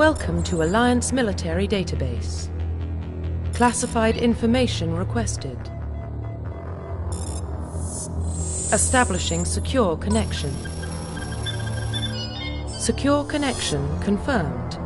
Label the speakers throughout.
Speaker 1: Welcome to Alliance Military Database. Classified information requested. Establishing secure connection. Secure connection confirmed.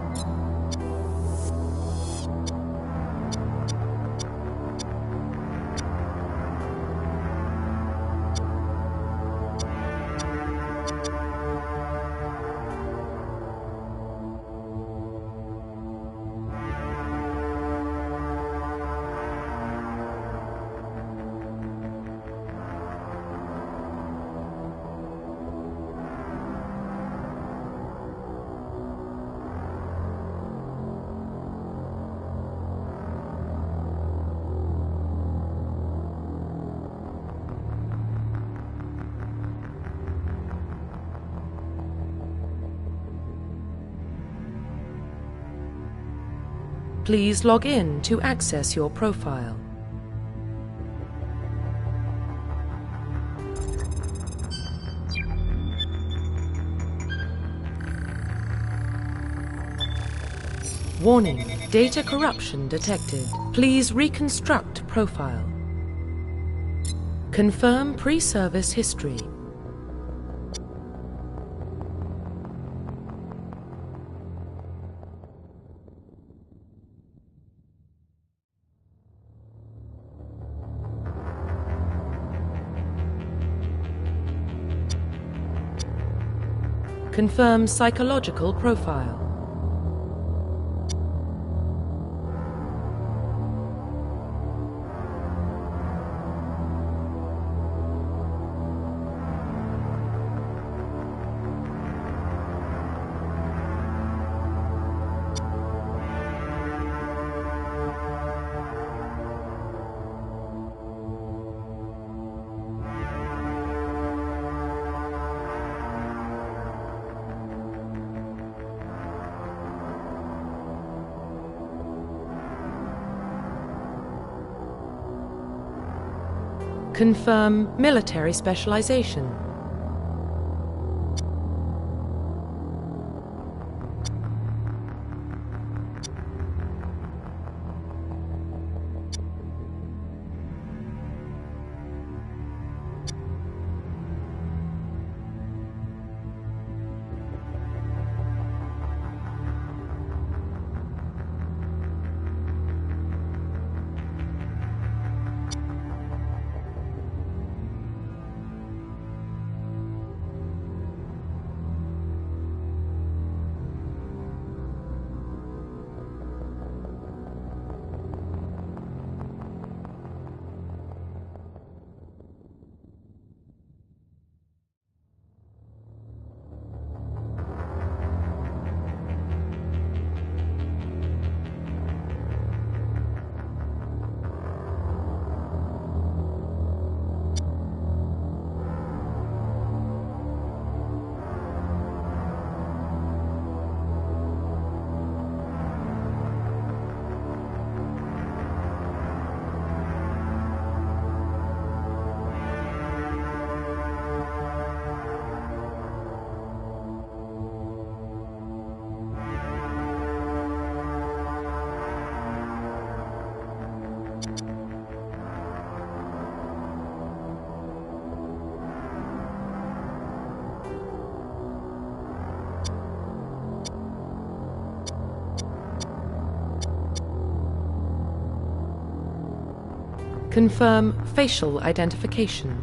Speaker 1: Please log in to access your profile. Warning, data corruption detected. Please reconstruct profile. Confirm pre-service history. Confirm psychological profile. Confirm military specialization. Confirm facial identification.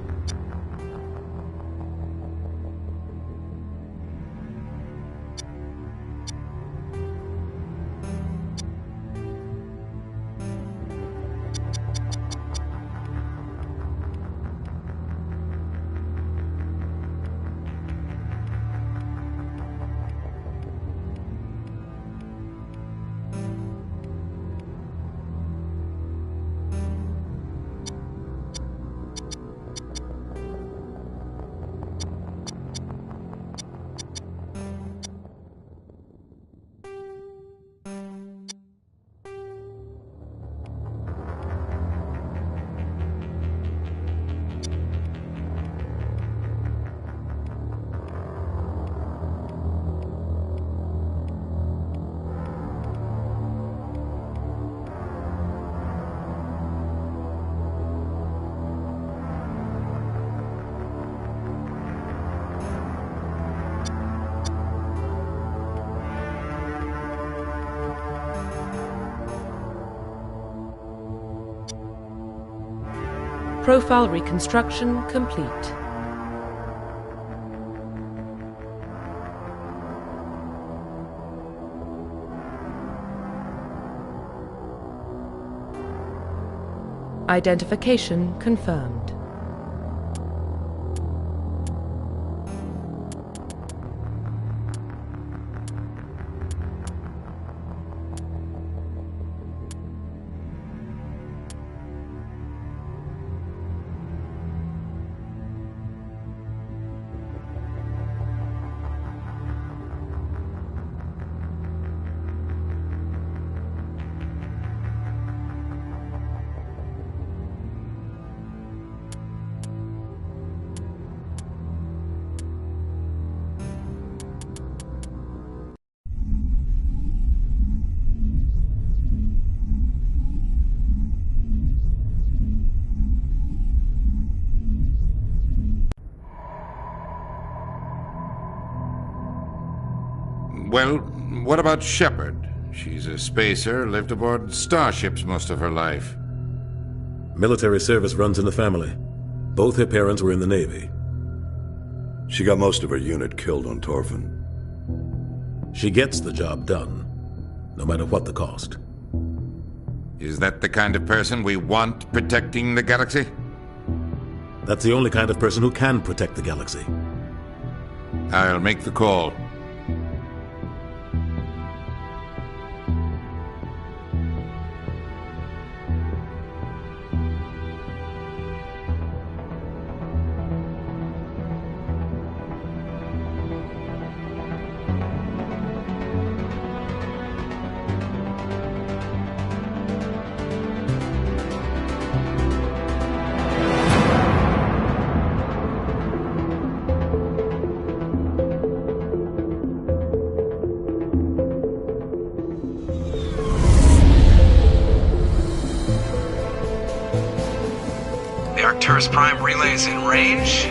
Speaker 1: Profile reconstruction complete. Identification confirmed.
Speaker 2: Well, what about Shepard? She's a spacer, lived aboard starships most of her life.
Speaker 3: Military service runs in the family. Both her parents were in the Navy.
Speaker 4: She got most of her unit killed on Torfin.
Speaker 3: She gets the job done, no matter what the cost.
Speaker 2: Is that the kind of person we want protecting the galaxy?
Speaker 3: That's the only kind of person who can protect the galaxy.
Speaker 2: I'll make the call.
Speaker 5: Arcturus Prime relays in range.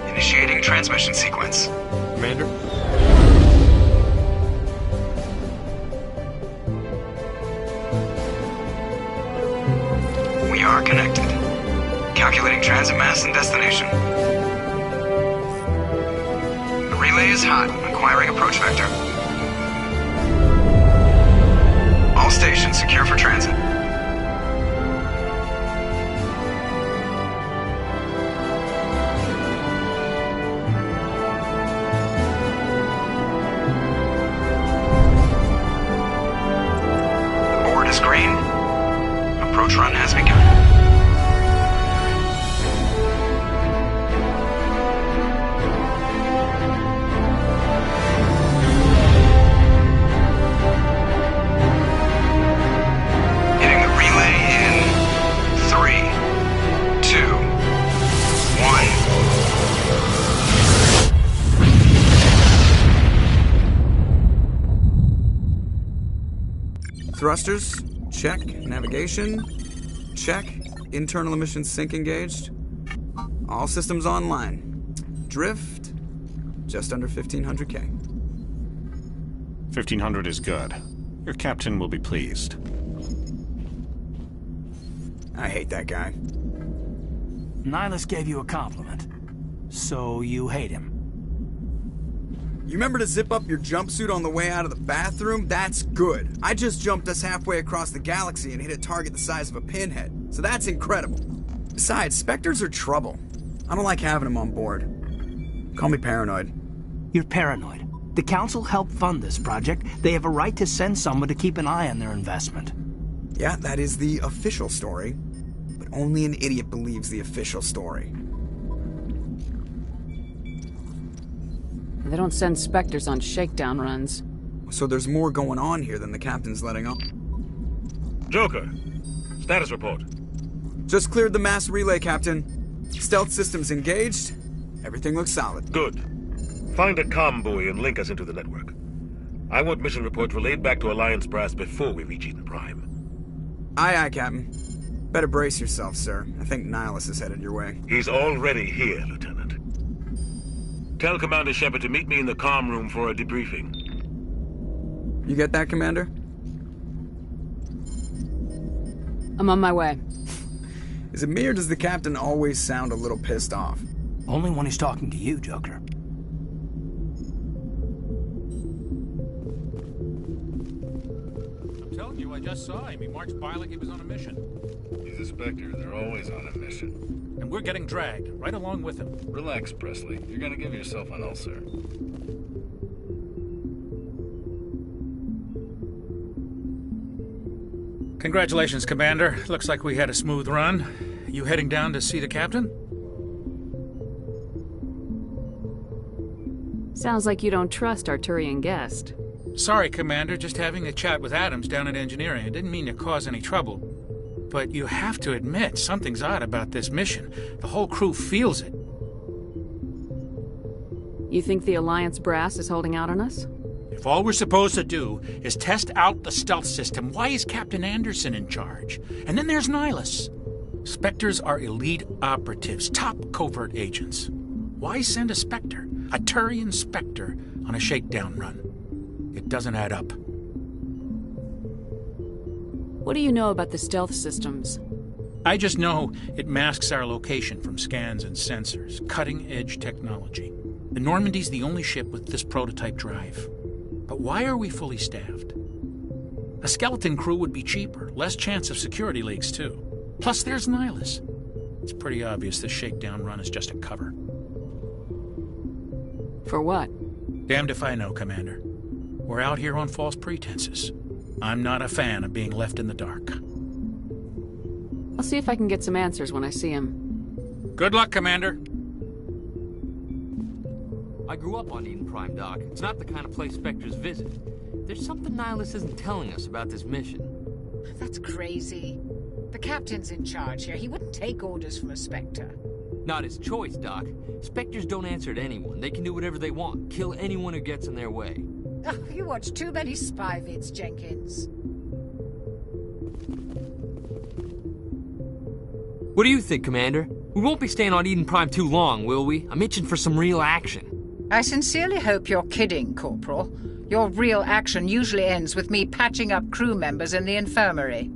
Speaker 5: Initiating transmission sequence.
Speaker 6: Commander?
Speaker 5: We are connected. Calculating transit mass and destination. The relay is hot. Acquiring approach vector. All stations secure for transit. Green. Approach run has begun. Hitting the relay in 3, 2, 1. Thrusters. Check. Navigation. Check. Internal emissions sync engaged. All systems online. Drift. Just under 1,500K.
Speaker 6: 1,500 is good. Your captain will be pleased.
Speaker 5: I hate that guy.
Speaker 7: Nihilus gave you a compliment. So you hate him.
Speaker 5: You remember to zip up your jumpsuit on the way out of the bathroom? That's good. I just jumped us halfway across the galaxy and hit a target the size of a pinhead. So that's incredible. Besides, Spectres are trouble. I don't like having them on board. Call me paranoid.
Speaker 7: You're paranoid. The Council helped fund this project. They have a right to send someone to keep an eye on their investment.
Speaker 5: Yeah, that is the official story. But only an idiot believes the official story.
Speaker 8: They don't send Spectres on shakedown runs.
Speaker 5: So there's more going on here than the captain's letting on.
Speaker 9: Joker, status report.
Speaker 5: Just cleared the mass relay, Captain. Stealth systems engaged. Everything looks solid.
Speaker 9: Good. Find a comm buoy and link us into the network. I want mission reports relayed back to Alliance Brass before we reach Eden Prime.
Speaker 5: Aye, aye, Captain. Better brace yourself, sir. I think Nihilus is headed your way.
Speaker 9: He's already here, Lieutenant. Tell Commander Shepard to meet me in the comm room for a debriefing.
Speaker 5: You get that, Commander?
Speaker 8: I'm on my way.
Speaker 5: Is Is it me or does the captain always sound a little pissed off?
Speaker 7: Only when he's talking to you, Joker.
Speaker 10: I'm telling you, I just saw him. He marched by like he was on a mission.
Speaker 11: He's a Spectre. They're always on a mission.
Speaker 10: And we're getting dragged, right along with him.
Speaker 11: Relax, Presley. You're gonna give yourself an ulcer.
Speaker 10: Congratulations, Commander. Looks like we had a smooth run. You heading down to see the captain?
Speaker 8: Sounds like you don't trust our Turian guest.
Speaker 10: Sorry, Commander. Just having a chat with Adams down at engineering. I didn't mean to cause any trouble. But you have to admit, something's odd about this mission. The whole crew feels it.
Speaker 8: You think the Alliance brass is holding out on us?
Speaker 10: If all we're supposed to do is test out the stealth system, why is Captain Anderson in charge? And then there's Nihilus. Spectres are elite operatives, top covert agents. Why send a Spectre, a Turian Spectre, on a shakedown run? It doesn't add up.
Speaker 8: What do you know about the stealth systems?
Speaker 10: I just know it masks our location from scans and sensors. Cutting-edge technology. The Normandy's the only ship with this prototype drive. But why are we fully staffed? A skeleton crew would be cheaper, less chance of security leaks, too. Plus, there's Nihilus. It's pretty obvious this shakedown run is just a cover.
Speaker 8: For what?
Speaker 10: Damned if I know, Commander. We're out here on false pretenses. I'm not a fan of being left in the dark.
Speaker 8: I'll see if I can get some answers when I see him.
Speaker 10: Good luck, Commander.
Speaker 12: I grew up on Eden Prime, Doc. It's not the kind of place Spectres visit. There's something Nihilus isn't telling us about this mission.
Speaker 13: That's crazy. The captain's in charge here. He wouldn't take orders from a Spectre.
Speaker 12: Not his choice, Doc. Spectres don't answer to anyone. They can do whatever they want. Kill anyone who gets in their way.
Speaker 13: Oh, you watch too many spy vids, Jenkins.
Speaker 12: What do you think, Commander? We won't be staying on Eden Prime too long, will we? I'm itching for some real action.
Speaker 13: I sincerely hope you're kidding, Corporal. Your real action usually ends with me patching up crew members in the infirmary.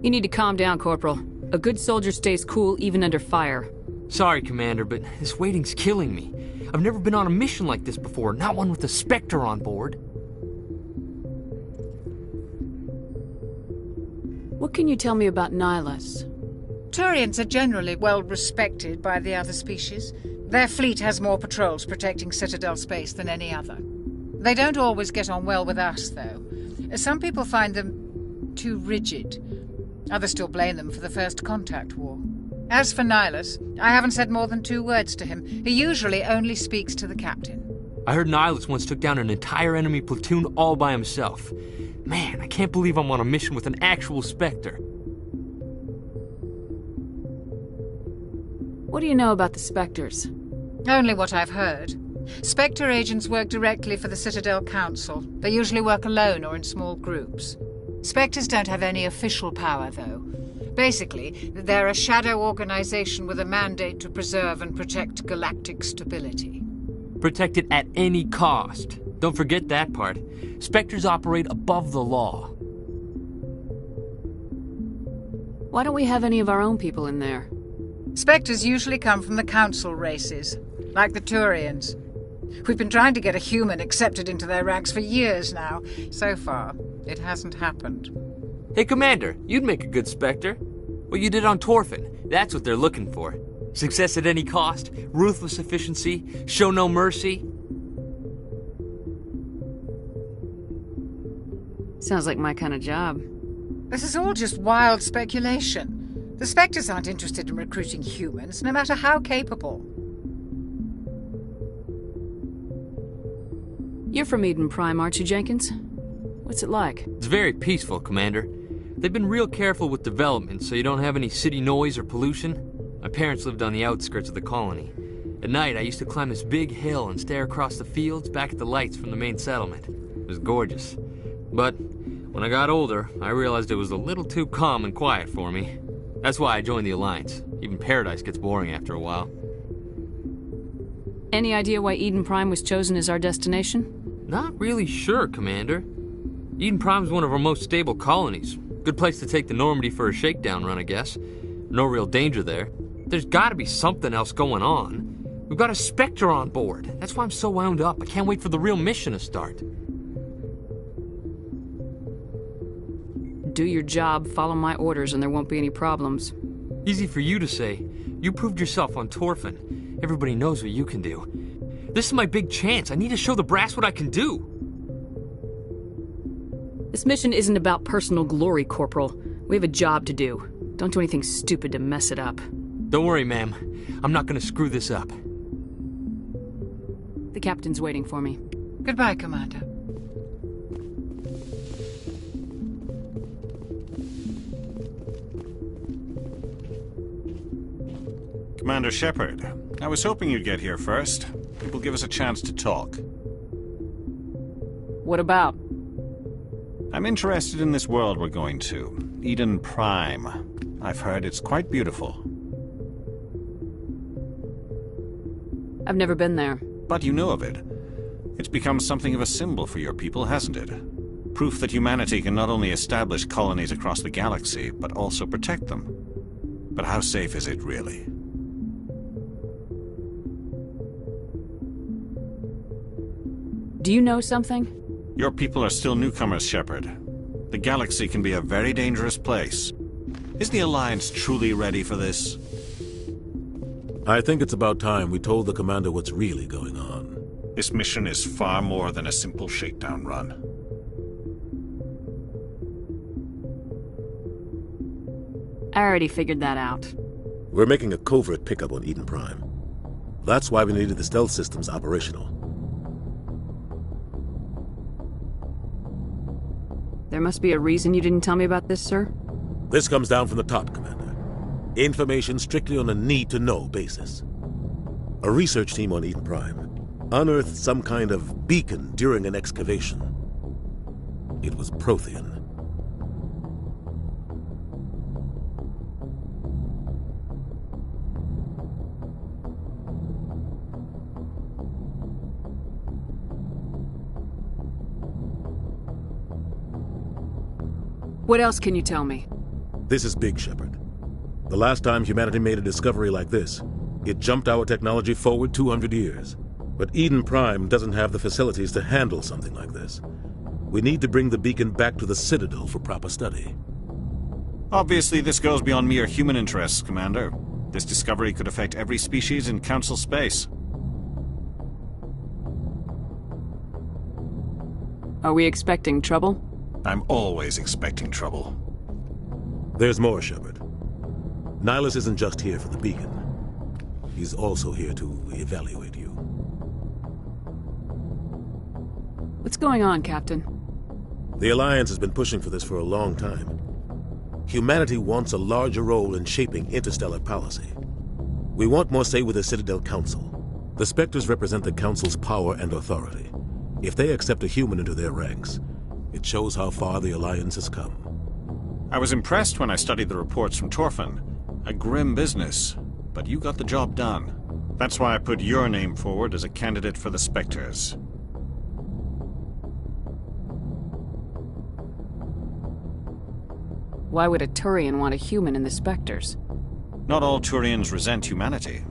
Speaker 8: You need to calm down, Corporal. A good soldier stays cool even under fire.
Speaker 12: Sorry, Commander, but this waiting's killing me. I've never been on a mission like this before, not one with a Spectre on board.
Speaker 8: What can you tell me about Nihilus?
Speaker 13: Turians are generally well respected by the other species. Their fleet has more patrols protecting Citadel space than any other. They don't always get on well with us, though. Some people find them too rigid. Others still blame them for the First Contact War. As for Nihilus, I haven't said more than 2 words to him. He usually only speaks to the captain.
Speaker 12: I heard Nihilus once took down an entire enemy platoon all by himself. Man, I can't believe I'm on a mission with an actual Spectre.
Speaker 8: What do you know about the Spectres?
Speaker 13: Only what I've heard. Spectre agents work directly for the Citadel Council. They usually work alone or in small groups. Spectres don't have any official power, though. Basically, they're a shadow organization with a mandate to preserve and protect galactic stability.
Speaker 12: Protect it at any cost. Don't forget that part. Spectres operate above the law.
Speaker 8: Why don't we have any of our own people in there?
Speaker 13: Spectres usually come from the Council races, like the Turians. We've been trying to get a human accepted into their ranks for years now. So far, it hasn't happened.
Speaker 12: Hey, Commander, you'd make a good Spectre. What you did on Torfin, that's what they're looking for. Success at any cost, ruthless efficiency, show no mercy.
Speaker 8: Sounds like my kind of job.
Speaker 13: This is all just wild speculation. The Spectres aren't interested in recruiting humans, no matter how capable.
Speaker 8: You're from Eden Prime, aren't you, Jenkins? What's it like?
Speaker 12: It's very peaceful, Commander. They've been real careful with development, so you don't have any city noise or pollution. My parents lived on the outskirts of the colony. At night, I used to climb this big hill and stare across the fields back at the lights from the main settlement. It was gorgeous. But when I got older, I realized it was a little too calm and quiet for me. That's why I joined the Alliance. Even Paradise gets boring after a while.
Speaker 8: Any idea why Eden Prime was chosen as our destination?
Speaker 12: Not really sure, Commander. Eden Prime's one of our most stable colonies. Good place to take the Normandy for a shakedown run, I guess. No real danger there. There's gotta be something else going on. We've got a Spectre on board. That's why I'm so wound up. I can't wait for the real mission to start.
Speaker 8: Do your job, follow my orders, and there won't be any problems.
Speaker 12: Easy for you to say. You proved yourself on Torfin. Everybody knows what you can do. This is my big chance. I need to show the brass what I can do.
Speaker 8: This mission isn't about personal glory, Corporal. We have a job to do. Don't do anything stupid to mess it up.
Speaker 12: Don't worry, ma'am. I'm not gonna screw this up.
Speaker 8: The captain's waiting for me.
Speaker 13: Goodbye, Commander.
Speaker 6: Commander Shepard, I was hoping you'd get here first. It will give us a chance to talk.
Speaker 8: What about?
Speaker 6: I'm interested in this world we're going to, Eden Prime. I've heard it's quite beautiful.
Speaker 8: I've never been there.
Speaker 6: But you know of it. It's become something of a symbol for your people, hasn't it? Proof that humanity can not only establish colonies across the galaxy, but also protect them. But how safe is it, really?
Speaker 8: Do you know something?
Speaker 6: Your people are still newcomers, Shepard. The galaxy can be a very dangerous place. Is the Alliance truly ready for this?
Speaker 3: I think it's about time we told the Commander what's really going on.
Speaker 6: This mission is far more than a simple shakedown run.
Speaker 8: I already figured that out.
Speaker 3: We're making a covert pickup on Eden Prime. That's why we needed the stealth systems operational.
Speaker 8: There must be a reason you didn't tell me about this, sir?
Speaker 3: This comes down from the top, Commander. Information strictly on a need-to-know basis. A research team on Eden Prime unearthed some kind of beacon during an excavation. It was Prothean.
Speaker 8: What else can you tell me?
Speaker 3: This is big, Shepard. The last time humanity made a discovery like this, it jumped our technology forward 200 years. But Eden Prime doesn't have the facilities to handle something like this. We need to bring the beacon back to the Citadel for proper study.
Speaker 6: Obviously, this goes beyond mere human interests, Commander. This discovery could affect every species in Council space.
Speaker 8: Are we expecting trouble?
Speaker 6: I'm always expecting trouble.
Speaker 3: There's more, Shepard. Nihilus isn't just here for the beacon. He's also here to evaluate you.
Speaker 8: What's going on, Captain?
Speaker 3: The Alliance has been pushing for this for a long time. Humanity wants a larger role in shaping interstellar policy. We want more say with the Citadel Council. The Spectres represent the Council's power and authority. If they accept a human into their ranks, it shows how far the Alliance has come.
Speaker 6: I was impressed when I studied the reports from Torfin. A grim business, but you got the job done. That's why I put your name forward as a candidate for the Spectres.
Speaker 8: Why would a Turian want a human in the Spectres?
Speaker 6: Not all Turians resent humanity.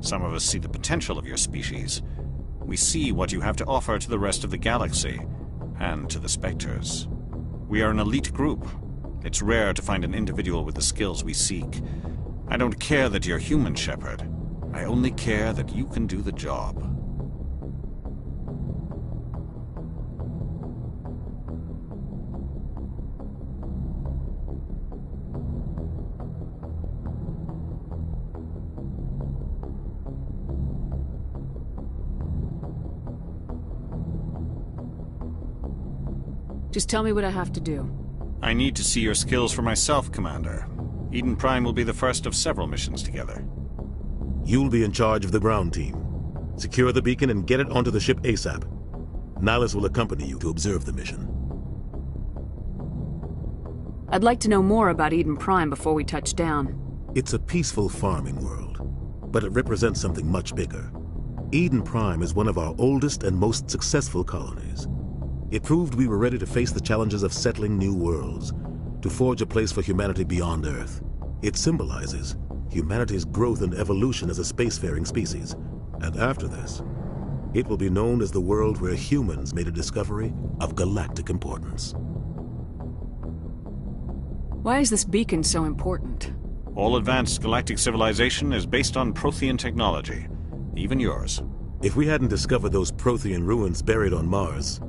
Speaker 6: Some of us see the potential of your species. We see what you have to offer to the rest of the galaxy, and to the Spectres. We are an elite group. It's rare to find an individual with the skills we seek. I don't care that you're human, Shepard. I only care that you can do the job.
Speaker 8: Just tell me what I have to do.
Speaker 6: I need to see your skills for myself, Commander. Eden Prime will be the first of several missions together.
Speaker 3: You'll be in charge of the ground team. Secure the beacon and get it onto the ship ASAP. Nihilus will accompany you to observe the mission.
Speaker 8: I'd like to know more about Eden Prime before we touch down.
Speaker 3: It's a peaceful farming world, but it represents something much bigger. Eden Prime is one of our oldest and most successful colonies. It proved we were ready to face the challenges of settling new worlds, to forge a place for humanity beyond Earth. It symbolizes humanity's growth and evolution as a spacefaring species. And after this, it will be known as the world where humans made a discovery of galactic importance.
Speaker 8: Why is this beacon so important?
Speaker 6: All advanced galactic civilization is based on Prothean technology, even yours.
Speaker 3: If we hadn't discovered those Prothean ruins buried on Mars,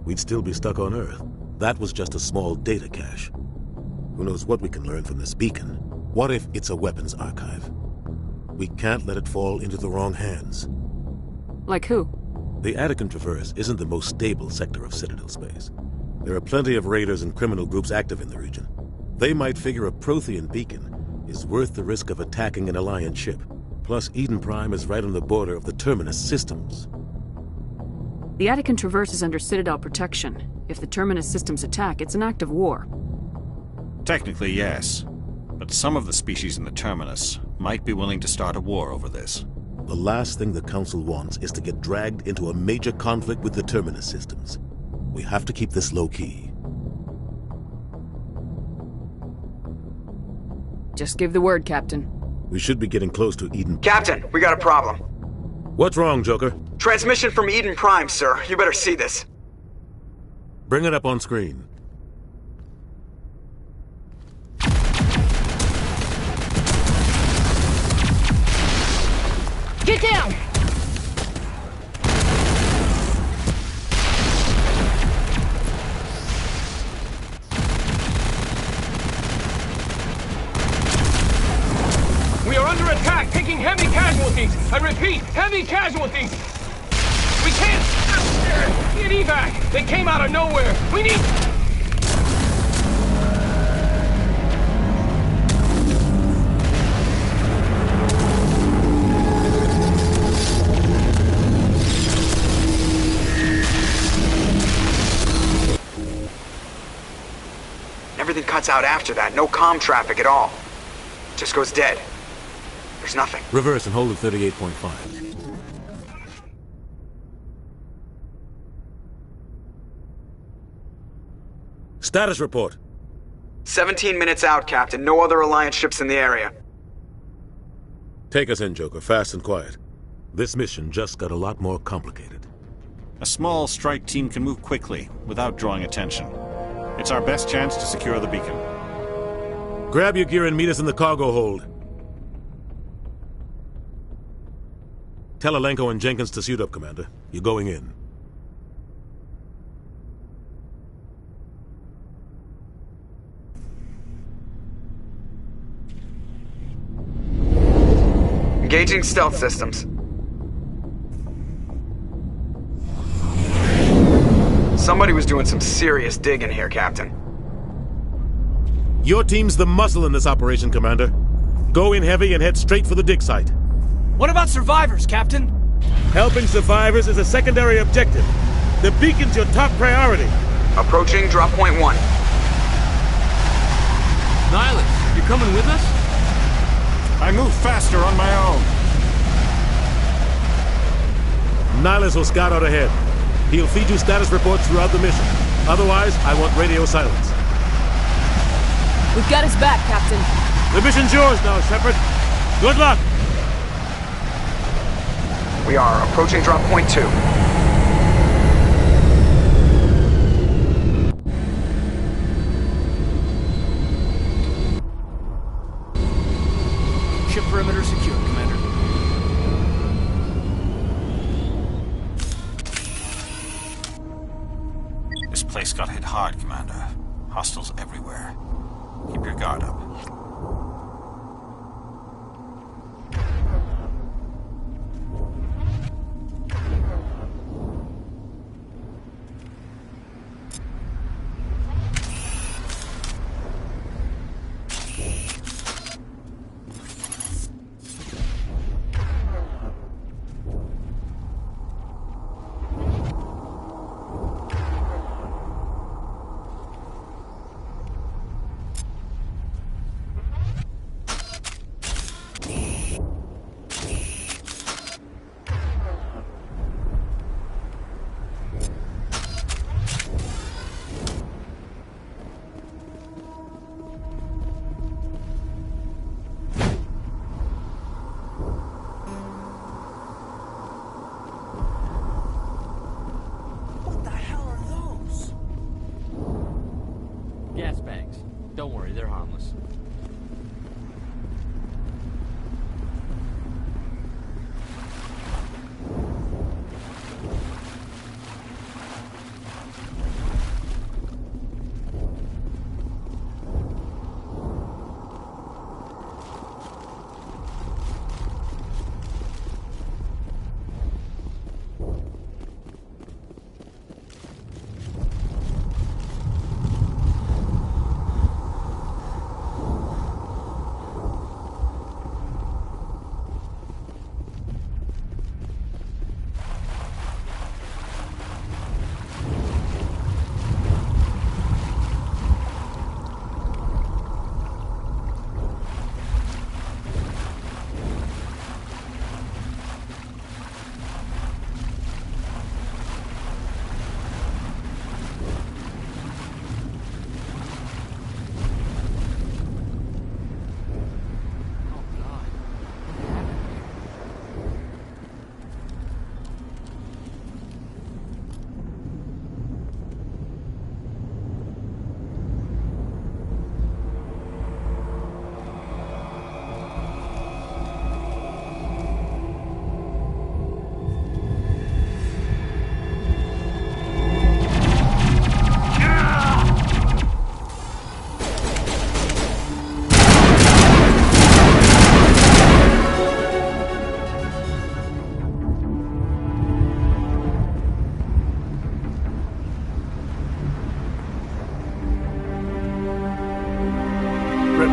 Speaker 3: we'd still be stuck on Earth. That was just a small data cache. Who knows what we can learn from this beacon? What if it's a weapons archive? We can't let it fall into the wrong hands.
Speaker 8: Like who?
Speaker 3: The Attican Traverse isn't the most stable sector of Citadel space. There are plenty of raiders and criminal groups active in the region. They might figure a Prothean beacon is worth the risk of attacking an Alliance ship. Plus, Eden Prime is right on the border of the Terminus systems.
Speaker 8: The Attican Traverse is under Citadel protection. If the Terminus systems attack, it's an act of war.
Speaker 6: Technically, yes. But some of the species in the Terminus might be willing to start a war over this.
Speaker 3: The last thing the Council wants is to get dragged into a major conflict with the Terminus systems. We have to keep this low-key.
Speaker 8: Just give the word, Captain.
Speaker 3: We should be getting close to Eden.
Speaker 5: Captain, we got a problem.
Speaker 3: What's wrong, Joker?
Speaker 5: Transmission from Eden Prime, sir. You better see this.
Speaker 3: Bring it up on screen.
Speaker 14: Get down!
Speaker 15: We are under attack, taking heavy casualties. I repeat, heavy casualties. We can't get evac. They came out of nowhere. We need...
Speaker 5: Everything cuts out after that. No comm traffic at all. Just goes dead. There's nothing.
Speaker 3: Reverse and hold at 38.5. Status report.
Speaker 5: 17 minutes out, Captain. No other Alliance ships in the area.
Speaker 3: Take us in, Joker, fast and quiet. This mission just got a lot more complicated.
Speaker 6: A small strike team can move quickly, without drawing attention. It's our best chance to secure the beacon.
Speaker 3: Grab your gear and meet us in the cargo hold. Tell Alenko and Jenkins to suit up, Commander. You're going in.
Speaker 5: Engaging stealth systems. Somebody was doing some serious digging here, Captain.
Speaker 3: Your team's the muscle in this operation, Commander. Go in heavy and head straight for the dig site.
Speaker 7: What about survivors, Captain?
Speaker 3: Helping survivors is a secondary objective. The beacon's your top priority.
Speaker 5: Approaching drop point 1.
Speaker 12: Nihilus, you're coming with us?
Speaker 6: I move faster on my own.
Speaker 3: Nihilus will scout out ahead. He'll feed you status reports throughout the mission. Otherwise, I want radio silence.
Speaker 14: We've got his back, Captain.
Speaker 3: The mission's yours now, Shepard. Good luck!
Speaker 5: We are approaching drop point 2.
Speaker 7: Ship perimeter secure, Commander.
Speaker 6: This place got hit hard, Commander. Hostiles everywhere. Keep your guard up.
Speaker 12: harmless.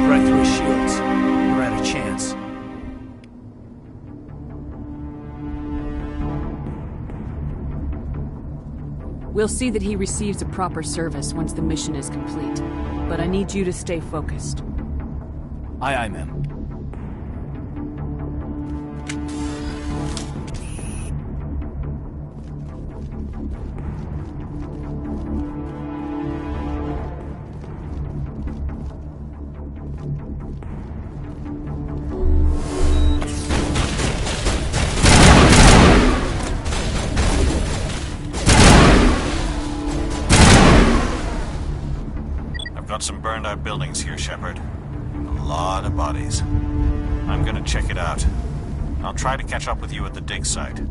Speaker 7: Right through his shields. We're out of chance.
Speaker 8: We'll see that he receives a proper service once the mission is complete. But I need you to stay focused.
Speaker 7: Aye, aye, ma'am.
Speaker 6: Got some burned out buildings here, Shepard. A lot of bodies. I'm gonna check it out. I'll try to catch up with you at the dig site.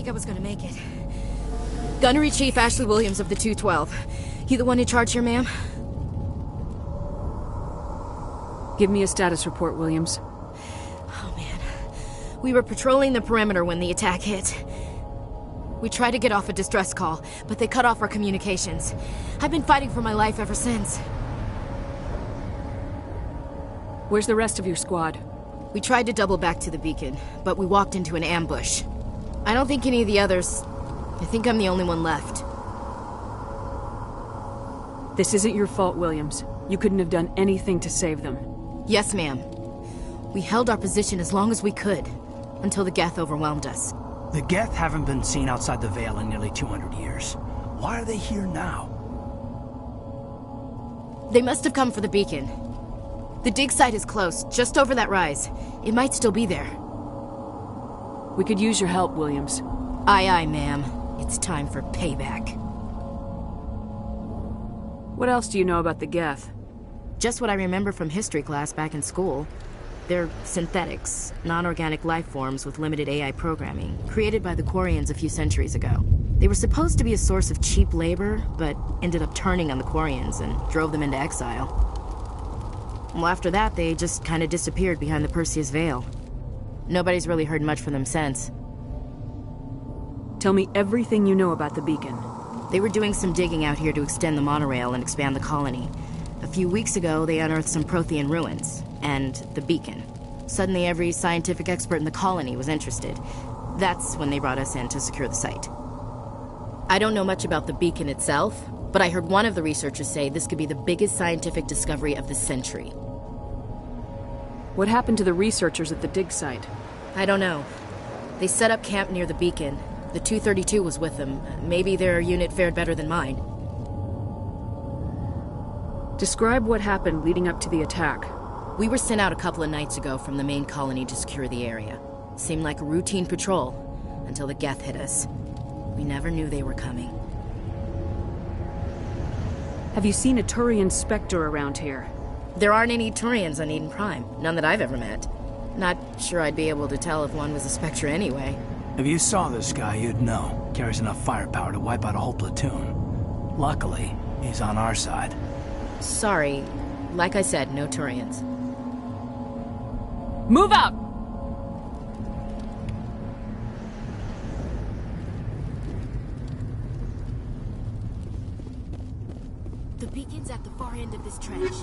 Speaker 16: I was gonna make it. Gunnery Chief Ashley Williams of the 212. You the one in charge here, ma'am?
Speaker 8: Give me a status report, Williams.
Speaker 16: Oh, man. We were patrolling the perimeter when the attack hit. We tried to get off a distress call, but they cut off our communications. I've been fighting for my life ever since.
Speaker 8: Where's the rest of your squad?
Speaker 16: We tried to double back to the beacon, but we walked into an ambush. I don't think any of the others... I think I'm the only one left.
Speaker 8: This isn't your fault, Williams. You couldn't have done anything to save them.
Speaker 16: Yes, ma'am. We held our position as long as we could, until the Geth overwhelmed us.
Speaker 7: The Geth haven't been seen outside the Veil in nearly 200 years. Why are they here now?
Speaker 16: They must have come for the beacon. The dig site is close, just over that rise. It might still be there.
Speaker 8: We could use your help, Williams.
Speaker 16: Aye, aye, ma'am. It's time for payback.
Speaker 8: What else do you know about the Geth?
Speaker 16: Just what I remember from history class back in school. They're synthetics, non-organic life forms with limited AI programming, created by the Quarians a few centuries ago. They were supposed to be a source of cheap labor, but ended up turning on the Quarians and drove them into exile. Well, after that, they just kind of disappeared behind the Perseus Veil. Nobody's really heard much from them since.
Speaker 8: Tell me everything you know about the beacon.
Speaker 16: They were doing some digging out here to extend the monorail and expand the colony. A few weeks ago, they unearthed some Prothean ruins, and the beacon. Suddenly, every scientific expert in the colony was interested. That's when they brought us in to secure the site. I don't know much about the beacon itself, but I heard one of the researchers say this could be the biggest scientific discovery of the century.
Speaker 8: What happened to the researchers at the dig site?
Speaker 16: I don't know. They set up camp near the beacon. The 232 was with them. Maybe their unit fared better than mine.
Speaker 8: Describe what happened leading up to the attack.
Speaker 16: We were sent out a couple of nights ago from the main colony to secure the area. Seemed like a routine patrol, until the Geth hit us. We never knew they were coming.
Speaker 8: Have you seen a Turian Spectre around here?
Speaker 16: There aren't any Turians on Eden Prime. None that I've ever met. Not sure I'd be able to tell if one was a Spectre anyway.
Speaker 7: If you saw this guy, you'd know. Carries enough firepower to wipe out a whole platoon. Luckily, he's on our side.
Speaker 16: Sorry. Like I said, no Turians.
Speaker 8: Move out!
Speaker 16: The beacon's at the far end of this trench.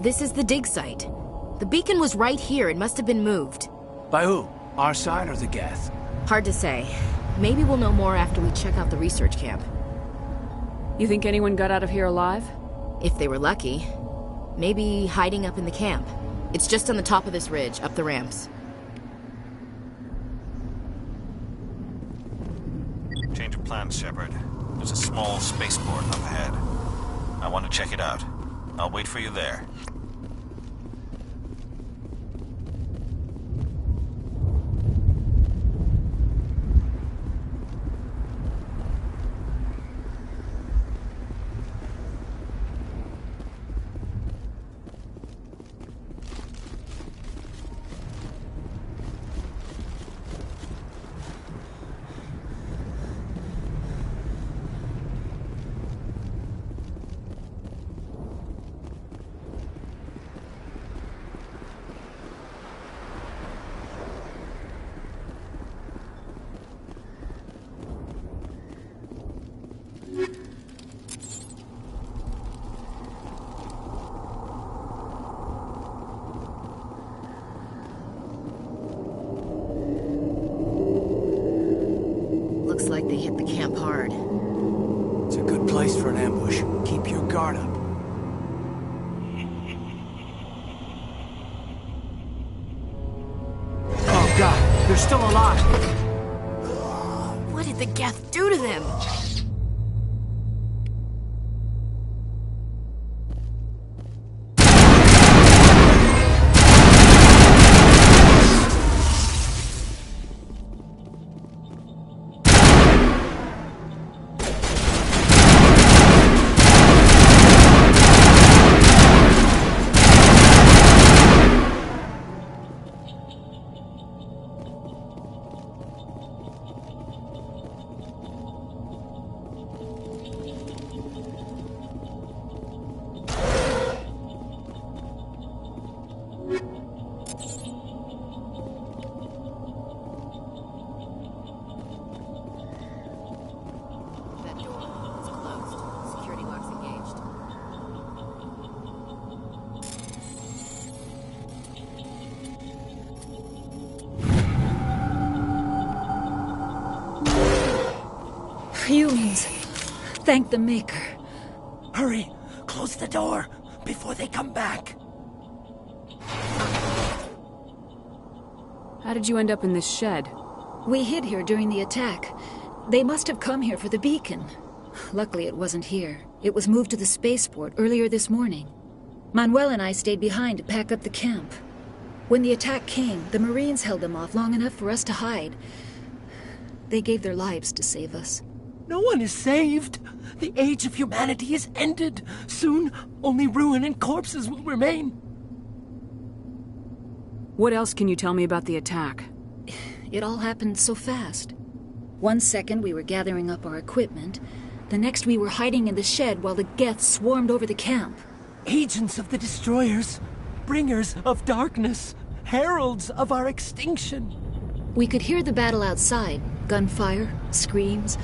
Speaker 16: This is the dig site. The beacon was right here. It must have been moved.
Speaker 7: By who? Our side or the Geth?
Speaker 16: Hard to say. Maybe we'll know more after we check out the research camp.
Speaker 8: You think anyone got out of here alive?
Speaker 16: If they were lucky. Maybe hiding up in the camp. It's just on the top of this ridge, up the ramps.
Speaker 6: Change of plans, Shepard. There's a small spaceport up ahead. I want to check it out. I'll wait for you there.
Speaker 16: Looks like they hit the camp hard.
Speaker 7: It's a good place for an ambush. Keep your guard up. Oh god, they're still alive!
Speaker 16: What did the Geth do to them?
Speaker 17: Humans. Thank the Maker.
Speaker 18: Hurry! Close the door before they come back.
Speaker 8: How did you end up in this shed?
Speaker 17: We hid here during the attack. They must have come here for the beacon. Luckily, it wasn't here. It was moved to the spaceport earlier this morning. Manuel and I stayed behind to pack up the camp. When the attack came, the Marines held them off long enough for us to hide. They gave their lives to save us.
Speaker 18: No one is saved. The age of humanity is ended. Soon, only ruin and corpses will remain.
Speaker 8: What else can you tell me about the attack?
Speaker 17: It all happened so fast. 1 second we were gathering up our equipment. The next we were hiding in the shed while the Geth swarmed over the camp.
Speaker 18: Agents of the Destroyers. Bringers of darkness. Heralds of our extinction.
Speaker 17: We could hear the battle outside. Gunfire, screams.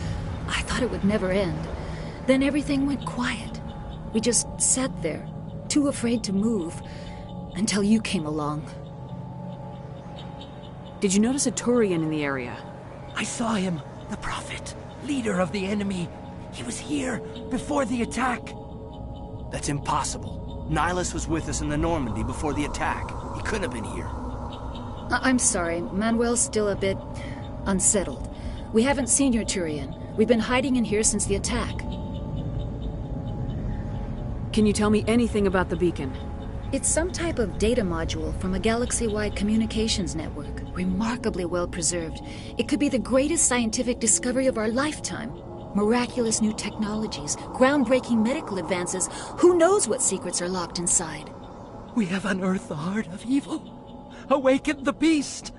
Speaker 17: I thought it would never end. Then everything went quiet. We just sat there, too afraid to move, until you came along.
Speaker 8: Did you notice a Turian in the area?
Speaker 18: I saw him, the Prophet, leader of the enemy. He was here before the attack.
Speaker 7: That's impossible. Nihilus was with us in the Normandy before the attack. He couldn't have been here.
Speaker 17: I'm sorry, Manuel's still a bit unsettled. We haven't seen your Turian. We've been hiding in here since the attack.
Speaker 8: Can you tell me anything about the beacon?
Speaker 17: It's some type of data module from a galaxy-wide communications network. Remarkably well preserved. It could be the greatest scientific discovery of our lifetime. Miraculous new technologies, groundbreaking medical advances. Who knows what secrets are locked inside?
Speaker 18: We have unearthed the heart of evil. Awakened the beast.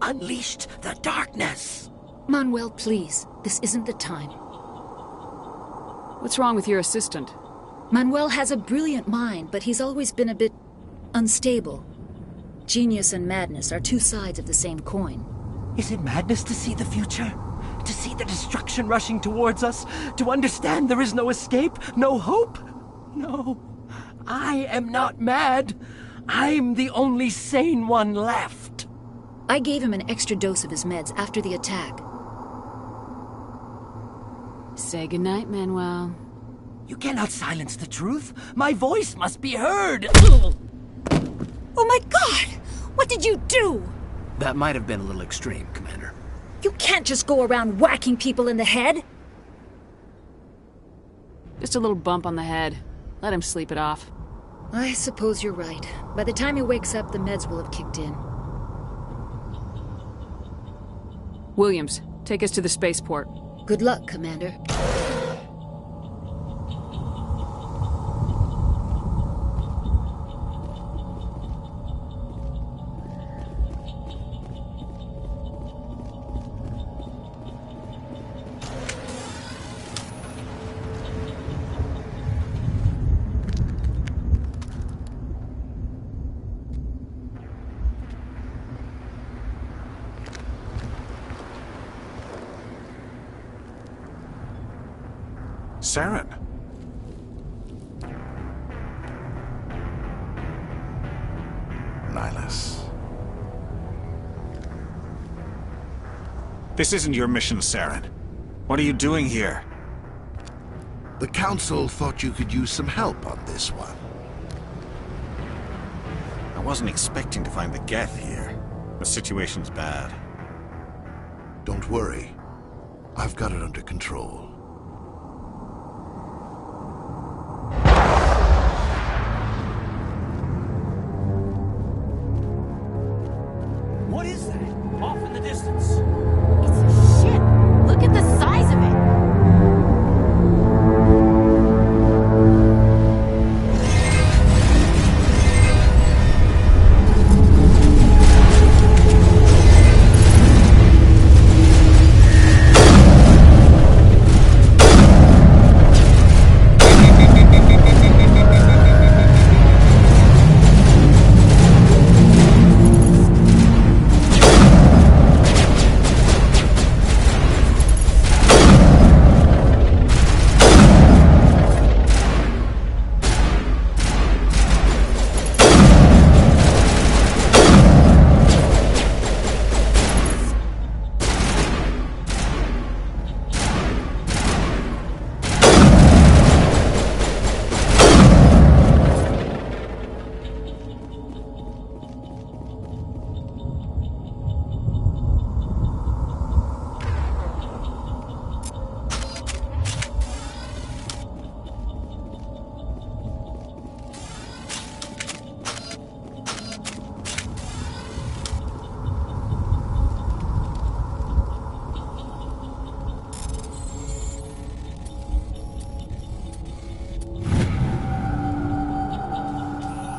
Speaker 18: Unleashed the darkness.
Speaker 17: Manuel, please. This isn't the time.
Speaker 8: What's wrong with your assistant?
Speaker 17: Manuel has a brilliant mind, but he's always been a bit unstable. Genius and madness are two sides of the same coin.
Speaker 18: Is it madness to see the future? To see the destruction rushing towards us? To understand there is no escape? No hope? No. I am not mad. I'm the only sane one left.
Speaker 17: I gave him an extra dose of his meds after the attack.
Speaker 8: Say goodnight, Manuel.
Speaker 18: You cannot silence the truth. My voice must be heard.
Speaker 17: Oh my God! What did you do?
Speaker 7: That might have been a little extreme, Commander.
Speaker 17: You can't just go around whacking people in the head.
Speaker 8: Just a little bump on the head. Let him sleep it off.
Speaker 17: I suppose you're right. By the time he wakes up, the meds will have kicked in.
Speaker 8: Williams, take us to the spaceport.
Speaker 17: Good luck, Commander.
Speaker 19: Saren. Nihilus.
Speaker 6: This isn't your mission, Saren. What are you doing here?
Speaker 20: The Council thought you could use some help on this one.
Speaker 6: I wasn't expecting to find the Geth here. The situation's bad.
Speaker 20: Don't worry. I've got it under control.
Speaker 18: What is that? Off in the distance.
Speaker 16: It's a ship. Look at the size of it.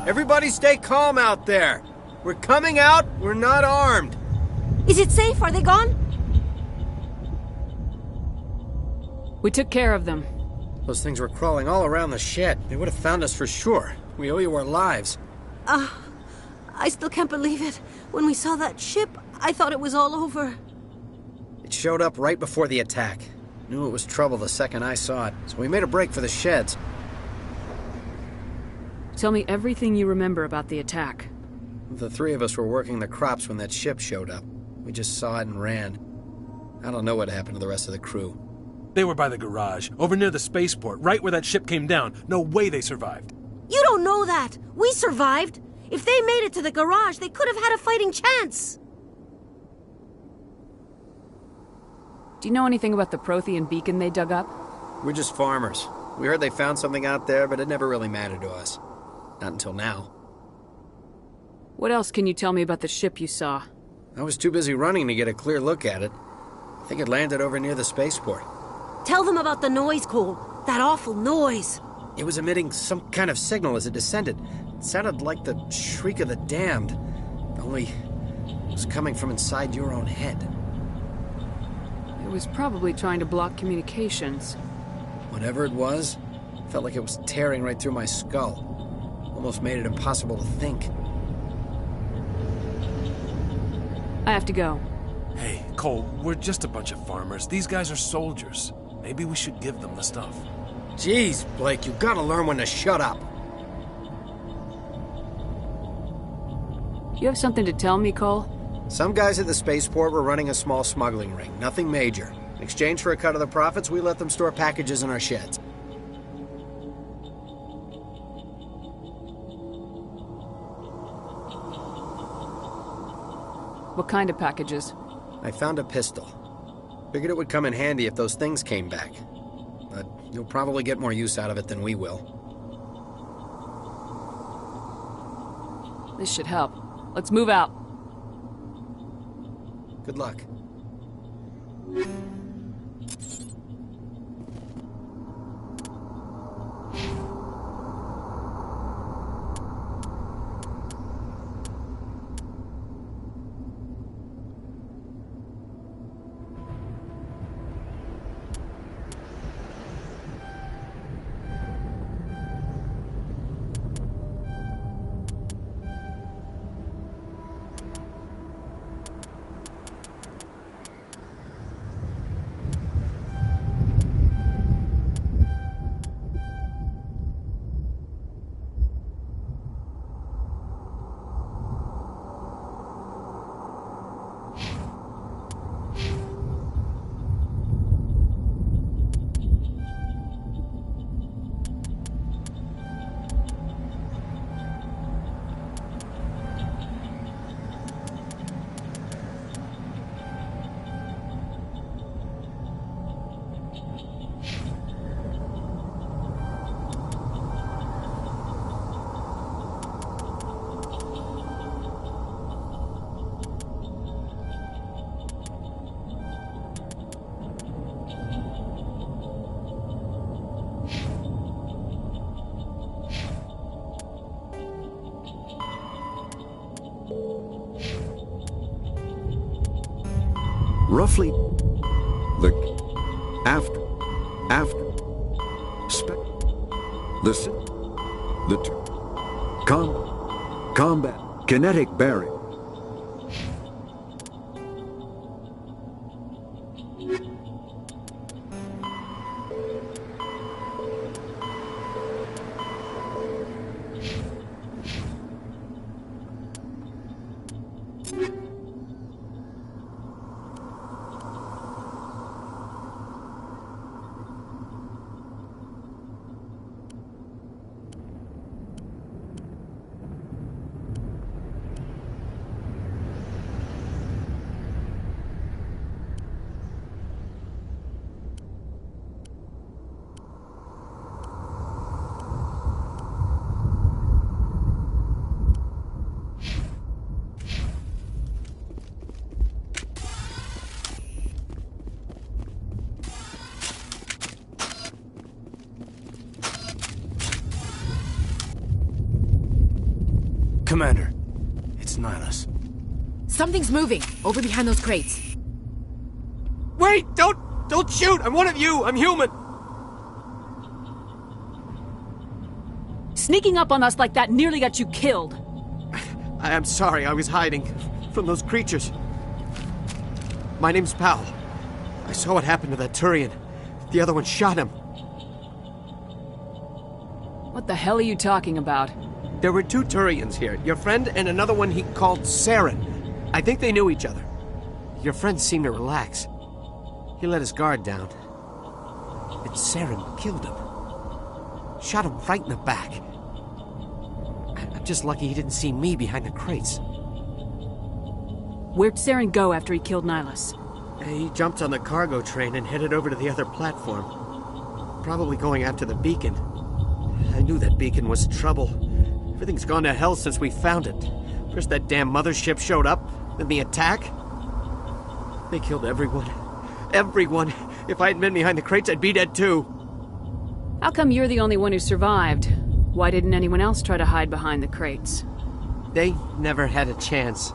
Speaker 21: Everybody stay calm out there. We're coming out, we're not armed.
Speaker 22: Is it safe? Are they gone?
Speaker 8: We took care of them.
Speaker 21: Those things were crawling all around the shed. They would have found us for sure. We owe you our lives.
Speaker 22: I still can't believe it. When we saw that ship, I thought it was all over.
Speaker 21: It showed up right before the attack. Knew it was trouble the second I saw it, so we made a break for the sheds.
Speaker 8: Tell me everything you remember about the attack.
Speaker 21: The three of us were working the crops when that ship showed up. We just saw it and ran. I don't know what happened to the rest of the crew.
Speaker 23: They were by the garage, over near the spaceport, right where that ship came down. No way they survived.
Speaker 22: You don't know that. We survived. If they made it to the garage, they could have had a fighting chance.
Speaker 8: Do you know anything about the Prothean beacon they dug up?
Speaker 21: We're just farmers. We heard they found something out there, but it never really mattered to us. Not until now.
Speaker 8: What else can you tell me about the ship you saw?
Speaker 21: I was too busy running to get a clear look at it. I think it landed over near the spaceport.
Speaker 22: Tell them about the noise, Cole. That awful noise.
Speaker 21: It was emitting some kind of signal as it descended. It sounded like the shriek of the damned. Only it was coming from inside your own head.
Speaker 8: It was probably trying to block communications.
Speaker 21: Whatever it was, felt like it was tearing right through my skull. Almost made it impossible to think.
Speaker 8: I have to go.
Speaker 23: Hey, Cole, we're just a bunch of farmers. These guys are soldiers. Maybe we should give them the stuff.
Speaker 21: Jeez, Blake, you gotta learn when to shut up.
Speaker 8: You have something to tell me, Cole?
Speaker 21: Some guys at the spaceport were running a small smuggling ring, nothing major. In exchange for a cut of the profits, we let them store packages in our sheds.
Speaker 8: What kind of packages?
Speaker 21: I found a pistol. Figured it would come in handy if those things came back. But you'll probably get more use out of it than we will.
Speaker 8: This should help. Let's move out.
Speaker 21: Good luck.
Speaker 24: Roughly, combat, kinetic bearing.
Speaker 21: Commander, it's Nihilus.
Speaker 14: Something's moving, over behind those crates.
Speaker 18: Wait! Don't shoot! I'm one of you! I'm human!
Speaker 14: Sneaking up on us like that nearly got you killed.
Speaker 18: I am sorry, I was hiding from those creatures. My name's Powell. I saw what happened to that Turian. The other one shot him.
Speaker 8: What the hell are you talking about?
Speaker 18: There were 2 Turians here. Your friend and another one he called Saren. I think they knew each other. Your friend seemed to relax. He let his guard down. But Saren killed him. Shot him right in the back. I'm just lucky he didn't see me behind the crates.
Speaker 8: Where'd Saren go after he killed Nihilus?
Speaker 18: He jumped on the cargo train and headed over to the other platform. Probably going after the beacon. I knew that beacon was trouble. Everything's gone to hell since we found it. First that damn mothership showed up, then the attack. They killed everyone. Everyone! If I hadn't been behind the crates, I'd be dead too.
Speaker 8: How come you're the only one who survived? Why didn't anyone else try to hide behind the crates?
Speaker 18: They never had a chance.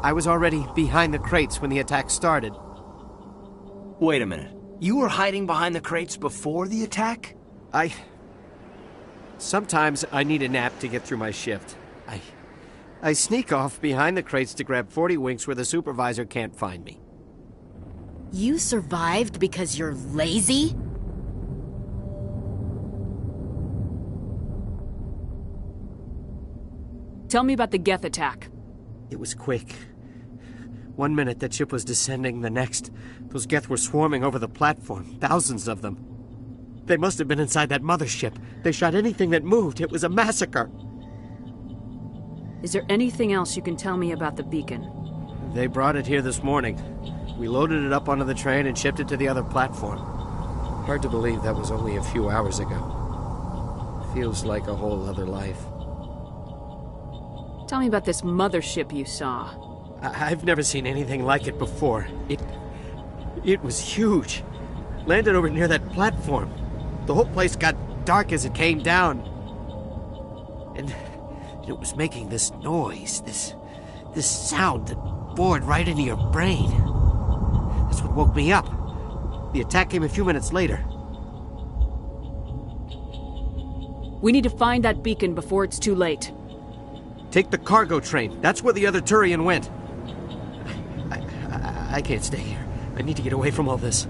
Speaker 18: I was already behind the crates when the attack started.
Speaker 21: Wait a minute. You were hiding behind the crates before the attack?
Speaker 18: Sometimes I need a nap to get through my shift. I sneak off behind the crates to grab 40 winks where the supervisor can't find me.
Speaker 14: You survived because you're lazy?
Speaker 8: Tell me about the Geth attack.
Speaker 18: It was quick. 1 minute that ship was descending, the next, those Geth were swarming over the platform, thousands of them. They must have been inside that mothership. They shot anything that moved. It was a massacre.
Speaker 8: Is there anything else you can tell me about the beacon?
Speaker 18: They brought it here this morning. We loaded it up onto the train and shipped it to the other platform. Hard to believe that was only a few hours ago. Feels like a whole other life.
Speaker 8: Tell me about this mothership you saw.
Speaker 18: I've never seen anything like it before. It was huge. Landed over near that platform. The whole place got dark as it came down. And it was making this noise, this sound that bored right into your brain. That's what woke me up. The attack came a few minutes later.
Speaker 8: We need to find that beacon before it's too late.
Speaker 18: Take the cargo train. That's where the other Turian went. I can't stay here. I need to get away from all this.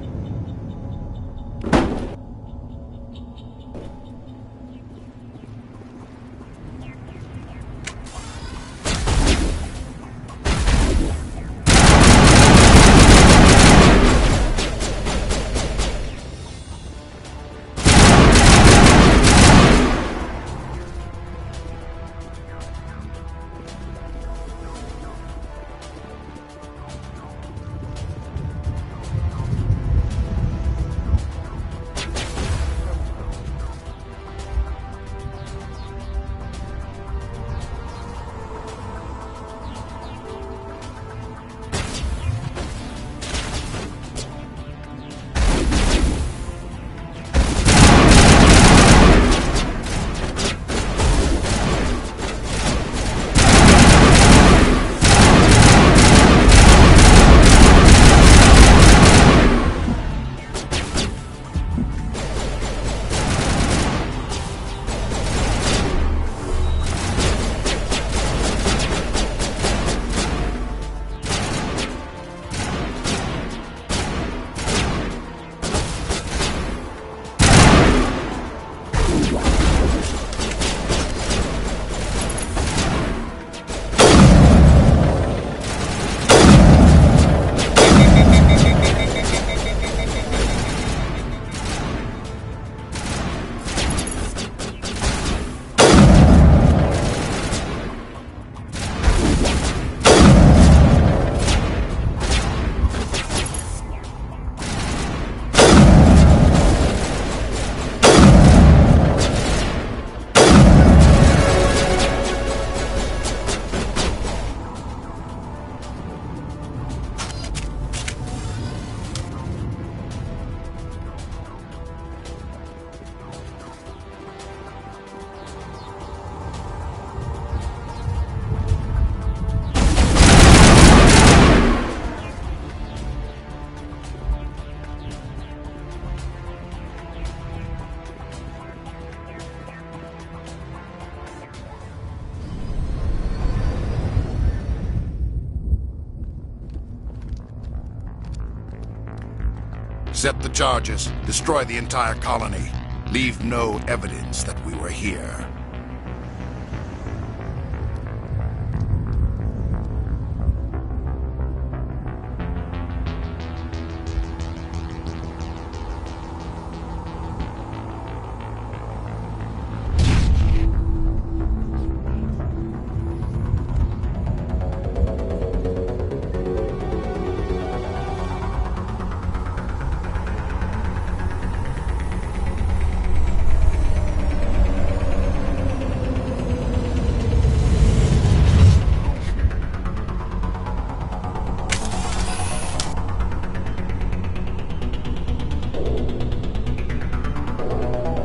Speaker 20: Accept the charges. Destroy the entire colony. Leave no evidence that we were here.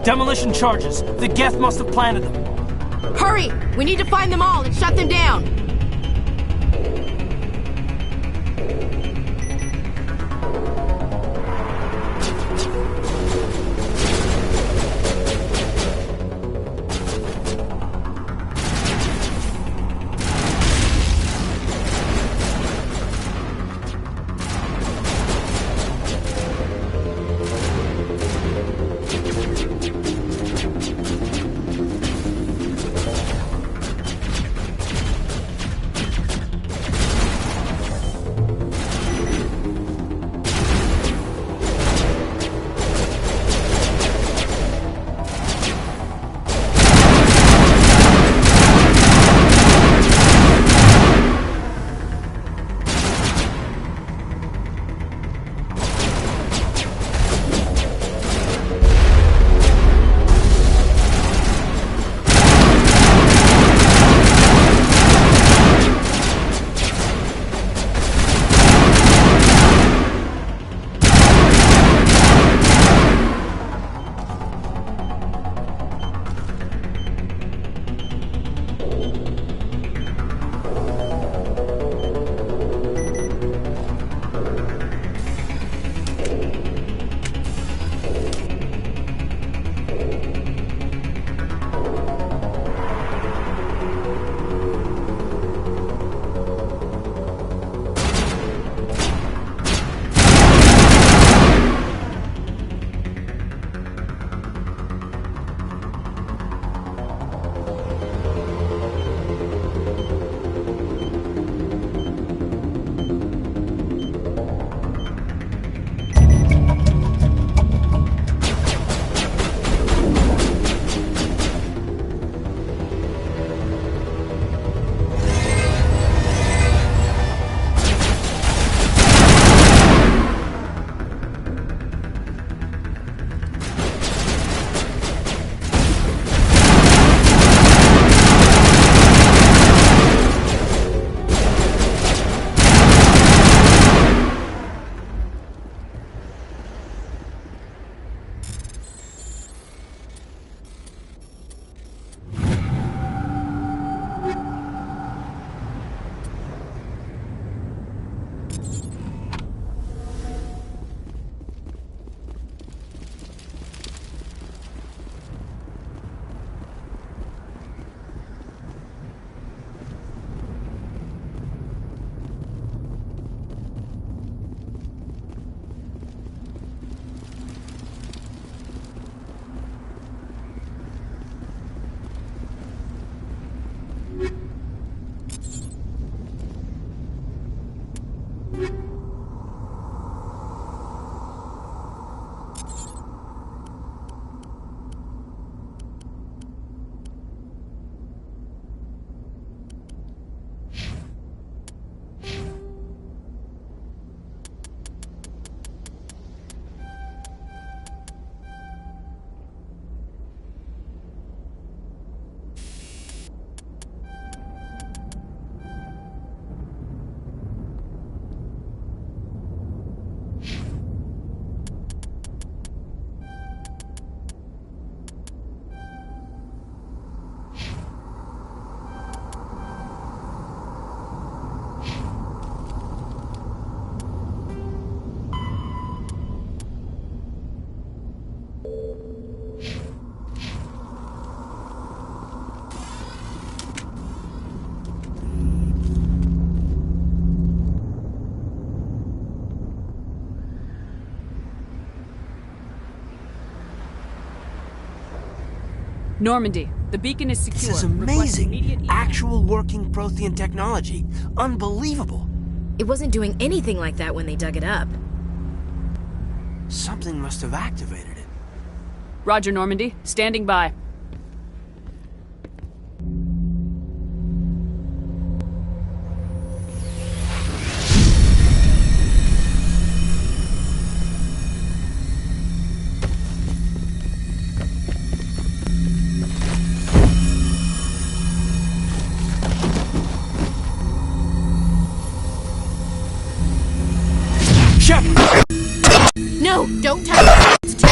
Speaker 18: Demolition charges. The Geth must have planted them.
Speaker 16: Hurry! We need to find them all and shut them down!
Speaker 8: Normandy, the beacon is secure.
Speaker 7: This is amazing. Actual working Prothean technology. Unbelievable.
Speaker 16: It wasn't doing anything like that when they dug it up.
Speaker 7: Something must have activated it.
Speaker 8: Roger, Normandy. Standing by.
Speaker 14: No, don't touch it. It's too...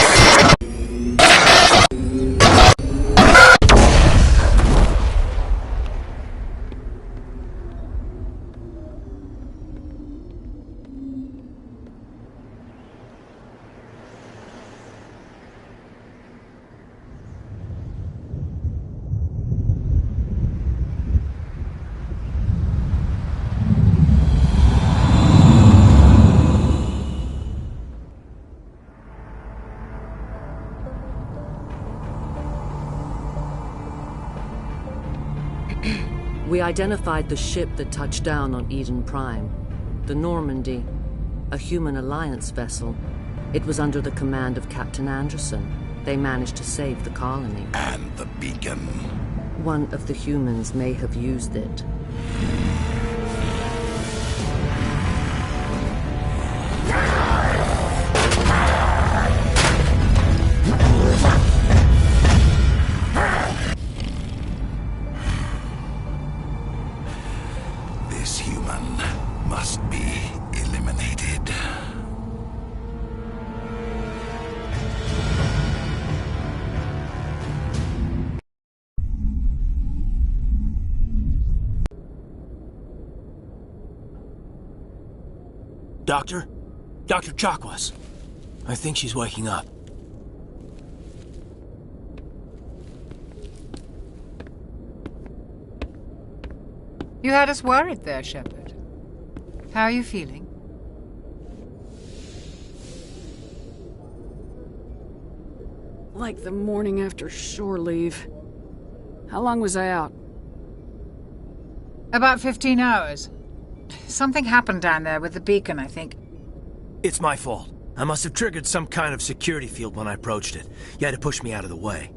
Speaker 1: We identified the ship that touched down on Eden Prime. The Normandy, a human alliance vessel. It was under the command of Captain Anderson. They managed to save the colony.
Speaker 20: And the beacon.
Speaker 1: One of the humans may have used it.
Speaker 20: This human must be eliminated.
Speaker 7: Doctor? Dr. Chakwas. I think she's waking up.
Speaker 13: You had us worried there, Shepard. How are you feeling?
Speaker 8: Like the morning after shore leave. How long was I out?
Speaker 13: About 15 hours. Something happened down there with the beacon, I think.
Speaker 7: It's my fault. I must have triggered some kind of security field when I approached it. You had to push me out of the way.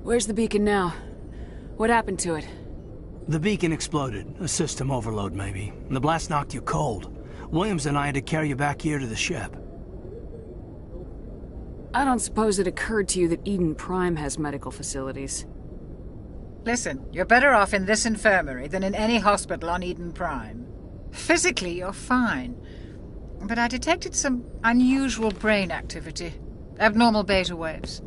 Speaker 8: Where's the beacon now? What happened to it?
Speaker 7: The beacon exploded. A system overload, maybe. The blast knocked you cold. Williams and I had to carry you back here to the ship.
Speaker 8: I don't suppose it occurred to you that Eden Prime has medical facilities.
Speaker 13: Listen, you're better off in this infirmary than in any hospital on Eden Prime. Physically, you're fine. But I detected some unusual brain activity. Abnormal beta waves.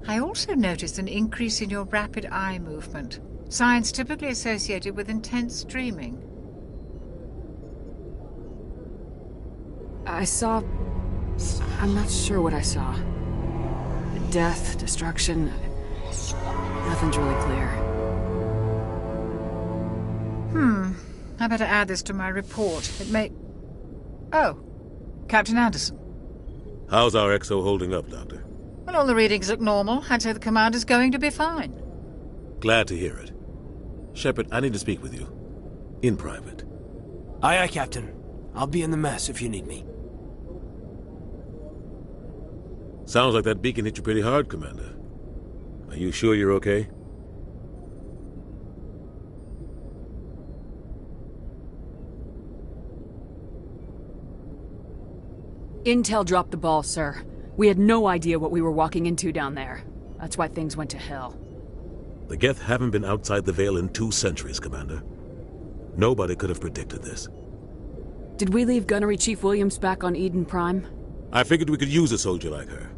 Speaker 13: I also noticed an increase in your rapid eye movement. Signs typically associated with intense dreaming.
Speaker 8: I saw... I'm not sure what I saw. Death, destruction... Nothing's really clear.
Speaker 13: I better add this to my report. It may... Oh, Captain Anderson.
Speaker 3: How's our XO holding up, Doctor?
Speaker 13: Well, all the readings look normal. I'd say the commander's going to be fine.
Speaker 3: Glad to hear it. Shepard, I need to speak with you. In private.
Speaker 7: Aye, aye, Captain. I'll be in the mess if you need me.
Speaker 3: Sounds like that beacon hit you pretty hard, Commander. Are you sure you're okay?
Speaker 8: Intel dropped the ball, sir. We had no idea what we were walking into down there. That's why things went to hell.
Speaker 3: The Geth haven't been outside the Veil in 2 centuries, Commander. Nobody could have predicted this.
Speaker 8: Did we leave Gunnery Chief Williams back on Eden Prime?
Speaker 3: I figured we could use a soldier like her.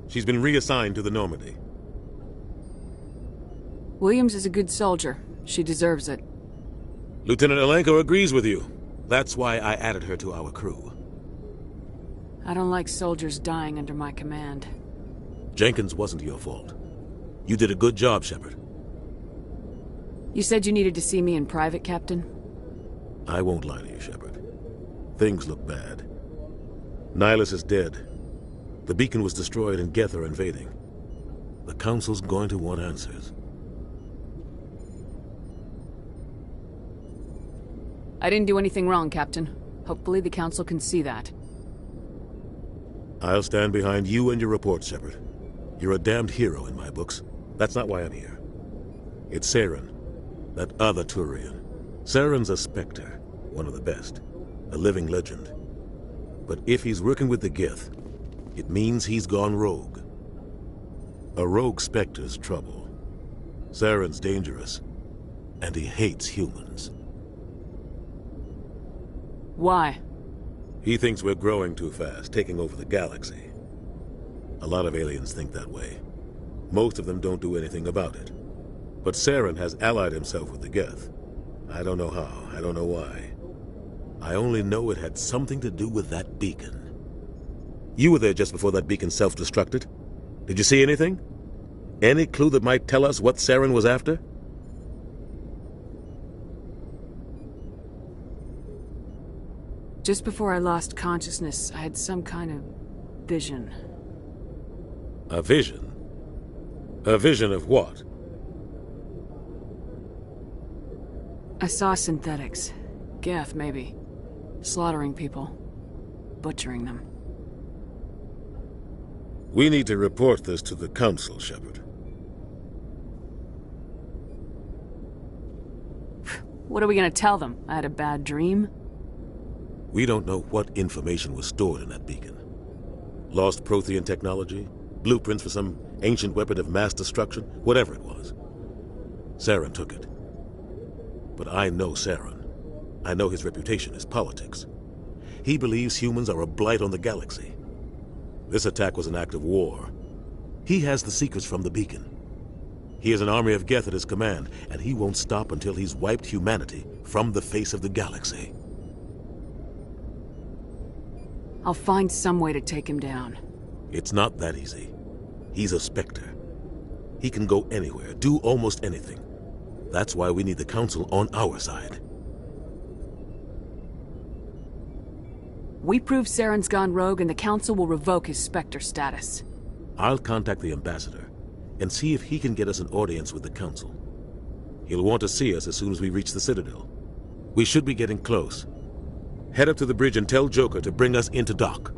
Speaker 3: She's been reassigned to the Normandy.
Speaker 8: Williams is a good soldier. She deserves it.
Speaker 3: Lieutenant Alenko agrees with you. That's why I added her to our crew.
Speaker 8: I don't like soldiers dying under my command.
Speaker 3: Jenkins wasn't your fault. You did a good job, Shepard.
Speaker 8: You said you needed to see me in private, Captain?
Speaker 3: I won't lie to you, Shepard. Things look bad. Nihilus is dead. The beacon was destroyed and Geth are invading. The Council's going to want answers.
Speaker 8: I didn't do anything wrong, Captain. Hopefully the Council can see that.
Speaker 3: I'll stand behind you and your report, Shepard. You're a damned hero in my books. That's not why I'm here. It's Saren, that other Turian. Saren's a Spectre, one of the best. A living legend. But if he's working with the Geth, it means he's gone rogue. A rogue Spectre's trouble. Saren's dangerous, and he hates humans.
Speaker 8: Why?
Speaker 3: He thinks we're growing too fast, taking over the galaxy. A lot of aliens think that way. Most of them don't do anything about it. But Saren has allied himself with the Geth. I don't know how, I don't know why. I only know it had something to do with that beacon. You were there just before that beacon self-destructed. Did you see anything? Any clue that might tell us what Saren was after?
Speaker 8: Just before I lost consciousness, I had some kind of vision.
Speaker 3: A vision? A vision of what?
Speaker 8: I saw synthetics. Geth, maybe. Slaughtering people. Butchering them.
Speaker 3: We need to report this to the Council, Shepard.
Speaker 8: What are we gonna tell them? I had a bad dream?
Speaker 3: We don't know what information was stored in that beacon. Lost Prothean technology? Blueprints for some ancient weapon of mass destruction? Whatever it was. Saren took it. But I know Saren. I know his reputation is politics. He believes humans are a blight on the galaxy. This attack was an act of war. He has the secrets from the beacon. He has an army of Geth at his command, and he won't stop until he's wiped humanity from the face of the galaxy.
Speaker 8: I'll find some way to take him down.
Speaker 3: It's not that easy. He's a Spectre. He can go anywhere, do almost anything. That's why we need the Council on our side.
Speaker 8: We prove Saren's gone rogue and the Council will revoke his Spectre status.
Speaker 3: I'll contact the Ambassador and see if he can get us an audience with the Council. He'll want to see us as soon as we reach the Citadel. We should be getting close. Head up to the bridge and tell Joker to bring us into dock.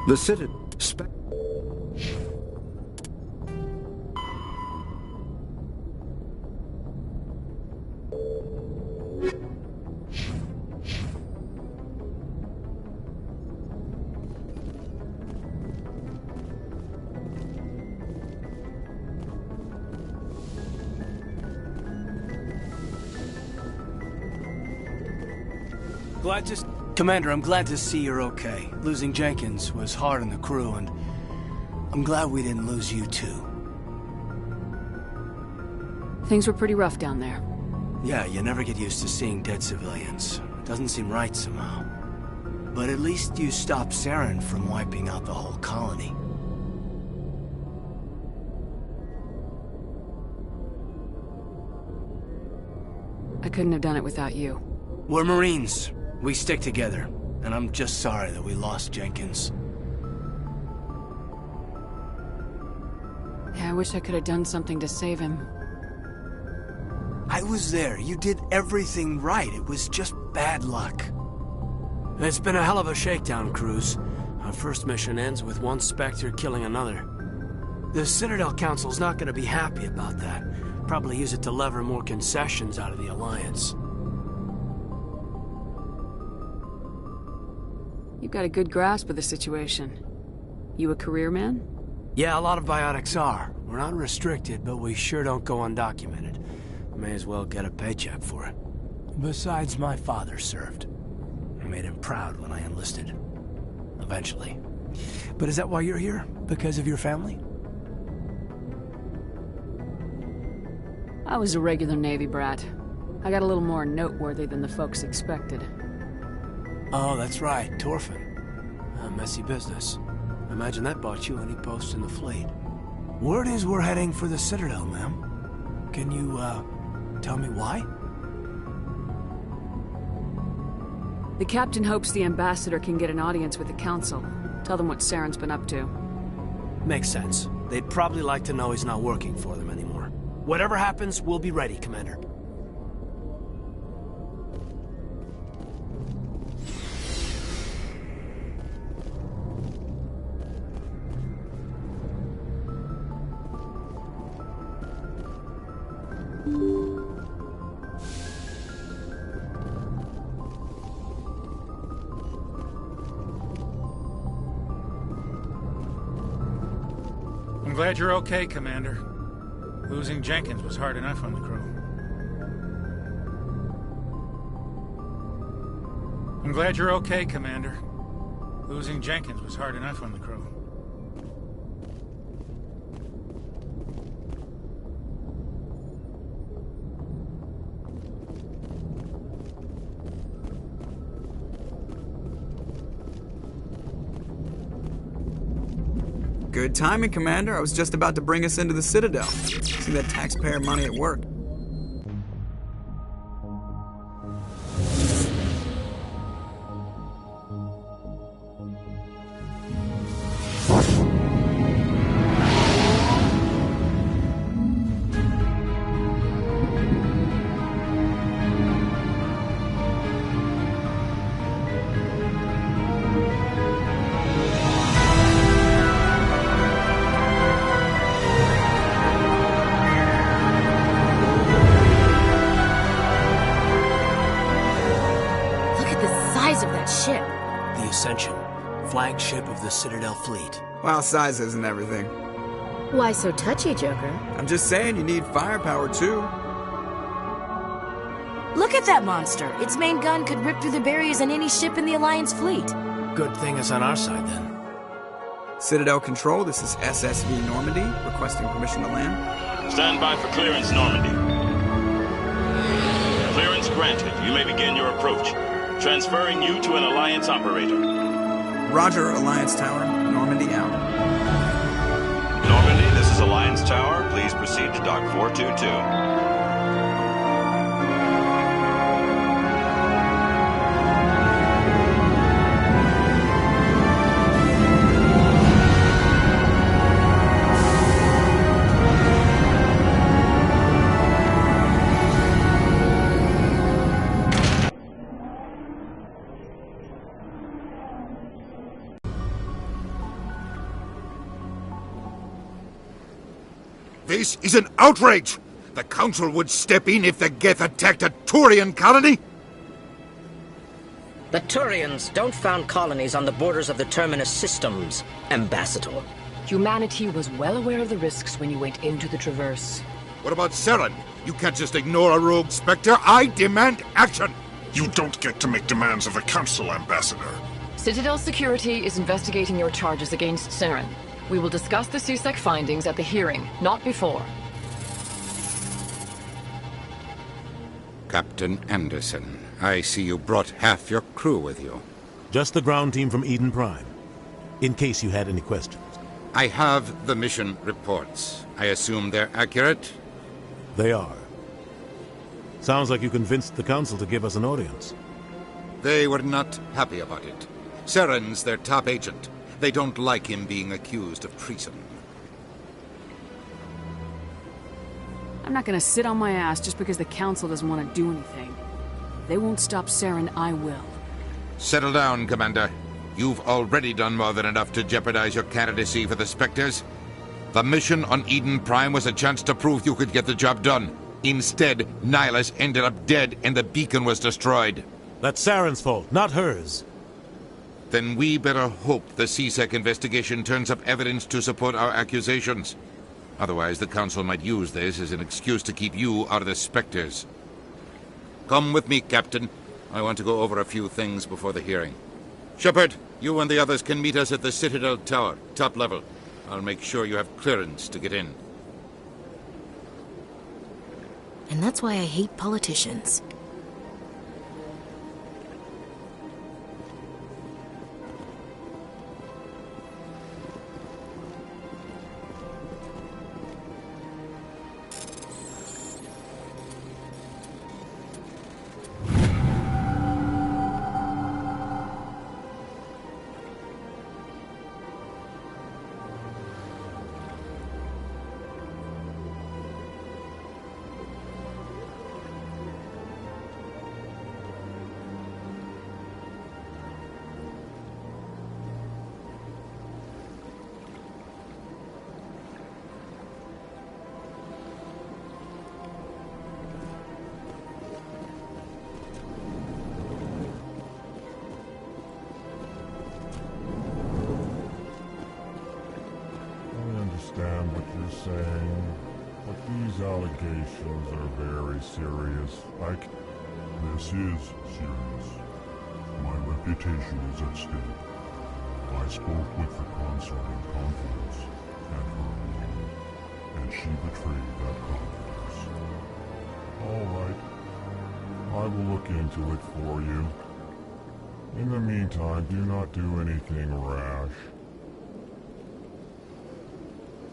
Speaker 24: The Citadel...
Speaker 7: Commander, I'm glad to see you're okay. Losing Jenkins was hard on the crew, and I'm glad we didn't lose you too.
Speaker 8: Things were pretty rough down there.
Speaker 7: Yeah, you never get used to seeing dead civilians. It doesn't seem right somehow. But at least you stopped Saren from wiping out the whole colony.
Speaker 8: I couldn't have done it without you.
Speaker 7: We're Marines. We stick together. And I'm just sorry that we lost Jenkins.
Speaker 8: Yeah, I wish I could have done something to save him.
Speaker 7: I was there. You did everything right. It was just bad luck. It's been a hell of a shakedown, Cruz. Our first mission ends with one Spectre killing another. The Citadel Council's not gonna be happy about that. Probably use it to lever more concessions out of the Alliance.
Speaker 8: You've got a good grasp of the situation. You a career man?
Speaker 7: Yeah, a lot of biotics are. We're not restricted, but we sure don't go undocumented. May as well get a paycheck for it. Besides, my father served. I made him proud when I enlisted. Eventually. But is that why you're here? Because of your family?
Speaker 8: I was a regular Navy brat. I got a little more noteworthy than the folks expected.
Speaker 7: Oh, that's right, Torfin. A messy business. Imagine that bought you any post in the fleet. Word is we're heading for the Citadel, ma'am. Can you, tell me why?
Speaker 8: The captain hopes the ambassador can get an audience with the council. Tell them what Saren's been up to.
Speaker 7: Makes sense. They'd probably like to know he's not working for them anymore. Whatever happens, we'll be ready, Commander.
Speaker 10: I'm glad you're okay, Commander. Losing Jenkins was hard enough on the crew. I'm glad you're okay, Commander. Losing Jenkins was hard enough on the crew.
Speaker 5: Good timing, Commander. I was just about to bring us into the Citadel. See that taxpayer money at work.
Speaker 7: Flagship of the Citadel fleet.
Speaker 5: Well, size isn't everything.
Speaker 16: Why so touchy, Joker?
Speaker 5: I'm just saying you need firepower, too.
Speaker 16: Look at that monster. Its main gun could rip through the barriers in any ship in the Alliance fleet.
Speaker 7: Good thing it's on our side, then.
Speaker 5: Citadel Control, this is SSV Normandy, requesting permission to land.
Speaker 2: Stand by for clearance, Normandy. Clearance granted. You may begin your approach. Transferring you to an Alliance operator.
Speaker 5: Roger, Alliance Tower. Normandy out.
Speaker 2: Normandy, this is Alliance Tower. Please proceed to Dock 422.
Speaker 20: This is an outrage! The Council would step in if the Geth attacked a Turian colony?
Speaker 4: The Turians don't found colonies on the borders of the Terminus systems, Ambassador.
Speaker 9: Humanity was well aware of the risks when you went into the Traverse.
Speaker 20: What about Saren? You can't just ignore a rogue Spectre. I demand action!
Speaker 19: You don't get to make demands of the Council, Ambassador.
Speaker 9: Citadel Security is investigating your charges against Saren. We will discuss the CSEC findings at the hearing, not before.
Speaker 20: Captain Anderson, I see you brought half your crew with you.
Speaker 3: Just the ground team from Eden Prime, in case you had any questions.
Speaker 20: I have the mission reports. I assume they're accurate?
Speaker 3: They are. Sounds like you convinced the Council to give us an audience.
Speaker 20: They were not happy about it. Saren's their top agent. They don't like him being accused of treason.
Speaker 8: I'm not gonna sit on my ass just because the Council doesn't want to do anything. If they won't stop Saren, I will.
Speaker 20: Settle down, Commander. You've already done more than enough to jeopardize your candidacy for the Spectres. The mission on Eden Prime was a chance to prove you could get the job done. Instead, Nihilus ended up dead and the beacon was destroyed.
Speaker 3: That's Saren's fault, not hers.
Speaker 20: Then we better hope the CSEC investigation turns up evidence to support our accusations. Otherwise, the Council might use this as an excuse to keep you out of the Spectres. Come with me, Captain. I want to go over a few things before the hearing. Shepard, you and the others can meet us at the Citadel Tower, top level. I'll make sure you have clearance to get in.
Speaker 16: And that's why I hate politicians.
Speaker 11: What you're saying, but these allegations are very serious. This is serious. My reputation is at stake. I spoke with the consort in confidence, and her alone, and she betrayed that confidence. All right. I will look into it for you. In the meantime, do not do anything rash.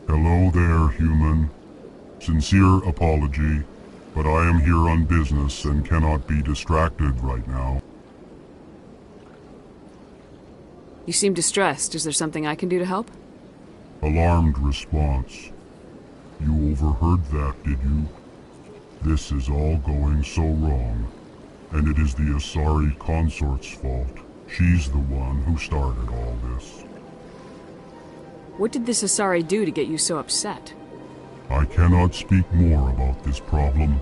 Speaker 11: Hello there, human. Sincere apology, but I am here on business and cannot be distracted right now.
Speaker 8: You seem distressed. Is there something I can do to help?
Speaker 11: Alarmed response. You overheard that, did you? This is all going so wrong, and it is the Asari consort's fault. She's the one who started all this.
Speaker 8: What did this Asari do to get you so upset?
Speaker 11: I cannot speak more about this problem.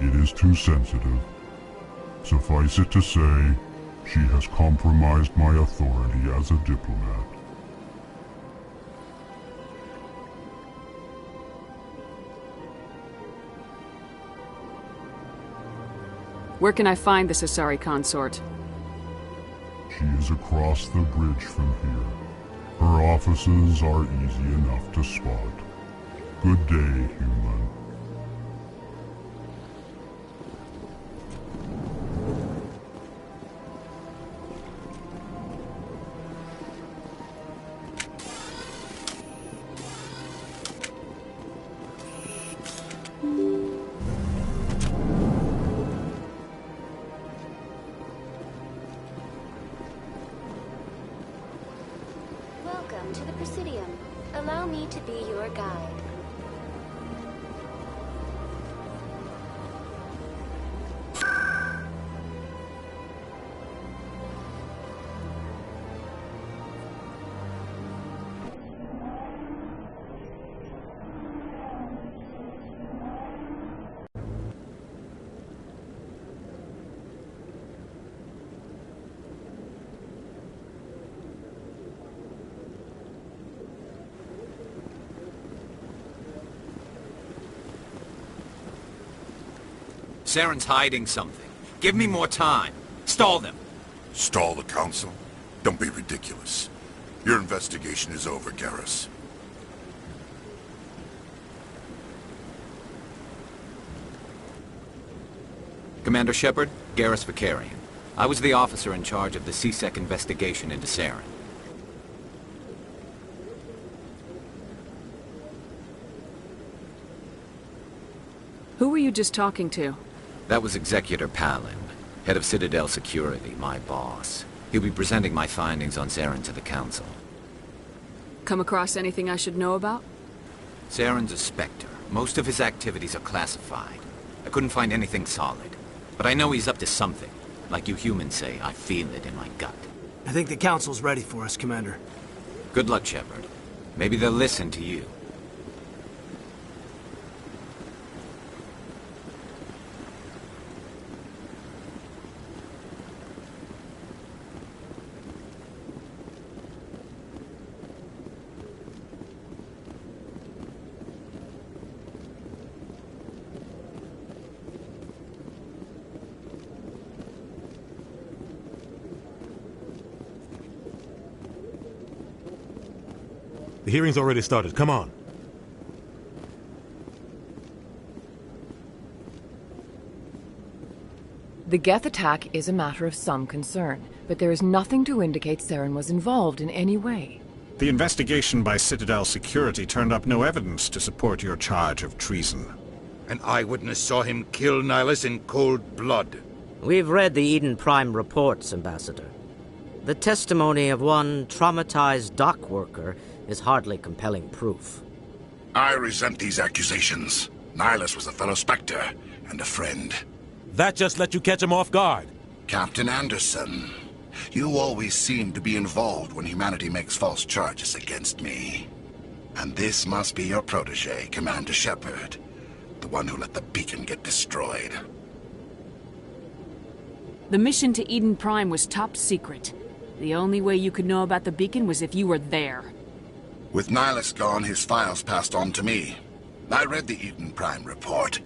Speaker 11: It is too sensitive. Suffice it to say, she has compromised my authority as a diplomat.
Speaker 8: Where can I find this Asari consort?
Speaker 11: She is across the bridge from here. Her offices are easy enough to spot. Good day, human.
Speaker 15: Welcome to the Presidium. Allow me to be your guide.
Speaker 6: Saren's hiding something. Give me more time. Stall them.
Speaker 19: Stall the Council? Don't be ridiculous. Your investigation is over, Garrus.
Speaker 6: Commander Shepard, Garrus Vakarian. I was the officer in charge of the C-Sec investigation into Saren.
Speaker 8: Who were you just talking to?
Speaker 6: That was Executor Palin, head of Citadel Security, my boss. He'll be presenting my findings on Saren to the Council.
Speaker 8: Come across anything I should know about?
Speaker 6: Saren's a Spectre. Most of his activities are classified. I couldn't find anything solid. But I know he's up to something. Like you humans say, I feel it in my gut.
Speaker 7: I think the Council's ready for us, Commander.
Speaker 6: Good luck, Shepard. Maybe they'll listen to you.
Speaker 3: The hearing's already started. Come on.
Speaker 9: The Geth attack is a matter of some concern, but there is nothing to indicate Saren was involved in any way.
Speaker 12: The investigation by Citadel Security turned up no evidence to support your charge of treason.
Speaker 20: An eyewitness saw him kill Nihilus in cold blood.
Speaker 4: We've read the Eden Prime reports, Ambassador. The testimony of one traumatized dock worker is hardly compelling proof.
Speaker 19: I resent these accusations. Nihilus was a fellow Spectre and a friend.
Speaker 3: That just let you catch him off guard.
Speaker 19: Captain Anderson, you always seem to be involved when humanity makes false charges against me. And this must be your protege, Commander Shepard, the one who let the beacon get destroyed.
Speaker 17: The mission to Eden Prime was top secret. The only way you could know about the beacon was if you were there.
Speaker 19: With Nihilus gone, his files passed on to me. I read the Eden Prime report.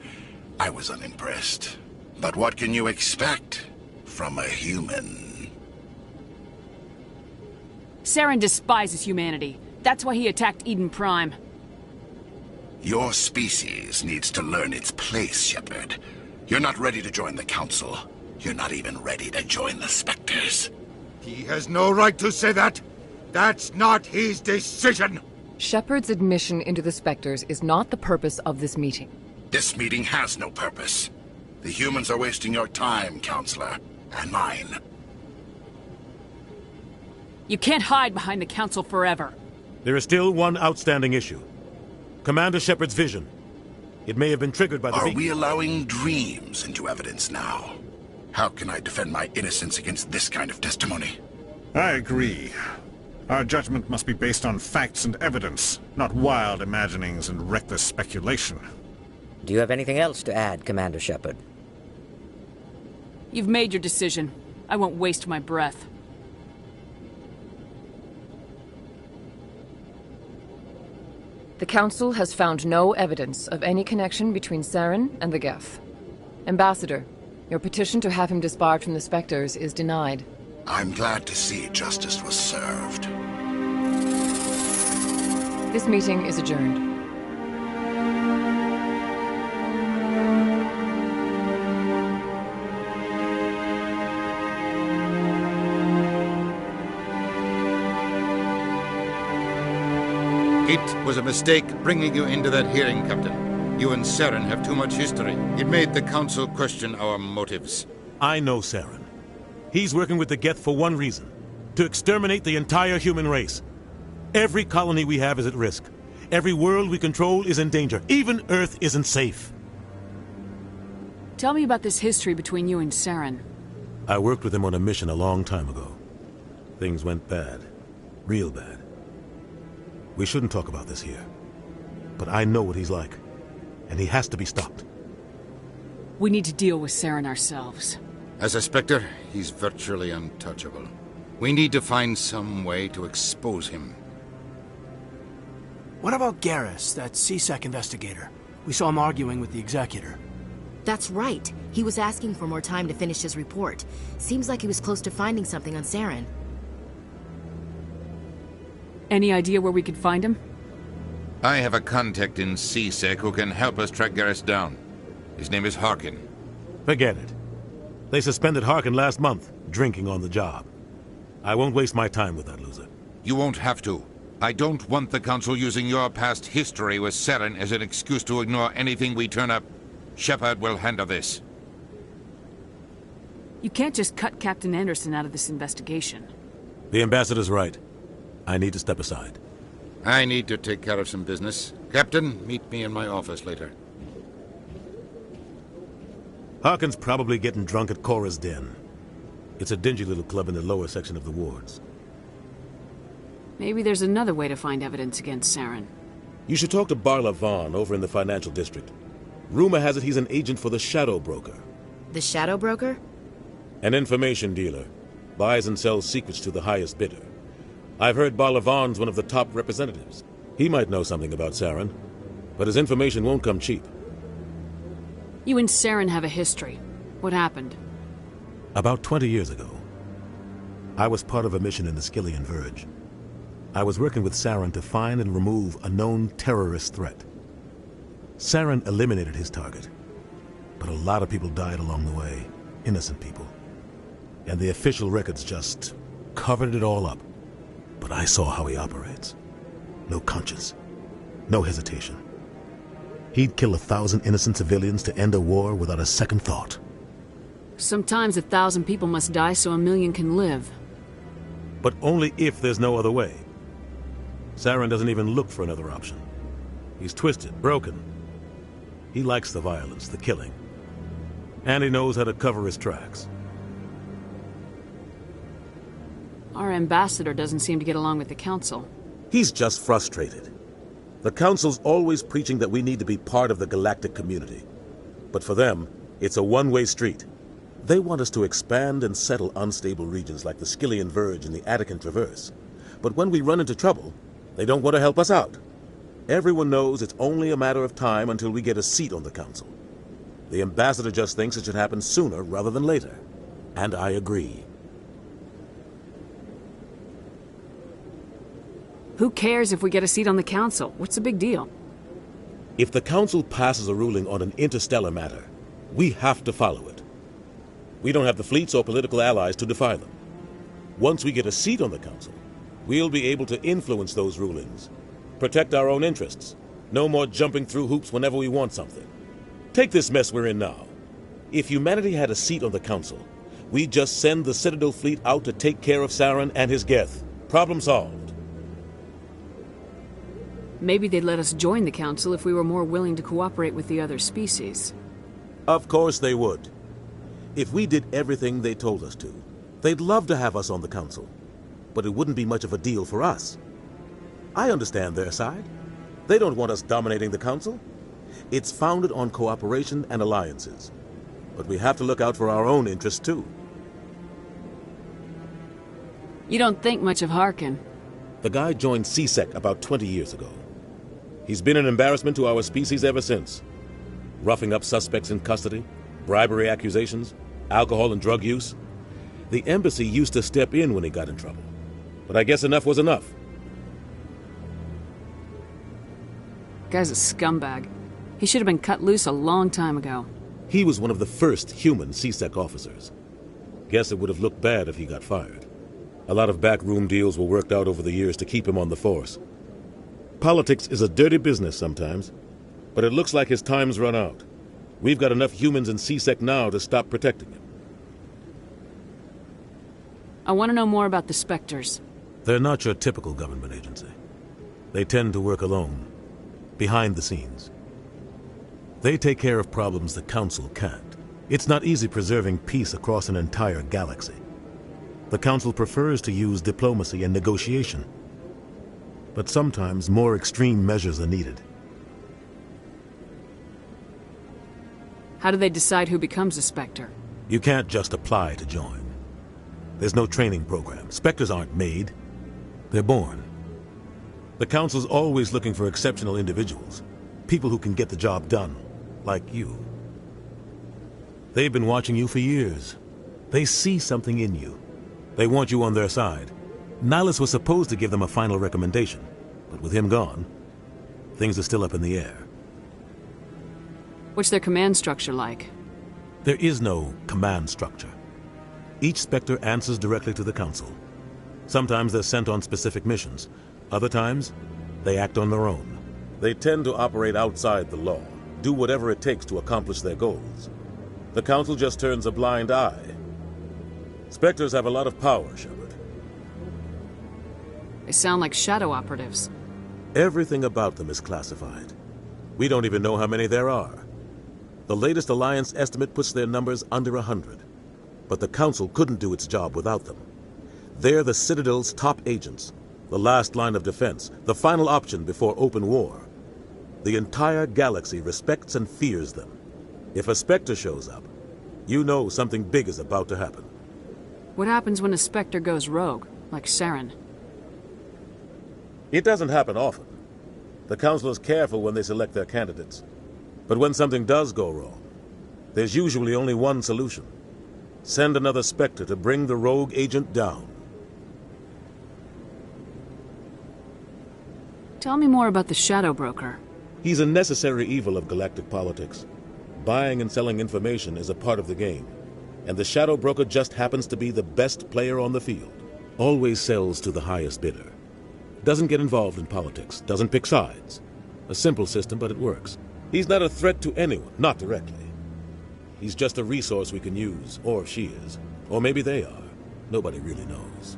Speaker 19: I was unimpressed. But what can you expect from a human?
Speaker 17: Saren despises humanity. That's why he attacked Eden Prime.
Speaker 19: Your species needs to learn its place, Shepard. You're not ready to join the Council. You're not even ready to join the Spectres.
Speaker 20: He has no right to say that. That's not his decision.
Speaker 9: Shepard's admission into the Spectres is not the purpose of this meeting.
Speaker 19: This meeting has no purpose. The humans are wasting your time, Counselor, and mine.
Speaker 17: You can't hide behind the Council forever.
Speaker 3: There is still one outstanding issue. Commander Shepard's vision. It may have been triggered by the...
Speaker 19: Are we allowing dreams into evidence now? How can I defend my innocence against this kind of testimony?
Speaker 12: I agree. Our judgment must be based on facts and evidence, not wild imaginings and reckless speculation.
Speaker 4: Do you have anything else to add, Commander Shepard?
Speaker 17: You've made your decision. I won't waste my breath.
Speaker 9: The Council has found no evidence of any connection between Saren and the Geth. Ambassador, your petition to have him disbarred from the Spectres is denied.
Speaker 19: I'm glad to see justice was served.
Speaker 9: This meeting is adjourned.
Speaker 20: It was a mistake bringing you into that hearing, Captain. You and Saren have too much history. It made the Council question our motives.
Speaker 3: I know Saren. He's working with the Geth for one reason. To exterminate the entire human race. Every colony we have is at risk. Every world we control is in danger. Even Earth isn't safe.
Speaker 17: Tell me about this history between you and Saren.
Speaker 3: I worked with him on a mission a long time ago. Things went bad. Real bad. We shouldn't talk about this here. But I know what he's like. And he has to be stopped.
Speaker 17: We need to deal with Saren ourselves.
Speaker 20: As a Spectre, he's virtually untouchable. We need to find some way to expose him.
Speaker 7: What about Garrus, that C-Sec investigator? We saw him arguing with the Executor.
Speaker 16: That's right. He was asking for more time to finish his report. Seems like he was close to finding something on Saren.
Speaker 17: Any idea where we could find him?
Speaker 20: I have a contact in C-Sec who can help us track Garrus down. His name is Harkin.
Speaker 3: Forget it. They suspended Harkin last month, drinking on the job. I won't waste my time with that loser.
Speaker 20: You won't have to. I don't want the Council using your past history with Saren as an excuse to ignore anything we turn up. Shepard will handle this.
Speaker 17: You can't just cut Captain Anderson out of this investigation.
Speaker 3: The Ambassador's right. I need to step aside.
Speaker 20: I need to take care of some business. Captain, meet me in my office later.
Speaker 3: Harkin's probably getting drunk at Cora's Den. It's a dingy little club in the lower section of the wards.
Speaker 17: Maybe there's another way to find evidence against Saren.
Speaker 3: You should talk to Barla Vaughn over in the financial district. Rumor has it he's an agent for the Shadow Broker.
Speaker 16: The Shadow Broker?
Speaker 3: An information dealer. Buys and sells secrets to the highest bidder. I've heard Barla Vaughn's one of the top representatives. He might know something about Saren, but his information won't come cheap.
Speaker 17: You and Saren have a history. What happened?
Speaker 3: About 20 years ago, I was part of a mission in the Skillian Verge. I was working with Saren to find and remove a known terrorist threat. Saren eliminated his target, but a lot of people died along the way, innocent people. And the official records just covered it all up. But I saw how he operates. No conscience, no hesitation. He'd kill 1,000 innocent civilians to end a war without a second thought.
Speaker 17: Sometimes 1,000 people must die so 1,000,000 can live.
Speaker 3: But only if there's no other way. Saren doesn't even look for another option. He's twisted, broken. He likes the violence, the killing. And he knows how to cover his tracks.
Speaker 17: Our ambassador doesn't seem to get along with the Council.
Speaker 3: He's just frustrated. The Council's always preaching that we need to be part of the galactic community. But for them, it's a one-way street. They want us to expand and settle unstable regions like the Skillian Verge and the Attican Traverse. But when we run into trouble, they don't want to help us out. Everyone knows it's only a matter of time until we get a seat on the Council. The ambassador just thinks it should happen sooner rather than later. And I agree.
Speaker 17: Who cares if we get a seat on the Council? What's the big deal?
Speaker 3: If the Council passes a ruling on an interstellar matter, we have to follow it. We don't have the fleets or political allies to defy them. Once we get a seat on the Council, we'll be able to influence those rulings, protect our own interests, no more jumping through hoops whenever we want something. Take this mess we're in now. If humanity had a seat on the Council, we'd just send the Citadel fleet out to take care of Saren and his Geth. Problem solved.
Speaker 17: Maybe they'd let us join the Council if we were more willing to cooperate with the other species.
Speaker 3: Of course they would. If we did everything they told us to, they'd love to have us on the Council. But it wouldn't be much of a deal for us. I understand their side. They don't want us dominating the Council. It's founded on cooperation and alliances. But we have to look out for our own interests, too.
Speaker 17: You don't think much of Harkin.
Speaker 3: The guy joined C-Sec about 20 years ago. He's been an embarrassment to our species ever since. Roughing up suspects in custody, bribery accusations, alcohol and drug use. The embassy used to step in when he got in trouble. But I guess enough was enough.
Speaker 17: Guy's a scumbag. He should have been cut loose a long time ago.
Speaker 3: He was one of the first human C-Sec officers. Guess it would have looked bad if he got fired. A lot of backroom deals were worked out over the years to keep him on the force. Politics is a dirty business sometimes, but it looks like his time's run out. We've got enough humans in C-Sec now to stop protecting him.
Speaker 17: I want to know more about the Spectres.
Speaker 3: They're not your typical government agency. They tend to work alone, behind the scenes. They take care of problems the Council can't. It's not easy preserving peace across an entire galaxy. The Council prefers to use diplomacy and negotiation. But sometimes more extreme measures are needed.
Speaker 17: How do they decide who becomes a Spectre?
Speaker 3: You can't just apply to join. There's no training program. Spectres aren't made. They're born. The Council's always looking for exceptional individuals. People who can get the job done, like you. They've been watching you for years. They see something in you. They want you on their side. Nihlus was supposed to give them a final recommendation, but with him gone, things are still up in the air.
Speaker 17: What's their command structure like?
Speaker 3: There is no command structure. Each Spectre answers directly to the Council. Sometimes they're sent on specific missions. Other times, they act on their own. They tend to operate outside the law, do whatever it takes to accomplish their goals. The Council just turns a blind eye. Spectres have a lot of power, Shepard.
Speaker 17: They sound like shadow operatives.
Speaker 3: Everything about them is classified. We don't even know how many there are. The latest Alliance estimate puts their numbers under 100. But the Council couldn't do its job without them. They're the Citadel's top agents, the last line of defense, the final option before open war. The entire galaxy respects and fears them. If a Spectre shows up, you know something big is about to happen.
Speaker 17: What happens when a Spectre goes rogue, like Saren?
Speaker 3: It doesn't happen often. The Council is careful when they select their candidates. But when something does go wrong, there's usually only one solution. Send another Spectre to bring the rogue agent down.
Speaker 17: Tell me more about the Shadow Broker.
Speaker 3: He's a necessary evil of galactic politics. Buying and selling information is a part of the game. And the Shadow Broker just happens to be the best player on the field. Always sells to the highest bidder. Doesn't get involved in politics, doesn't pick sides. A simple system, but it works. He's not a threat to anyone, not directly. He's just a resource we can use, or she is. Or maybe they are. Nobody really knows.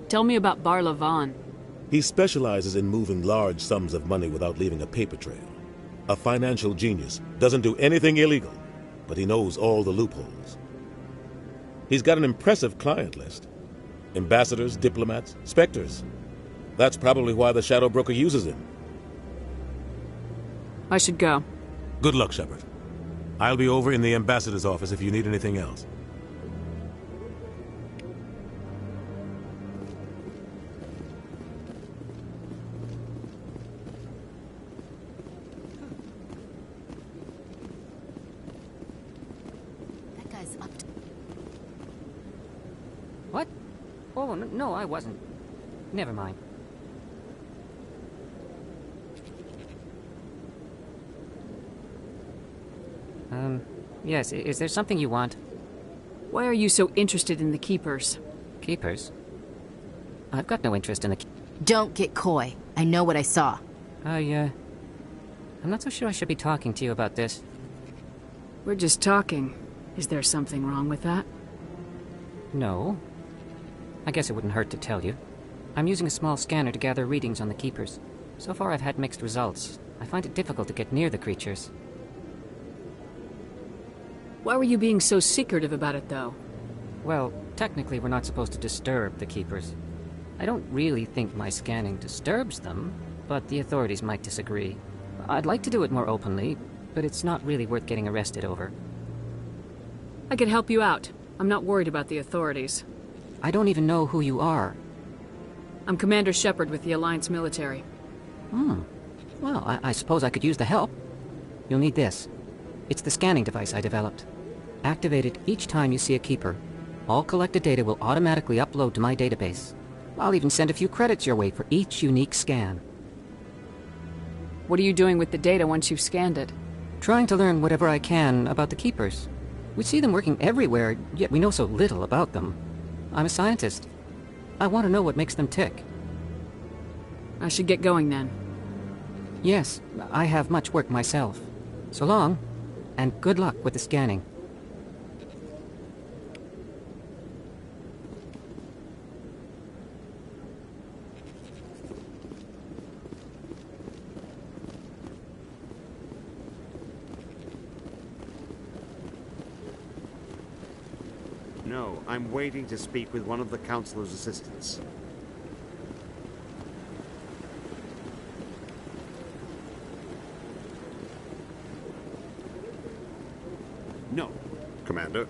Speaker 17: Tell me about Barla Von.
Speaker 3: He specializes in moving large sums of money without leaving a paper trail. A financial genius, doesn't do anything illegal, but he knows all the loopholes. He's got an impressive client list. Ambassadors, diplomats, Spectres. That's probably why the Shadow Broker uses him.
Speaker 17: I should go.
Speaker 3: Good luck, Shepard. I'll be over in the Ambassador's office if you need anything else.
Speaker 18: What? Oh, no, I wasn't. Never mind. Yes, is there something you want?
Speaker 17: Why are you so interested in the Keepers?
Speaker 18: Keepers? I've got no interest in the...
Speaker 16: Don't get coy. I know what I saw.
Speaker 18: I'm not so sure I should be talking to you about this.
Speaker 17: We're just talking. Is there something wrong with that?
Speaker 18: No. I guess it wouldn't hurt to tell you. I'm using a small scanner to gather readings on the Keepers. So far I've had mixed results. I find it difficult to get near the creatures.
Speaker 17: Why were you being so secretive about it, though?
Speaker 18: Well, technically we're not supposed to disturb the Keepers. I don't really think my scanning disturbs them, but the authorities might disagree. I'd like to do it more openly, but it's not really worth getting arrested over.
Speaker 17: I can help you out. I'm not worried about the authorities.
Speaker 18: I don't even know who you are.
Speaker 17: I'm Commander Shepard with the Alliance military.
Speaker 18: Well, I suppose I could use the help. You'll need this. It's the scanning device I developed. Activate it each time you see a Keeper. All collected data will automatically upload to my database. I'll even send a few credits your way for each unique scan.
Speaker 17: What are you doing with the data once you've scanned it?
Speaker 18: Trying to learn whatever I can about the Keepers. We see them working everywhere, yet we know so little about them. I'm a scientist. I want to know what makes them tick.
Speaker 17: I should get going then.
Speaker 18: Yes, I have much work myself. So long, and good luck with the scanning.
Speaker 21: No, I'm waiting to speak with one of the Councilor's assistants. No, Commander.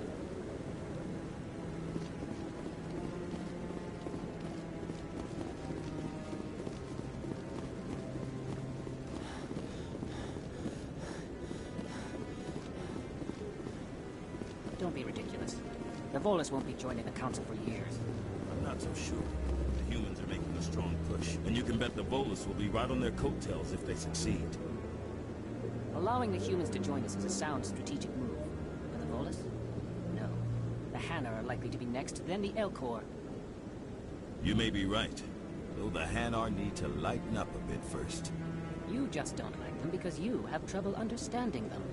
Speaker 18: Don't be ridiculous. The Volus won't be joining the Council for years.
Speaker 2: I'm not so sure. The humans are making a strong push, and you can bet the Volus will be right on their coattails if they succeed.
Speaker 18: Allowing the humans to join us is a sound strategic move. But the Volus? No. The Hanar are likely to be next, then the Elcor.
Speaker 2: You may be right, though the Hanar need to lighten up a bit first.
Speaker 18: You just don't like them because you have trouble understanding them.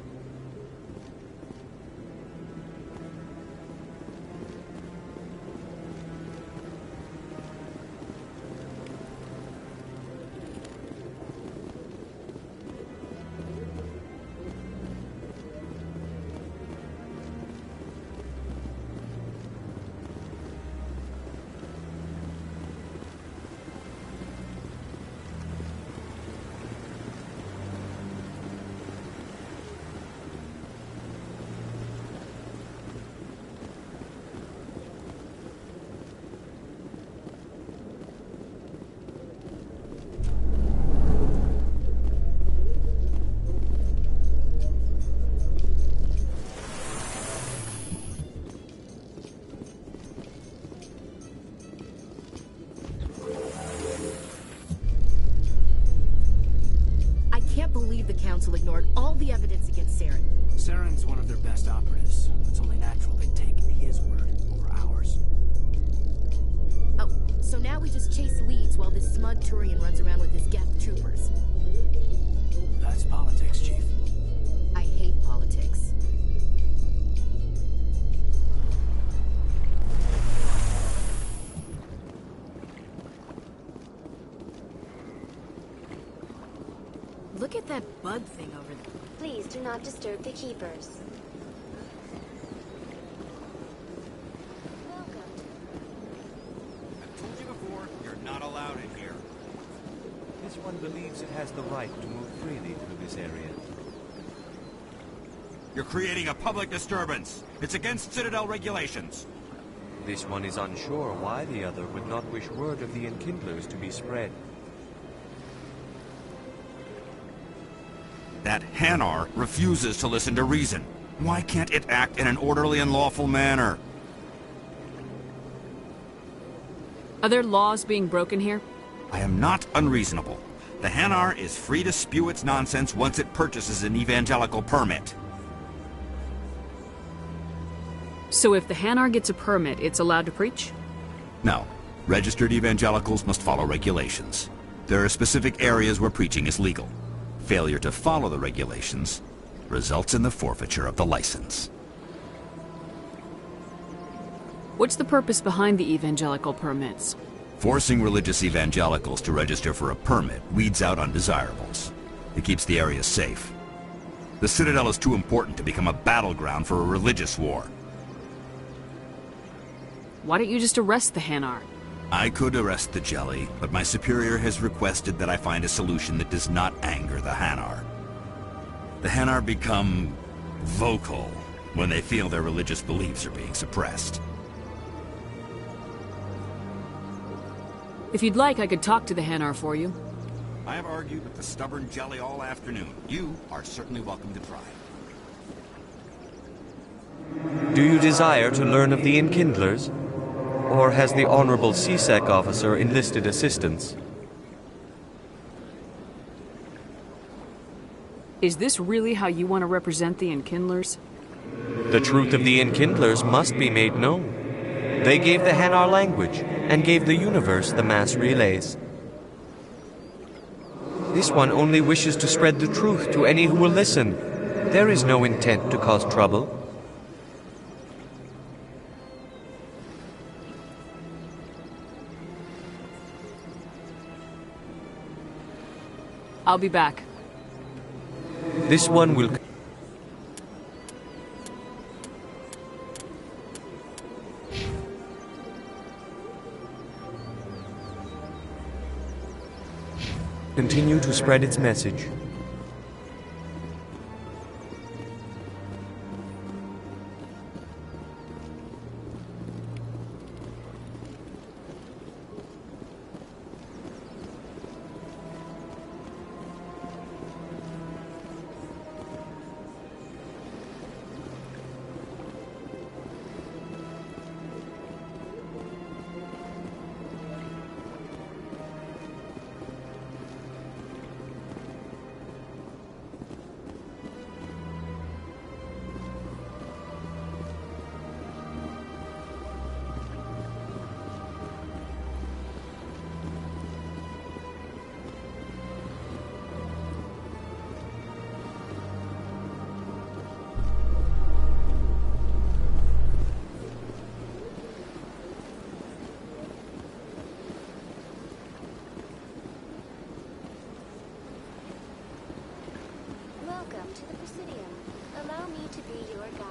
Speaker 16: The Council ignored all the evidence against Saren.
Speaker 7: Saren's one of their best operatives. It's only natural they'd take his word over ours.
Speaker 16: Oh, so now we just chase leads while this smug Turian runs around with his Geth troopers.
Speaker 7: That's politics, Chief.
Speaker 16: I hate politics. Look at that bug thing over there.
Speaker 15: Please do not disturb the keepers.
Speaker 1: I've told you before, you're not allowed in here. This one believes it has the right to move freely through this area. You're creating a public disturbance. It's against Citadel regulations. This one is unsure why the other would not wish word of the Enkindlers to be spread. That Hanar refuses to listen to reason. Why can't it act in an orderly and lawful manner?
Speaker 17: Are there laws being broken here?
Speaker 1: I am not unreasonable. The Hanar is free to spew its nonsense once it purchases an evangelical permit.
Speaker 17: So if the Hanar gets a permit, it's allowed to preach?
Speaker 1: No. Registered evangelicals must follow regulations. There are specific areas where preaching is legal. Failure to follow the regulations results in the forfeiture of the license.
Speaker 17: What's the purpose behind the evangelical permits?
Speaker 1: Forcing religious evangelicals to register for a permit weeds out undesirables. It keeps the area safe. The Citadel is too important to become a battleground for a religious war.
Speaker 17: Why don't you just arrest the Hanar?
Speaker 1: I could arrest the Jelly, but my superior has requested that I find a solution that does not anger the Hanar. The Hanar become vocal when they feel their religious beliefs are being suppressed.
Speaker 17: If you'd like, I could talk to the Hanar for you.
Speaker 1: I have argued with the stubborn Jelly all afternoon. You are certainly welcome to try.
Speaker 14: Do you desire to learn of the Enkindlers? Or has the Honorable CSEC officer enlisted assistance?
Speaker 17: Is this really how you want to represent the Enkindlers?
Speaker 14: The truth of the Enkindlers must be made known. They gave the Hanar language, and gave the universe the mass relays. This one only wishes to spread the truth to any who will listen. There is no intent to cause trouble.
Speaker 17: I'll be back.
Speaker 14: This one will... continue to spread its message.
Speaker 15: to be your guide.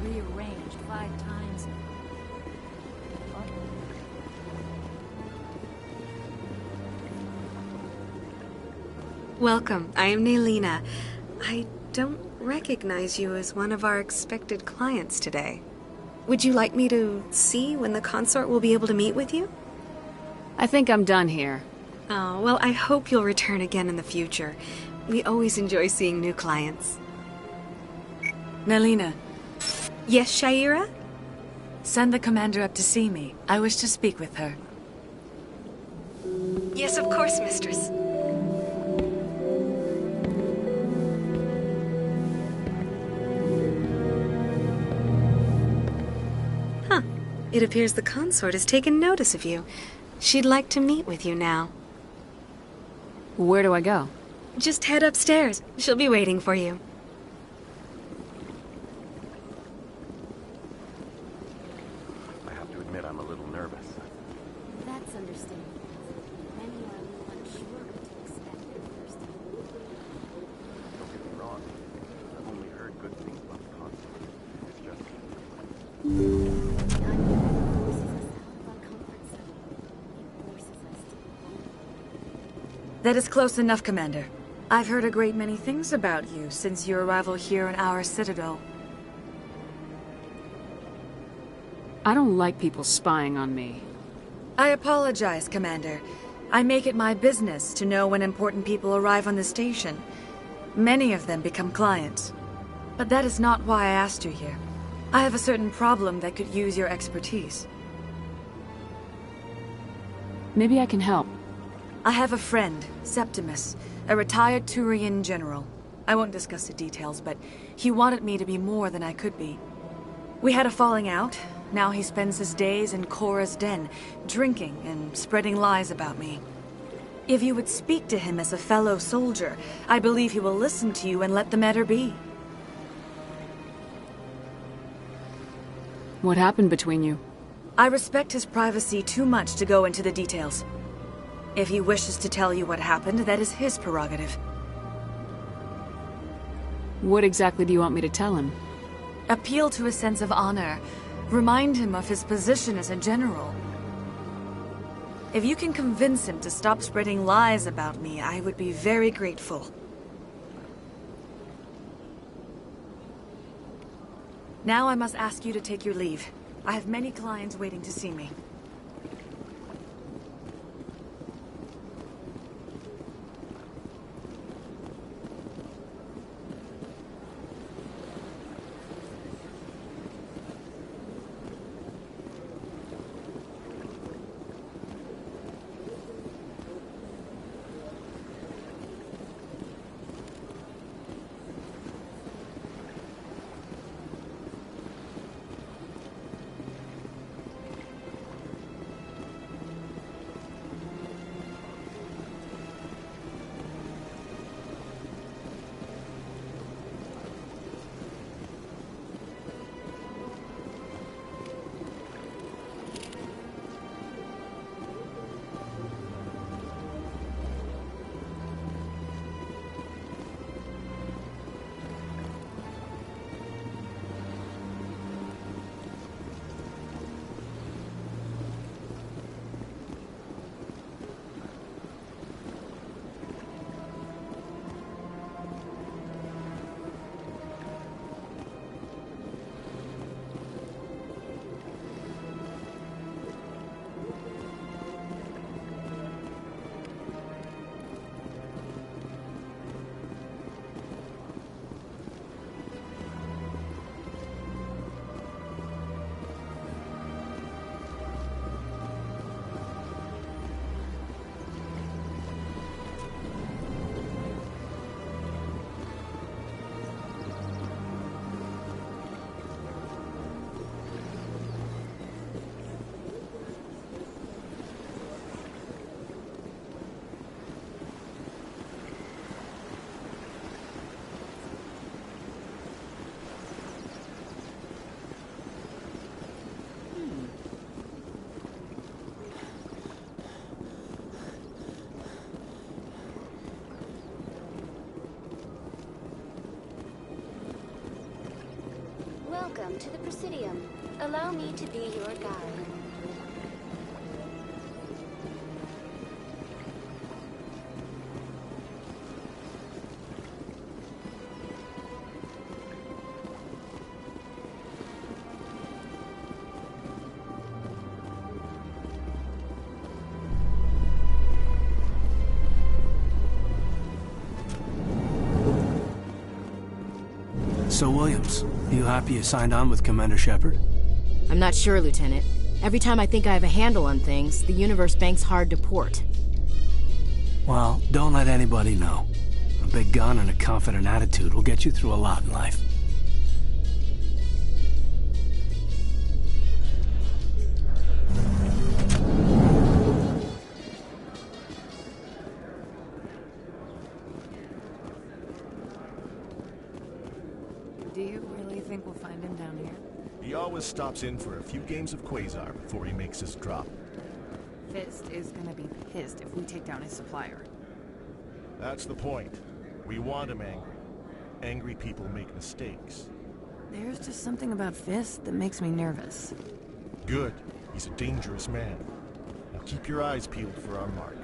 Speaker 13: Rearranged 5 times.
Speaker 22: Welcome. I am Nelina. I don't recognize you as one of our expected clients today. Would you like me to see when the consort will be able to meet with you?
Speaker 17: I think I'm done here.
Speaker 22: Oh, well, I hope you'll return again in the future. We always enjoy seeing new clients.
Speaker 13: Nelina.
Speaker 22: Yes, Shaira?
Speaker 13: Send the commander up to see me. I wish to speak with her.
Speaker 22: Yes, of course, mistress. Huh. It appears the consort has taken notice of you. She'd like to meet with you now.
Speaker 17: Where do I go?
Speaker 22: Just head upstairs. She'll be waiting for you.
Speaker 23: I have to admit I'm a little nervous.
Speaker 15: That's understandable. Many are a little unsure what to expect their first time.
Speaker 23: Don't get me wrong. I've only heard good things about the consort. It's just...
Speaker 13: That is close enough, Commander. I've heard a great many things about you since your arrival here in our citadel.
Speaker 17: I don't like people spying on me.
Speaker 13: I apologize, Commander. I make it my business to know when important people arrive on the station. Many of them become clients. But that is not why I asked you here. I have a certain problem that could use your expertise.
Speaker 17: Maybe I can help.
Speaker 13: I have a friend, Septimus, a retired Turian general. I won't discuss the details, but he wanted me to be more than I could be. We had a falling out. Now he spends his days in Korra's den, drinking and spreading lies about me. If you would speak to him as a fellow soldier, I believe he will listen to you and let the matter be.
Speaker 17: What happened between you?
Speaker 13: I respect his privacy too much to go into the details. If he wishes to tell you what happened, that is his prerogative.
Speaker 17: What exactly do you want me to tell him?
Speaker 13: Appeal to his sense of honor. Remind him of his position as a general. If you can convince him to stop spreading lies about me, I would be very grateful. Now I must ask you to take your leave. I have many clients waiting to see me.
Speaker 15: Welcome to the Presidium. Allow me to be your guide.
Speaker 7: So, Williams, you happy you signed on with Commander Shepard?
Speaker 16: I'm not sure, Lieutenant. Every time I think I have a handle on things, the universe banks hard to port.
Speaker 7: Well, don't let anybody know. A big gun and a confident attitude will get you through a lot in life.
Speaker 8: Do you really think we'll find him down here?
Speaker 23: He always stops in for a few games of Quasar before he makes his drop.
Speaker 8: Fist is gonna be pissed if we take down his supplier.
Speaker 23: That's the point. We want him angry. Angry people make mistakes.
Speaker 8: There's just something about Fist that makes me nervous.
Speaker 23: Good. He's a dangerous man. Now keep your eyes peeled for our mark.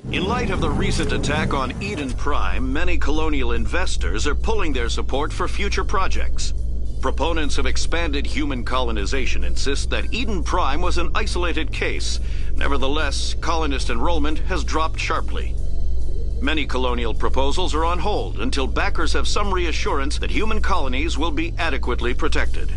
Speaker 5: In light of the recent attack on Eden Prime, many colonial investors are pulling their support for future projects. Proponents of expanded human colonization insist that Eden Prime was an isolated case. Nevertheless, colonist enrollment has dropped sharply. Many colonial proposals are on hold until backers have some reassurance that human colonies will be adequately protected.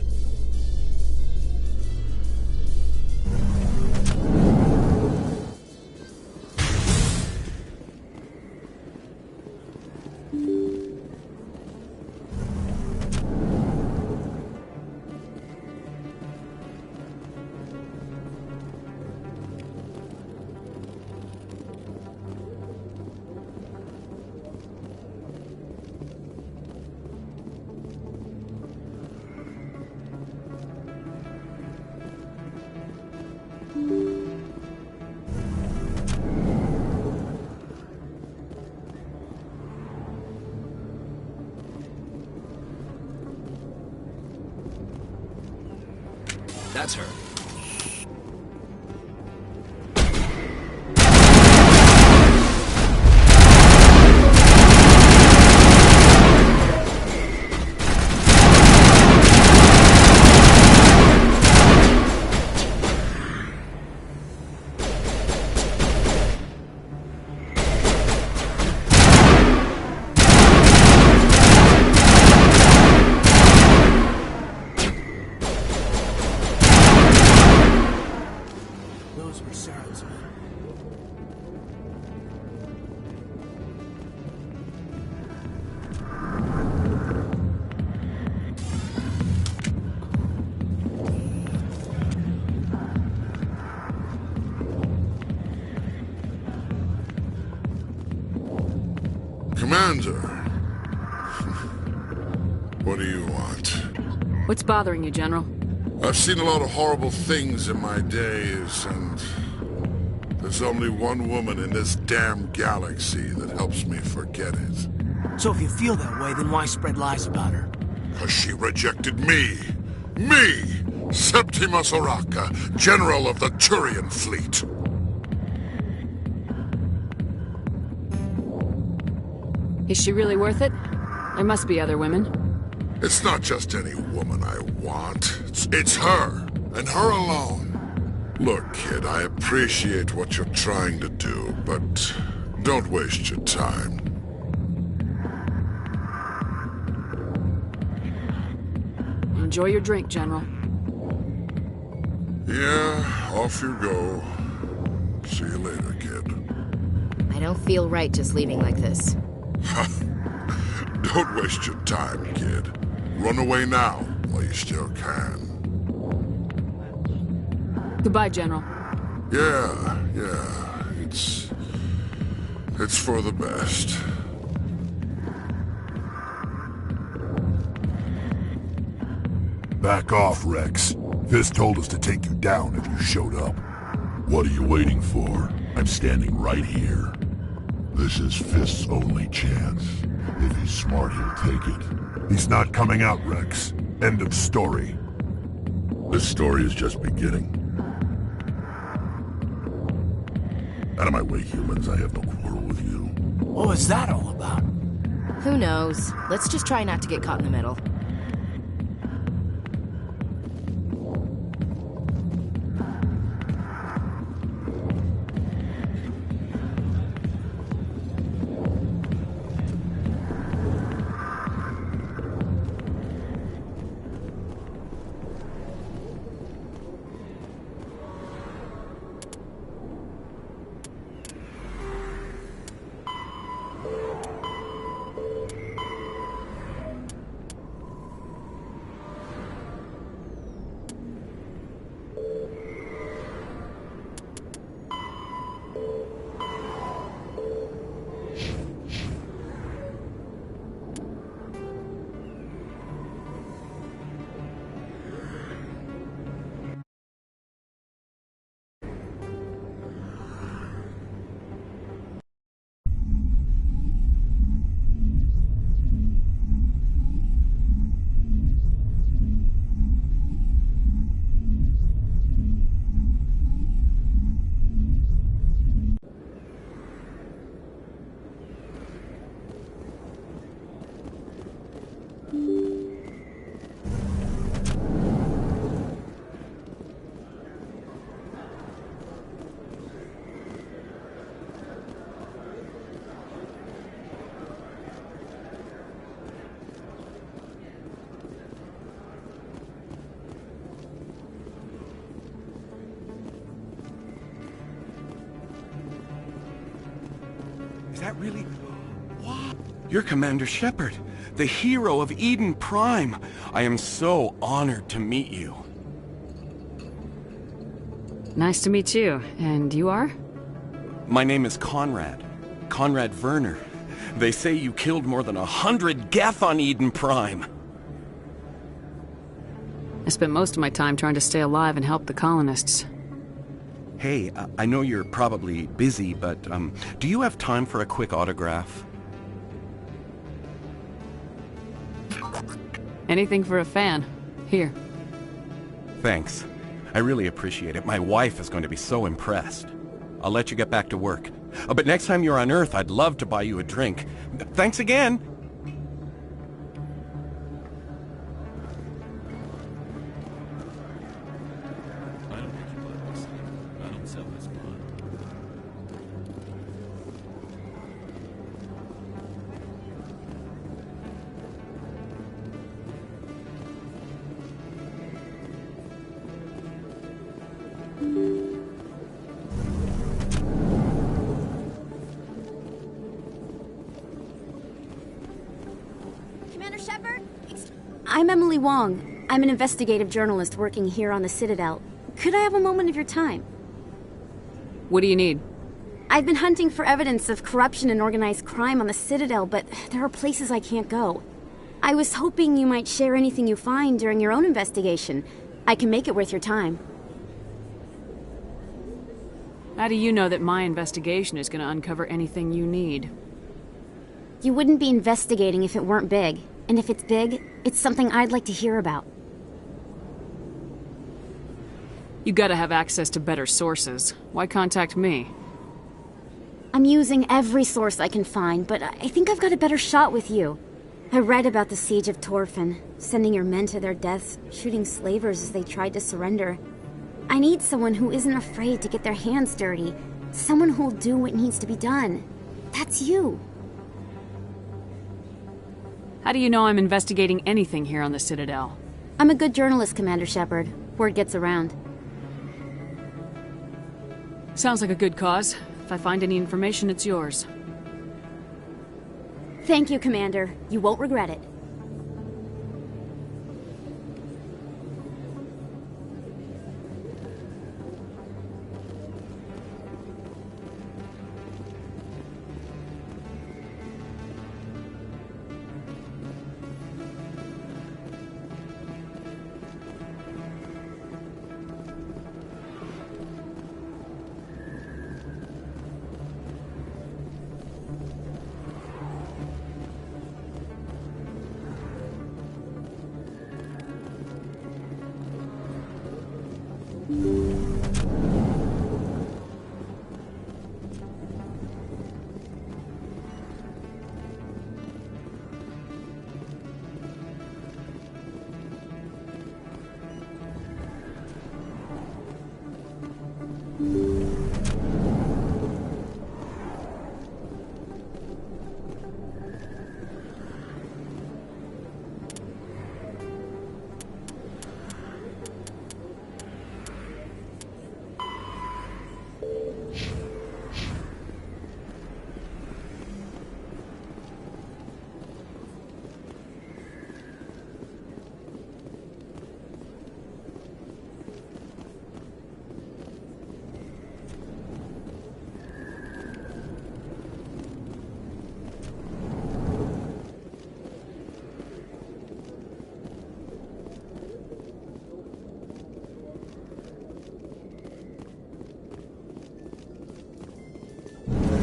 Speaker 5: That's her.
Speaker 7: Those were Saren's men.
Speaker 19: Commander! What do you want?
Speaker 17: What's bothering you, General?
Speaker 19: I've seen a lot of horrible things in my days, and there's only one woman in this damn galaxy that helps me forget it.
Speaker 7: So if you feel that way, then why spread lies about her?
Speaker 19: 'Cause she rejected me! Me! Septimus Oraka, General of the Turian Fleet!
Speaker 17: Is she really worth it? There must be other women.
Speaker 19: It's not just any woman I want. It's her, and her alone. Look, kid, I appreciate what you're trying to do, but don't waste your time.
Speaker 17: Enjoy your drink, General.
Speaker 19: Yeah, off you go. See you later, kid.
Speaker 16: I don't feel right just leaving like this.
Speaker 19: Don't waste your time, kid. Run away now, while you still can.
Speaker 17: Goodbye, General.
Speaker 19: Yeah. It's for the best.
Speaker 6: Back off, Rex. Fisk told us to take you down if you showed up. What are you waiting for? I'm standing right here. This is Fisk's only chance. If he's smart, he'll take it. He's not coming out, Rex. End of story. This story is just beginning. Out of my way, humans. I have no quarrel with you.
Speaker 7: What was that all about?
Speaker 16: Who knows? Let's just try not to get caught in the middle.
Speaker 10: Is that really... Wow. You're Commander Shepard, the hero of Eden Prime. I am so honored to meet you.
Speaker 17: Nice to meet you. And you are?
Speaker 10: My name is Conrad. Conrad Werner. They say you killed more than 100 Geth on Eden Prime.
Speaker 17: I spent most of my time trying to stay alive and help the colonists.
Speaker 10: Hey, I know you're probably busy, but do you have time for a quick autograph?
Speaker 17: Anything for a fan. Here.
Speaker 10: Thanks. I really appreciate it. My wife is going to be so impressed. I'll let you get back to work. But next time you're on Earth, I'd love to buy you a drink. Thanks again!
Speaker 22: Commander Shepard? I'm Emily Wong. I'm an investigative journalist working here on the Citadel. Could I have a moment of your time?
Speaker 17: What do you need?
Speaker 22: I've been hunting for evidence of corruption and organized crime on the Citadel, but there are places I can't go. I was hoping you might share anything you find during your own investigation. I can make it worth your time.
Speaker 17: How do you know that my investigation is going to uncover anything you need?
Speaker 22: You wouldn't be investigating if it weren't big. And if it's big, it's something I'd like to hear about.
Speaker 17: You gotta have access to better sources. Why contact me?
Speaker 22: I'm using every source I can find, but I think I've got a better shot with you. I read about the siege of Torfin, sending your men to their deaths, shooting slavers as they tried to surrender. I need someone who isn't afraid to get their hands dirty. Someone who'll do what needs to be done. That's you.
Speaker 17: How do you know I'm investigating anything here on the Citadel?
Speaker 22: I'm a good journalist, Commander Shepard. Word gets around.
Speaker 17: Sounds like a good cause. If I find any information, it's yours.
Speaker 22: Thank you, Commander. You won't regret it.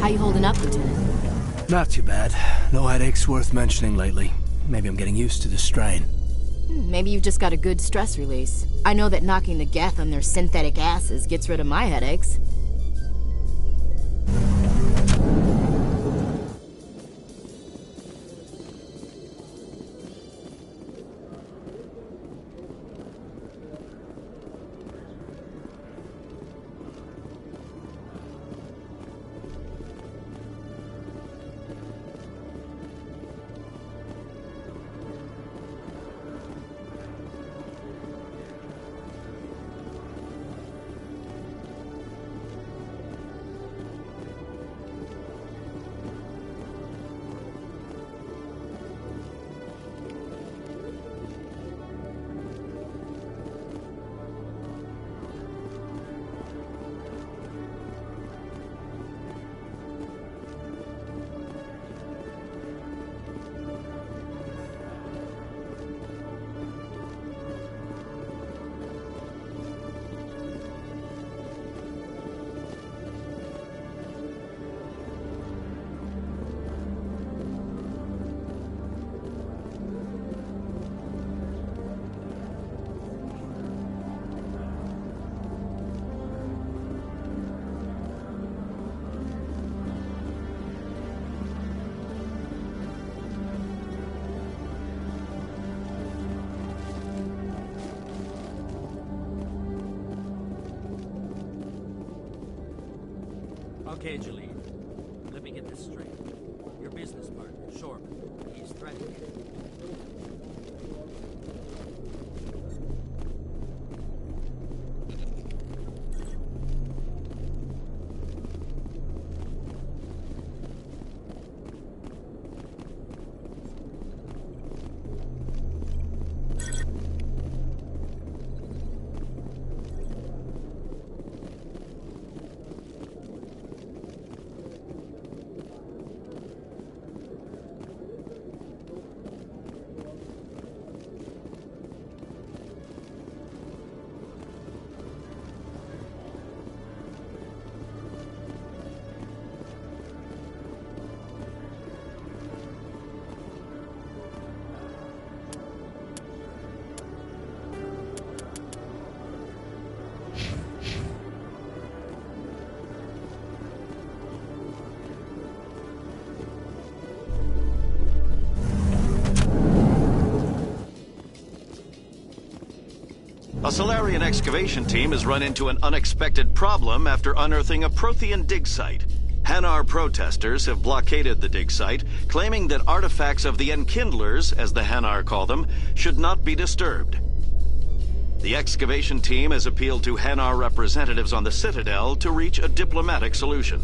Speaker 16: How you holding up, Lieutenant?
Speaker 7: Not too bad. No headaches worth mentioning lately. Maybe I'm getting used to the strain.
Speaker 16: Maybe you've just got a good stress release. I know that knocking the Geth on their synthetic asses gets rid of my headaches.
Speaker 4: Okay, Jalene. Let me get this straight. Your business partner, Shoreman, he's threatening you.
Speaker 5: A Salarian excavation team has run into an unexpected problem after unearthing a Prothean dig site. Hanar protesters have blockaded the dig site, claiming that artifacts of the Enkindlers, as the Hanar call them, should not be disturbed. The excavation team has appealed to Hanar representatives on the Citadel to reach a diplomatic solution.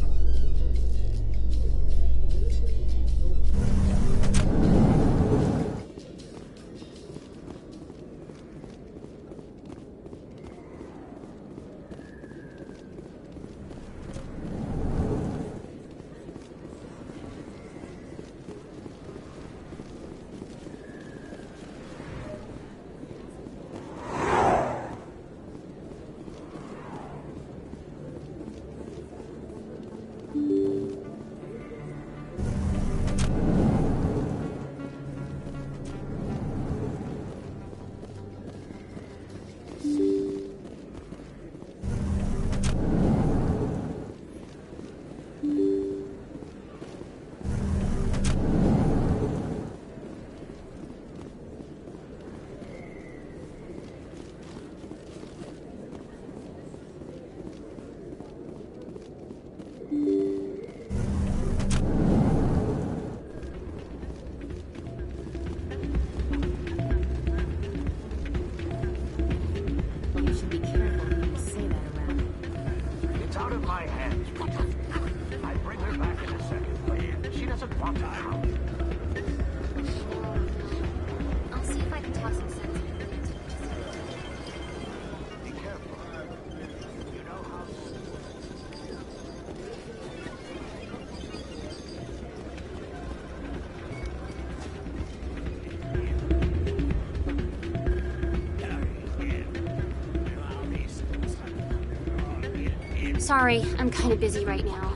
Speaker 22: Sorry, I'm kind of busy right now.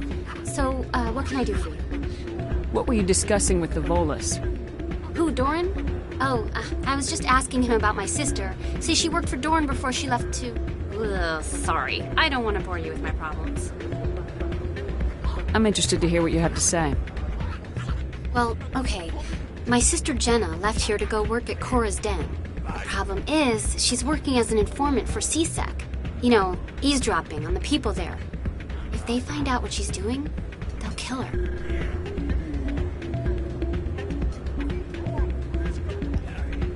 Speaker 15: So, what can I do for you?
Speaker 17: What were you discussing with the Volus?
Speaker 15: Who, Doran? Oh, I was just asking him about my sister. See, she worked for Doran before she left to... Ugh, sorry. I don't want to bore you with my problems.
Speaker 17: I'm interested to hear what you have to say.
Speaker 15: Well, okay. My sister Jenna left here to go work at Cora's Den. The problem is, she's working as an informant for CSEC. You know, eavesdropping on the people there. If they find out what she's doing, they'll kill her.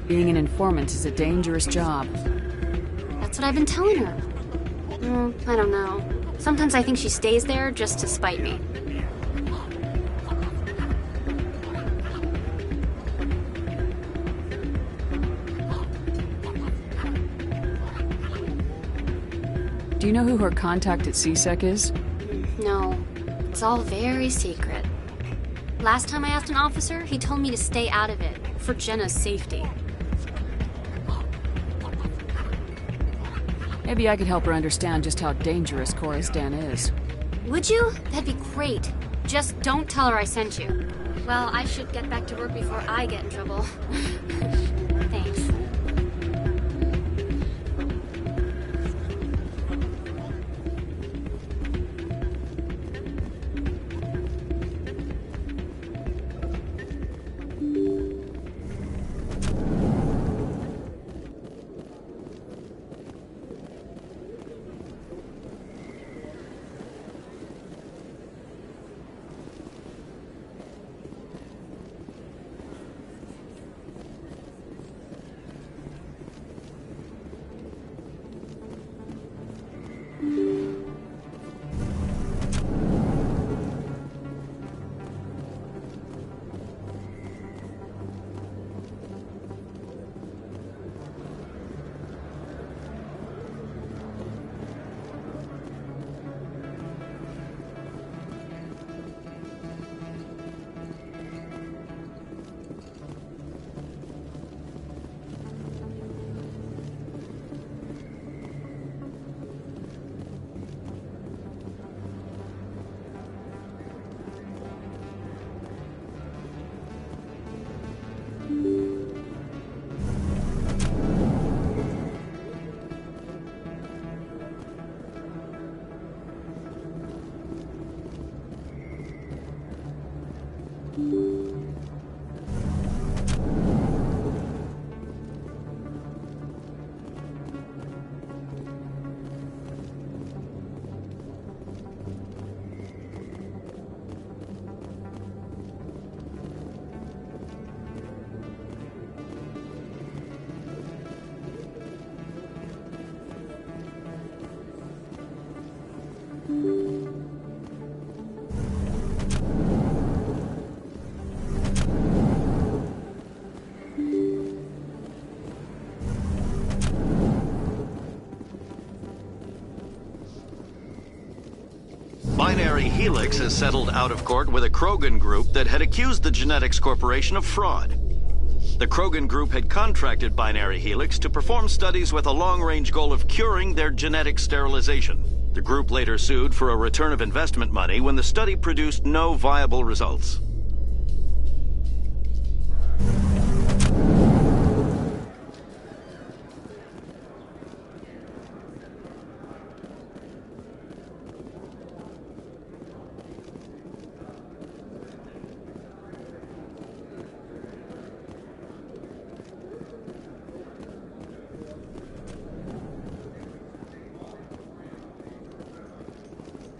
Speaker 17: Being an informant is a dangerous job.
Speaker 15: That's what I've been telling her. I don't know. Sometimes I think she stays there just to spite me.
Speaker 17: Do you know who her contact at CSEC is?
Speaker 15: No, it's all very secret. Last time I asked an officer, he told me to stay out of it, for Jenna's safety.
Speaker 17: Maybe I could help her understand just how dangerous Cora's Den is.
Speaker 15: Would you? That'd be great. Just don't tell her I sent you. Well, I should get back to work before I get in trouble. Thanks.
Speaker 5: Binary Helix has settled out of court with a Krogan group that had accused the Genetics Corporation of fraud. The Krogan group had contracted Binary Helix to perform studies with a long-range goal of curing their genetic sterilization. The group later sued for a return of investment money when the study produced no viable results.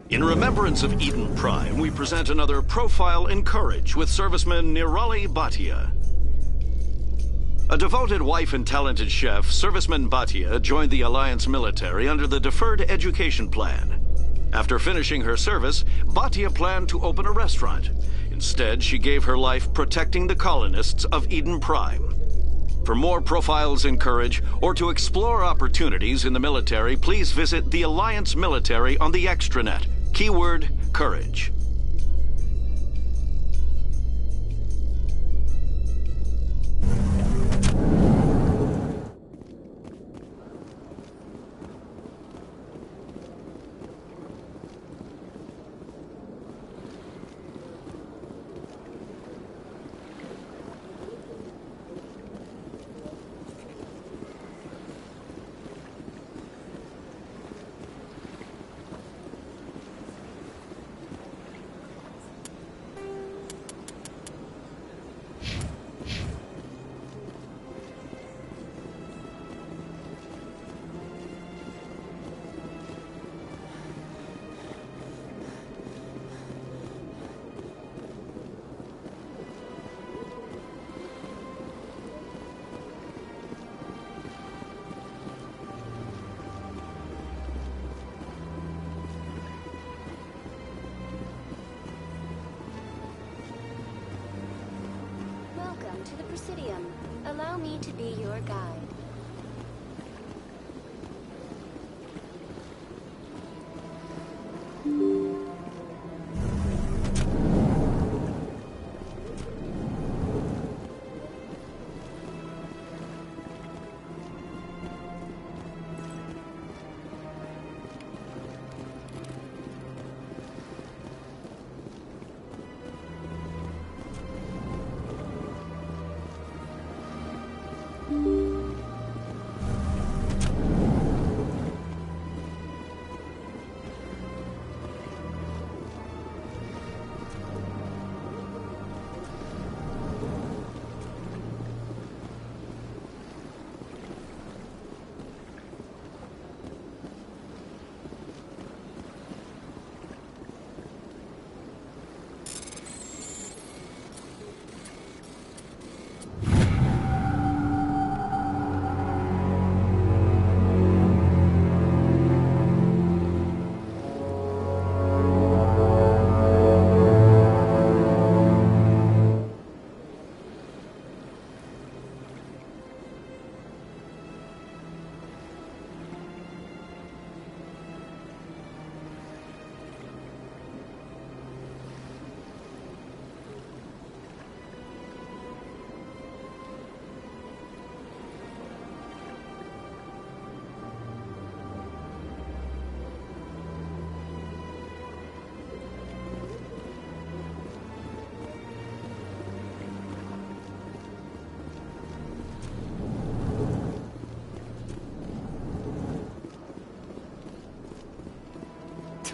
Speaker 5: In remembrance of Eden Prime, we present another profile in courage with serviceman Nirali Bhatia. A devoted wife and talented chef, Serviceman Bhatia joined the Alliance military under the Deferred Education Plan. After finishing her service, Bhatia planned to open a restaurant. Instead, she gave her life protecting the colonists of Eden Prime. For more profiles in courage, or to explore opportunities in the military, please visit the Alliance military on the extranet. Keyword, courage.
Speaker 15: Welcome to the Presidium. Allow me to be your guide.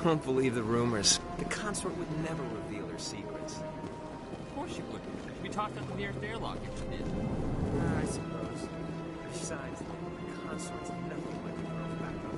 Speaker 9: Don't believe the rumors. The consort would never reveal her secrets.
Speaker 4: Of course you wouldn't. We talked at the nearest airlock if you did.
Speaker 9: I suppose. Besides, the consort's nothing like the girl's backup.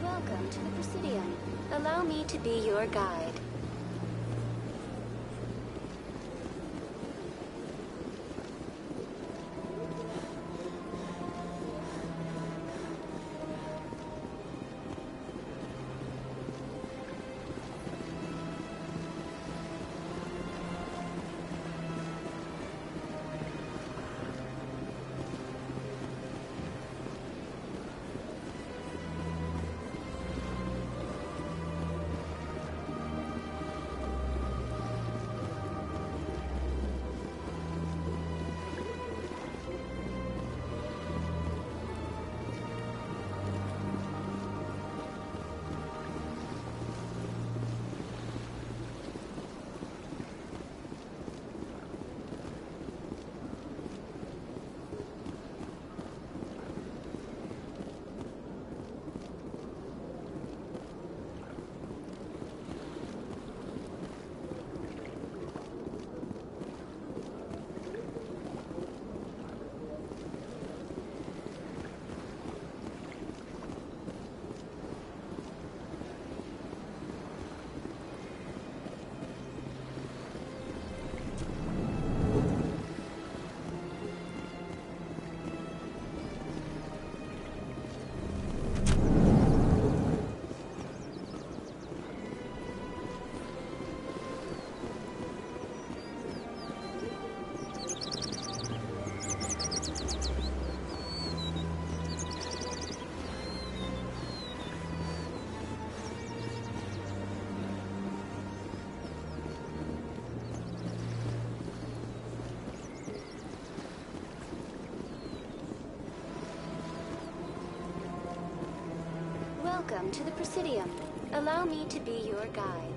Speaker 15: Welcome to the Presidium. Allow me to be your guide. Welcome to the Presidium. Allow me to be your guide.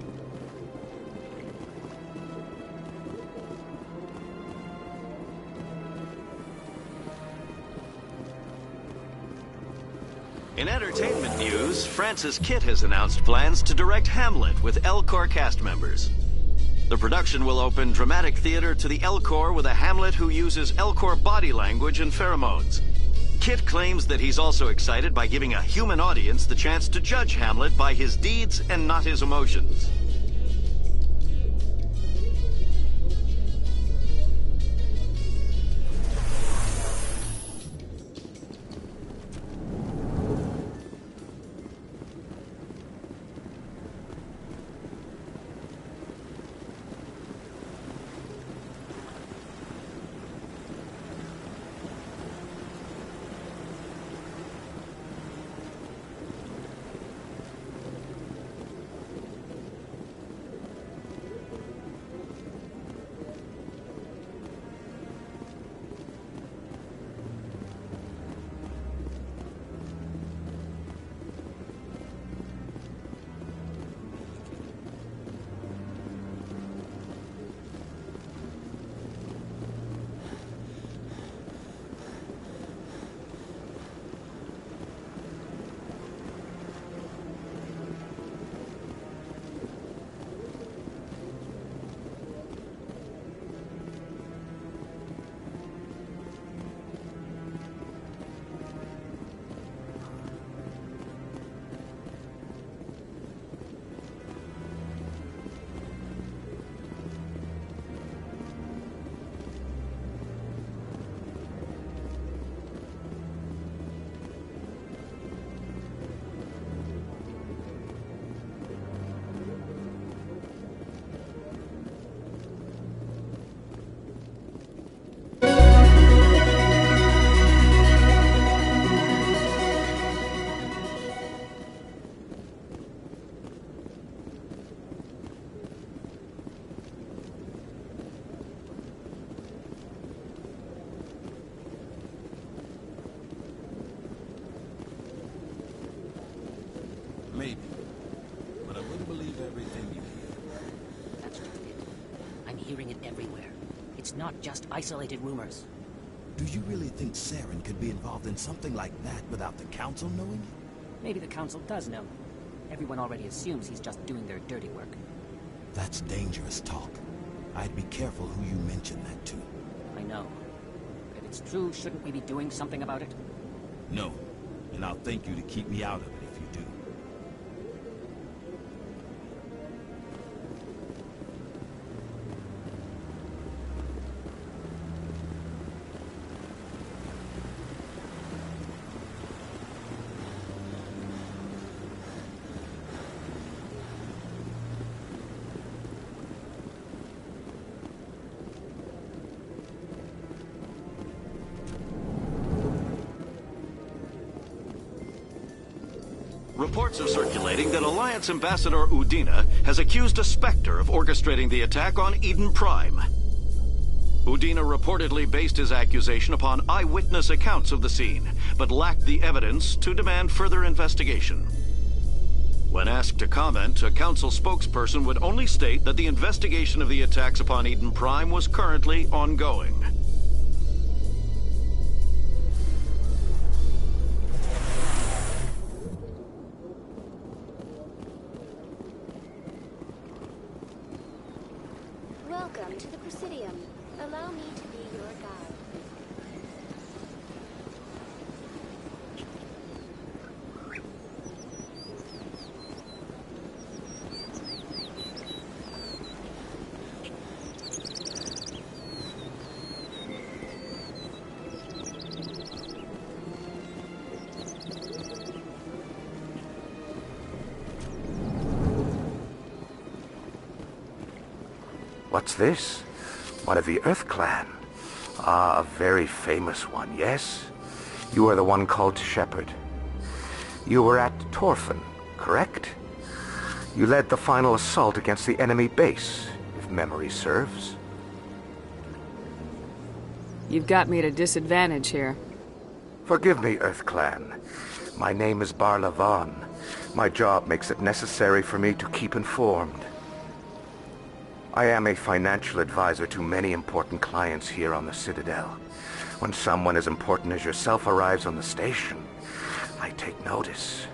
Speaker 5: In entertainment news, Francis Kitt has announced plans to direct Hamlet with Elcor cast members. The production will open dramatic theater to the Elcor with a Hamlet who uses Elcor body language and pheromones. Kitt claims that he's also excited by giving a human audience the chance to judge Hamlet by his deeds and not his emotions.
Speaker 2: Maybe. But I wouldn't believe everything you hear.
Speaker 11: That's just it. I'm hearing it everywhere. It's not just isolated rumors.
Speaker 2: Do you really think Saren could be involved in something like that without the Council knowing?
Speaker 11: Maybe the Council does know. Everyone already assumes he's just doing their dirty work.
Speaker 2: That's dangerous talk. I'd be careful who you mention that to.
Speaker 11: I know. If it's true, shouldn't we be doing something about it?
Speaker 2: No. And I'll thank you to keep me out of it if you do.
Speaker 5: Reports are circulating that Alliance Ambassador Udina has accused a Spectre of orchestrating the attack on Eden Prime. Udina reportedly based his accusation upon eyewitness accounts of the scene, but lacked the evidence to demand further investigation. When asked to comment, a Council spokesperson would only state that the investigation of the attacks upon Eden Prime was currently ongoing.
Speaker 15: Welcome to the Presidium. Allow me to be your guide.
Speaker 12: What's this? One of the Earth Clan. Ah, a very famous one, yes? You are the one called Shepard. You were at Torfan, correct? You led the final assault against the enemy base, if memory serves.
Speaker 17: You've got me at a disadvantage here.
Speaker 12: Forgive me, EarthClan. My name is Barla Von. My job makes it necessary for me to keep informed. I am a financial advisor to many important clients here on the Citadel. When someone as important as yourself arrives on the station, I take notice.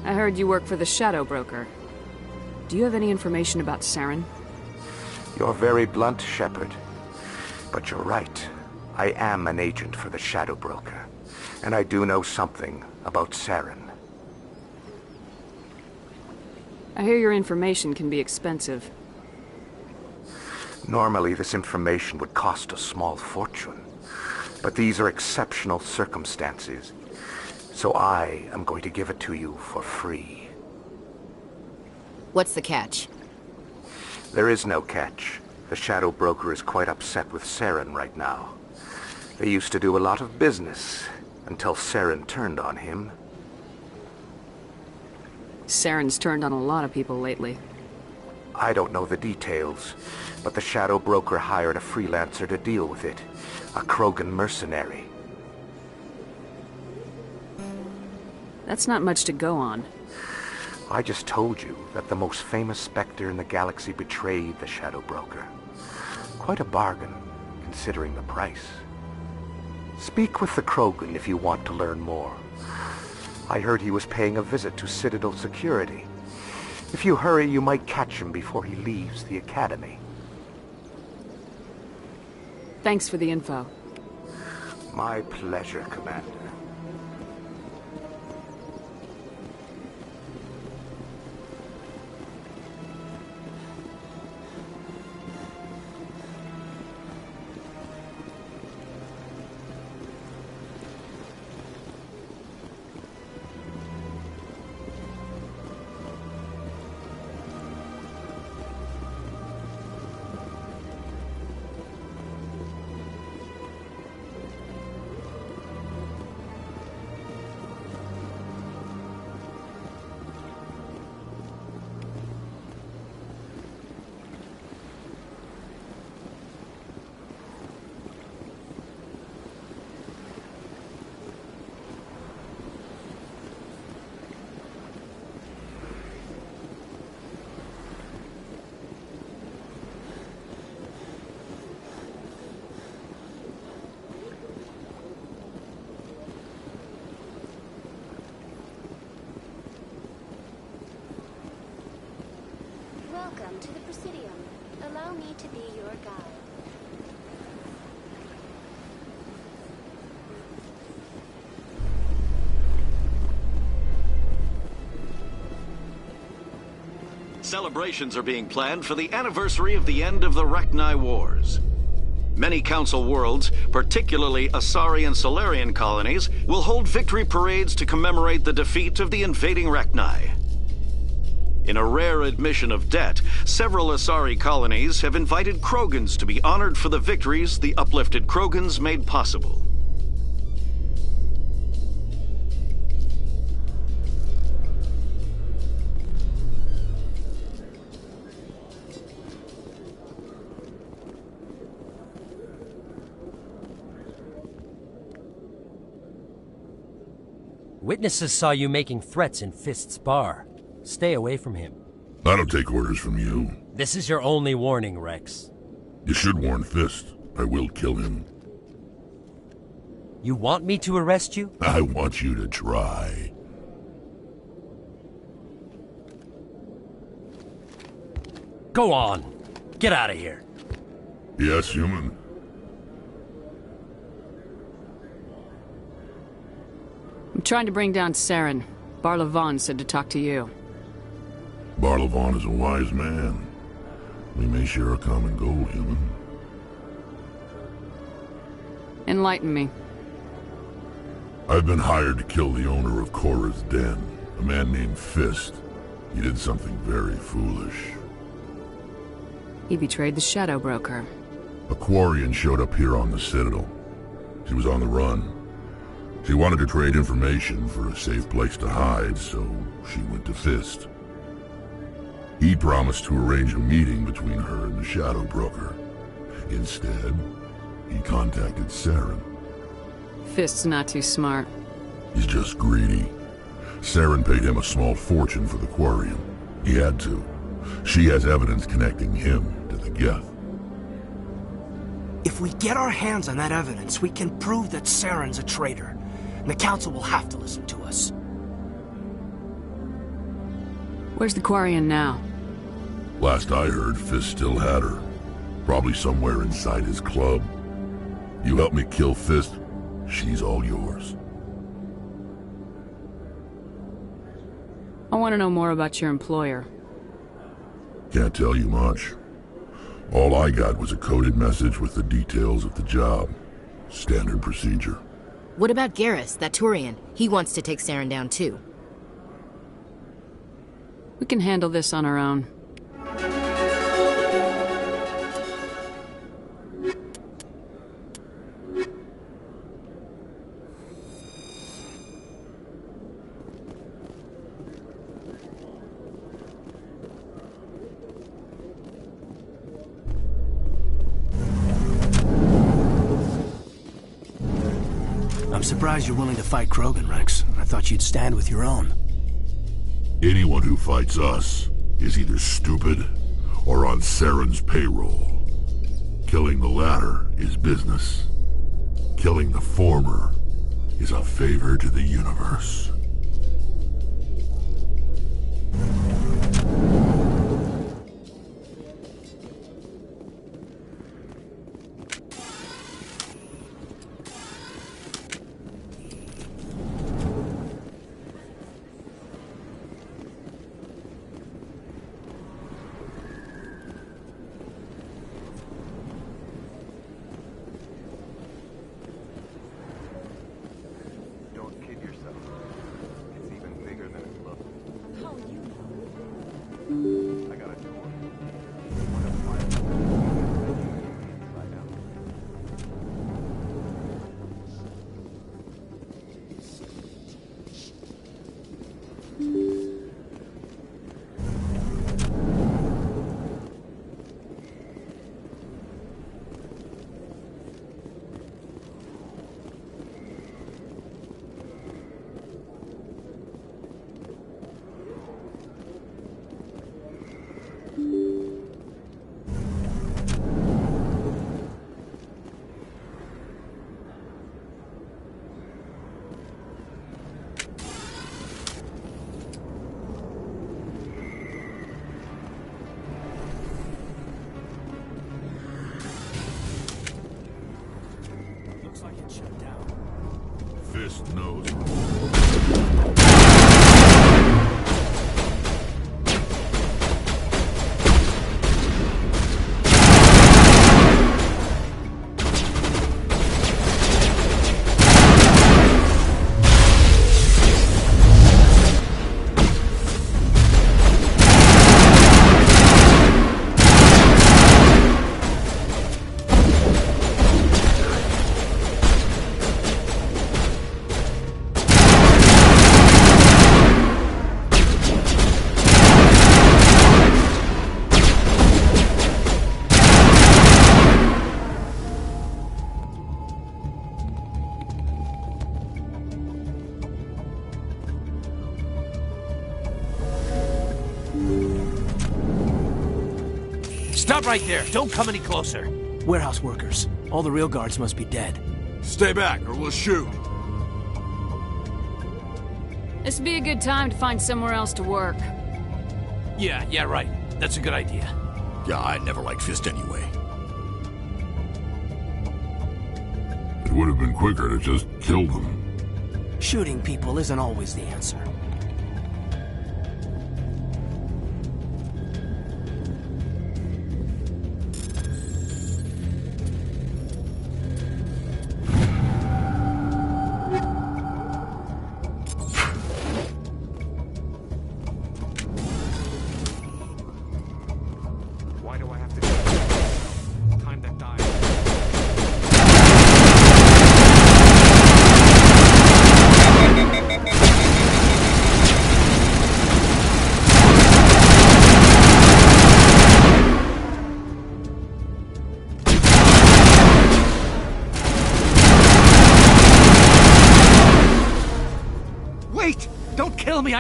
Speaker 17: I heard you work for the Shadow Broker. Do you have any information about Saren?
Speaker 12: You're very blunt, Shepard. But you're right. I am an agent for the Shadow Broker. And I do know something about Saren.
Speaker 17: I hear your information can be expensive.
Speaker 12: Normally, this information would cost a small fortune. But these are exceptional circumstances. So I am going to give it to you for free.
Speaker 16: What's the catch?
Speaker 12: There is no catch. The Shadow Broker is quite upset with Saren right now. They used to do a lot of business, until Saren turned on him.
Speaker 17: Saren's turned on a lot of people lately.
Speaker 12: I don't know the details, but the Shadow Broker hired a freelancer to deal with it. A Krogan mercenary.
Speaker 17: That's not much to go on.
Speaker 12: I just told you that the most famous Spectre in the galaxy betrayed the Shadow Broker. Quite a bargain, considering the price. Speak with the Krogan if you want to learn more. I heard he was paying a visit to Citadel security. If you hurry, you might catch him before he leaves the Academy.
Speaker 17: Thanks for the info.
Speaker 12: My pleasure, Commander.
Speaker 15: Welcome to the Presidium. Allow me to be your guide.
Speaker 5: Celebrations are being planned for the anniversary of the end of the Rachni Wars. Many Council worlds, particularly Asari and Solarian colonies, will hold victory parades to commemorate the defeat of the invading Rachni. In a rare admission of debt, several Asari colonies have invited Krogans to be honored for the victories the uplifted Krogans made possible.
Speaker 3: Witnesses saw you making threats in Fist's bar. Stay away from him.
Speaker 6: I don't take orders from you.
Speaker 3: This is your only warning, Rex.
Speaker 6: You should warn Fist. I will kill him.
Speaker 3: You want me to arrest you?
Speaker 6: I want you to try.
Speaker 3: Go on. Get out of here.
Speaker 6: Yes, human.
Speaker 17: I'm trying to bring down Saren. Barla Von said to talk to you.
Speaker 6: Barla Von is a wise man. We may share a common goal, human.
Speaker 17: Enlighten me.
Speaker 6: I've been hired to kill the owner of Cora's Den, a man named Fist. He did something very foolish.
Speaker 17: He betrayed the Shadow Broker.
Speaker 6: A Quarian showed up here on the Citadel. He was on the run. She wanted to trade information for a safe place to hide, so she went to Fist. He promised to arrange a meeting between her and the Shadow Broker. Instead, he contacted Saren.
Speaker 17: Fist's not too smart.
Speaker 6: He's just greedy. Saren paid him a small fortune for the Quarian. He had to. She has evidence connecting him to the Geth.
Speaker 7: If we get our hands on that evidence, we can prove that Saren's a traitor. And the Council will have to listen to us.
Speaker 17: Where's the Quarian now?
Speaker 6: Last I heard, Fist still had her. Probably somewhere inside his club. You help me kill Fist, she's all yours.
Speaker 17: I want to know more about your employer.
Speaker 6: Can't tell you much. All I got was a coded message with the details of the job. Standard procedure.
Speaker 16: What about Garrus, that Turian? He wants to take Saren down too.
Speaker 17: We can handle this on our own.
Speaker 7: I'm surprised you're willing to fight Krogan, Rex. I thought you'd stand with your own.
Speaker 6: Anyone who fights us is either stupid or on Saren's payroll. Killing the latter is business. Killing the former is a favor to the universe. Fist knows.
Speaker 7: Stop right there! Don't come any closer! Warehouse workers. All the real guards must be dead.
Speaker 18: Stay back, or we'll shoot.
Speaker 17: This would be a good time to find somewhere else to work.
Speaker 7: Yeah, right. That's a good idea.
Speaker 18: Yeah, I never liked Fist anyway.
Speaker 6: It would have been quicker to just kill them.
Speaker 7: Shooting people isn't always the answer.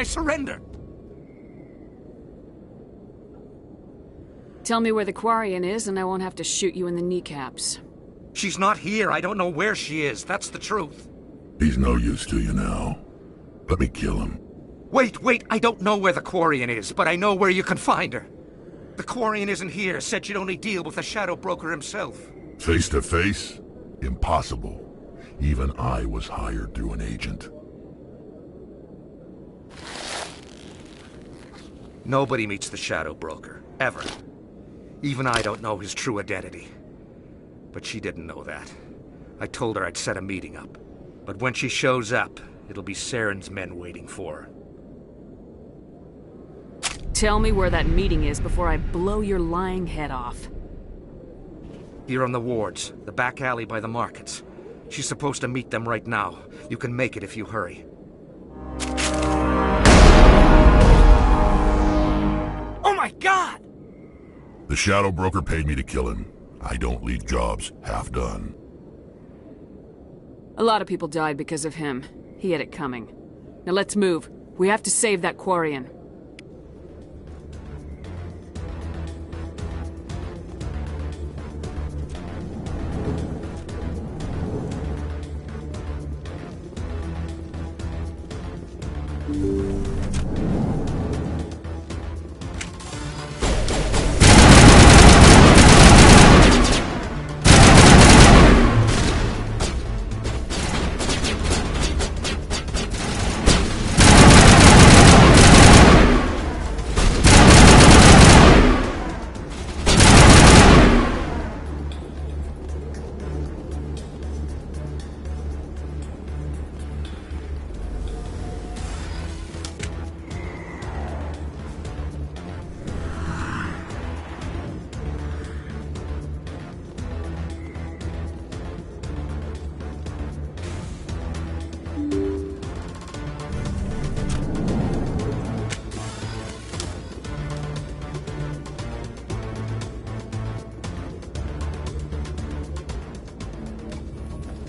Speaker 12: I surrender.
Speaker 17: Tell me where the Quarian is, and I won't have to shoot you in the kneecaps.
Speaker 12: She's not here. I don't know where she is. That's the truth.
Speaker 6: He's no use to you now. Let me kill him.
Speaker 12: Wait. I don't know where the Quarian is, but I know where you can find her. The Quarian isn't here. Said she'd only deal with the Shadow Broker himself.
Speaker 6: Face to face? Impossible. Even I was hired through an agent.
Speaker 12: Nobody meets the Shadow Broker. Ever. Even I don't know his true identity. But she didn't know that. I told her I'd set a meeting up. But when she shows up, it'll be Saren's men waiting for her.
Speaker 17: Tell me where that meeting is before I blow your lying head off.
Speaker 12: Here on the wards, the back alley by the markets. She's supposed to meet them right now. You can make it if you hurry.
Speaker 7: Oh my God!
Speaker 6: The Shadow Broker paid me to kill him. I don't leave jobs half done.
Speaker 17: A lot of people died because of him. He had it coming. Now let's move. We have to save that Quarian.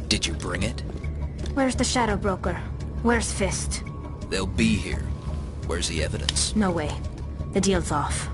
Speaker 1: Did you bring it?
Speaker 22: Where's the Shadow Broker? Where's Fist?
Speaker 1: They'll be here. Where's the evidence?
Speaker 22: No way. The deal's off.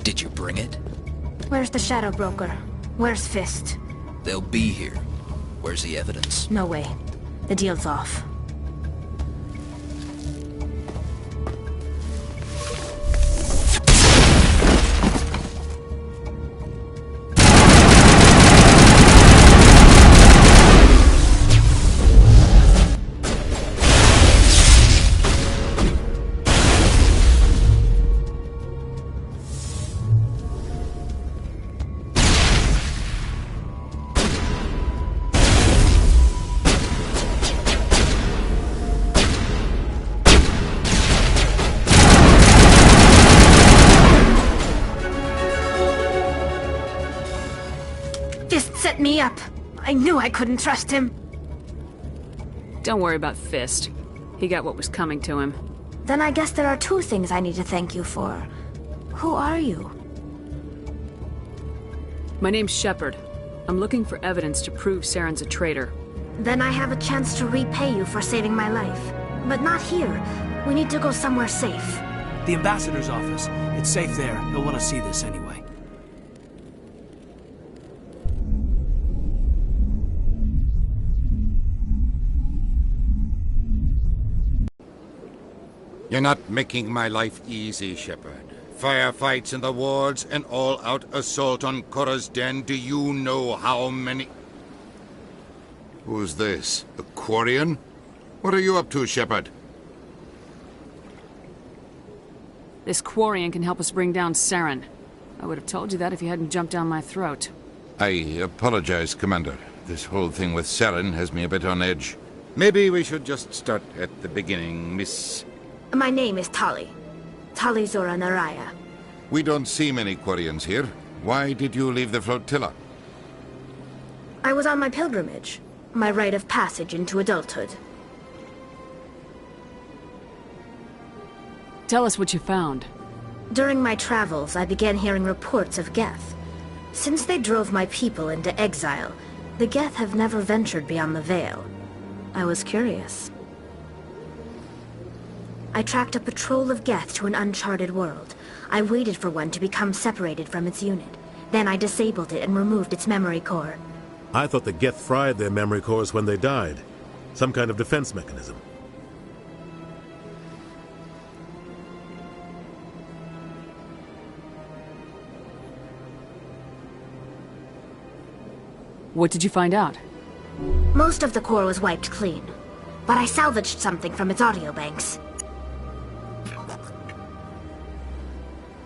Speaker 1: Did you bring it?
Speaker 22: Where's the Shadow Broker? Where's Fist?
Speaker 1: They'll be here. Where's the evidence?
Speaker 22: No way. The deal's off. set me up. I knew I couldn't trust him.
Speaker 17: Don't worry about Fist. He got what was coming to him.
Speaker 22: Then I guess there are two things I need to thank you for. Who are you?
Speaker 17: My name's Shepard. I'm looking for evidence to prove Saren's a traitor.
Speaker 22: Then I have a chance to repay you for saving my life. But not here. We need to go somewhere safe.
Speaker 7: The ambassador's office. It's safe there. He'll want to see this anyway.
Speaker 14: You're not making my life easy, Shepard. Firefights in the wards, an all-out assault on Korra's Den. Do you know how many...
Speaker 18: Who's this? A Quarian? What are you up to, Shepard?
Speaker 17: This Quarian can help us bring down Saren. I would have told you that if you hadn't jumped down my throat.
Speaker 18: I apologize, Commander. This whole thing with Saren has me a bit on edge. Maybe we should just start at the beginning, Miss...
Speaker 22: My name is Tali. Tali Zora Naraya.
Speaker 18: We don't see many Quarians here. Why did you leave the flotilla?
Speaker 22: I was on my pilgrimage. My rite of passage into adulthood.
Speaker 17: Tell us what you found.
Speaker 22: During my travels, I began hearing reports of Geth. Since they drove my people into exile, the Geth have never ventured beyond the Veil. I was curious. I tracked a patrol of Geth to an uncharted world. I waited for one to become separated from its unit. Then I disabled it and removed its memory core.
Speaker 20: I thought the Geth fried their memory cores when they died. Some kind of defense mechanism.
Speaker 17: What did you find out?
Speaker 22: Most of the core was wiped clean, but I salvaged something from its audio banks.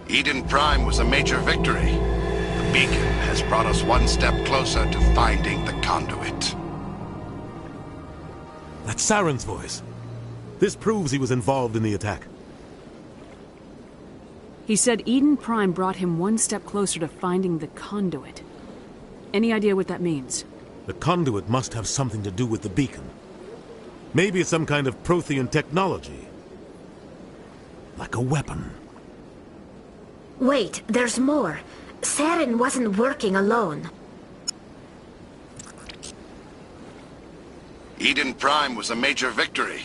Speaker 19: Eden Prime was a major victory. The beacon has brought us one step closer to finding the conduit.
Speaker 20: That's Saren's voice. This proves he was involved in the attack.
Speaker 17: He said Eden Prime brought him one step closer to finding the conduit. Any idea what that means?
Speaker 20: The conduit must have something to do with the beacon. Maybe it's some kind of Prothean technology. Like a weapon.
Speaker 22: Wait, there's more. Saren wasn't working alone.
Speaker 19: Eden Prime was a major victory.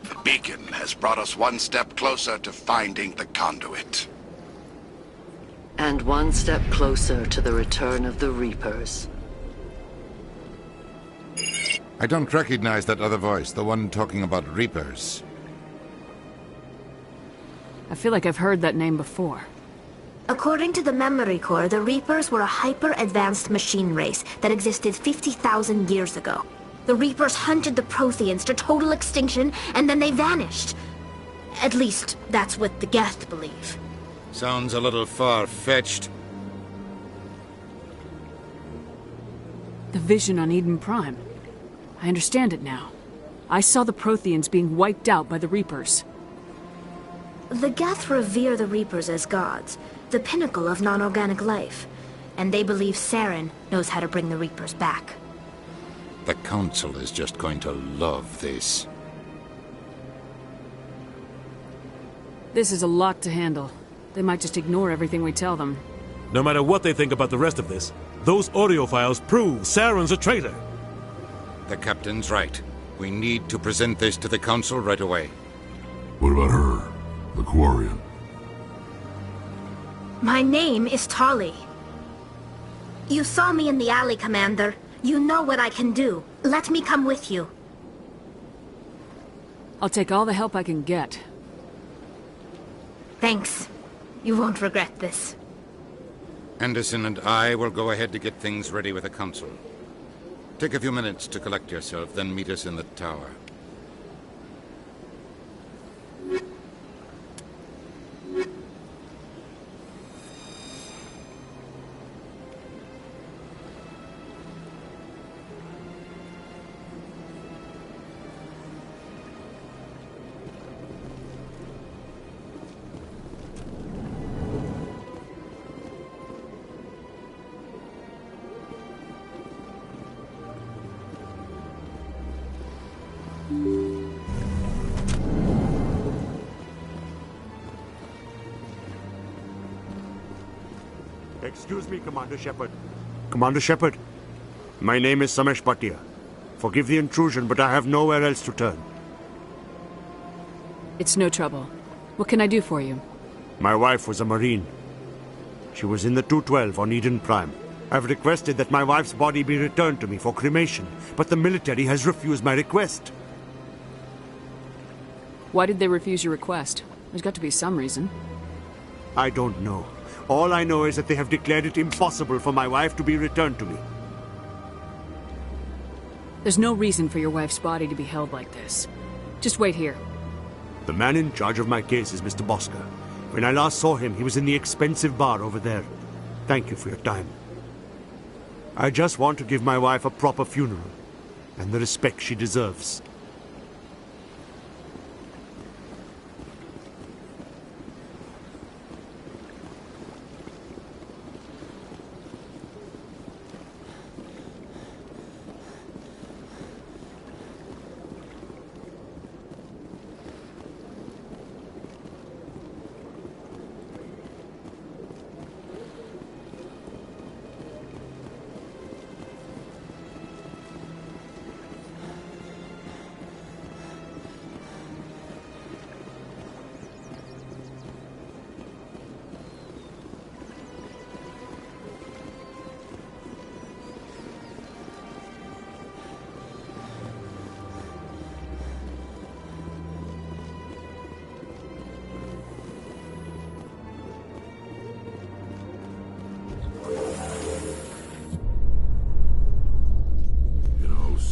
Speaker 19: The beacon has brought us one step closer to finding the conduit.
Speaker 21: And one step closer to the return of the Reapers.
Speaker 18: I don't recognize that other voice, the one talking about Reapers.
Speaker 17: I feel like I've heard that name before.
Speaker 22: According to the memory core, the Reapers were a hyper-advanced machine race that existed 50,000 years ago. The Reapers hunted the Protheans to total extinction, and then they vanished. At least, that's what the Geth believe.
Speaker 14: Sounds a little far-fetched.
Speaker 17: The vision on Eden Prime. I understand it now. I saw the Protheans being wiped out by the Reapers.
Speaker 22: The Geth revere the Reapers as gods, the pinnacle of non-organic life. And they believe Saren knows how to bring the Reapers back.
Speaker 18: The Council is just going to love this.
Speaker 17: This is a lot to handle. They might just ignore everything we tell them.
Speaker 20: No matter what they think about the rest of this, those audio files prove Saren's a traitor.
Speaker 14: The Captain's right. We need to present this to the Council right away.
Speaker 6: What about her? The Quarian?
Speaker 22: My name is Tali. You saw me in the alley, Commander. You know what I can do. Let me come with you.
Speaker 17: I'll take all the help I can get.
Speaker 22: Thanks. You won't regret this.
Speaker 14: Anderson and I will go ahead to get things ready with the Council. Take a few minutes to collect yourself, then meet us in the tower.
Speaker 8: Excuse me, Commander Shepard. Commander Shepard, my name is Samesh Bhatia. Forgive the intrusion, but I have nowhere else to turn.
Speaker 17: It's no trouble. What can I do for you?
Speaker 8: My wife was a Marine. She was in the 212 on Eden Prime. I've requested that my wife's body be returned to me for cremation, but the military has refused my request.
Speaker 17: Why did they refuse your request? There's got to be some reason.
Speaker 8: I don't know. All I know is that they have declared it impossible for my wife to be returned to me.
Speaker 17: There's no reason for your wife's body to be held like this. Just wait here.
Speaker 8: The man in charge of my case is Mr. Bosca. When I last saw him, he was in the expensive bar over there. Thank you for your time. I just want to give my wife a proper funeral, and the respect she deserves.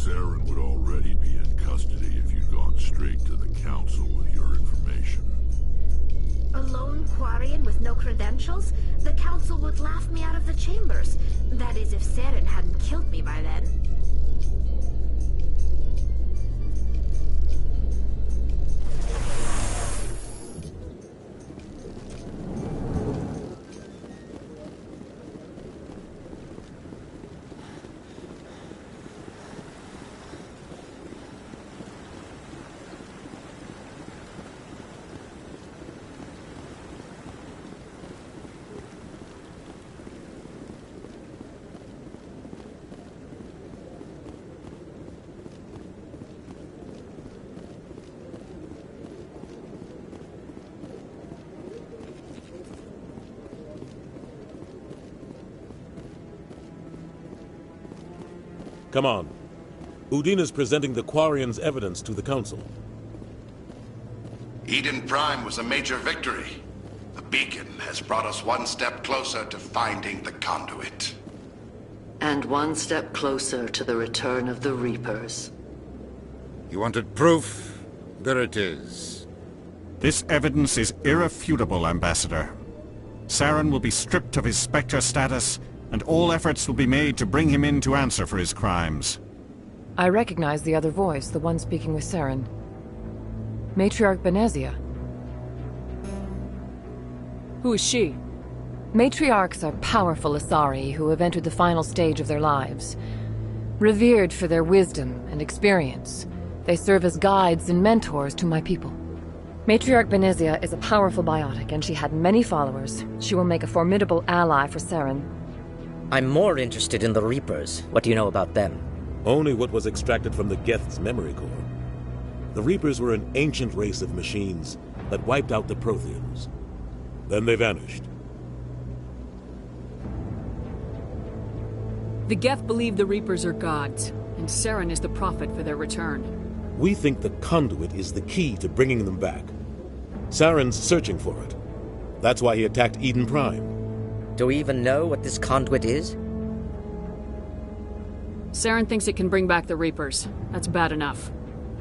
Speaker 6: Saren would already be in custody if you'd gone straight to the Council with your information.
Speaker 13: A lone Quarian with no credentials? The Council would laugh me out of the chambers. That is, if Saren hadn't killed me by then.
Speaker 20: Come on. Udine is presenting the Quarians' evidence to the Council.
Speaker 19: Eden Prime was a major victory. The beacon has brought us one step closer to finding the conduit.
Speaker 21: And one step closer to the return of the Reapers.
Speaker 14: You wanted proof? There it is.
Speaker 23: This evidence is irrefutable, Ambassador. Saren will be stripped of his Spectre status, and all efforts will be made to bring him in to answer for his crimes.
Speaker 24: I recognize the other voice, the one speaking with Saren. Matriarch Benezia.
Speaker 17: Who is she?
Speaker 24: Matriarchs are powerful Asari who have entered the final stage of their lives. Revered for their wisdom and experience, they serve as guides and mentors to my people. Matriarch Benezia is a powerful biotic, and she had many followers. She will make a formidable ally for Saren.
Speaker 25: I'm more interested in the Reapers. What do you know about them?
Speaker 20: Only what was extracted from the Geth's memory core. The Reapers were an ancient race of machines that wiped out the Protheans. Then they vanished.
Speaker 17: The Geth believe the Reapers are gods, and Saren is the prophet for their return.
Speaker 20: We think the conduit is the key to bringing them back. Saren's searching for it. That's why he attacked Eden Prime.
Speaker 25: Do we even know what this conduit is?
Speaker 17: Saren thinks it can bring back the Reapers. That's bad enough.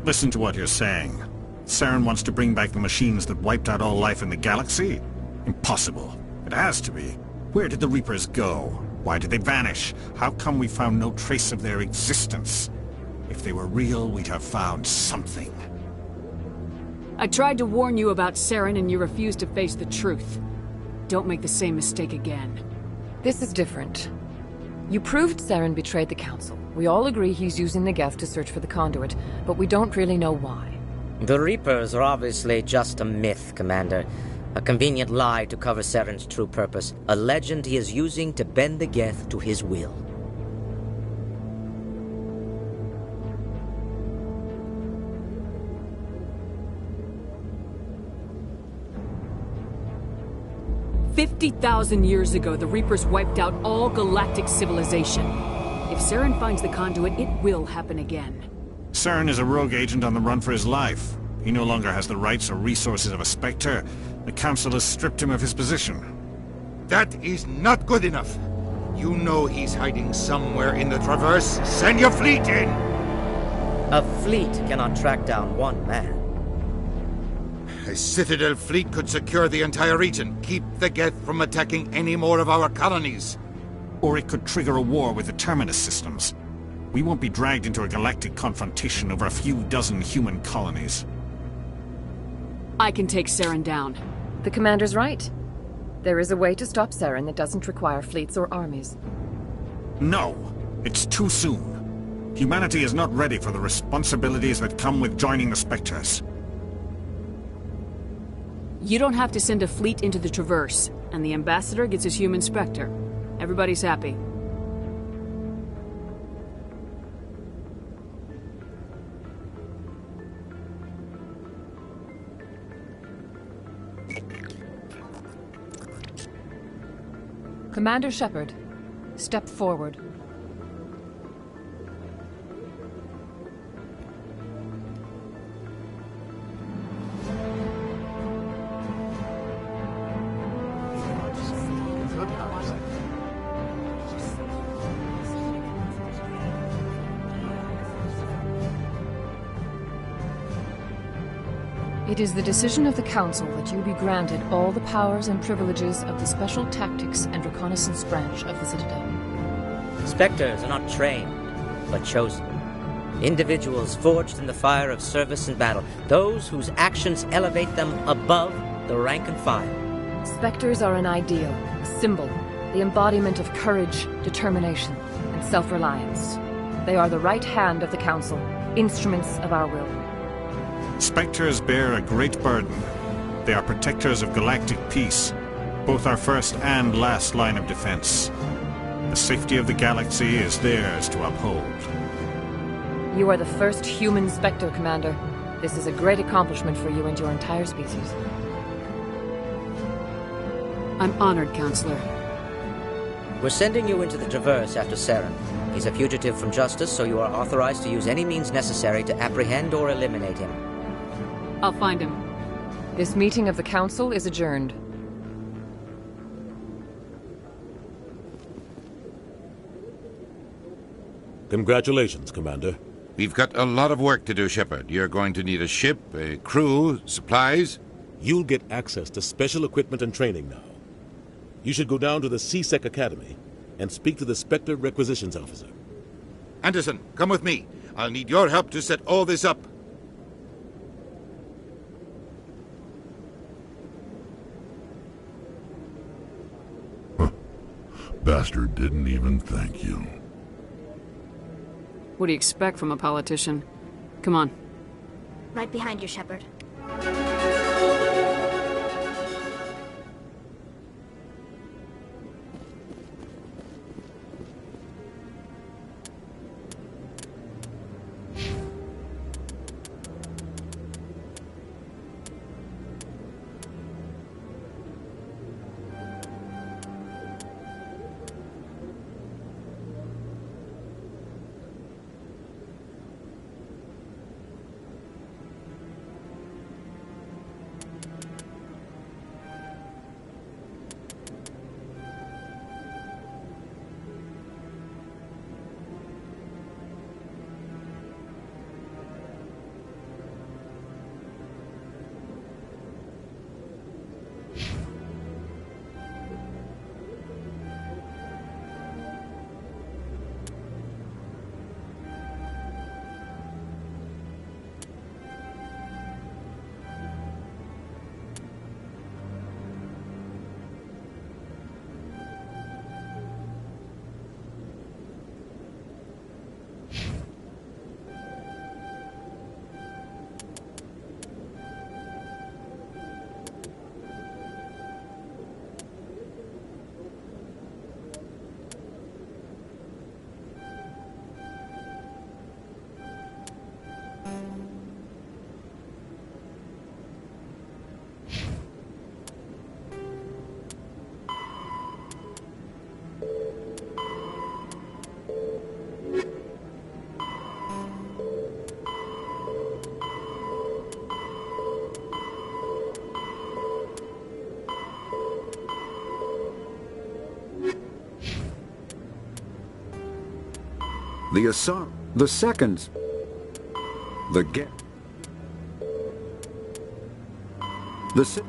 Speaker 23: Listen to what you're saying. Saren wants to bring back the machines that wiped out all life in the galaxy? Impossible. It has to be. Where did the Reapers go? Why did they vanish? How come we found no trace of their existence? If they were real, we'd have found something.
Speaker 17: I tried to warn you about Saren, and you refused to face the truth. Don't make the same mistake again.
Speaker 24: This is different. You proved Saren betrayed the Council. We all agree he's using the Geth to search for the conduit, but we don't really know why.
Speaker 25: The Reapers are obviously just a myth, Commander. A convenient lie to cover Saren's true purpose. A legend he is using to bend the Geth to his will.
Speaker 17: "50,000 years ago, the Reapers wiped out all galactic civilization. If Saren finds the conduit, it will happen again."
Speaker 23: Saren is a rogue agent on the run for his life. He no longer has the rights or resources of a Spectre. The Council has stripped him of his position.
Speaker 14: That is not good enough. You know he's hiding somewhere in the Traverse. Send your fleet in!
Speaker 25: A fleet cannot track down one man.
Speaker 14: A Citadel fleet could secure the entire region, keep the Geth from attacking any more of our colonies.
Speaker 23: Or it could trigger a war with the Terminus systems. We won't be dragged into a galactic confrontation over a few dozen human colonies.
Speaker 17: I can take Saren down.
Speaker 24: The commander's right. There is a way to stop Saren that doesn't require fleets or armies.
Speaker 23: No! It's too soon. Humanity is not ready for the responsibilities that come with joining the Spectres.
Speaker 17: You don't have to send a fleet into the Traverse, and the Ambassador gets his human Spectre. Everybody's happy.
Speaker 24: Commander Shepard, step forward. It is the decision of the Council that you be granted all the powers and privileges of the Special Tactics and Reconnaissance Branch of the Citadel.
Speaker 25: Spectres are not trained, but chosen. Individuals forged in the fire of service and battle. Those whose actions elevate them above the rank and file.
Speaker 24: Spectres are an ideal, a symbol, the embodiment of courage, determination, and self-reliance. They are the right hand of the Council, instruments of our will.
Speaker 23: Spectres bear a great burden. They are protectors of galactic peace, both our first and last line of defense. The safety of the galaxy is theirs to uphold.
Speaker 24: You are the first human Spectre, Commander. This is a great accomplishment for you and your entire species.
Speaker 17: I'm honored, Counselor.
Speaker 25: We're sending you into the Traverse after Saren. He's a fugitive from justice, so you are authorized to use any means necessary to apprehend or eliminate him.
Speaker 17: I'll find him.
Speaker 24: This meeting of the Council is adjourned.
Speaker 20: Congratulations, Commander.
Speaker 18: We've got a lot of work to do, Shepard. You're going to need a ship, a crew, supplies.
Speaker 20: You'll get access to special equipment and training now. You should go down to the C-Sec Academy and speak to the Spectre Requisitions Officer.
Speaker 14: Anderson, come with me. I'll need your help to set all this up.
Speaker 6: Bastard didn't even thank you.
Speaker 17: What do you expect from a politician? Come on.
Speaker 13: Right behind you, Shepard.
Speaker 2: The assault. The seconds. The get. The se-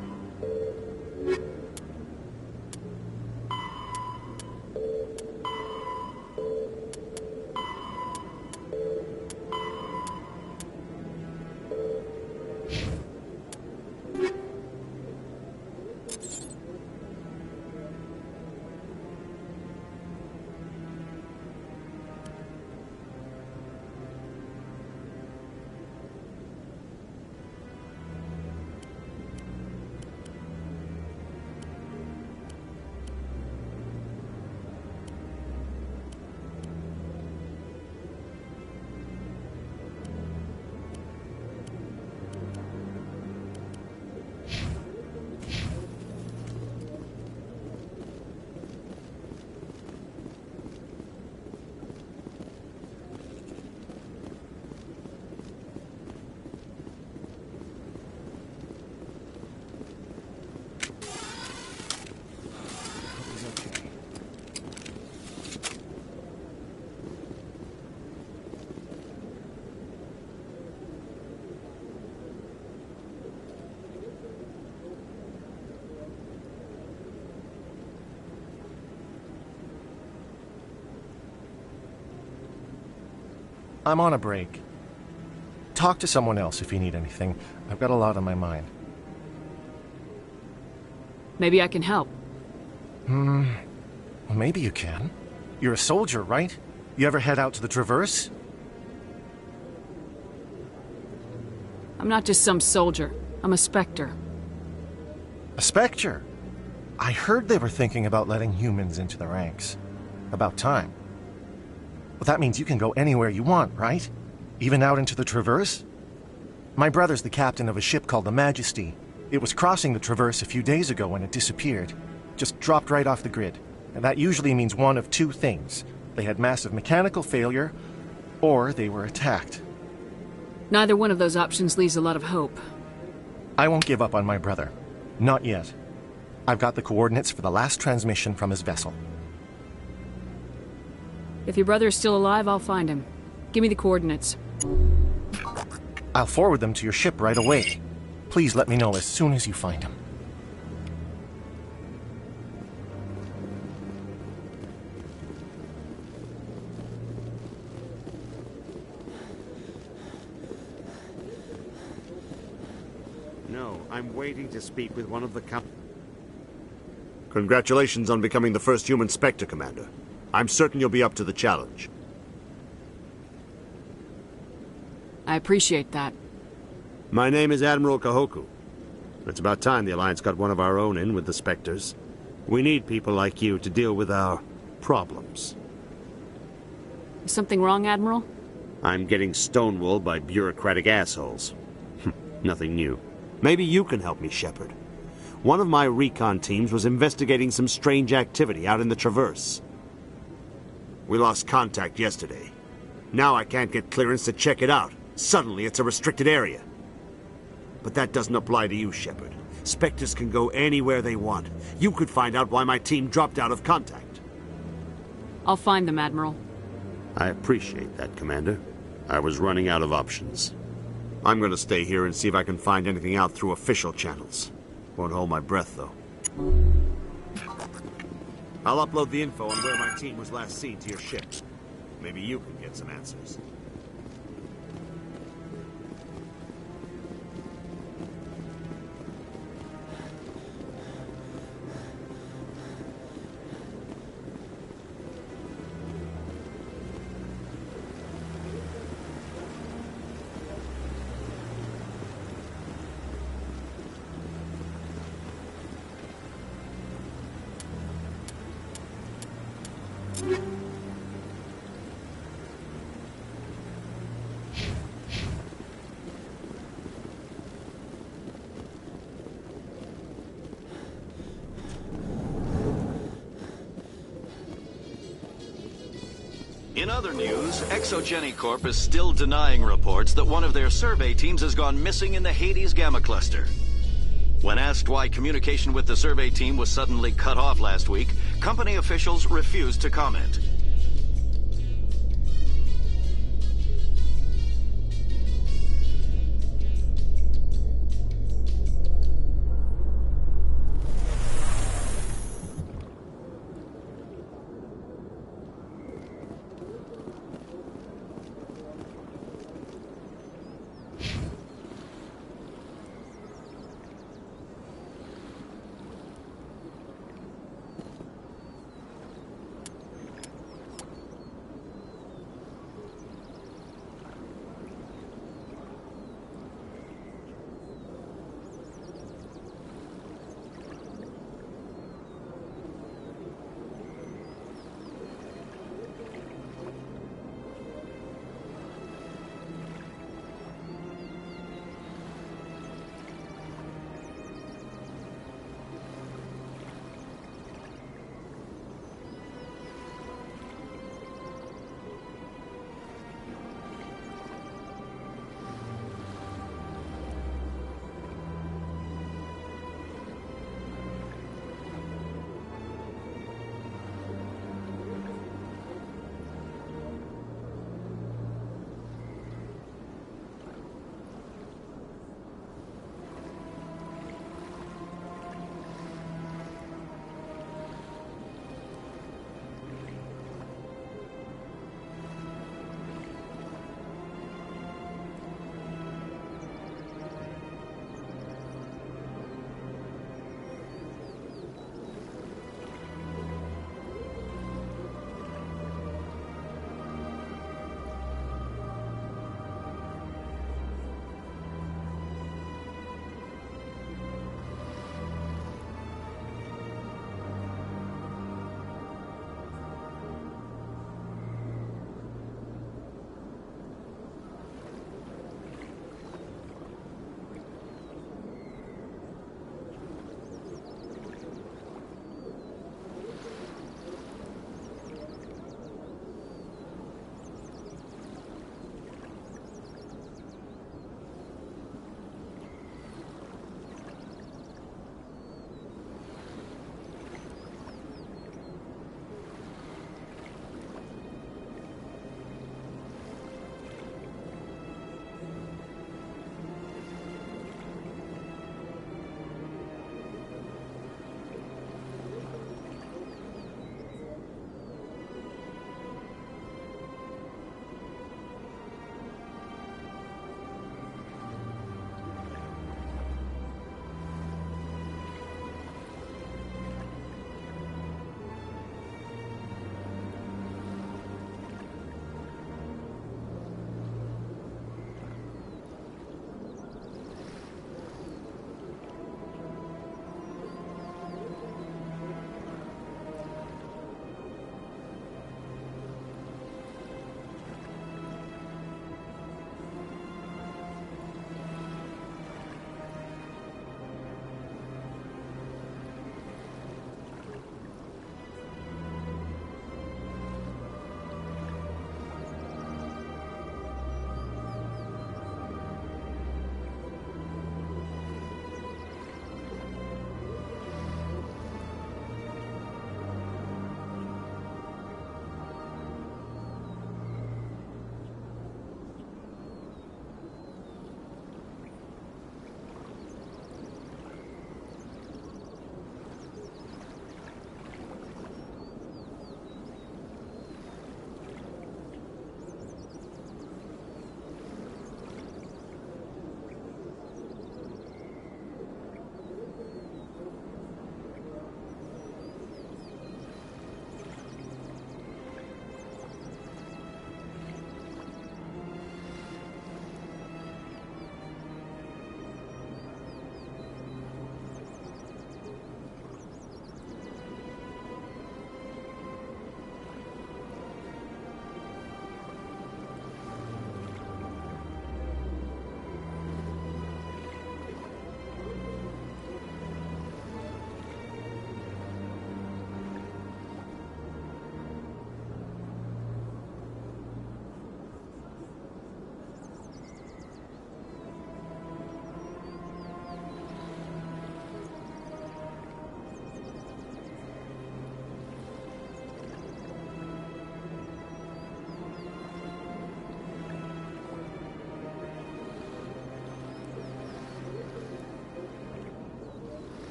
Speaker 4: I'm on a break. Talk to someone else if you need anything. I've got a lot on my mind.
Speaker 17: Maybe I can help.
Speaker 4: Well, maybe you can. You're a soldier, right? You ever head out to the Traverse?
Speaker 17: I'm not just some soldier. I'm a Spectre.
Speaker 4: A Spectre? I heard they were thinking about letting humans into the ranks. About time. Well, that means you can go anywhere you want, right? Even out into the Traverse? My brother's the captain of a ship called the Majesty. It was crossing the Traverse a few days ago when it disappeared. Just dropped right off the grid. And that usually means one of two things. They had massive mechanical failure, or they were attacked.
Speaker 17: Neither one of those options leaves a lot of hope.
Speaker 4: I won't give up on my brother. Not yet. I've got the coordinates for the last transmission from his vessel.
Speaker 17: If your brother is still alive, I'll find him. Give me the coordinates.
Speaker 4: I'll forward them to your ship right away. Please let me know as soon as you find him.
Speaker 8: No, I'm waiting to speak with one of the Congratulations on becoming the first human Spectre, Commander. I'm certain you'll be up to the challenge.
Speaker 17: I appreciate that.
Speaker 8: My name is Admiral Kahoku. It's about time the Alliance got one of our own in with the Spectres. We need people like you to deal with our problems.
Speaker 17: Is something wrong, Admiral?
Speaker 8: I'm getting stonewalled by bureaucratic assholes. Nothing new. Maybe you can help me, Shepard. One of my recon teams was investigating some strange activity out in the Traverse. We lost contact yesterday. Now I can't get clearance to check it out. Suddenly it's a restricted area. But that doesn't apply to you, Shepard. Spectres can go anywhere they want. You could find out why my team dropped out of contact.
Speaker 17: I'll find them, Admiral.
Speaker 8: I appreciate that, Commander. I was running out of options. I'm going to stay here and see if I can find anything out through official channels. Won't hold my breath, though. I'll upload the info on where my team was last seen to your ship. Maybe you can get some answers.
Speaker 5: In other news, Exogeny Corp is still denying reports that one of their survey teams has gone missing in the Hades Gamma Cluster. When asked why communication with the survey team was suddenly cut off last week, company officials refused to comment.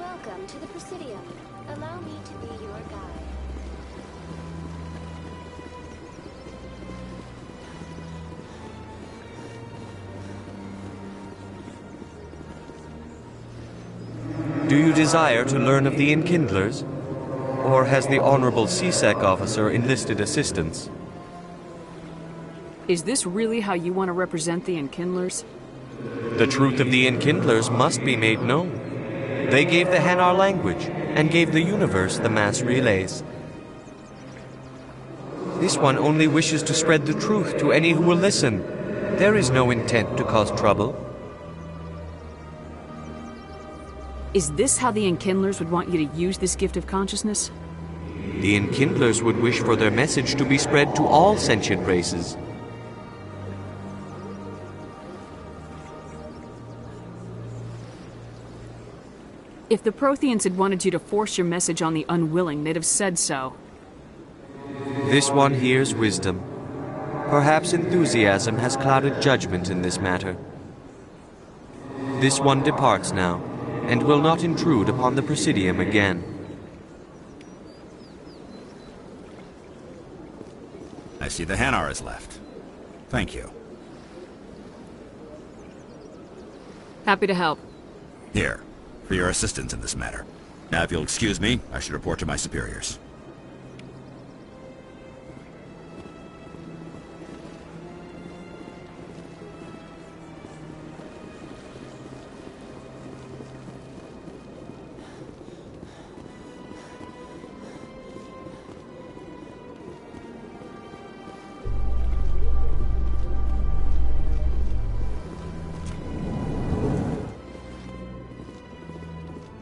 Speaker 22: Welcome to the Presidium. Allow me to be your guide.
Speaker 3: Do you desire to learn of the Enkindlers? Or has the Honorable CSEC officer enlisted assistance?
Speaker 17: Is this really how you want to represent the Enkindlers?
Speaker 3: The truth of the Enkindlers must be made known. They gave the Hanar language, and gave the universe the mass relays. This one only wishes to spread the truth to any who will listen. There is no intent to cause trouble.
Speaker 17: Is this how the Enkindlers would want you to use this gift of consciousness?
Speaker 3: The Enkindlers would wish for their message to be spread to all sentient races.
Speaker 17: If the Protheans had wanted you to force your message on the unwilling, they'd have said so.
Speaker 3: This one hears wisdom. Perhaps enthusiasm has clouded judgment in this matter. This one departs now, and will not intrude upon the Presidium again.
Speaker 9: I see the Hanar is left. Thank you.
Speaker 17: Happy to help.
Speaker 9: Here, for your assistance in this matter. Now, if you'll excuse me, I should report to my superiors.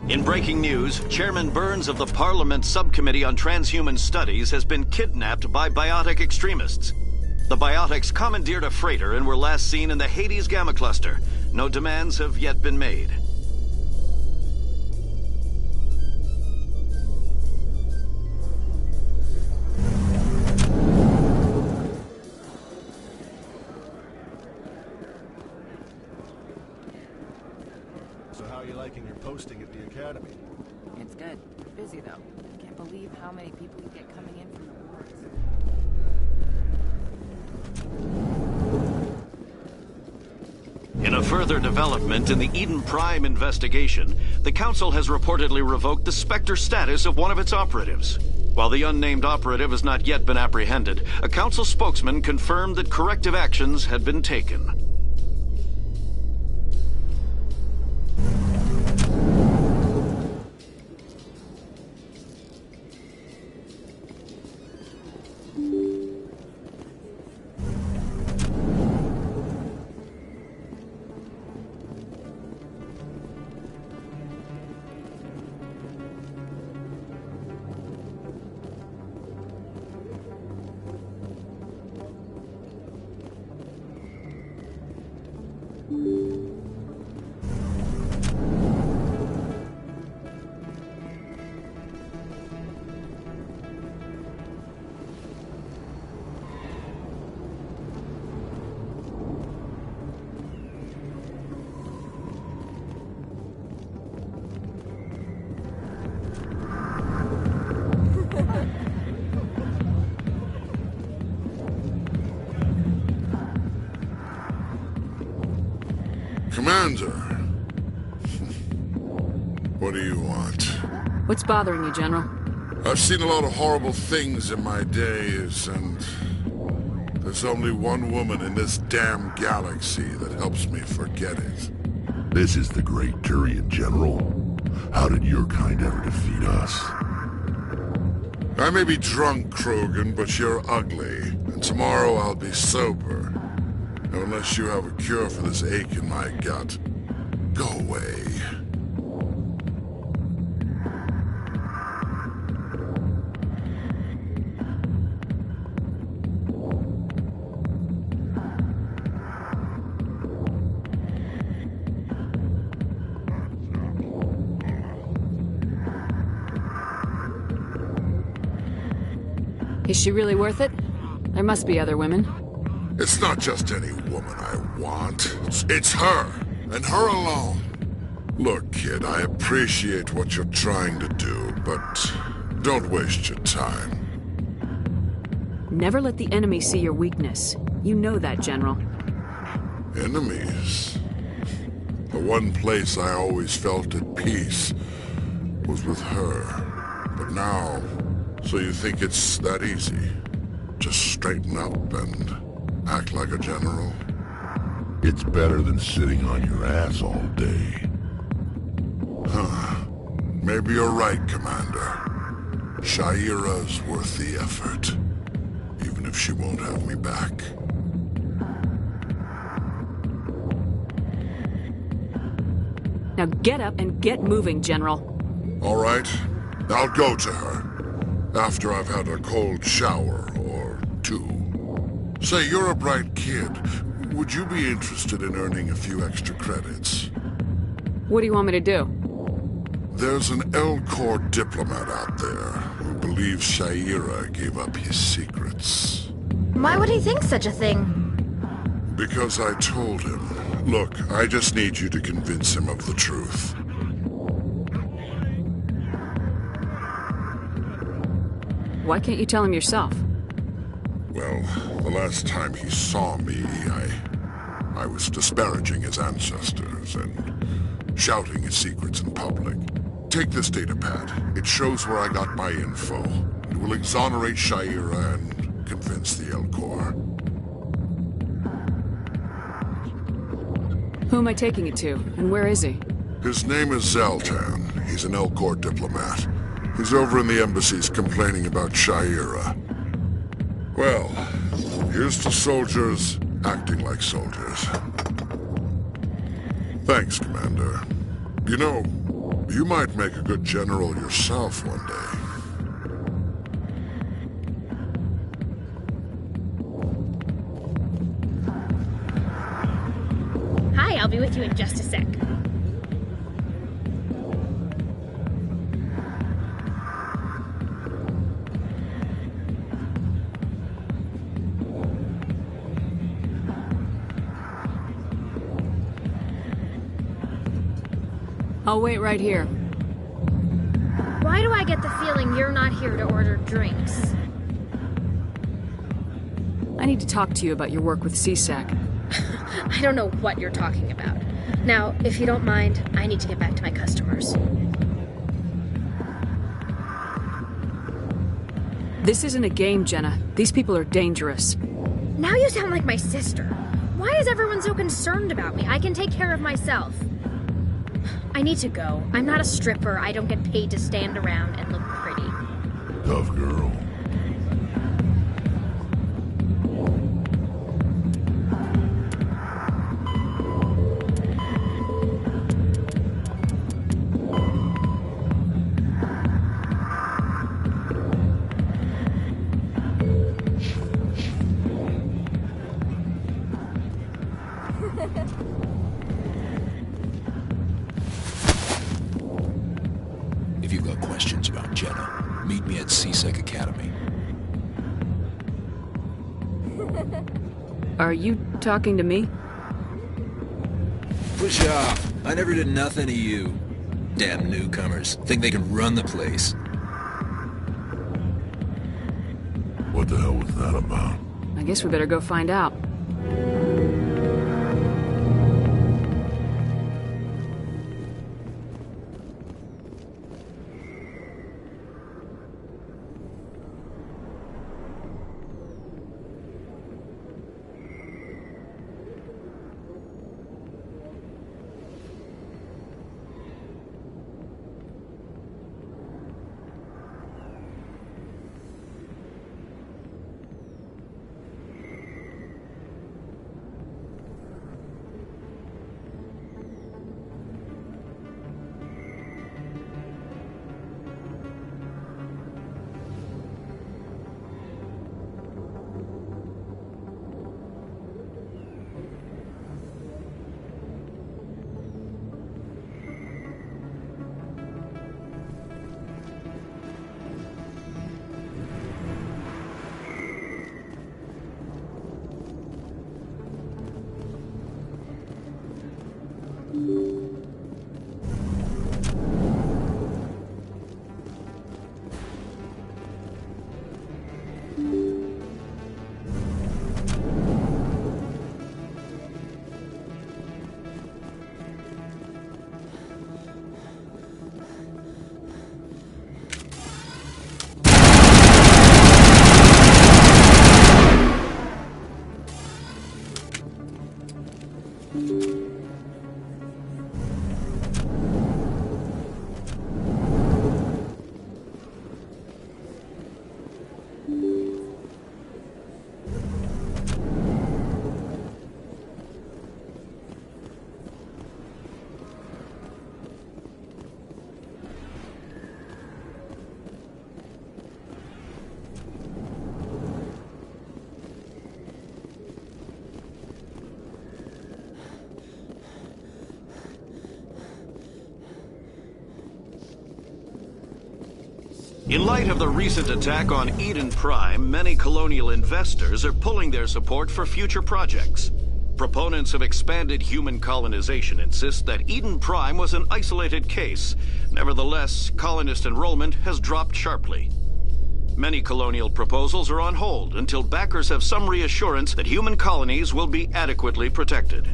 Speaker 5: In breaking news, Chairman Burns of the Parliament Subcommittee on Transhuman Studies has been kidnapped by biotic extremists. The biotics commandeered a freighter and were last seen in the Hades Gamma Cluster. No demands have yet been made.
Speaker 4: So how are you liking your posting at the Academy?
Speaker 16: It's good. Busy, though. Can't believe how many people you get coming in from the wards.
Speaker 5: In a further development in the Eden Prime investigation, the Council has reportedly revoked the Spectre status of one of its operatives. While the unnamed operative has not yet been apprehended, a Council spokesman confirmed that corrective actions had been taken.
Speaker 6: Commander! What do you want?
Speaker 17: What's bothering you, General?
Speaker 6: I've seen a lot of horrible things in my days, and there's only one woman in this damn galaxy that helps me forget it. This is the Great Turian, General. How did your kind ever defeat us? I may be drunk, Krogan, but you're ugly, and tomorrow I'll be sober. Unless you have a cure for this ache in my gut. Go away.
Speaker 17: Is she really worth it? There must be other women.
Speaker 6: It's not just any woman I want. It's her, and her alone. Look, kid, I appreciate what you're trying to do, but don't waste your time.
Speaker 17: Never let the enemy see your weakness. You know that, General.
Speaker 6: Enemies? The one place I always felt at peace was with her. But now, so you think it's that easy? Just straighten up and act like a general? It's better than sitting on your ass all day. Huh. Maybe you're right, Commander. Sha'ira's worth the effort. Even if she won't have me back.
Speaker 17: Now get up and get moving, General.
Speaker 6: All right. I'll go to her. After I've had a cold shower or two. Say, you're a bright kid. Would you be interested in earning a few extra credits?
Speaker 17: What do you want me to do?
Speaker 6: There's an Elcor diplomat out there who believes Sha'ira gave up his secrets.
Speaker 13: Why would he think such a thing?
Speaker 6: Because I told him. Look, I just need you to convince him of the truth.
Speaker 17: Why can't you tell him yourself?
Speaker 6: Well, the last time he saw me, I was disparaging his ancestors and shouting his secrets in public. Take this data pad. It shows where I got my info. It will exonerate Sha'ira and convince the Elcor.
Speaker 17: Who am I taking it to, and where is he?
Speaker 6: His name is Zaltan. He's an Elcor diplomat. He's over in the embassies complaining about Sha'ira. Well, here's to soldiers acting like soldiers. Thanks, Commander. You know, you might make a good general yourself one day.
Speaker 13: Hi, I'll be with you in just a sec.
Speaker 17: I'll wait right here.
Speaker 13: Why do I get the feeling you're not here to order drinks?
Speaker 17: I need to talk to you about your work with CSAC.
Speaker 13: I don't know what you're talking about. Now, if you don't mind, I need to get back to my customers.
Speaker 17: This isn't a game, Jenna. These people are dangerous.
Speaker 13: Now you sound like my sister. Why is everyone so concerned about me? I can take care of myself. I need to go. I'm not a stripper. I don't get paid to stand around and look pretty.
Speaker 6: Tough girl.
Speaker 1: If you've got questions about Jenna, meet me at CSEC Academy.
Speaker 17: Are you talking to me?
Speaker 1: Push off. I never did nothing to you. Damn newcomers. Think they can run the place.
Speaker 6: What the hell was that about?
Speaker 17: I guess we better go find out.
Speaker 5: In light of the recent attack on Eden Prime, many colonial investors are pulling their support for future projects. Proponents of expanded human colonization insist that Eden Prime was an isolated case. Nevertheless, colonist enrollment has dropped sharply. Many colonial proposals are on hold until backers have some reassurance that human colonies will be adequately protected.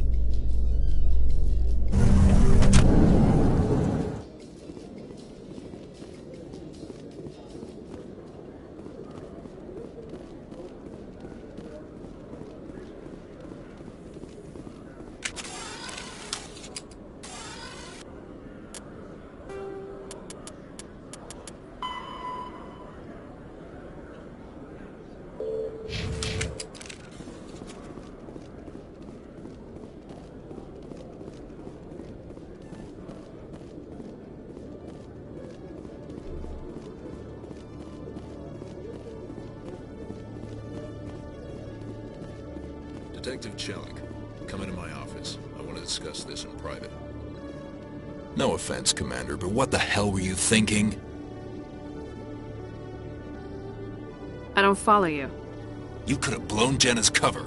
Speaker 1: Detective Chelik, come into my office. I want to discuss this in private. No offense, Commander, but what the hell were you thinking?
Speaker 17: I don't follow you.
Speaker 1: You could have blown Jenna's cover.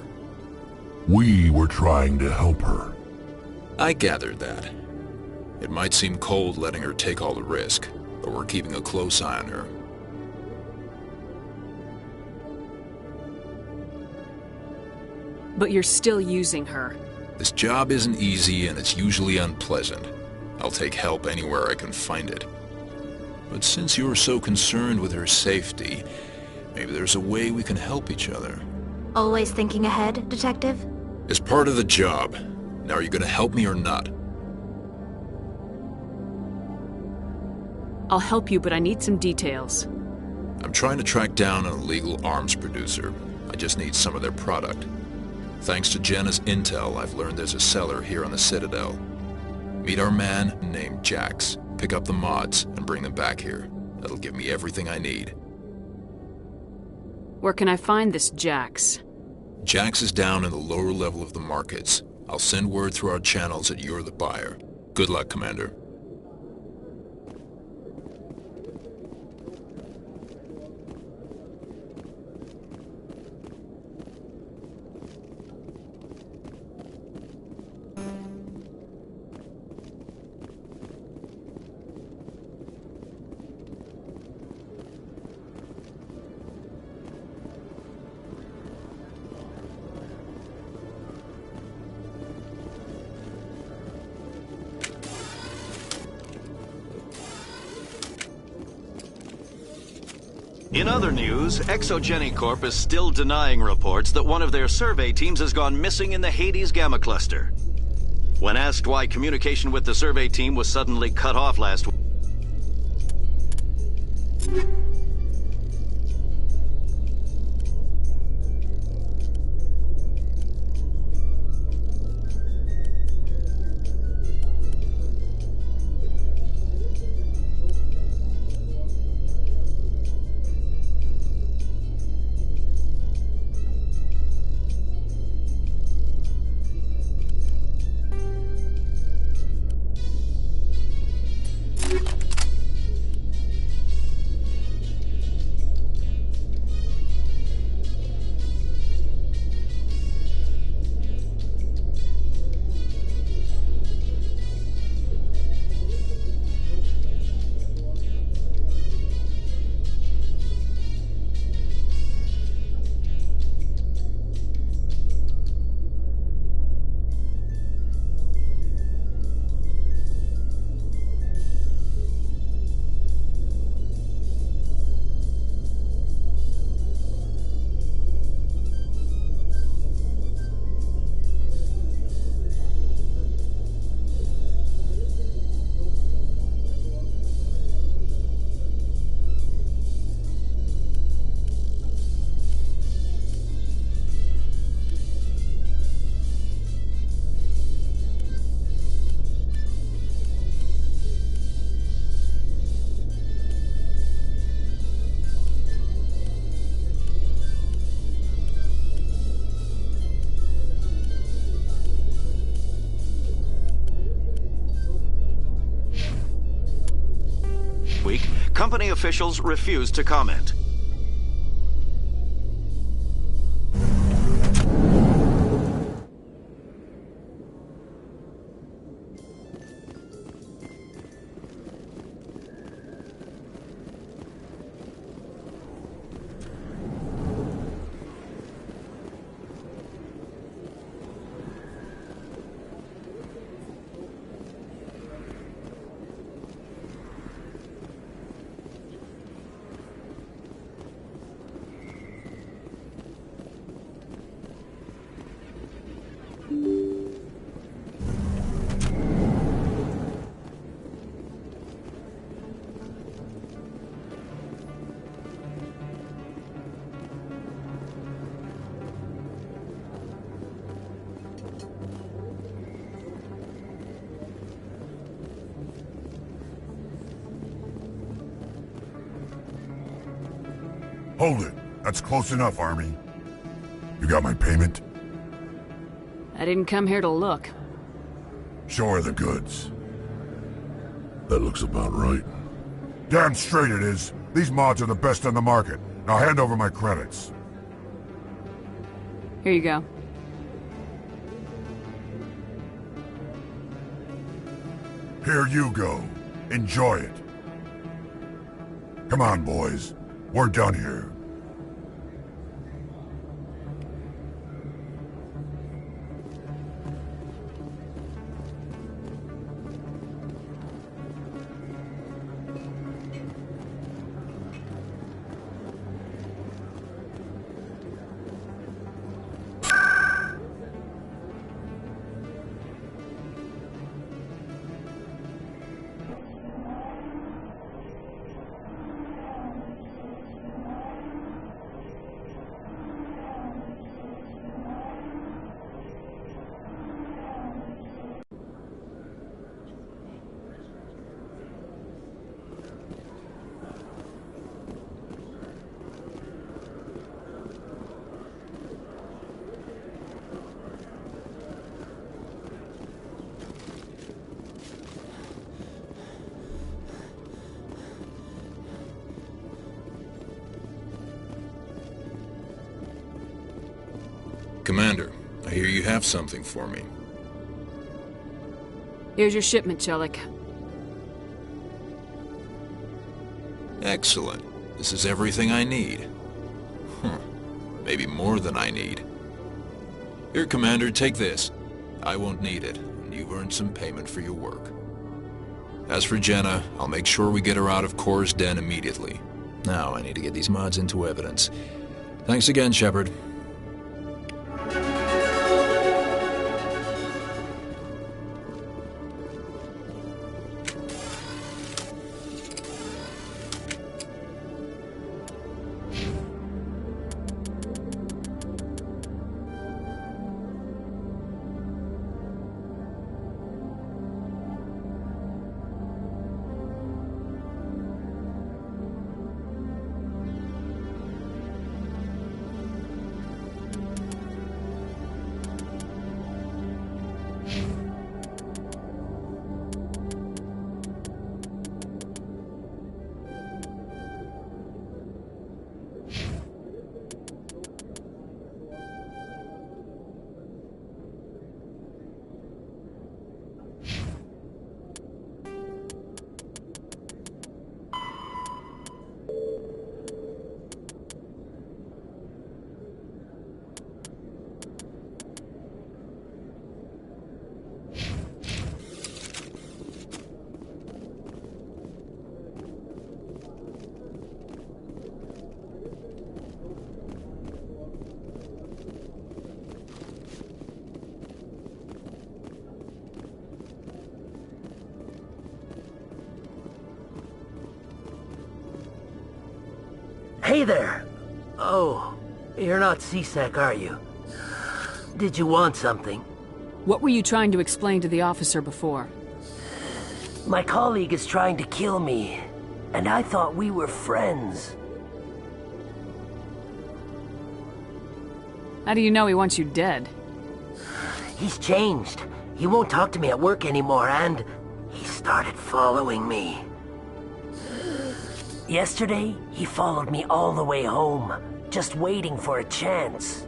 Speaker 6: We were trying to help her.
Speaker 1: I gathered that. It might seem cold letting her take all the risk, but we're keeping a close eye on her.
Speaker 17: But you're still using her.
Speaker 1: This job isn't easy and it's usually unpleasant. I'll take help anywhere I can find it. But since you're so concerned with her safety, maybe there's a way we can help each other.
Speaker 7: Always thinking ahead, Detective?
Speaker 1: It's part of the job. Now are you gonna help me or not?
Speaker 17: I'll help you, but I need some details.
Speaker 1: I'm trying to track down an illegal arms producer. I just need some of their product. Thanks to Jenna's intel, I've learned there's a seller here on the Citadel. Meet our man named Jax, pick up the mods, and bring them back here. That'll give me everything I need.
Speaker 17: Where can I find this Jax?
Speaker 1: Jax is down in the lower level of the markets. I'll send word through our channels that you're the buyer. Good luck, Commander.
Speaker 5: In other news, Exogeny Corp is still denying reports that one of their survey teams has gone missing in the Hades Gamma Cluster. When asked why communication with the survey team was suddenly cut off last week, week, company officials refused to comment.
Speaker 6: Hold it. That's close enough, Army. You got my payment?
Speaker 17: I didn't come here to look.
Speaker 6: Show her the goods. That looks about right. Damn straight it is. These mods are the best on the market. Now hand over my credits.
Speaker 17: Here you go.
Speaker 6: Here you go. Enjoy it. Come on, boys. We're done here.
Speaker 1: Commander, I hear you have something for me.
Speaker 17: Here's your shipment, Chelik.
Speaker 1: Excellent. This is everything I need. Maybe more than I need. Here, Commander, take this. I won't need it, and you've earned some payment for your work. As for Jenna, I'll make sure we get her out of Kor's den immediately. Now I need to get these mods into evidence. Thanks again, Shepard.
Speaker 10: Hey there! Oh, you're not C-Sec, are you? Did you want something?
Speaker 17: What were you trying to explain to the officer before?
Speaker 10: My colleague is trying to kill me, and I thought we were friends.
Speaker 17: How do you know he wants you dead?
Speaker 10: He's changed. He won't talk to me at work anymore, and he started following me. Yesterday, he followed me all the way home, just waiting for a chance.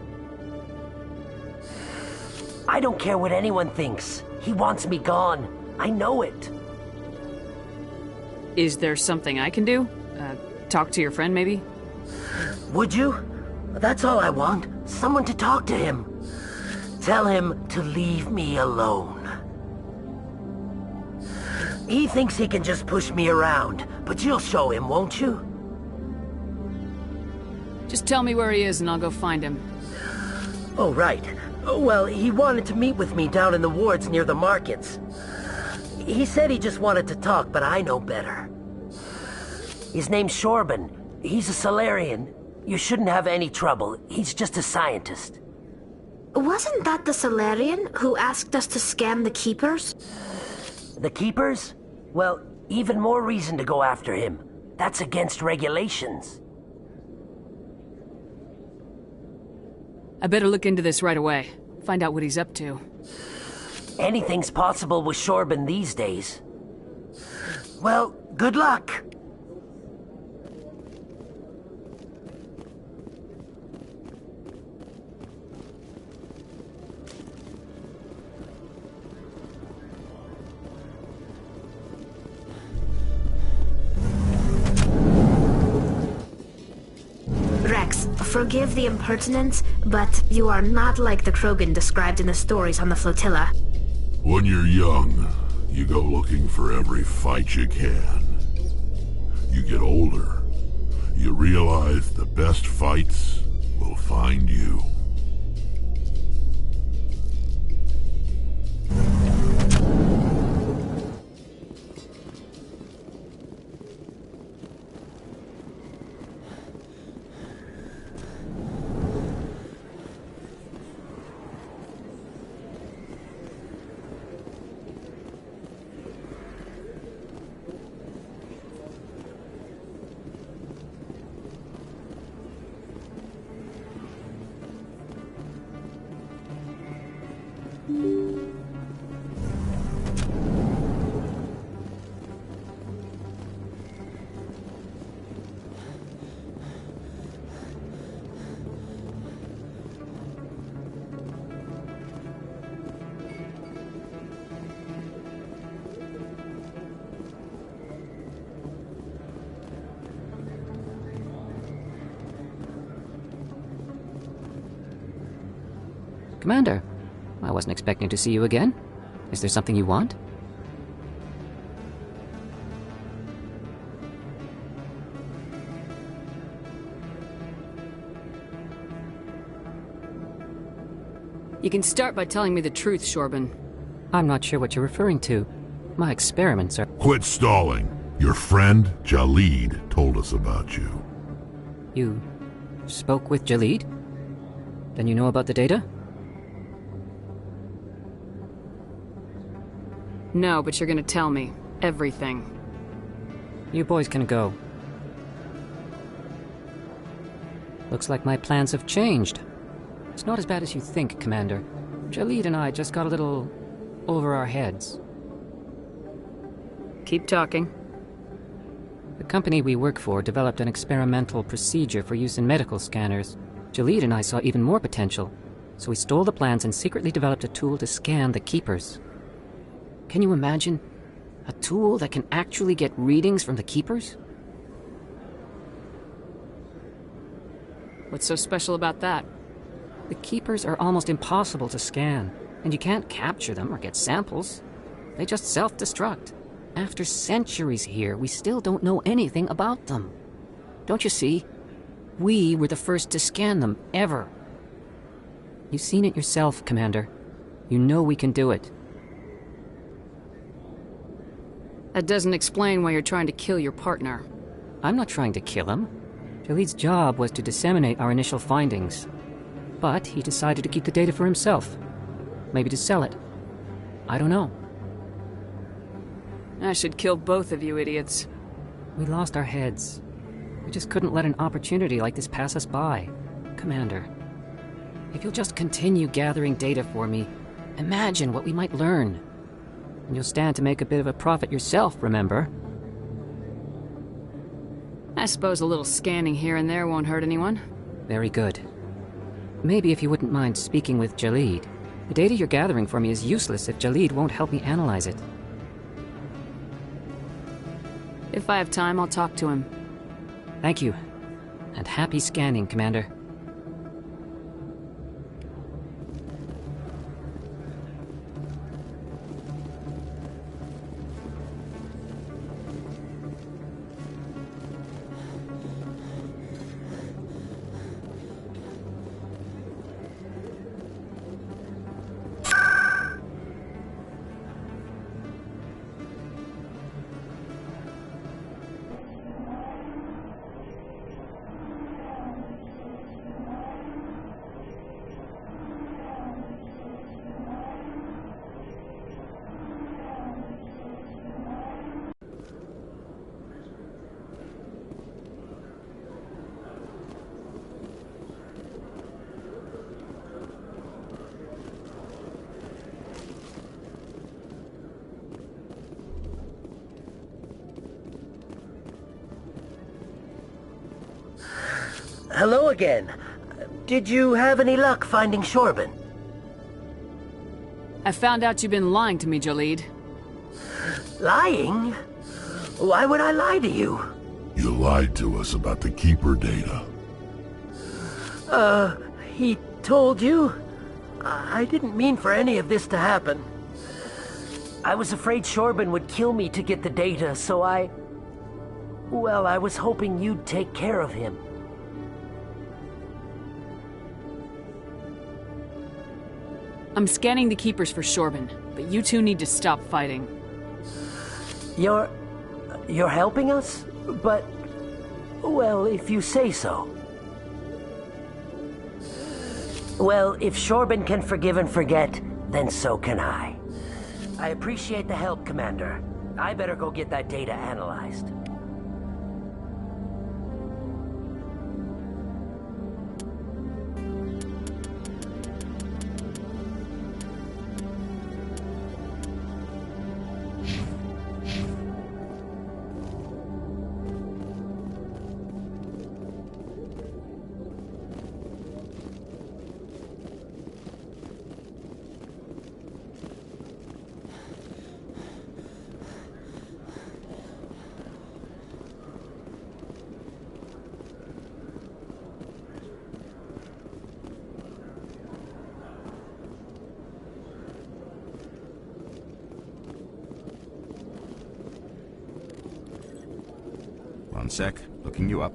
Speaker 10: I don't care what anyone thinks. He wants me gone. I know it.
Speaker 17: Is there something I can do? Talk to your friend, maybe?
Speaker 10: Would you? That's all I want. Someone to talk to him. Tell him to leave me alone. He thinks he can just push me around, but you'll show him, won't you?
Speaker 17: Just tell me where he is and I'll go find him.
Speaker 10: Oh, right. Well, he wanted to meet with me down in the wards near the markets. He said he just wanted to talk, but I know better. His name's Shorban. He's a Salarian. You shouldn't have any trouble. He's just a scientist.
Speaker 7: Wasn't that the Salarian who asked us to scan the Keepers?
Speaker 10: The Keepers? Well, even more reason to go after him. That's against regulations.
Speaker 17: I better look into this right away. Find out what he's up to.
Speaker 10: Anything's possible with Shorban these days. Well, good luck.
Speaker 7: Rex, forgive the impertinence, but you are not like the Krogan described in the stories on the flotilla.
Speaker 6: When you're young, you go looking for every fight you can. You get older, you realize the best fights will find you.
Speaker 11: Commander, I wasn't expecting to see you again. Is there something you want?
Speaker 17: You can start by telling me the truth, Shorban.
Speaker 11: I'm not sure what you're referring to. My experiments are...
Speaker 6: Quit stalling. Your friend, Jalid, told us about you.
Speaker 11: You spoke with Jalid? Then you know about the data?
Speaker 17: No, but you're gonna tell me. Everything.
Speaker 11: You boys can go. Looks like my plans have changed. It's not as bad as you think, Commander. Jalid and I just got a little over our heads.
Speaker 17: Keep talking.
Speaker 11: The company we work for developed an experimental procedure for use in medical scanners. Jalid and I saw even more potential, so we stole the plans and secretly developed a tool to scan the Keepers. Can you imagine? A tool that can actually get readings from the Keepers?
Speaker 17: What's so special about that?
Speaker 11: The Keepers are almost impossible to scan, and you can't capture them or get samples. They just self-destruct. After centuries here, we still don't know anything about them. Don't you see? We were the first to scan them, ever. You've seen it yourself, Commander. You know we can do it.
Speaker 17: That doesn't explain why you're trying to kill your partner.
Speaker 11: I'm not trying to kill him. Jalid's job was to disseminate our initial findings. But he decided to keep the data for himself. Maybe to sell it. I don't know.
Speaker 17: I should kill both of you idiots.
Speaker 11: We lost our heads. We just couldn't let an opportunity like this pass us by. Commander, if you'll just continue gathering data for me, imagine what we might learn. And you'll stand to make a bit of a profit yourself, remember?
Speaker 17: I suppose a little scanning here and there won't hurt anyone.
Speaker 11: Very good. Maybe if you wouldn't mind speaking with Jalid. The data you're gathering for me is useless if Jalid won't help me analyze it.
Speaker 17: If I have time, I'll talk to him.
Speaker 11: Thank you. And happy scanning, Commander.
Speaker 10: Hello again. Did you have any luck finding Shorben?
Speaker 17: I found out you've been lying to me, Jalid.
Speaker 10: Lying? Why would I lie to you?
Speaker 6: You lied to us about the Keeper data.
Speaker 10: He told you? I didn't mean for any of this to happen. I was afraid Shorben would kill me to get the data, so well, I was hoping you'd take care of him.
Speaker 17: I'm scanning the Keepers for Shorben, but you two need to stop fighting.
Speaker 10: You're helping us? But, well, if you say so. Well, if Shorben can forgive and forget, then so can I. I appreciate the help, Commander. I better go get that data analyzed.
Speaker 9: One sec, looking you up.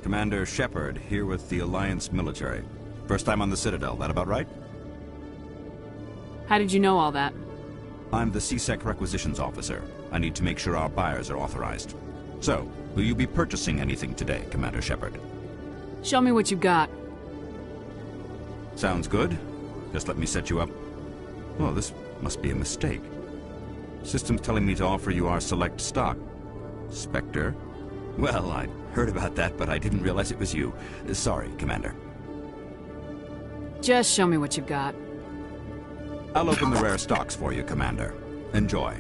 Speaker 9: Commander Shepard, here with the Alliance military. First time on the Citadel, that about right?
Speaker 17: How did you know all that?
Speaker 9: I'm the C-Sec requisitions officer. I need to make sure our buyers are authorized. So, will you be purchasing anything today, Commander Shepard?
Speaker 17: Show me what you got.
Speaker 9: Sounds good. Just let me set you up. Oh, this must be a mistake. System's telling me to offer you our select stock. Spectre? Well, I heard about that, but I didn't realize it was you. Sorry, Commander.
Speaker 17: Just show me what you've got.
Speaker 9: I'll open the rare stocks for you, Commander. Enjoy.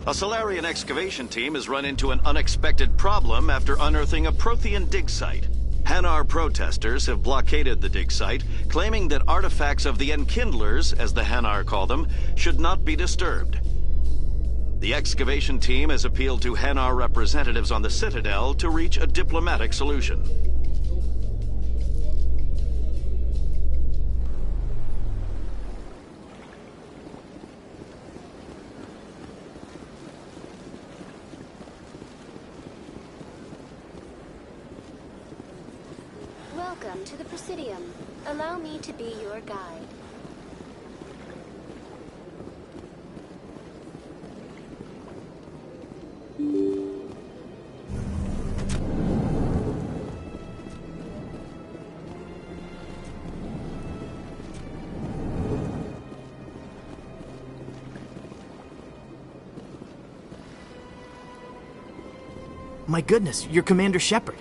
Speaker 5: A Salarian excavation team has run into an unexpected problem after unearthing a Prothean dig site. Hanar protesters have blockaded the dig site, claiming that artifacts of the Enkindlers, as the Hanar call them, should not be disturbed. The excavation team has appealed to Hanar representatives on the Citadel to reach a diplomatic solution.
Speaker 22: Welcome to the Presidium. Allow me to be your guide.
Speaker 12: My goodness, you're Commander Shepard.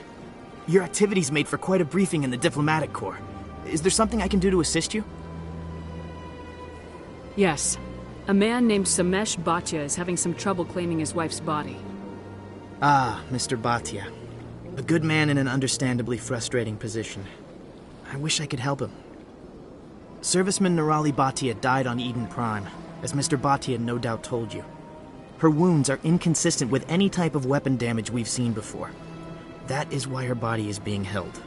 Speaker 12: Your activities made for quite a briefing in the Diplomatic Corps. Is there something I can do to assist you?
Speaker 17: Yes. A man named Samesh Bhatia is having some trouble claiming his wife's body.
Speaker 12: Ah, Mr. Bhatia. A good man in an understandably frustrating position. I wish I could help him. Serviceman Nirali Bhatia died on Eden Prime, as Mr. Bhatia no doubt told you. Her wounds are inconsistent with any type of weapon damage we've seen before. That is why her body is being held.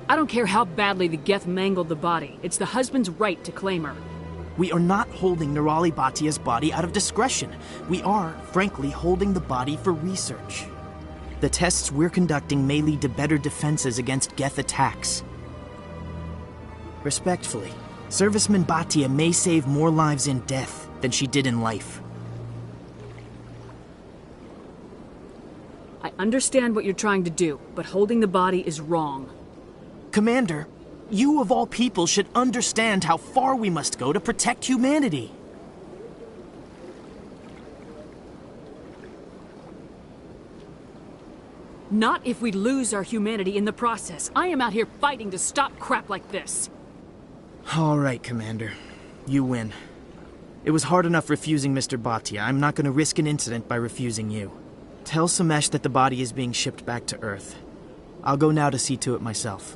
Speaker 17: I don't care how badly the Geth mangled the body. It's the husband's right to claim her.
Speaker 12: We are not holding Nirali Bhatia's body out of discretion. We are, frankly, holding the body for research. The tests we're conducting may lead to better defenses against Geth attacks. Respectfully, Serviceman Bhatia may save more lives in death than she did in life.
Speaker 17: I understand what you're trying to do, but holding the body is wrong.
Speaker 12: Commander, you of all people should understand how far we must go to protect humanity.
Speaker 17: Not if we lose our humanity in the process. I am out here fighting to stop crap like this.
Speaker 12: All right, Commander. You win. It was hard enough refusing Mr. Bhatia. I'm not going to risk an incident by refusing you. Tell Samesh that the body is being shipped back to Earth. I'll go now to see to it myself.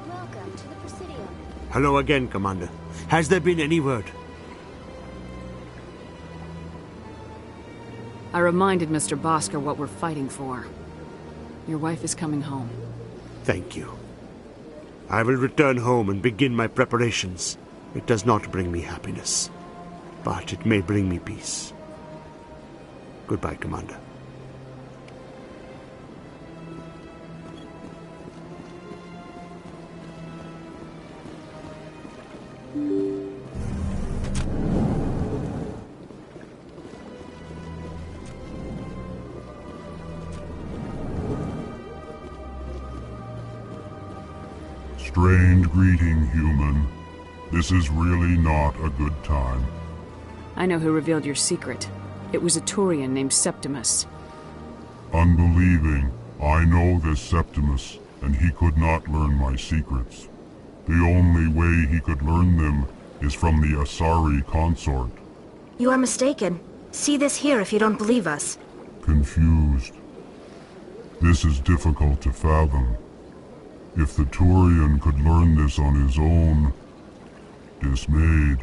Speaker 22: Welcome to the Presidium.
Speaker 8: Hello again, Commander. Has there been any word?
Speaker 17: I reminded Mr. Bhaskar what we're fighting for. Your wife is coming home.
Speaker 8: Thank you. I will return home and begin my preparations. It does not bring me happiness, but it may bring me peace. Goodbye, Commander.
Speaker 6: Strange greeting, human. This is really not a good time.
Speaker 17: I know who revealed your secret. It was a Turian named Septimus.
Speaker 6: Unbelieving, I know this Septimus, and he could not learn my secrets. The only way he could learn them is from the Asari consort.
Speaker 7: You are mistaken. See this here if you don't believe us.
Speaker 6: Confused. This is difficult to fathom. If the Turian could learn this on his own, dismayed,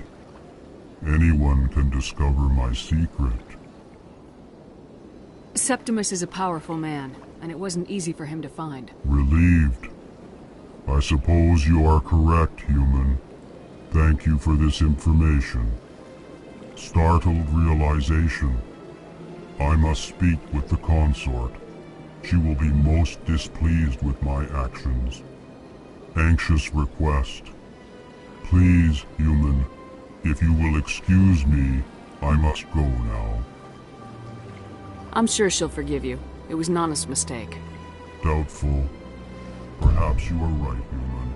Speaker 6: anyone can discover my secret.
Speaker 17: Septimus is a powerful man, and it wasn't easy for him to find.
Speaker 6: Relieved. I suppose you are correct, human. Thank you for this information. Startled realization. I must speak with the consort. She will be most displeased with my actions. Anxious request. Please, human, if you will excuse me, I must go now.
Speaker 17: I'm sure she'll forgive you. It was an honest mistake.
Speaker 6: Doubtful. Perhaps you are right, human.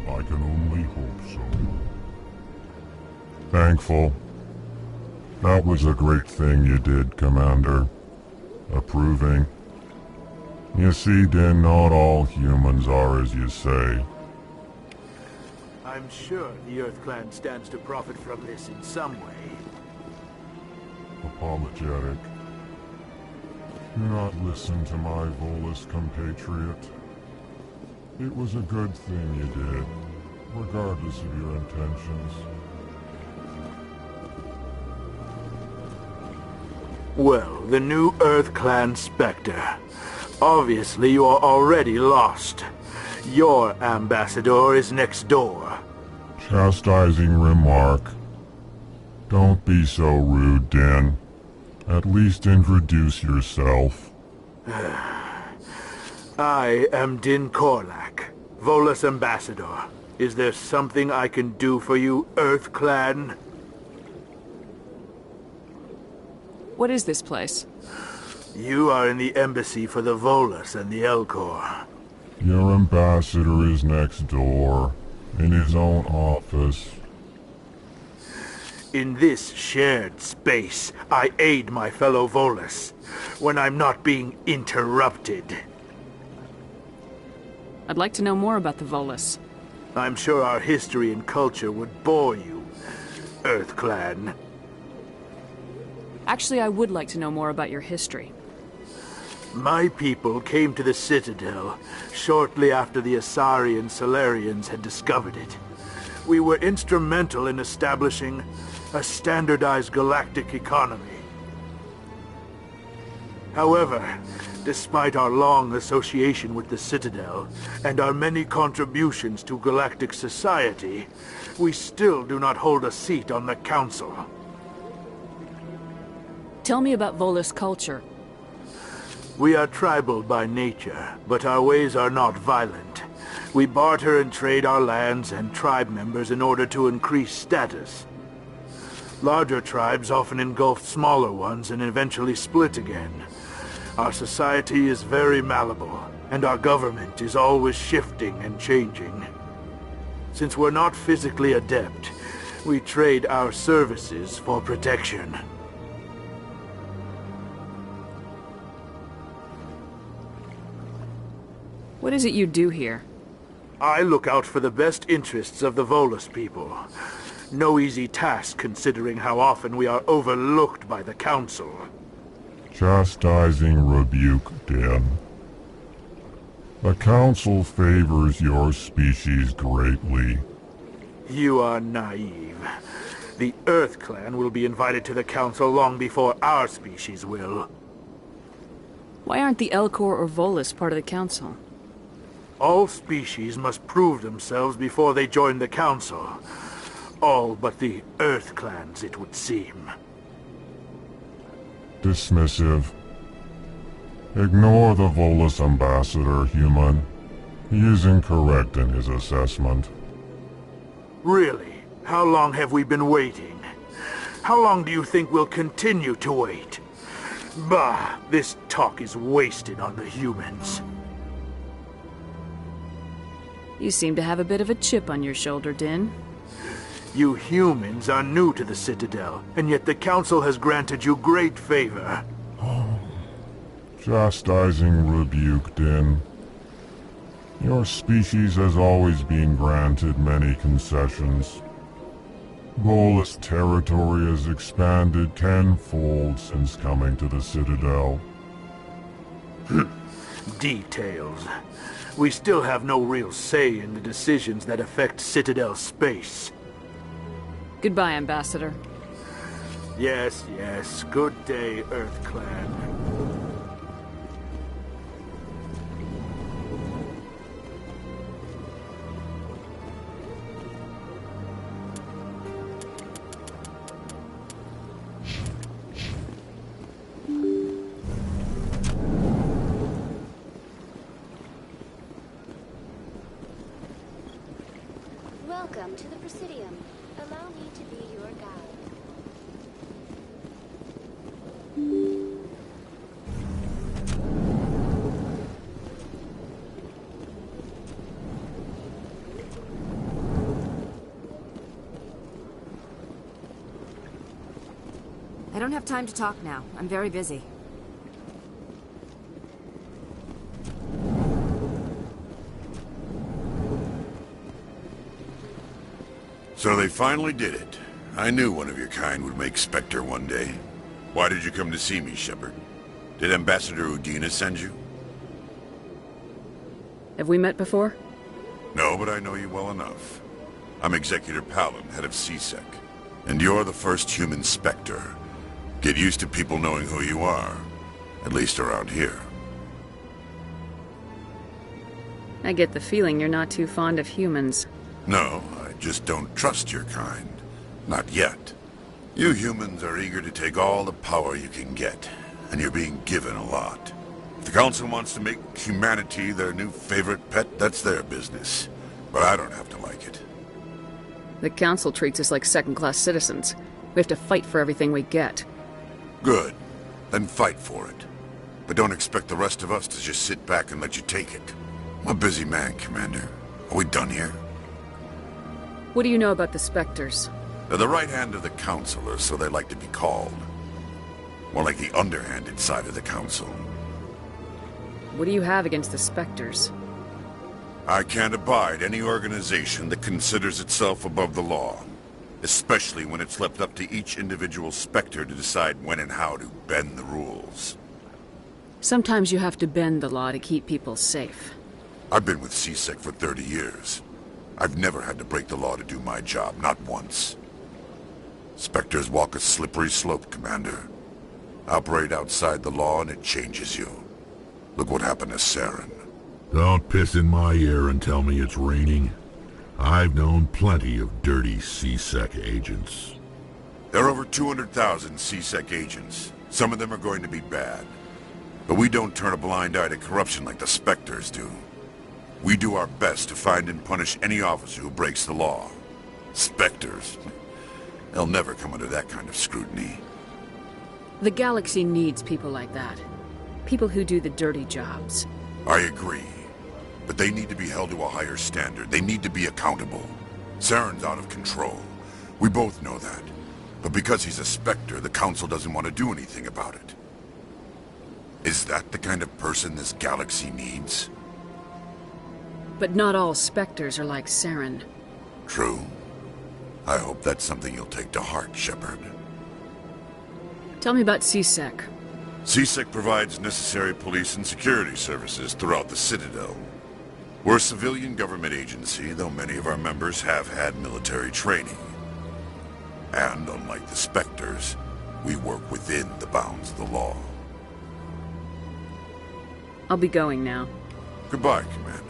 Speaker 6: I can only hope so. Thankful. That was a great thing you did, Commander. Approving. You see, Din, not all humans are as you say.
Speaker 15: I'm sure the Earth Clan stands to profit from this in some way.
Speaker 6: Apologetic. Do not listen to my Volus compatriot. It was a good thing you did, regardless of your intentions.
Speaker 15: Well, the new Earth Clan Spectre. Obviously you are already lost. Your ambassador is next door.
Speaker 6: Chastising remark. Don't be so rude, Din. At least introduce yourself.
Speaker 15: I am Din Korlak, Volus ambassador. Is there something I can do for you, Earth Clan?
Speaker 17: What is this place?
Speaker 15: You are in the embassy for the Volus and the Elcor.
Speaker 6: Your ambassador is next door, in his own office.
Speaker 15: In this shared space, I aid my fellow Volus, when I'm not being interrupted.
Speaker 17: I'd like to know more about the Volus.
Speaker 15: I'm sure our history and culture would bore you, Earth Clan.
Speaker 17: Actually, I would like to know more about your history.
Speaker 15: My people came to the Citadel shortly after the Asari and Salarians had discovered it. We were instrumental in establishing a standardized galactic economy. However, despite our long association with the Citadel and our many contributions to galactic society, we still do not hold a seat on the Council.
Speaker 17: Tell me about Volus culture.
Speaker 15: We are tribal by nature, but our ways are not violent. We barter and trade our lands and tribe members in order to increase status. Larger tribes often engulf smaller ones and eventually split again. Our society is very malleable, and our government is always shifting and changing. Since we're not physically adept, we trade our services for protection.
Speaker 17: What is it you do here?
Speaker 15: I look out for the best interests of the Volus people. No easy task considering how often we are overlooked by the Council.
Speaker 6: Chastising rebuke, Din. The Council favors your species greatly.
Speaker 15: You are naive. The Earth Clan will be invited to the Council long before our species will.
Speaker 17: Why aren't the Elcor or Volus part of the Council?
Speaker 15: All species must prove themselves before they join the Council. All but the Earth Clans, it would seem.
Speaker 6: Dismissive. Ignore the Volus ambassador, human. He is incorrect in his assessment.
Speaker 15: Really? How long have we been waiting? How long do you think we'll continue to wait? Bah, this talk is wasted on the humans.
Speaker 17: You seem to have a bit of a chip on your shoulder, Din.
Speaker 15: You humans are new to the Citadel, and yet the Council has granted you great favor.
Speaker 6: Chastising rebuke, Din. Your species has always been granted many concessions. Volus territory has expanded tenfold since coming to the Citadel.
Speaker 15: Details. We still have no real say in the decisions that affect Citadel space.
Speaker 17: Goodbye, Ambassador.
Speaker 15: Yes, yes. Good day, Earth Clan.
Speaker 22: to the Presidium. Allow me to be your guide.
Speaker 16: I don't have time to talk now. I'm very busy.
Speaker 6: So they finally did it. I knew one of your kind would make Spectre one day. Why did you come to see me, Shepard? Did Ambassador Udina send you?
Speaker 17: Have we met before?
Speaker 6: No, but I know you well enough. I'm Executor Palin, head of C-Sec. And you're the first human Spectre. Get used to people knowing who you are. At least around here.
Speaker 17: I get the feeling you're not too fond of humans.
Speaker 6: No, I just don't trust your kind. Not yet. You humans are eager to take all the power you can get, and you're being given a lot. If the Council wants to make humanity their new favorite pet, that's their business. But I don't have to like it.
Speaker 17: The Council treats us like second-class citizens. We have to fight for everything we get.
Speaker 6: Good. Then fight for it. But don't expect the rest of us to just sit back and let you take it. I'm a busy man, Commander. Are we done here?
Speaker 17: What do you know about the Spectres?
Speaker 6: They're the right hand of the Council, or so they like to be called. More like the underhanded side of the Council.
Speaker 17: What do you have against the Spectres?
Speaker 6: I can't abide any organization that considers itself above the law. Especially when it's left up to each individual Spectre to decide when and how to bend the rules.
Speaker 17: Sometimes you have to bend the law to keep people safe.
Speaker 6: I've been with C-Sec for 30 years. I've never had to break the law to do my job, not once. Spectres walk a slippery slope, Commander. Operate outside the law and it changes you. Look what happened to Saren. Don't piss in my ear and tell me it's raining. I've known plenty of dirty C-Sec agents. There are over 200,000 C-Sec agents. Some of them are going to be bad. But we don't turn a blind eye to corruption like the Spectres do. We do our best to find and punish any officer who breaks the law. Spectres. They'll never come under that kind of scrutiny.
Speaker 17: The galaxy needs people like that. People who do the dirty jobs.
Speaker 6: I agree. But they need to be held to a higher standard. They need to be accountable. Saren's out of control. We both know that. But because he's a Spectre, the Council doesn't want to do anything about it. Is that the kind of person this galaxy needs?
Speaker 17: But not all Spectres are like Saren.
Speaker 6: True. I hope that's something you'll take to heart, Shepard.
Speaker 17: Tell me about C-Sec.
Speaker 6: C-Sec provides necessary police and security services throughout the Citadel. We're a civilian government agency, though many of our members have had military training. And unlike the Spectres, we work within the bounds of the law.
Speaker 17: I'll be going now.
Speaker 6: Goodbye, Commander.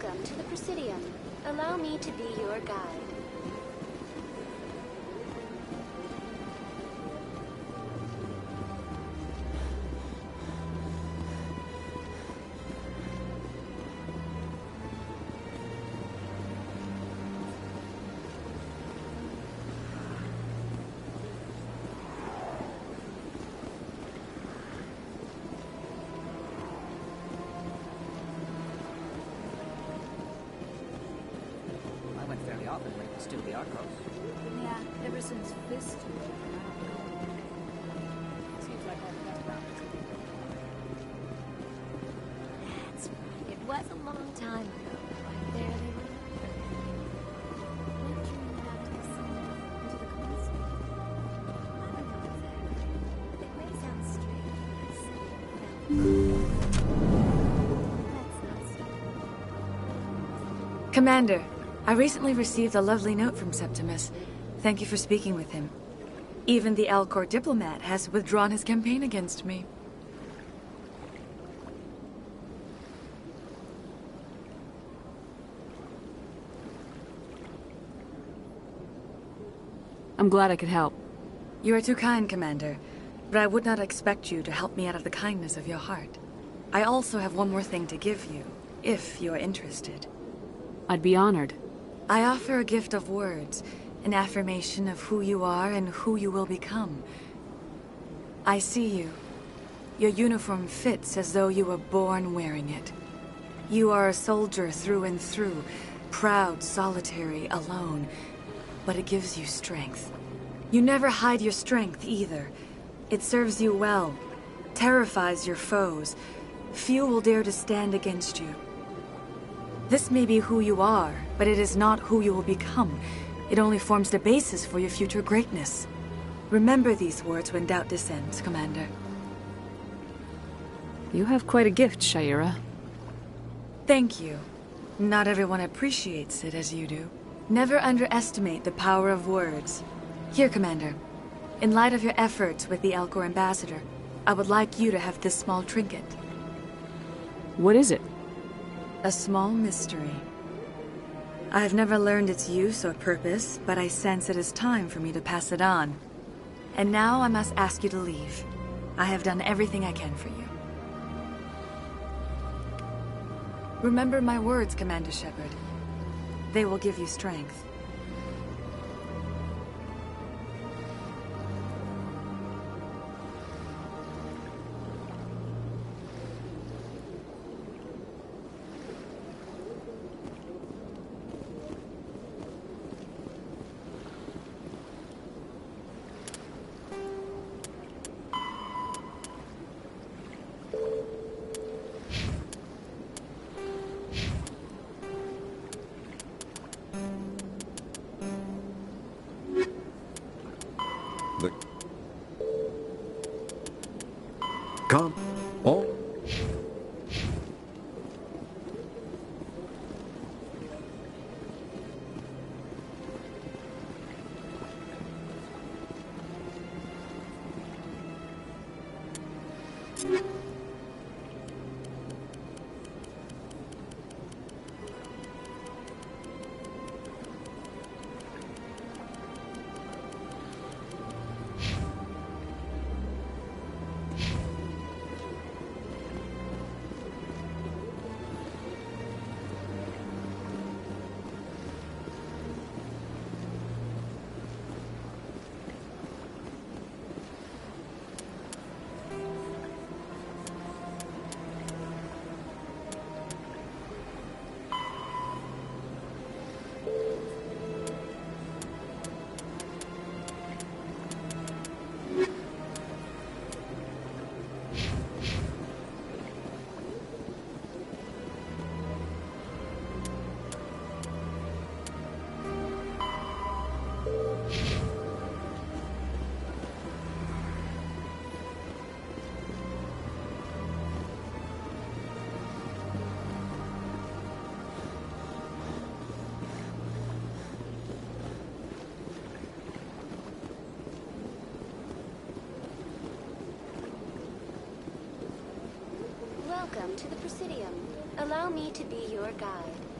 Speaker 22: Welcome to the Presidium. Allow me to be your guide.
Speaker 19: Yeah, ever since Fist. Seems like all the best routes.
Speaker 22: That's right. It was a long time ago. Right there they were. Venturing out to the sea, into the cold sea. I don't know exactly. It may sound strange when I say
Speaker 19: Commander, I recently received a lovely note from Septimus. Thank you for speaking with him. Even the Alcor diplomat has withdrawn his campaign against me.
Speaker 17: I'm glad I could help.
Speaker 19: You are too kind, Commander, but I would not expect you to help me out of the kindness of your heart. I also have one more thing to give you, if you are interested.
Speaker 17: I'd be honored.
Speaker 19: I offer a gift of words, an affirmation of who you are and who you will become. I see you. Your uniform fits as though you were born wearing it. You are a soldier through and through, proud, solitary, alone, but it gives you strength. You never hide your strength either. It serves you well, terrifies your foes. Few will dare to stand against you. This may be who you are, but it is not who you will become. It only forms the basis for your future greatness. Remember these words when doubt descends, Commander.
Speaker 17: You have quite a gift, Sha'ira.
Speaker 19: Thank you. Not everyone appreciates it as you do. Never underestimate the power of words. Here, Commander. In light of your efforts with the Alcor ambassador, I would like you to have this small trinket.
Speaker 17: What is it?
Speaker 19: A small mystery. I have never learned its use or purpose, but I sense it is time for me to pass it on. And now I must ask you to leave. I have done everything I can for you. Remember my words, Commander Shepard. They will give you strength.
Speaker 2: Come on.
Speaker 22: Welcome to the Presidium. Allow me to be your guide.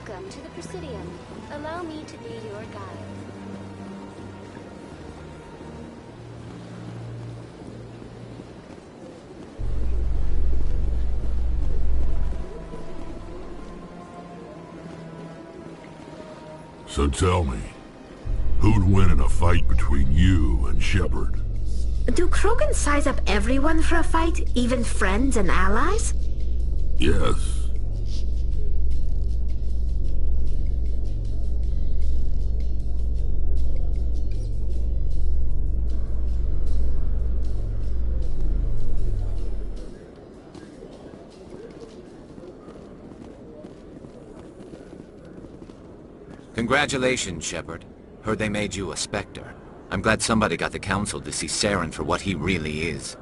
Speaker 22: Welcome to the Presidium. Allow me to be your guide.
Speaker 6: So tell me, who'd win in a fight between you and Shepard?
Speaker 7: Do Krogan size up everyone for a fight, even friends and allies?
Speaker 6: Yes.
Speaker 18: Congratulations, Shepard. Heard they made you a Spectre. I'm glad somebody got the Council to see Saren for what he really is.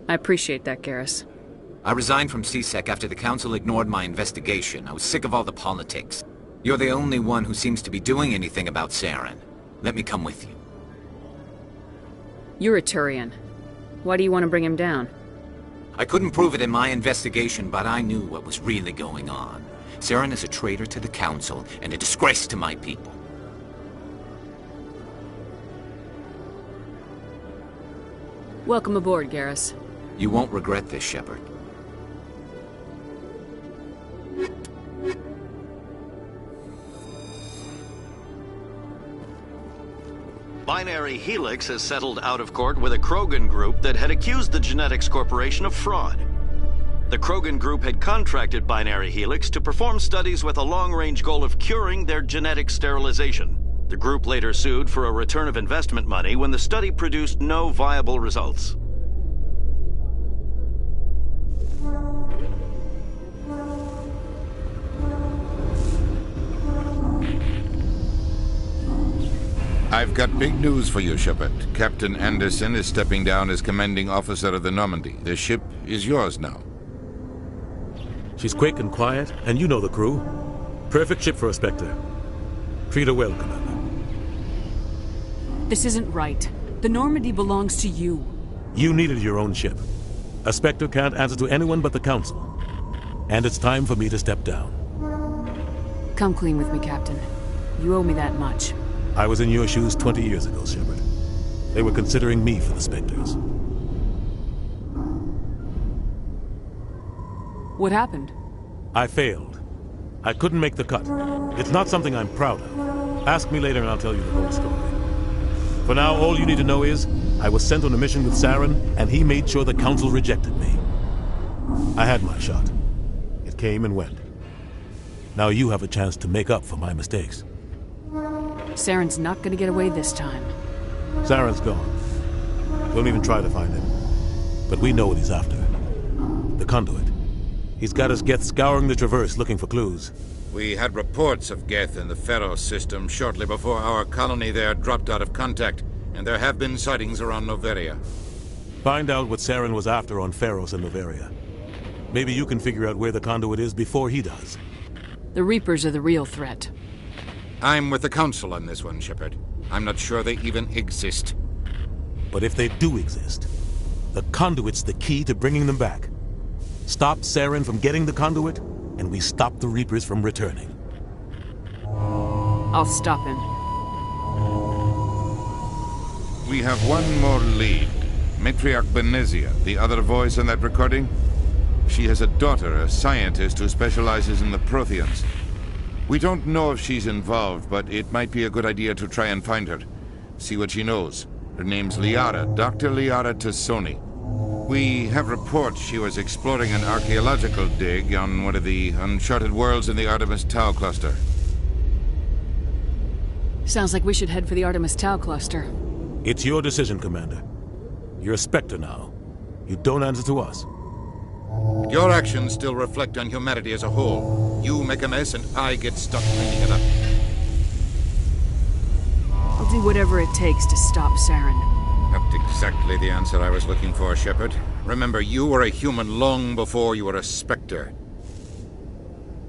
Speaker 17: I appreciate that, Garrus.
Speaker 18: I resigned from C-Sec after the Council ignored my investigation. I was sick of all the politics. You're the only one who seems to be doing anything about Saren. Let me come with you.
Speaker 17: You're a Turian. Why do you want to bring him down?
Speaker 18: I couldn't prove it in my investigation, but I knew what was really going on. Saren is a traitor to the Council and a disgrace to my people.
Speaker 17: Welcome aboard, Garrus.
Speaker 18: You won't regret this, Shepard.
Speaker 5: Binary Helix has settled out of court with a Krogan group that had accused the Genetics Corporation of fraud. The Krogan group had contracted Binary Helix to perform studies with a long-range goal of curing their genetic sterilization. The group later sued for a return of investment money when the study produced no viable results.
Speaker 14: I've got big news for you, Shepard. Captain Anderson is stepping down as commanding officer of the Normandy. The ship is yours now.
Speaker 20: She's quick and quiet, and you know the crew. Perfect ship for a Spectre. Treat her well, Commander.
Speaker 17: This isn't right. The Normandy belongs to you.
Speaker 20: You needed your own ship. A Spectre can't answer to anyone but the Council. And it's time for me to step down.
Speaker 17: Come clean with me, Captain. You owe me that much.
Speaker 20: I was in your shoes 20 years ago, Shepard. They were considering me for the Spectres.
Speaker 17: What happened?
Speaker 20: I failed. I couldn't make the cut. It's not something I'm proud of. Ask me later and I'll tell you the whole story. For now, all you need to know is, I was sent on a mission with Saren, and he made sure the Council rejected me. I had my shot. It came and went. Now you have a chance to make up for my mistakes.
Speaker 17: Saren's not gonna get away this time.
Speaker 20: Saren's gone. Don't even try to find him. But we know what he's after. The Conduit. He's got us Geth scouring the Traverse looking for clues.
Speaker 14: We had reports of Geth in the Pharos system shortly before our colony there dropped out of contact, and there have been sightings around Noveria.
Speaker 20: Find out what Saren was after on Pharos and Noveria. Maybe you can figure out where the Conduit is before he does.
Speaker 17: The Reapers are the real threat.
Speaker 14: I'm with the Council on this one, Shepard. I'm not sure they even exist.
Speaker 20: But if they do exist, the Conduit's the key to bringing them back. Stop Saren from getting the Conduit, and we stop the Reapers from returning.
Speaker 17: I'll stop him.
Speaker 14: We have one more lead. Matriarch Benezia, the other voice on that recording. She has a daughter, a scientist who specializes in the Protheans. We don't know if she's involved, but it might be a good idea to try and find her. See what she knows. Her name's Liara, Dr. Liara Tassoni. We have reports she was exploring an archaeological dig on one of the uncharted worlds in the Artemis Tau cluster.
Speaker 17: Sounds like we should head for the Artemis Tau cluster.
Speaker 20: It's your decision, Commander. You're a Spectre now. You don't answer to us.
Speaker 14: Your actions still reflect on humanity as a whole. You make a mess and I get stuck cleaning it up.
Speaker 17: I'll do whatever it takes to stop Saren.
Speaker 14: Not exactly the answer I was looking for, Shepard. Remember, you were a human long before you were a Spectre.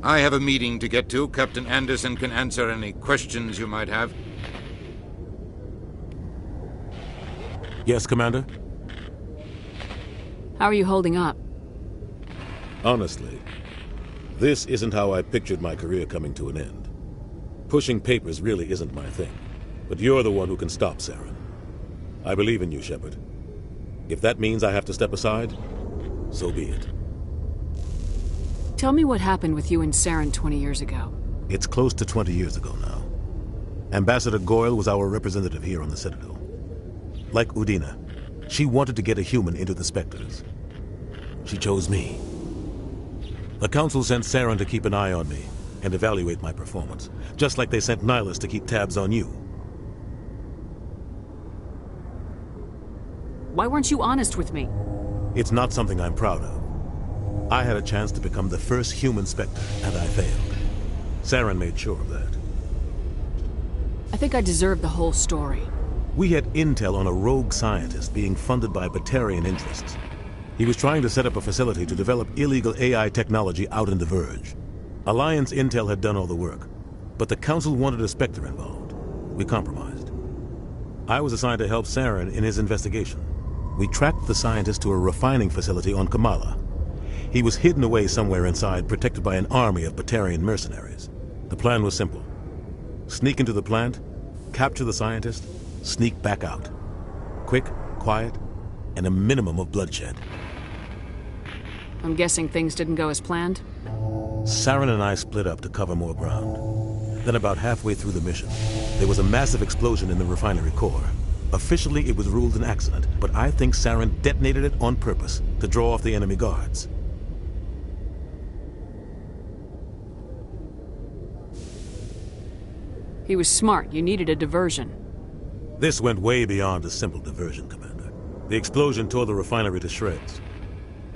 Speaker 14: I have a meeting to get to. Captain Anderson can answer any questions you might have.
Speaker 20: Yes, Commander?
Speaker 17: How are you holding up?
Speaker 20: Honestly, this isn't how I pictured my career coming to an end. Pushing papers really isn't my thing. But you're the one who can stop Saren. I believe in you, Shepard. If that means I have to step aside, so be it.
Speaker 17: Tell me what happened with you and Saren 20 years ago.
Speaker 20: It's close to 20 years ago now. Ambassador Goyle was our representative here on the Citadel. Like Udina, she wanted to get a human into the Spectres. She chose me. The Council sent Saren to keep an eye on me and evaluate my performance, just like they sent Nihilus to keep tabs on you.
Speaker 17: Why weren't you honest with me?
Speaker 20: It's not something I'm proud of. I had a chance to become the first human Spectre, and I failed. Saren made sure of that.
Speaker 17: I think I deserve the whole story.
Speaker 20: We had intel on a rogue scientist being funded by Batarian interests. He was trying to set up a facility to develop illegal AI technology out in the Verge. Alliance intel had done all the work, but the Council wanted a Spectre involved. We compromised. I was assigned to help Saren in his investigation. We tracked the scientist to a refining facility on Kamala. He was hidden away somewhere inside, protected by an army of Batarian mercenaries. The plan was simple. Sneak into the plant, capture the scientist, sneak back out. Quick, quiet, and a minimum of bloodshed.
Speaker 17: I'm guessing things didn't go as planned?
Speaker 20: Saren and I split up to cover more ground. Then about halfway through the mission, there was a massive explosion in the refinery core. Officially, it was ruled an accident, but I think Saren detonated it on purpose to draw off the enemy guards.
Speaker 17: He was smart. You needed a diversion.
Speaker 20: This went way beyond a simple diversion, Commander. The explosion tore the refinery to shreds.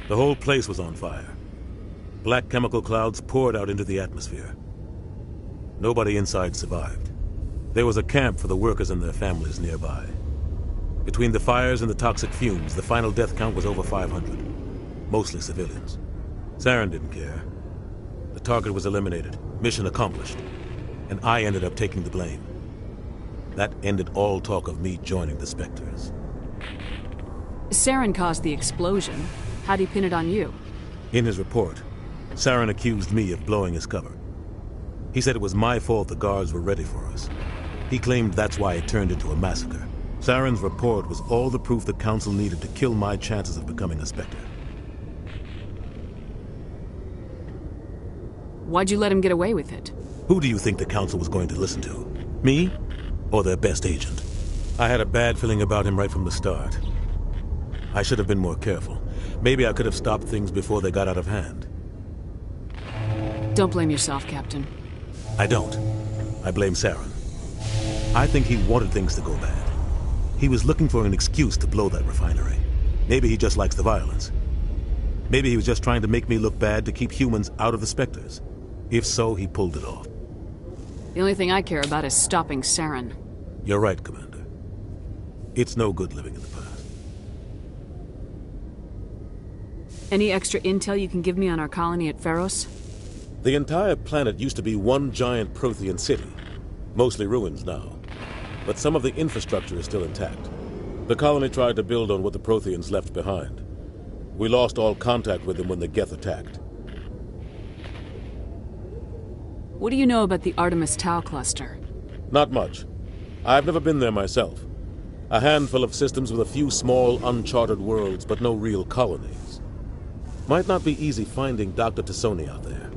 Speaker 20: The whole place was on fire. Black chemical clouds poured out into the atmosphere. Nobody inside survived. There was a camp for the workers and their families nearby. Between the fires and the toxic fumes, the final death count was over 500. Mostly civilians. Saren didn't care. The target was eliminated. Mission accomplished. And I ended up taking the blame. That ended all talk of me joining the Spectres.
Speaker 17: Saren caused the explosion. How'd he pin it on you?
Speaker 20: In his report, Saren accused me of blowing his cover. He said it was my fault the guards were ready for us. He claimed that's why it turned into a massacre. Saren's report was all the proof the Council needed to kill my chances of becoming a Spectre.
Speaker 17: Why'd you let him get away with it?
Speaker 20: Who do you think the Council was going to listen to? Me? Or their best agent? I had a bad feeling about him right from the start. I should have been more careful. Maybe I could have stopped things before they got out of hand.
Speaker 17: Don't blame yourself, Captain.
Speaker 20: I don't. I blame Saren. I think he wanted things to go bad. He was looking for an excuse to blow that refinery. Maybe he just likes the violence. Maybe he was just trying to make me look bad to keep humans out of the Spectres. If so, he pulled it off.
Speaker 17: The only thing I care about is stopping Saren.
Speaker 20: You're right, Commander. It's no good living in the past.
Speaker 17: Any extra intel you can give me on our colony at Feros?
Speaker 20: The entire planet used to be one giant Prothean city. Mostly ruins now. But some of the infrastructure is still intact. The colony tried to build on what the Protheans left behind. We lost all contact with them when the Geth attacked.
Speaker 17: What do you know about the Artemis Tau cluster?
Speaker 20: Not much. I've never been there myself. A handful of systems with a few small, uncharted worlds, but no real colonies. Might not be easy finding Dr. T'Soni out there.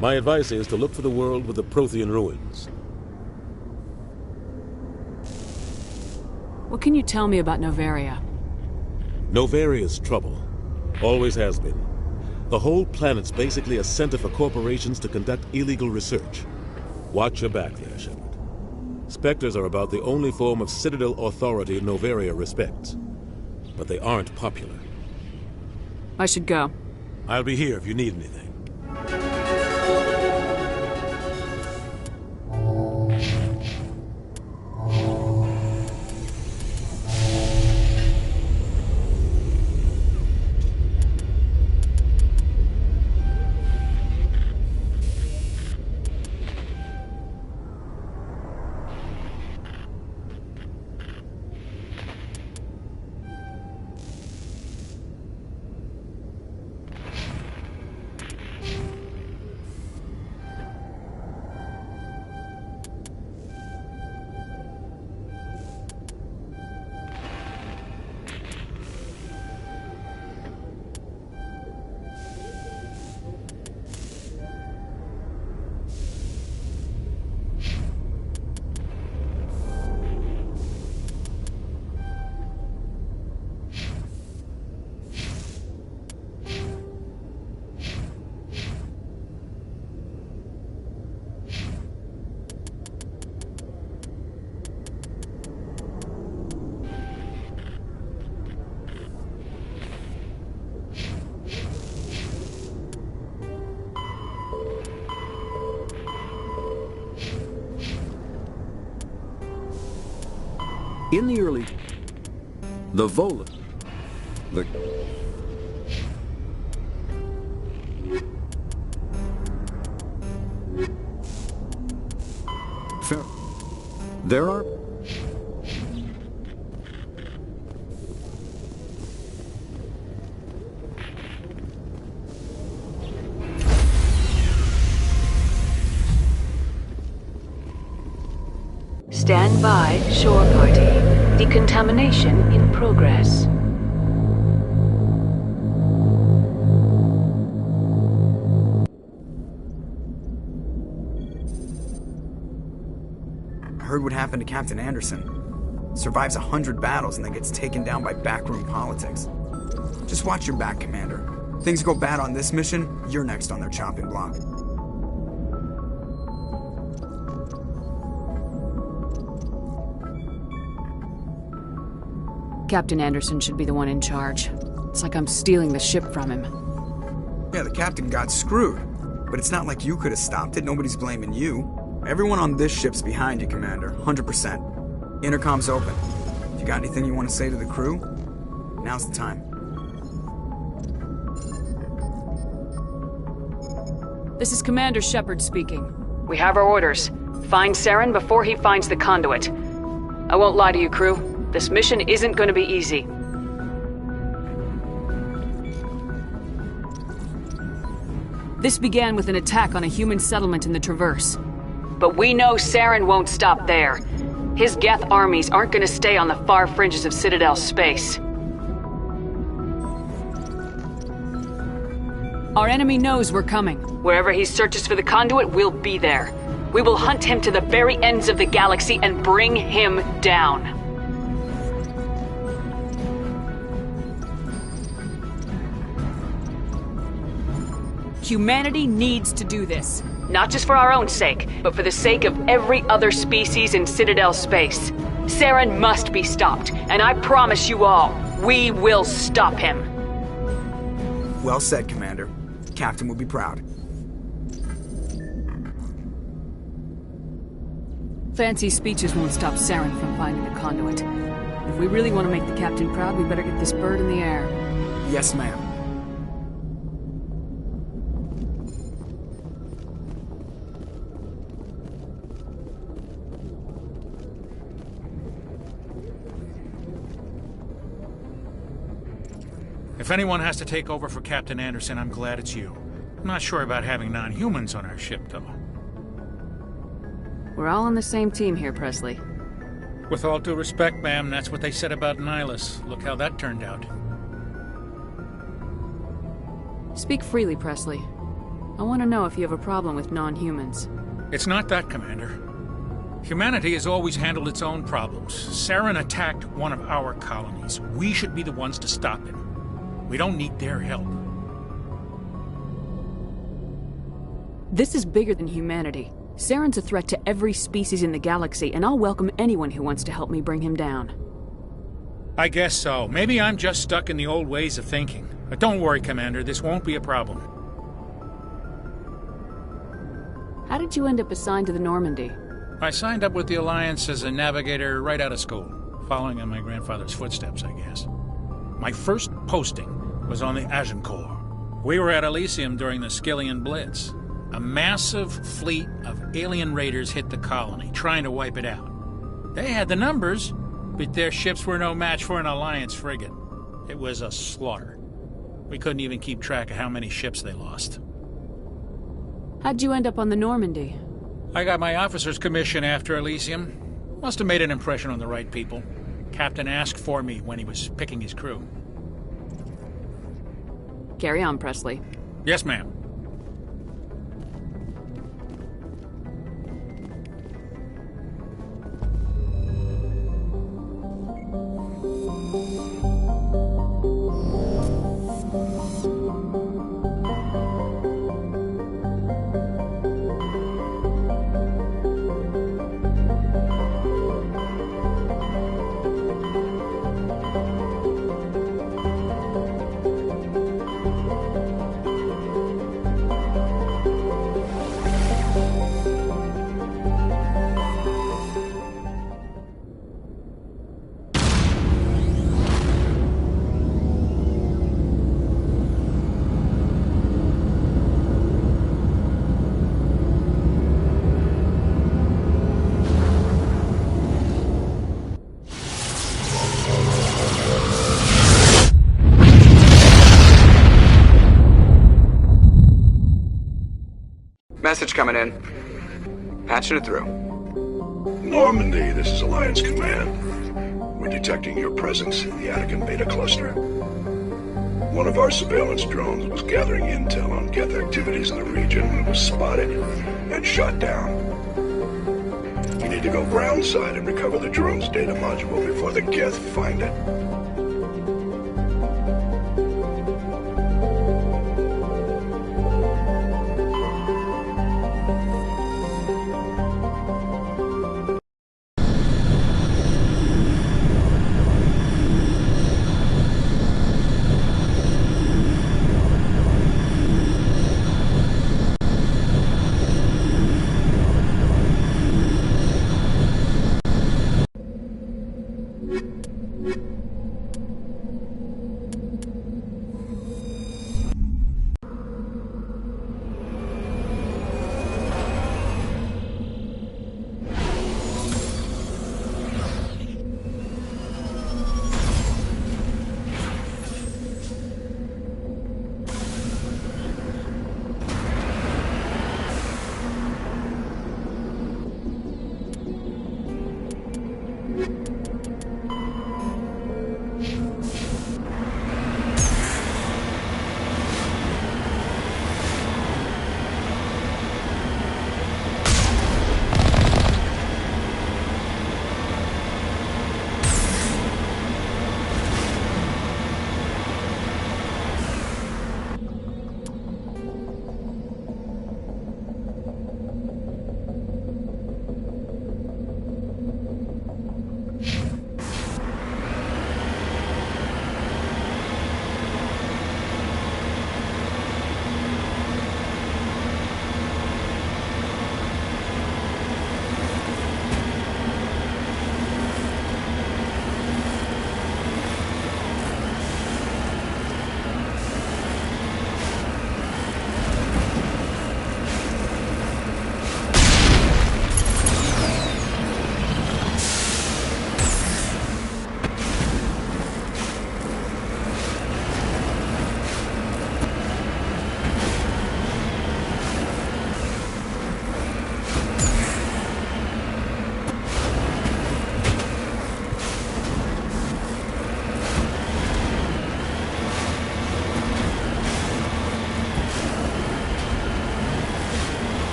Speaker 20: My advice is to look for the world with the Prothean ruins.
Speaker 17: What can you tell me about Noveria?
Speaker 20: Novaria's trouble. Always has been. The whole planet's basically a center for corporations to conduct illegal research. Watch your back there, Shepard. Spectres are about the only form of Citadel authority Noveria respects. But they aren't popular.
Speaker 17: I should go.
Speaker 20: I'll be here if you need anything.
Speaker 2: In the early... The Vola... The... Fair... There are...
Speaker 17: Stand by, shore party. Decontamination in progress.
Speaker 3: I heard what happened to Captain Anderson. Survives 100 battles and then gets taken down by backroom politics. Just watch your back, Commander. Things go bad on this mission, you're next on their chopping block.
Speaker 17: Captain Anderson should be the one in charge. It's like I'm stealing the ship from him.
Speaker 3: Yeah, the captain got screwed. But it's not like you could have stopped it. Nobody's blaming you. Everyone on this ship's behind you, Commander. 100%. Intercom's open. If you got anything you want to say to the crew, now's the time.
Speaker 17: This is Commander Shepard speaking. We have our orders. Find Saren before he finds the conduit. I won't lie to you, crew. This mission isn't going to be easy. This began with an attack on a human settlement in the Traverse. But we know Saren won't stop there. His Geth armies aren't going to stay on the far fringes of Citadel space. Our enemy knows we're coming. Wherever he searches for the conduit, we'll be there. We will hunt him to the very ends of the galaxy and bring him down. Humanity needs to do this. Not just for our own sake, but for the sake of every other species in Citadel space. Saren must be stopped, and I promise you all, we will stop him.
Speaker 3: Well said, Commander. The Captain will be proud.
Speaker 17: Fancy speeches won't stop Saren from finding the conduit. If we really want to make the Captain proud, we better get this bird in the air.
Speaker 3: Yes, ma'am.
Speaker 21: If anyone has to take over for Captain Anderson, I'm glad it's you. I'm not sure about having non-humans on our ship, though.
Speaker 17: We're all on the same team here, Presley.
Speaker 21: With all due respect, ma'am, that's what they said about Nihilus. Look how that turned out.
Speaker 17: Speak freely, Presley. I want to know if you have a problem with non-humans.
Speaker 21: It's not that, Commander. Humanity has always handled its own problems. Saren attacked one of our colonies. We should be the ones to stop him. We don't need their help.
Speaker 17: This is bigger than humanity. Saren's a threat to every species in the galaxy, and I'll welcome anyone who wants to help me bring him down.
Speaker 21: I guess so. Maybe I'm just stuck in the old ways of thinking. But don't worry, Commander, this won't be a problem.
Speaker 17: How did you end up assigned to the Normandy?
Speaker 21: I signed up with the Alliance as a navigator right out of school, following in my grandfather's footsteps, I guess. My first posting was on the Agincourt. We were at Elysium during the Skillian Blitz. A massive fleet of alien raiders hit the colony, trying to wipe it out. They had the numbers, but their ships were no match for an Alliance frigate. It was a slaughter. We couldn't even keep track of how many ships they lost.
Speaker 17: How'd you end up on the Normandy?
Speaker 21: I got my officer's commission after Elysium. Must have made an impression on the right people. Captain asked for me when he was picking his crew.
Speaker 17: Carry on, Presley.
Speaker 21: Yes, ma'am.
Speaker 3: coming in. Patching it through.
Speaker 4: Normandy, this is Alliance Command. We're detecting your presence in the Attican Beta Cluster. One of our surveillance drones was gathering intel on Geth activities in the region and was spotted and shot down. You need to go groundside and recover the drone's data module before the Geth find it.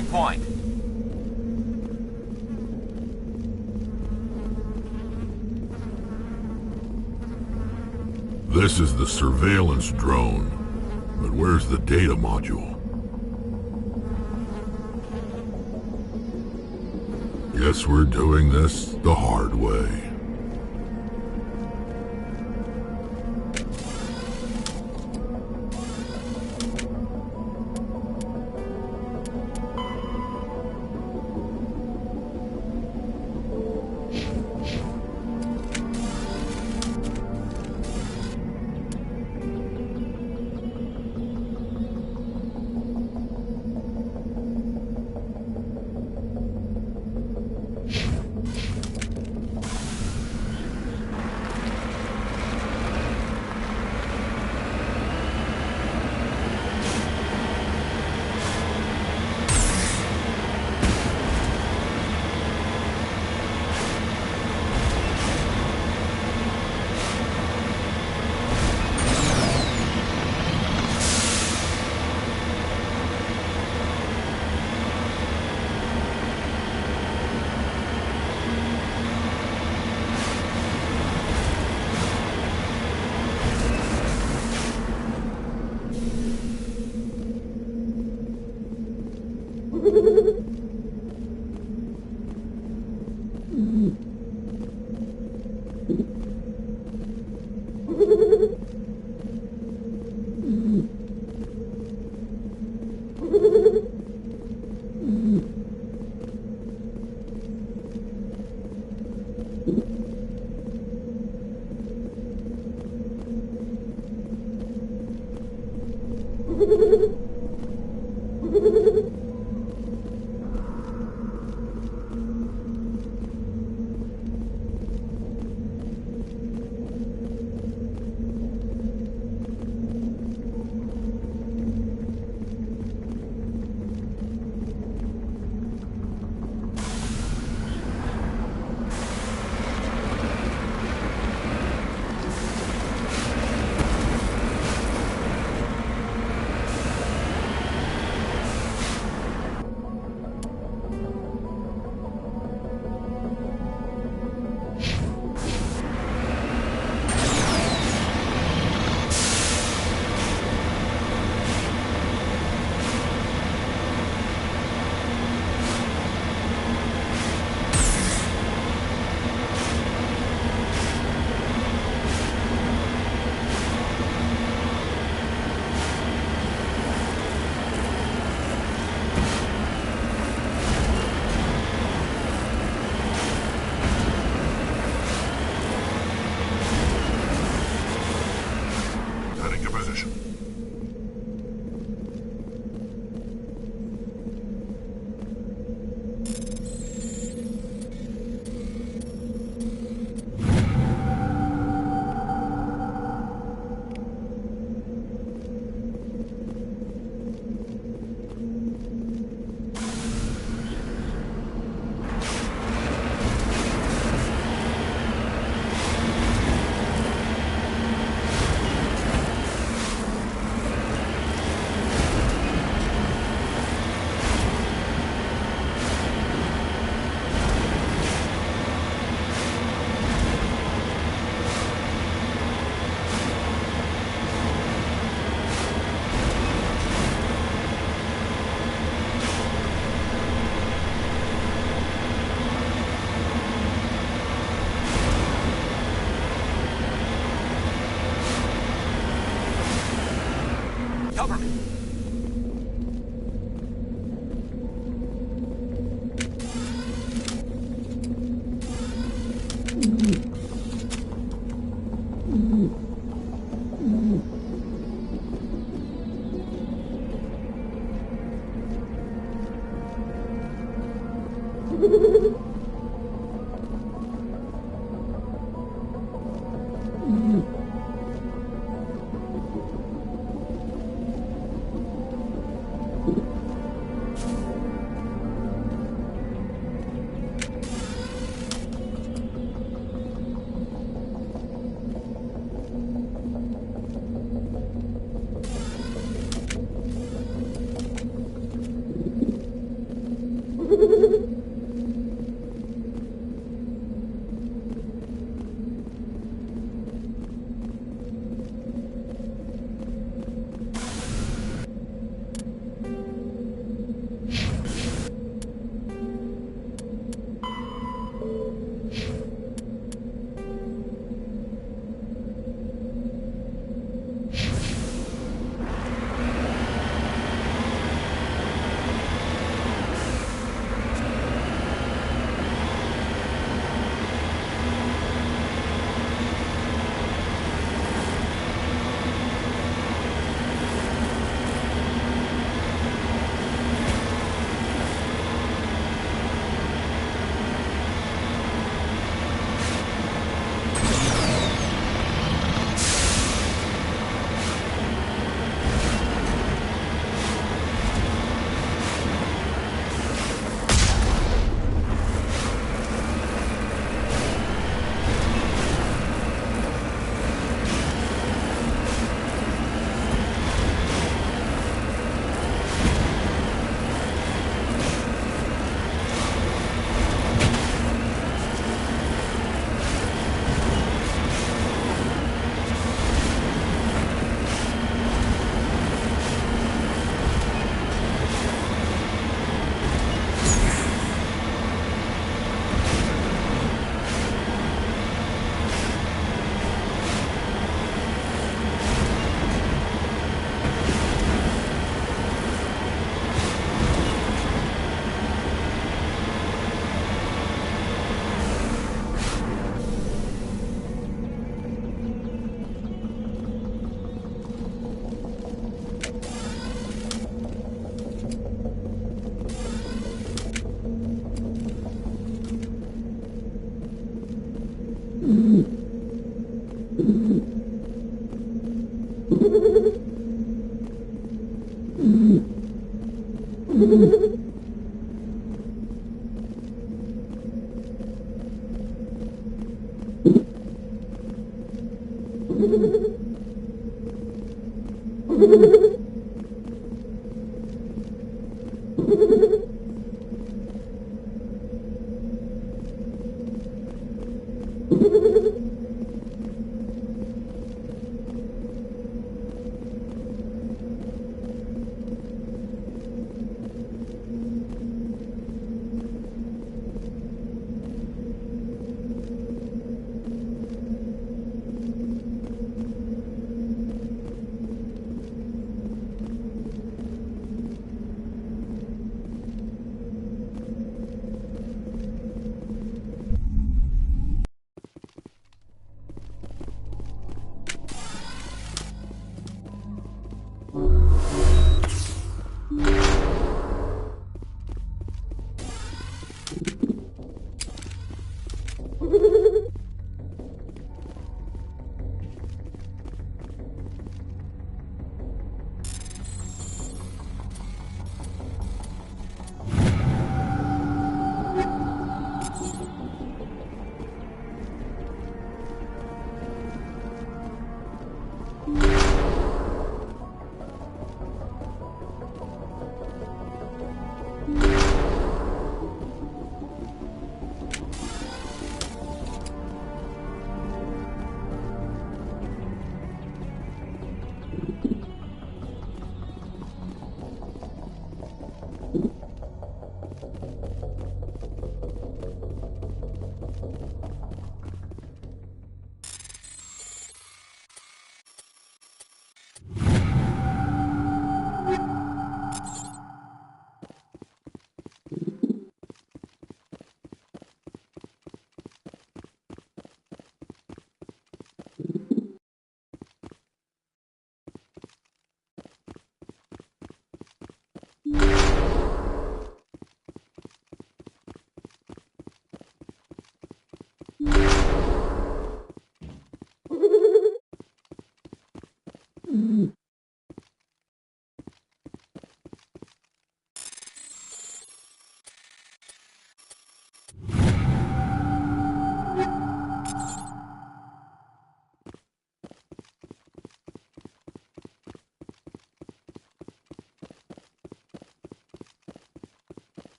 Speaker 18: Drawing point.
Speaker 6: This is the surveillance drone. But where's the data module? Guess we're doing this the hard way.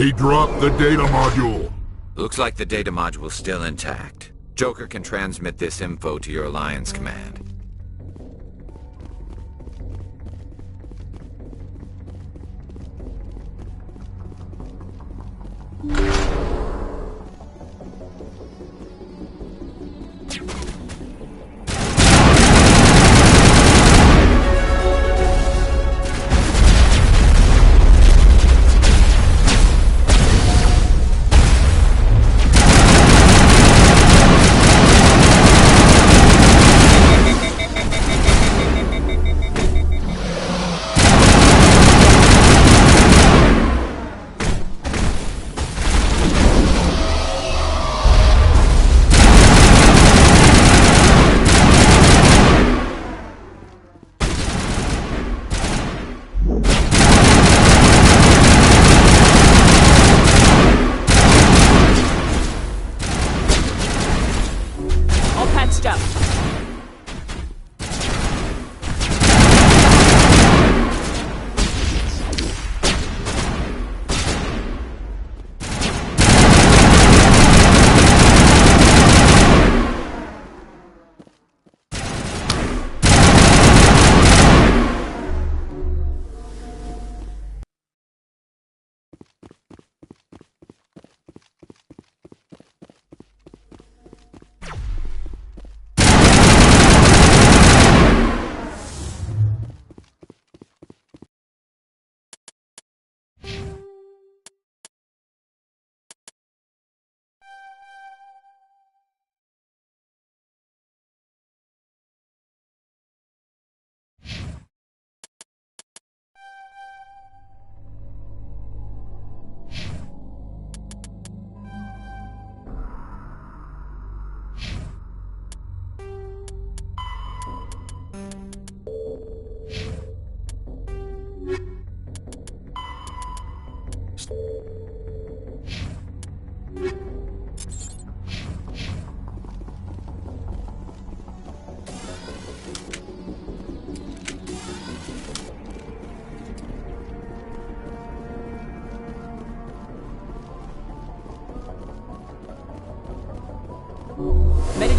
Speaker 6: He dropped the data module.
Speaker 18: Looks like the data module's still intact. Joker can transmit this info to your Alliance command.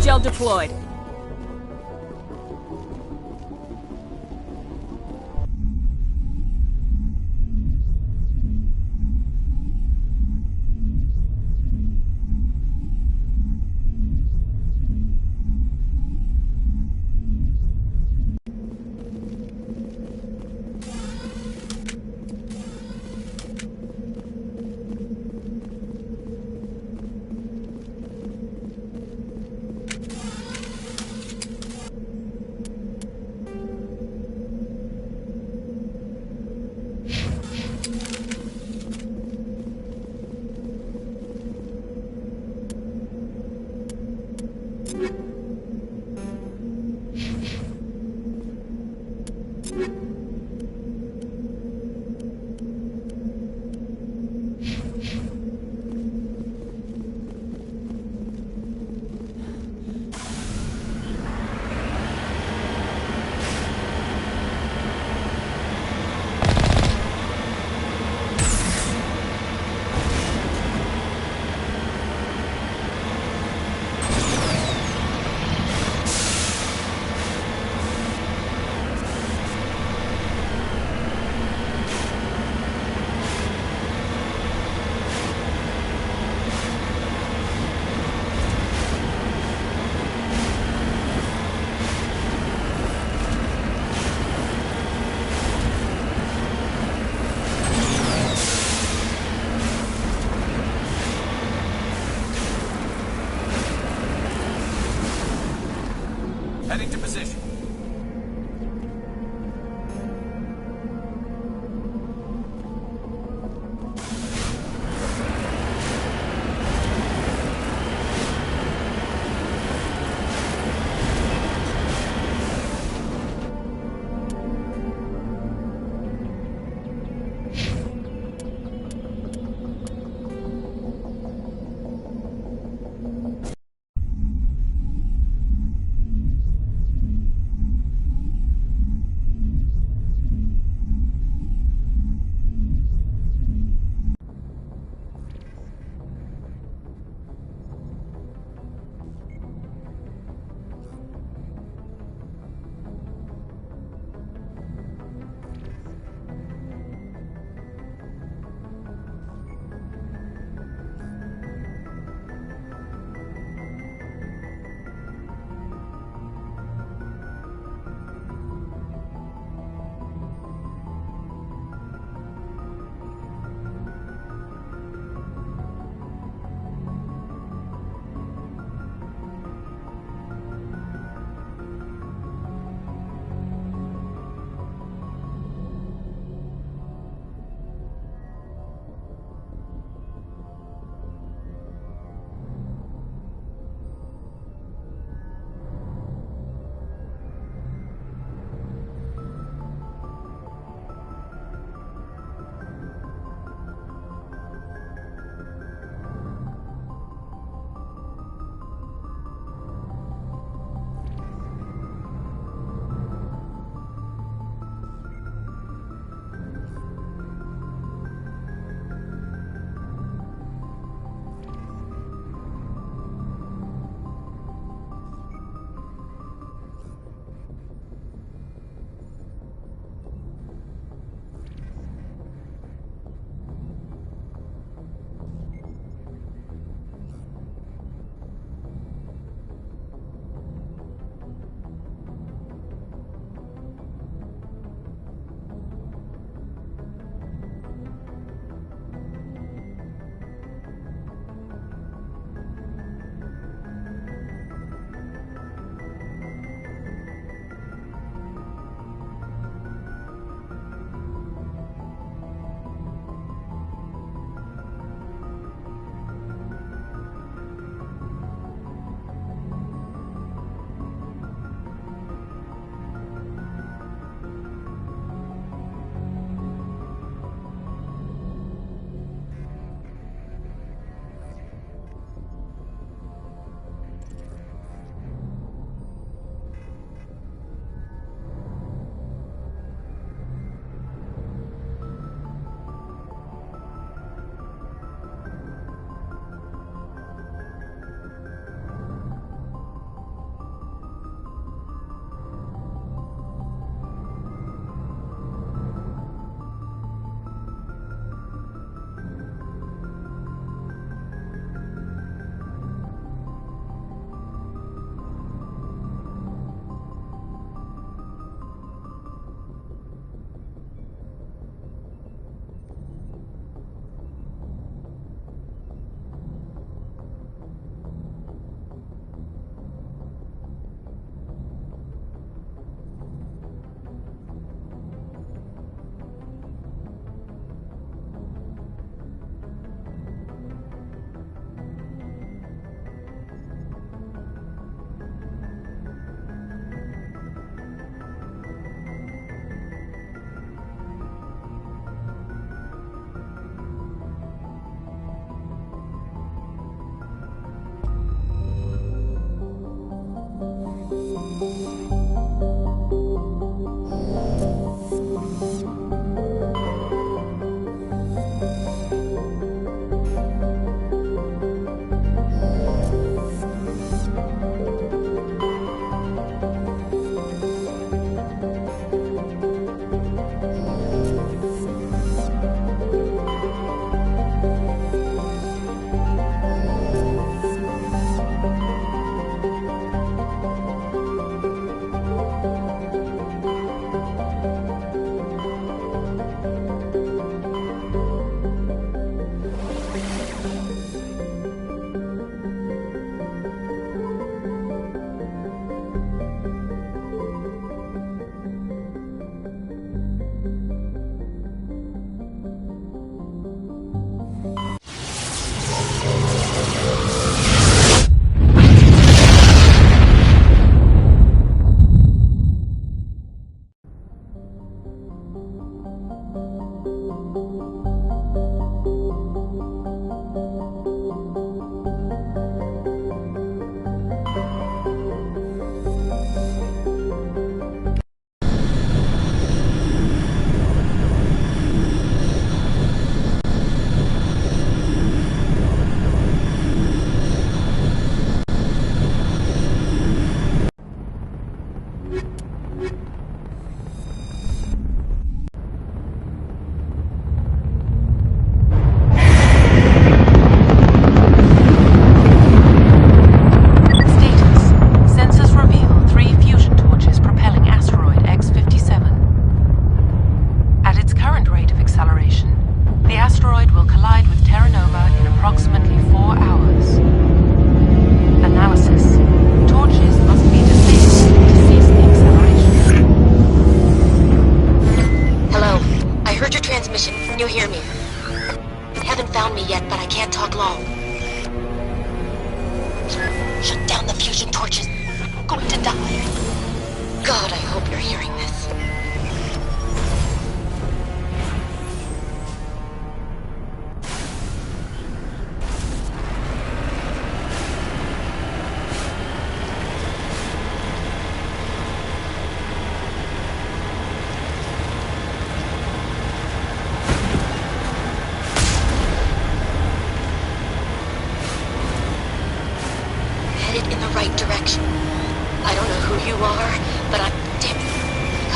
Speaker 17: Gel deployed.
Speaker 1: transmission. You hear me? Haven't found me yet, but I can't talk long. Shut down the fusion torches. I'm going to die. God, I hope you're hearing this. Headed in the right direction. I don't know who you are, but damn it.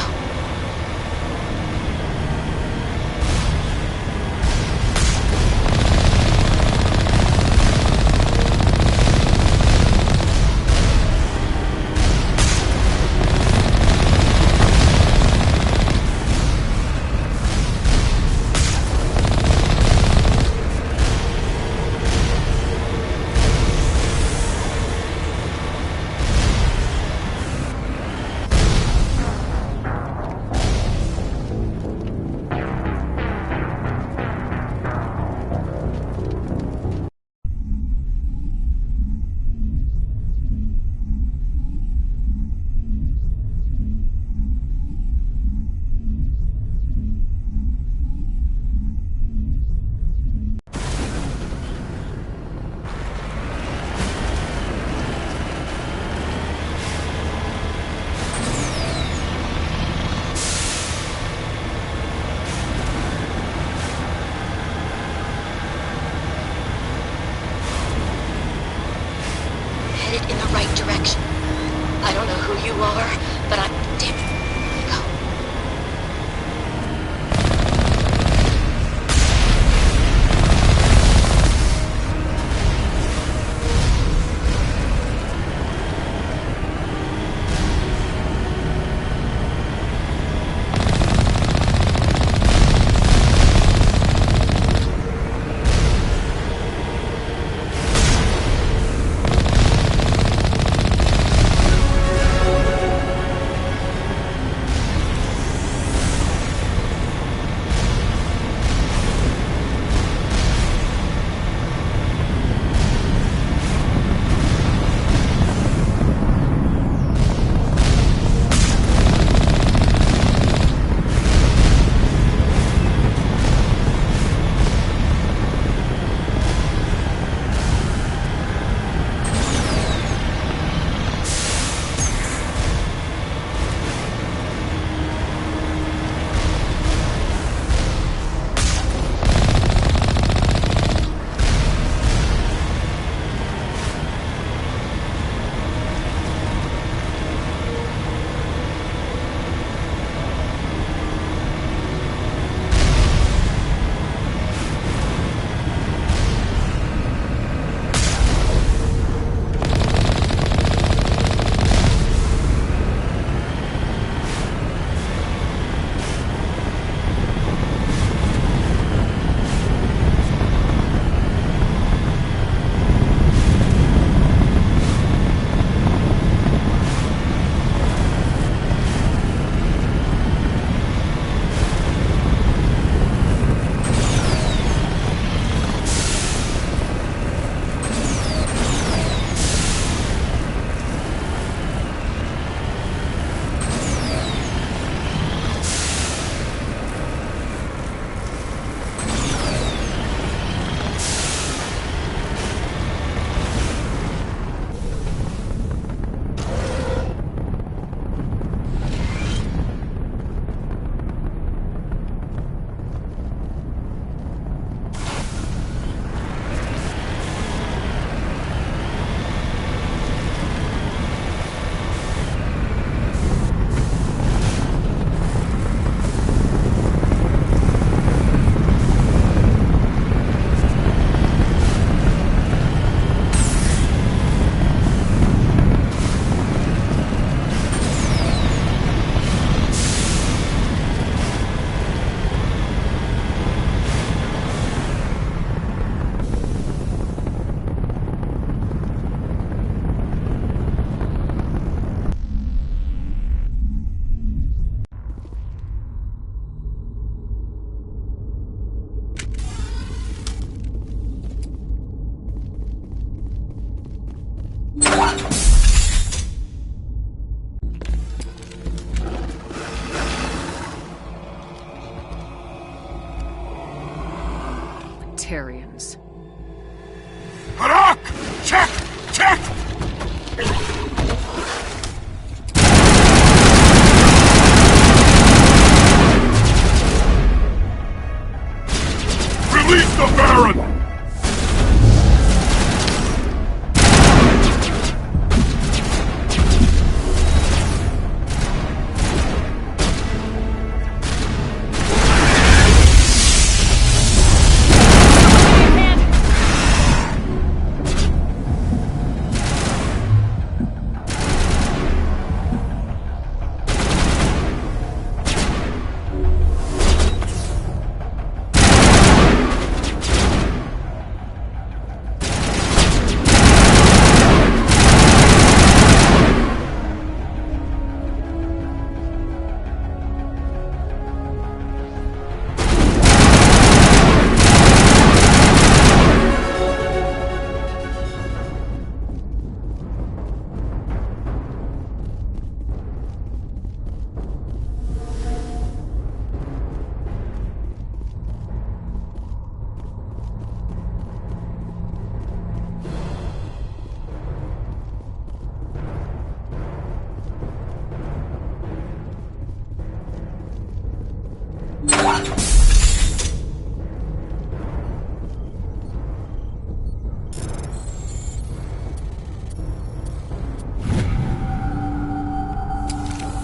Speaker 17: Batarians.
Speaker 6: Harak! Check! Check! Release the Baron!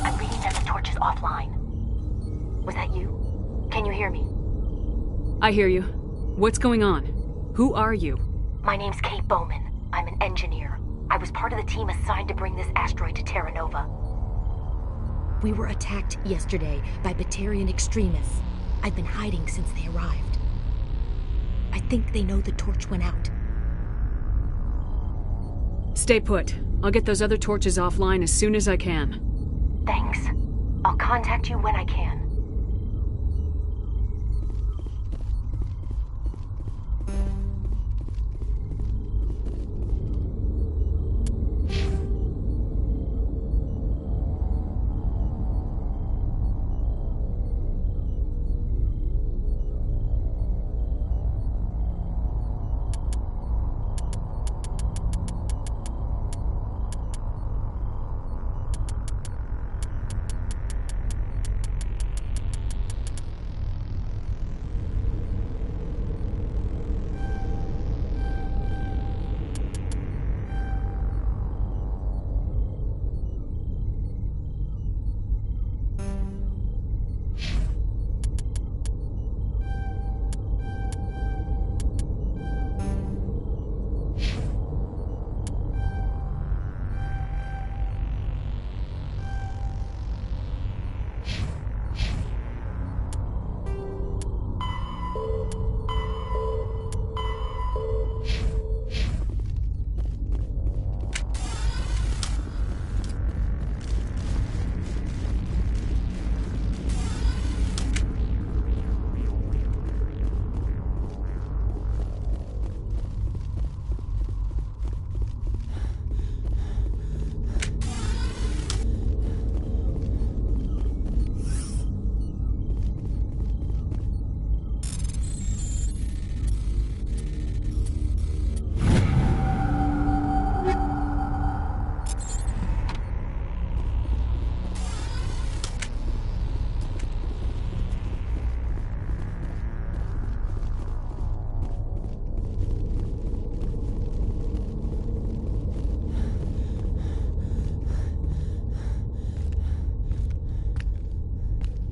Speaker 1: I'm reading that the torch is offline. Was that you? Can you hear me?
Speaker 17: I hear you. What's going on? Who are you?
Speaker 1: My name's Kate Bowman. I'm an engineer. I was part of the team assigned to bring this asteroid to Terra Nova.
Speaker 11: We were attacked yesterday by Batarian extremists. I've been hiding since they arrived. I think they know the torch went out.
Speaker 17: Stay put. I'll get those other torches offline as soon as I can.
Speaker 1: Thanks. I'll contact you when I can.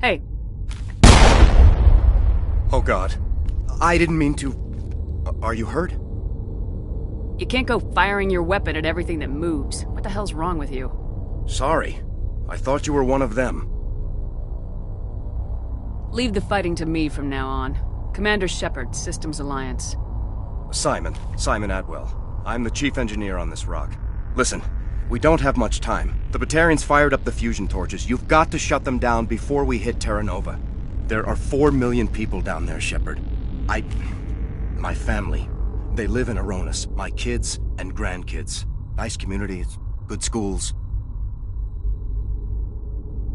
Speaker 17: Hey.
Speaker 13: Oh God. I didn't mean to... Are you hurt?
Speaker 17: You can't go firing your weapon at everything that moves. What the hell's wrong with you?
Speaker 13: Sorry. I thought you were one of them.
Speaker 17: Leave the fighting to me from now on. Commander Shepard, Systems Alliance.
Speaker 13: Simon Atwell. I'm the chief engineer on this rock. Listen, we don't have much time. The Batarians fired up the fusion torches. You've got to shut them down before we hit Terra Nova. There are 4 million people down there, Shepard. My family, they live in Aronis. My kids and grandkids. Nice communities, good schools.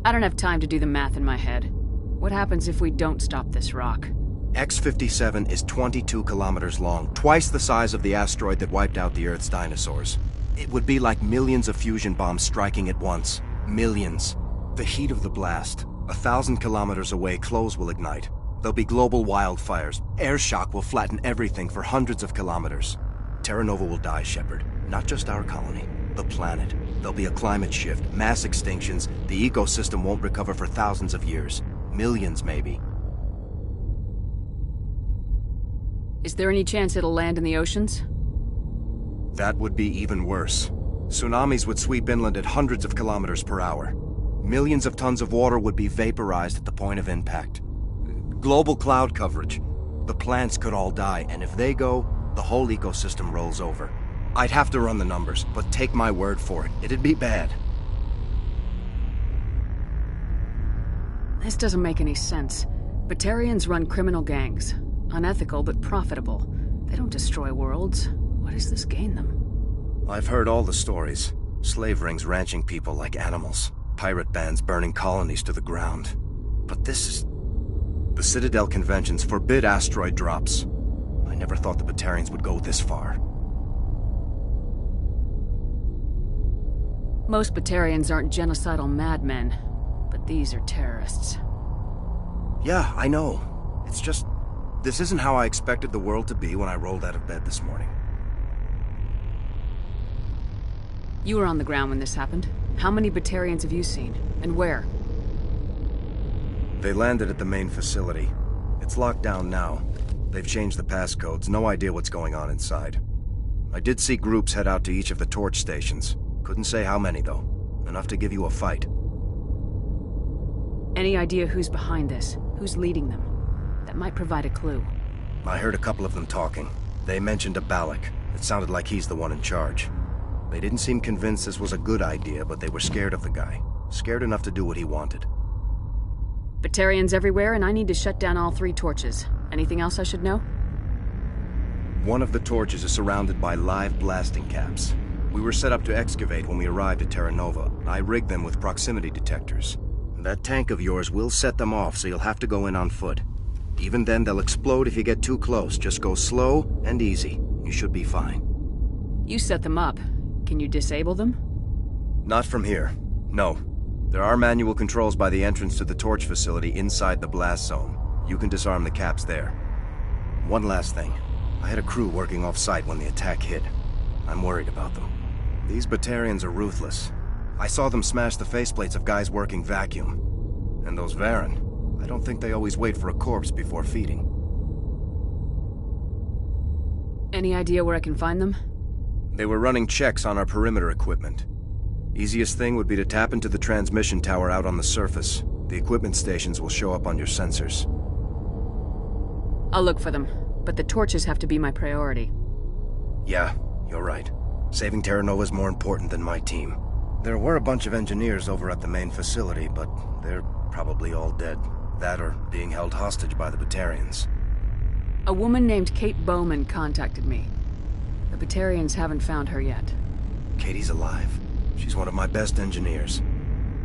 Speaker 17: I don't have time to do the math in my head. What happens if we don't stop this rock?
Speaker 13: X-57 is 22 kilometers long, twice the size of the asteroid that wiped out the Earth's dinosaurs. It would be like millions of fusion bombs striking at once. Millions. The heat of the blast. 1,000 kilometers away, clothes will ignite. There'll be global wildfires. Air shock will flatten everything for hundreds of kilometers. Terra Nova will die, Shepard. Not just our colony. The planet. There'll be a climate shift, mass extinctions. The ecosystem won't recover for thousands of years. Millions, maybe.
Speaker 17: Is there any chance it'll land in the oceans?
Speaker 13: That would be even worse. Tsunamis would sweep inland at hundreds of kilometers per hour. Millions of tons of water would be vaporized at the point of impact. Global cloud coverage. The plants could all die, and if they go, the whole ecosystem rolls over. I'd have to run the numbers, but take my word for it, it'd be bad.
Speaker 17: This doesn't make any sense. Batarians run criminal gangs. Unethical, but profitable. They don't destroy worlds. What does this gain them?
Speaker 13: I've heard all the stories. Slave rings ranching people like animals. Pirate bands burning colonies to the ground. But this is... The Citadel conventions forbid asteroid drops. I never thought the Batarians would go this far.
Speaker 17: Most Batarians aren't genocidal madmen, but these are terrorists.
Speaker 13: Yeah, I know. It's just... This isn't how I expected the world to be when I rolled out of bed this morning.
Speaker 17: You were on the ground when this happened. How many Batarians have you seen? And where?
Speaker 13: They landed at the main facility. It's locked down now. They've changed the passcodes. No idea what's going on inside. I did see groups head out to each of the torch stations. Couldn't say how many, though. Enough to give you a fight.
Speaker 17: Any idea who's behind this? Who's leading them? That might provide a clue.
Speaker 13: I heard a couple of them talking. They mentioned a Balak. It sounded like he's the one in charge. They didn't seem convinced this was a good idea, but they were scared of the guy. Scared enough to do what he wanted.
Speaker 17: Batarians everywhere, and I need to shut down all 3 torches. Anything else I should know?
Speaker 13: One of the torches is surrounded by live blasting caps. We were set up to excavate when we arrived at Terra Nova. I rigged them with proximity detectors. That tank of yours will set them off, so you'll have to go in on foot. Even then, they'll explode if you get too close. Just go slow and easy. You should be fine.
Speaker 17: You set them up. Can you disable them?
Speaker 13: Not from here. No. There are manual controls by the entrance to the torch facility inside the blast zone. You can disarm the caps there. One last thing. I had a crew working off-site when the attack hit. I'm worried about them. These Batarians are ruthless. I saw them smash the faceplates of guys working vacuum. And those Varren, I don't think they always wait for a corpse before feeding.
Speaker 17: Any idea where I can find them?
Speaker 13: They were running checks on our perimeter equipment. Easiest thing would be to tap into the transmission tower out on the surface. The equipment stations will show up on your sensors.
Speaker 17: I'll look for them, but the torches have to be my priority.
Speaker 13: Yeah, you're right. Saving Terra Nova is more important than my team. There were a bunch of engineers over at the main facility, but they're probably all dead. That or being held hostage by the Batarians.
Speaker 17: A woman named Kate Bowman contacted me. The Batarians haven't found her yet.
Speaker 13: Katie's alive. She's one of my best engineers.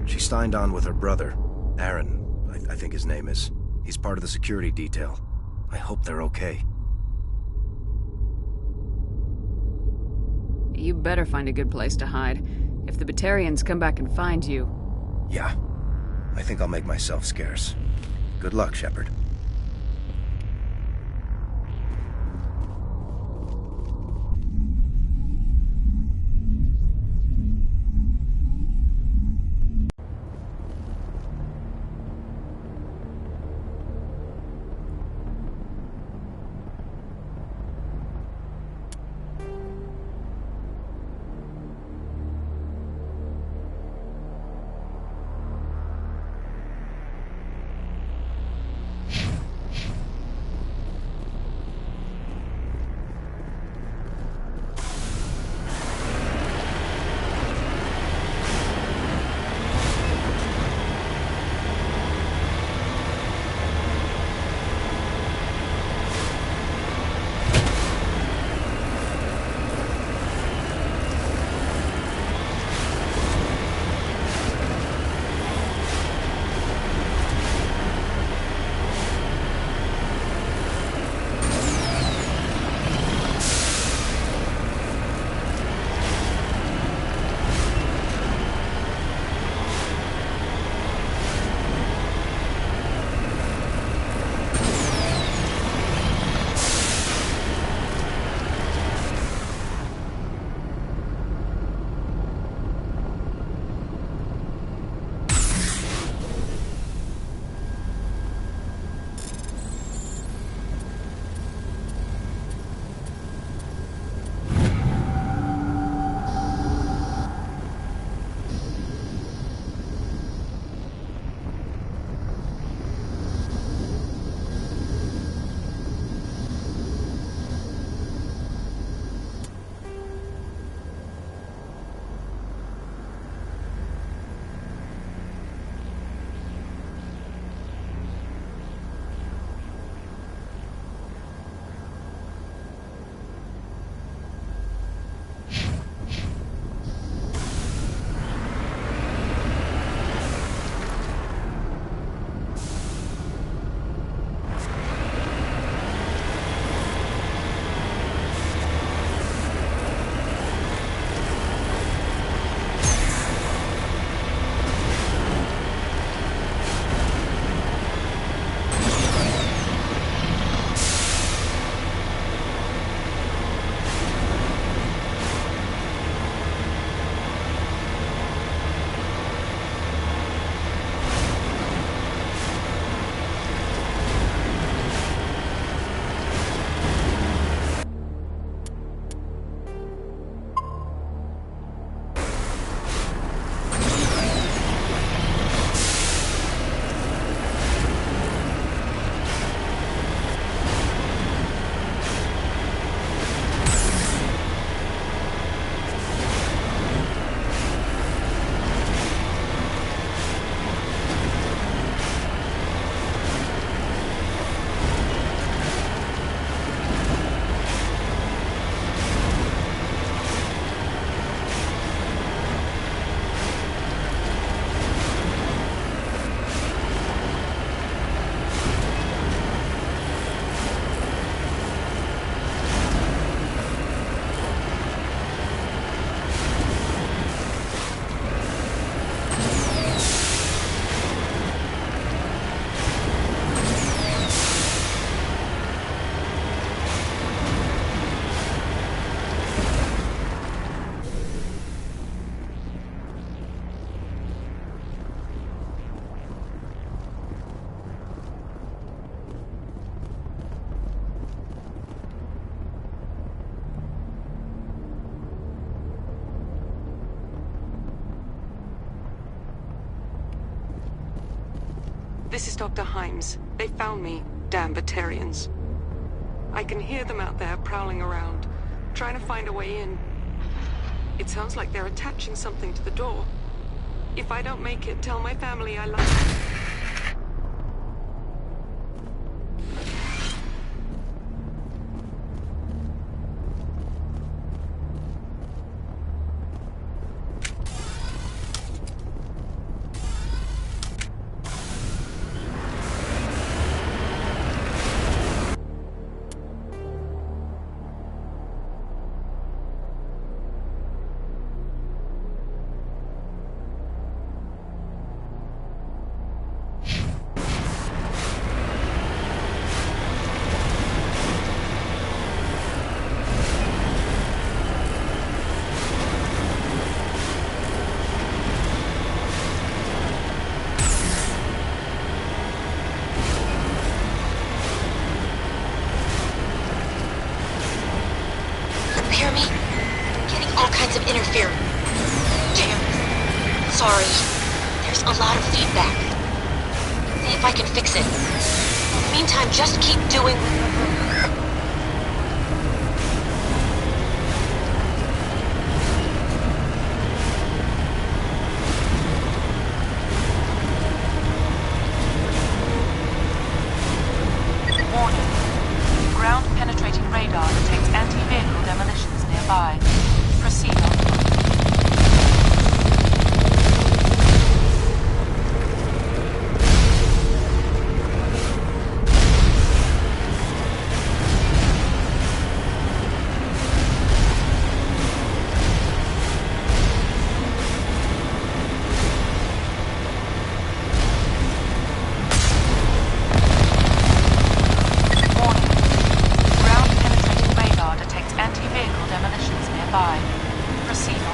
Speaker 13: She signed on with her brother, Aaron, I think his name is. He's part of the security detail. I hope they're okay.
Speaker 17: You better find a good place to hide. If the Batarians come back and find you...
Speaker 13: Yeah. I think I'll make myself scarce. Good luck, Shepard.
Speaker 9: This is Dr. Himes. They found me. Damn Batarians. I can hear them out there prowling around, trying to find a way in. It sounds like they're attaching something to the door. If I don't make it, tell my family I love them.
Speaker 1: Sorry. There's a lot of feedback. See if I can fix it. In the meantime, just keep doing...
Speaker 10: Warning. Ground-penetrating radar detects anti-vehicle demolitions nearby. Proceed on foot. Proceed.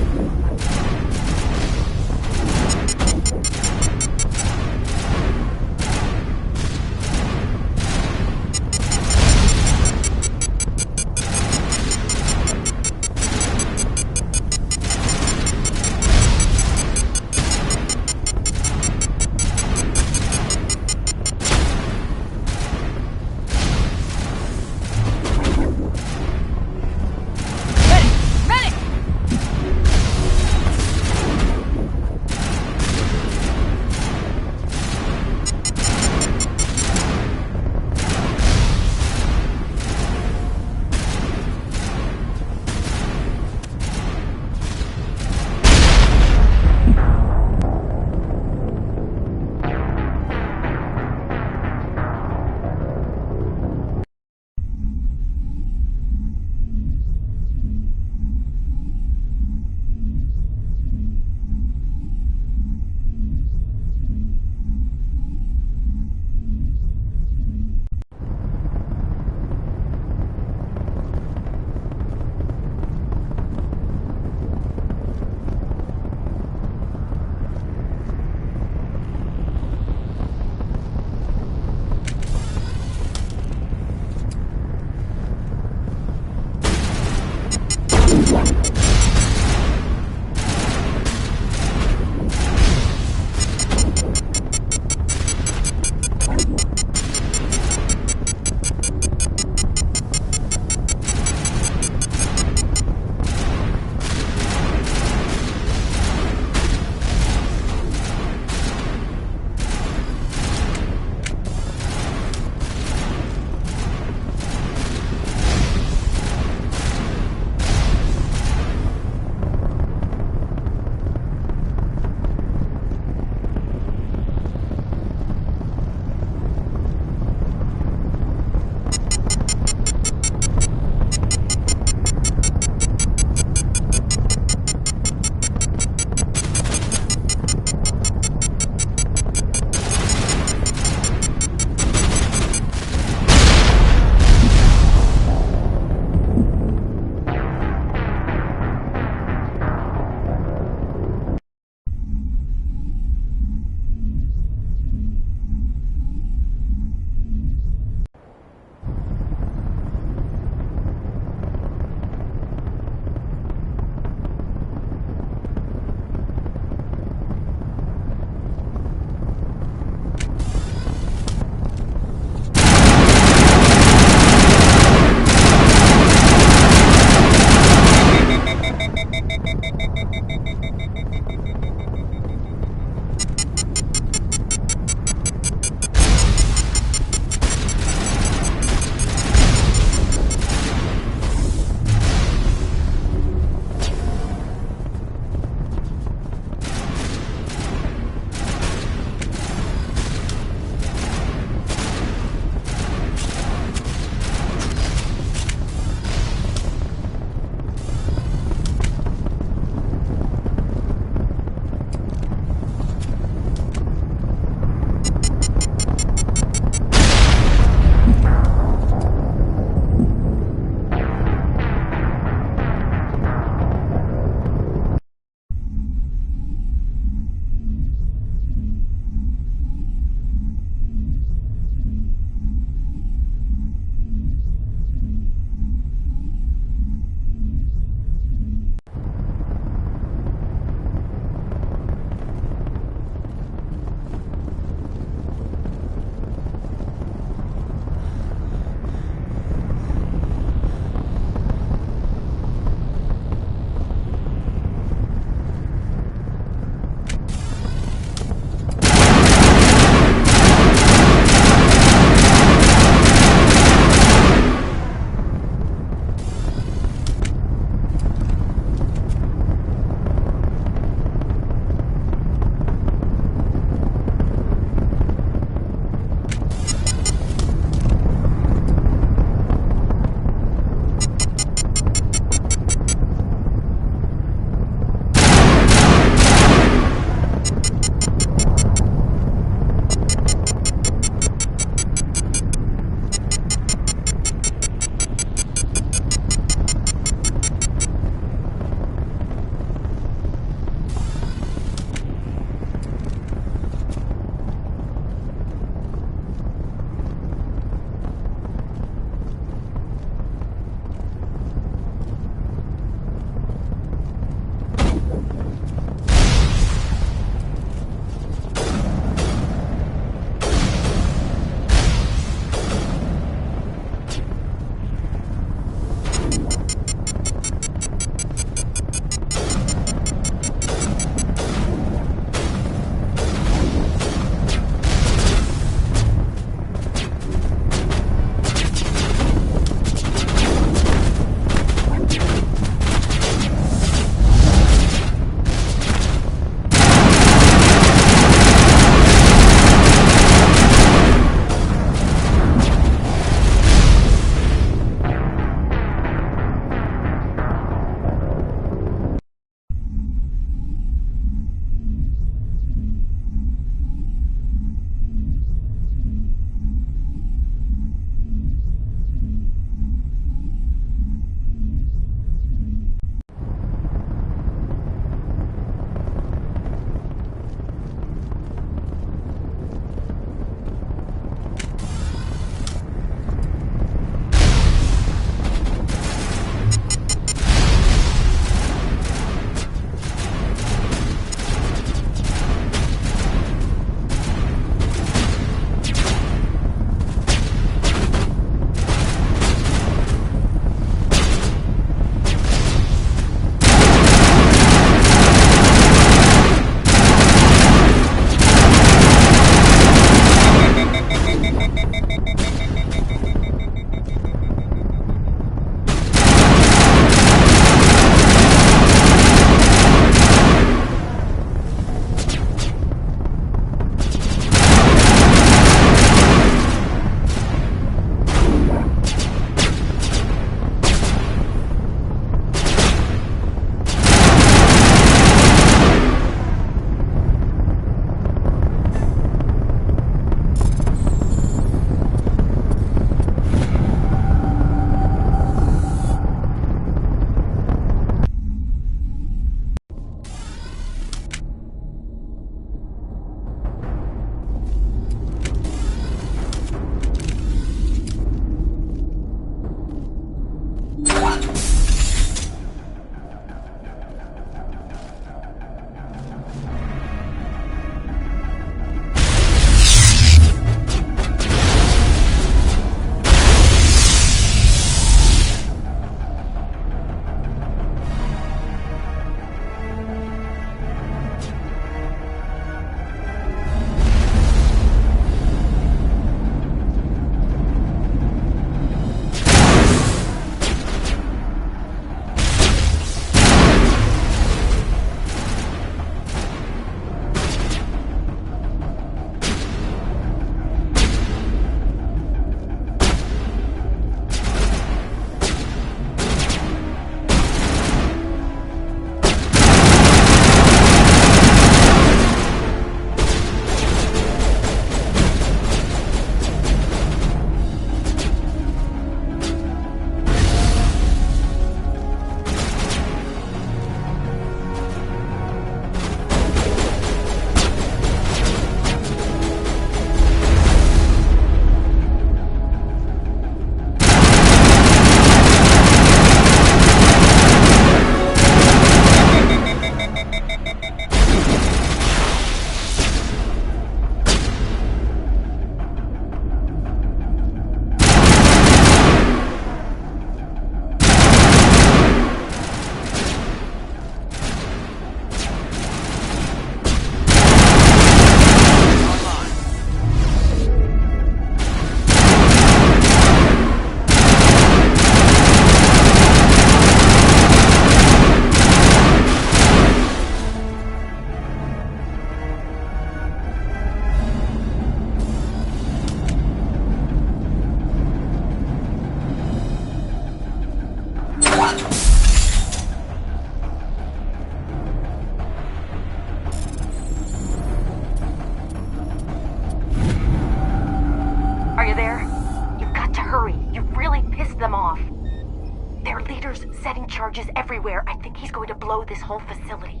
Speaker 8: Torchers, setting charges everywhere. I think he's going to blow this whole facility.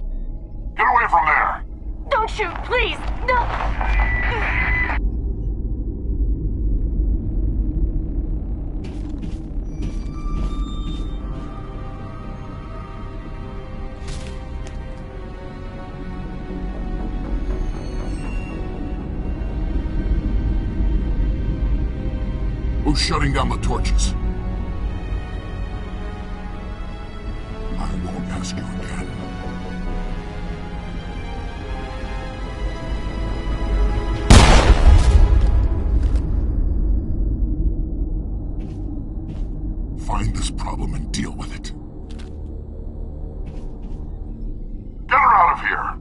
Speaker 6: Get away from there!
Speaker 8: Don't shoot, please! No!
Speaker 6: Who's shutting down the torches? I won't ask you again. Find this problem and deal with it. Get her out of here!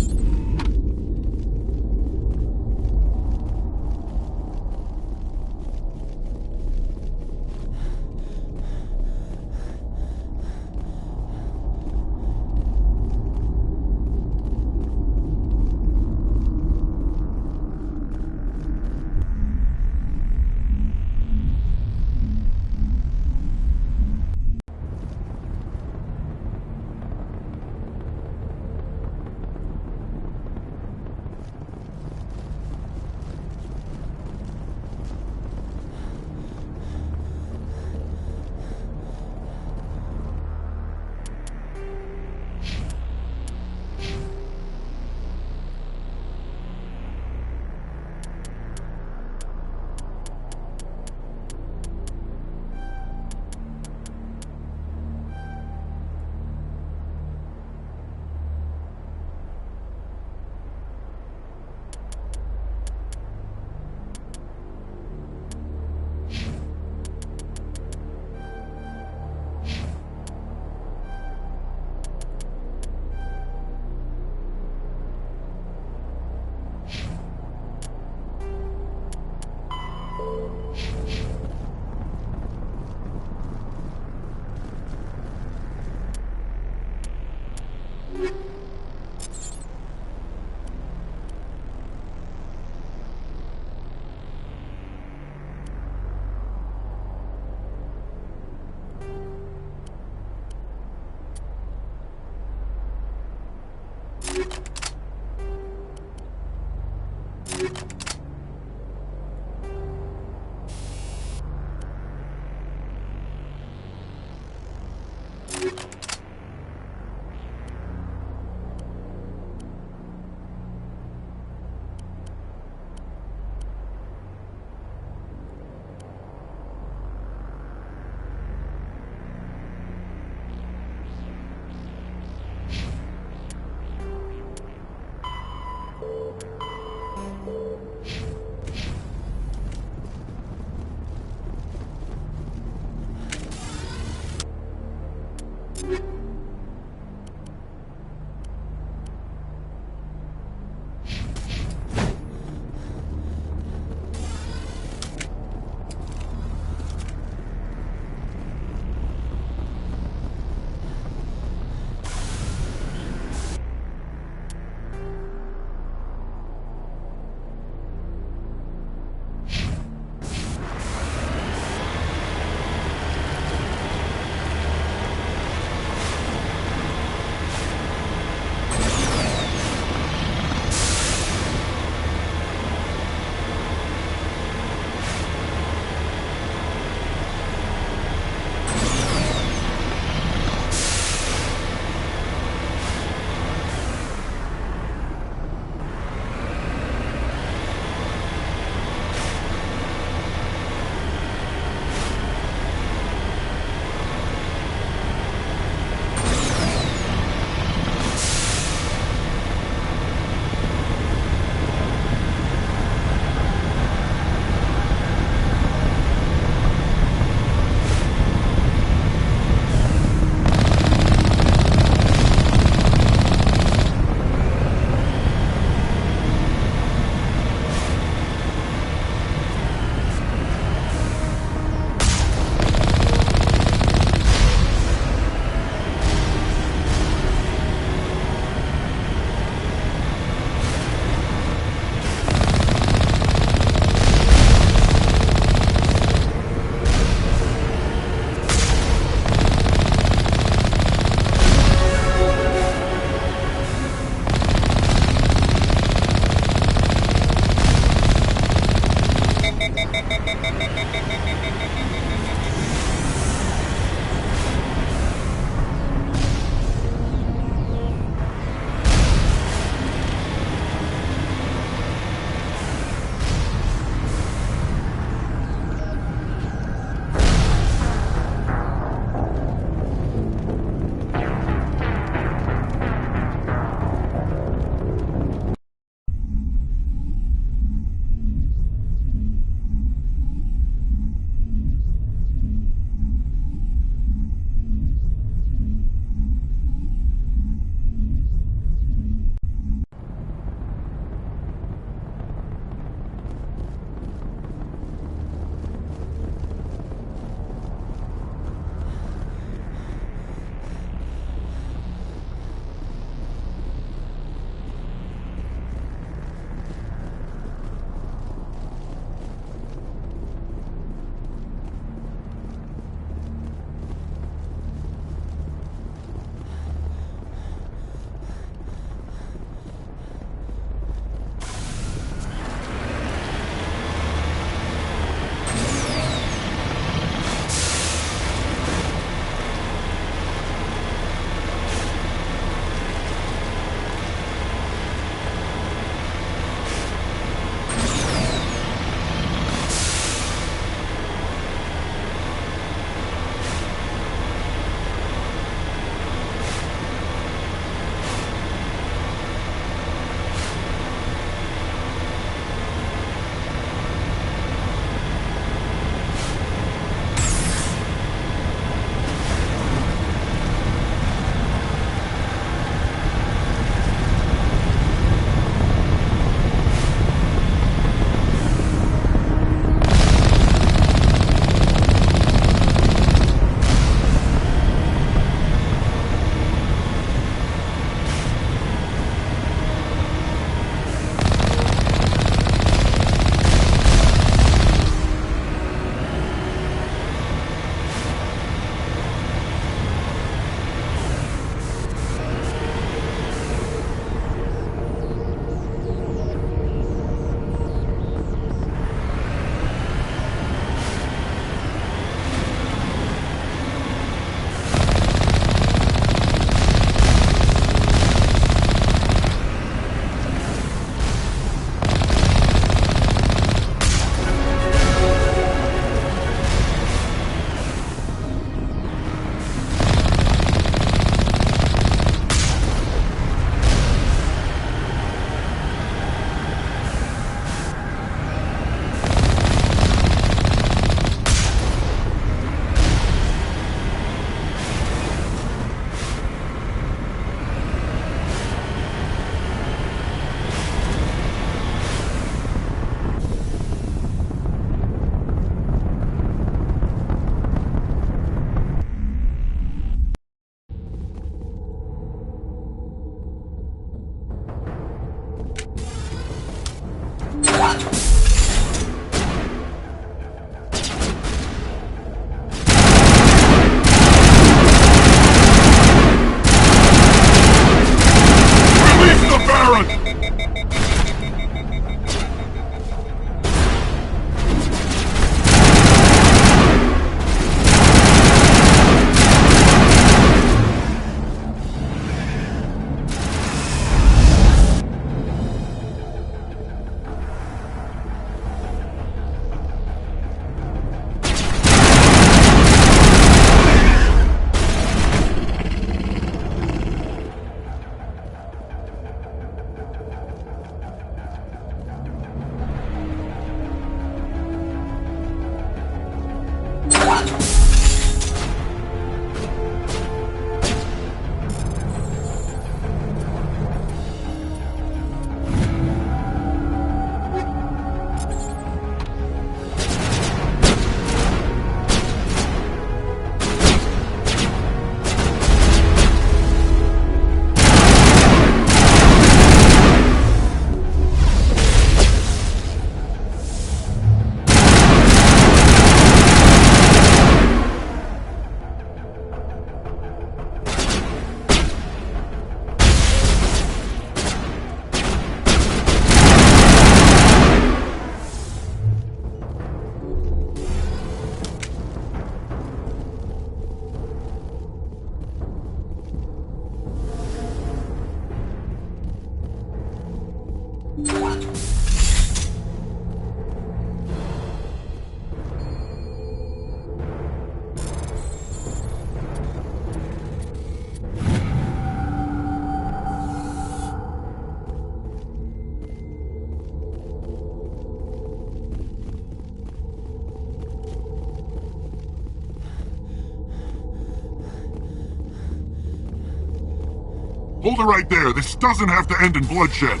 Speaker 6: Hold it right there. This doesn't have to end in bloodshed.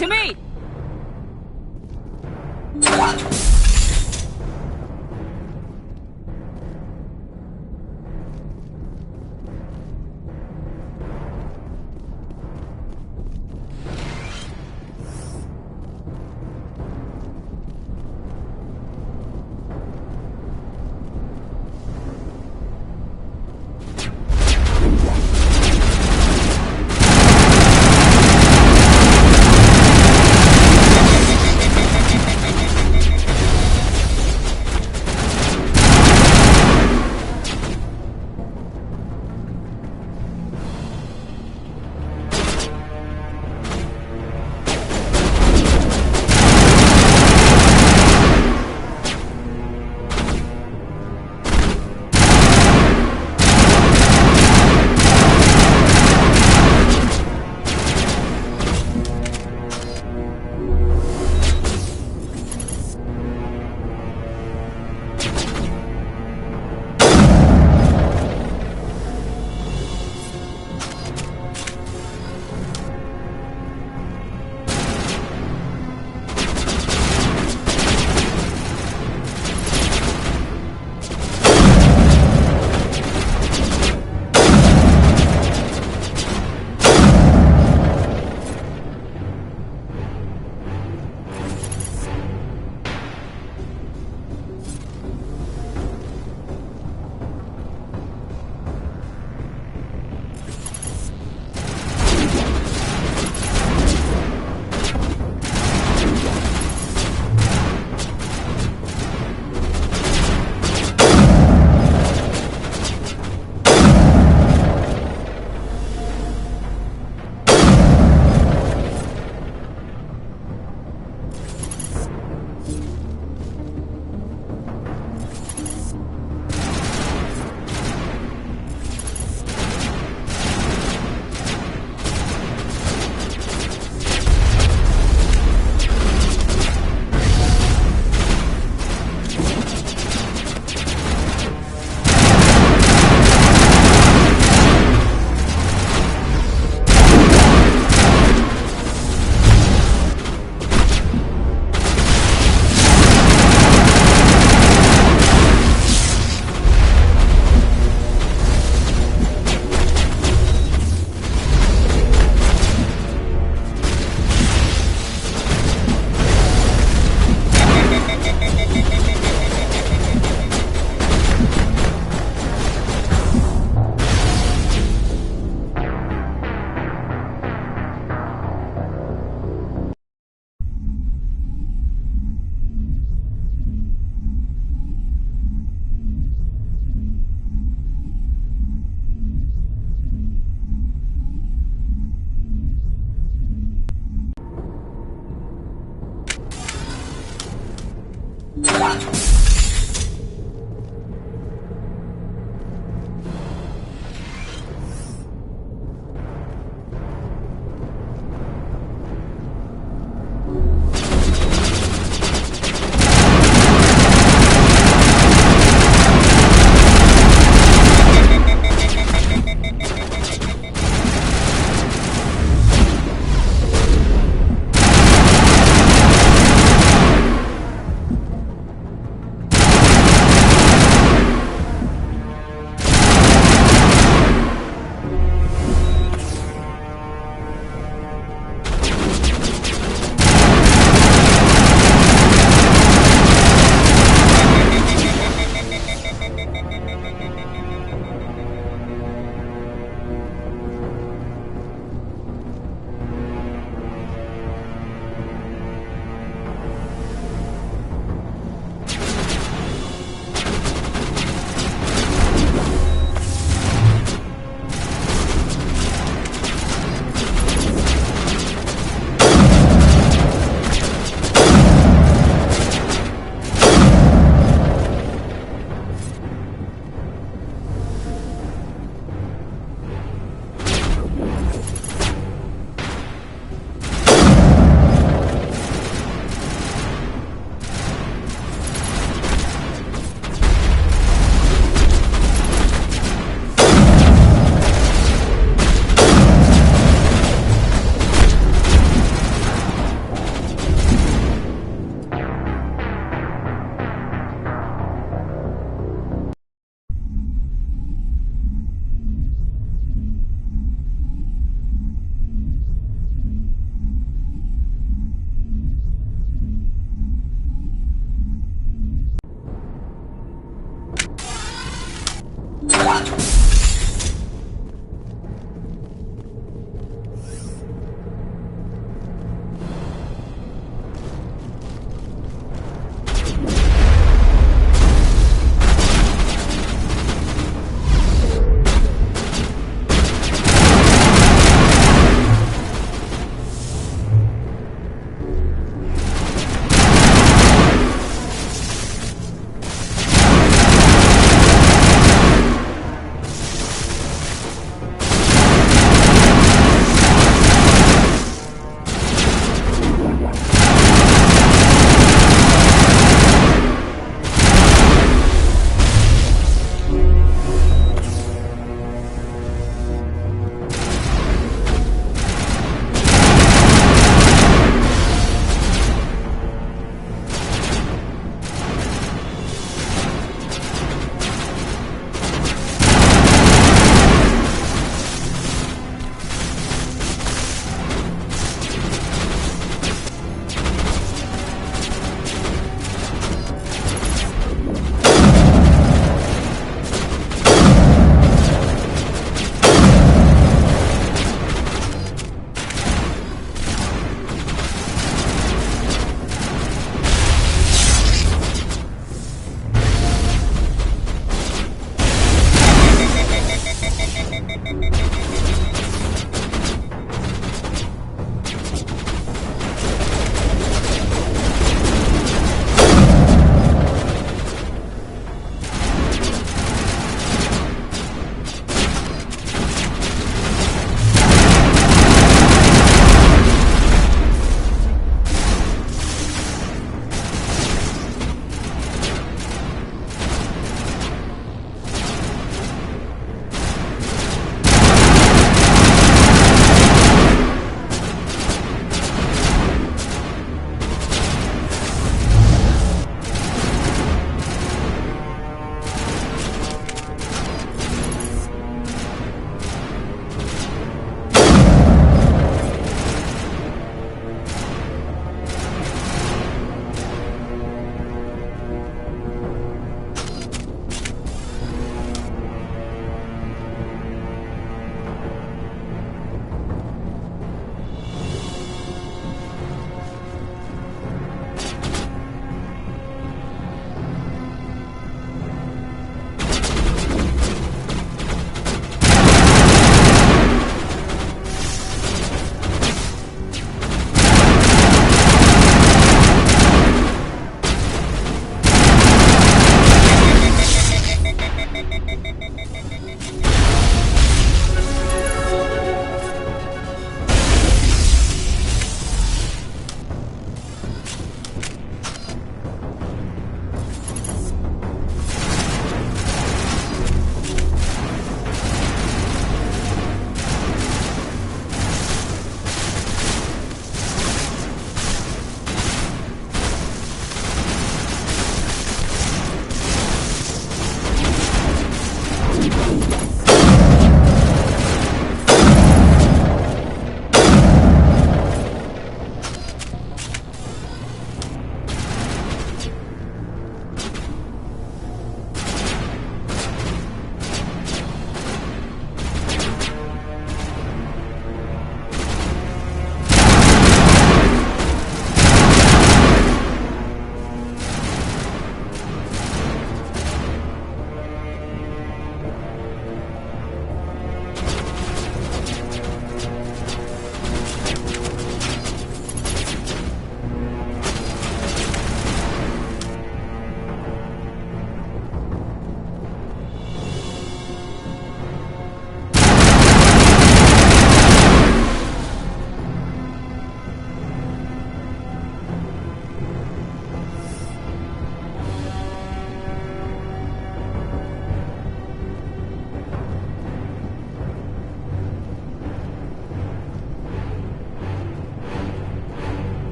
Speaker 17: To me!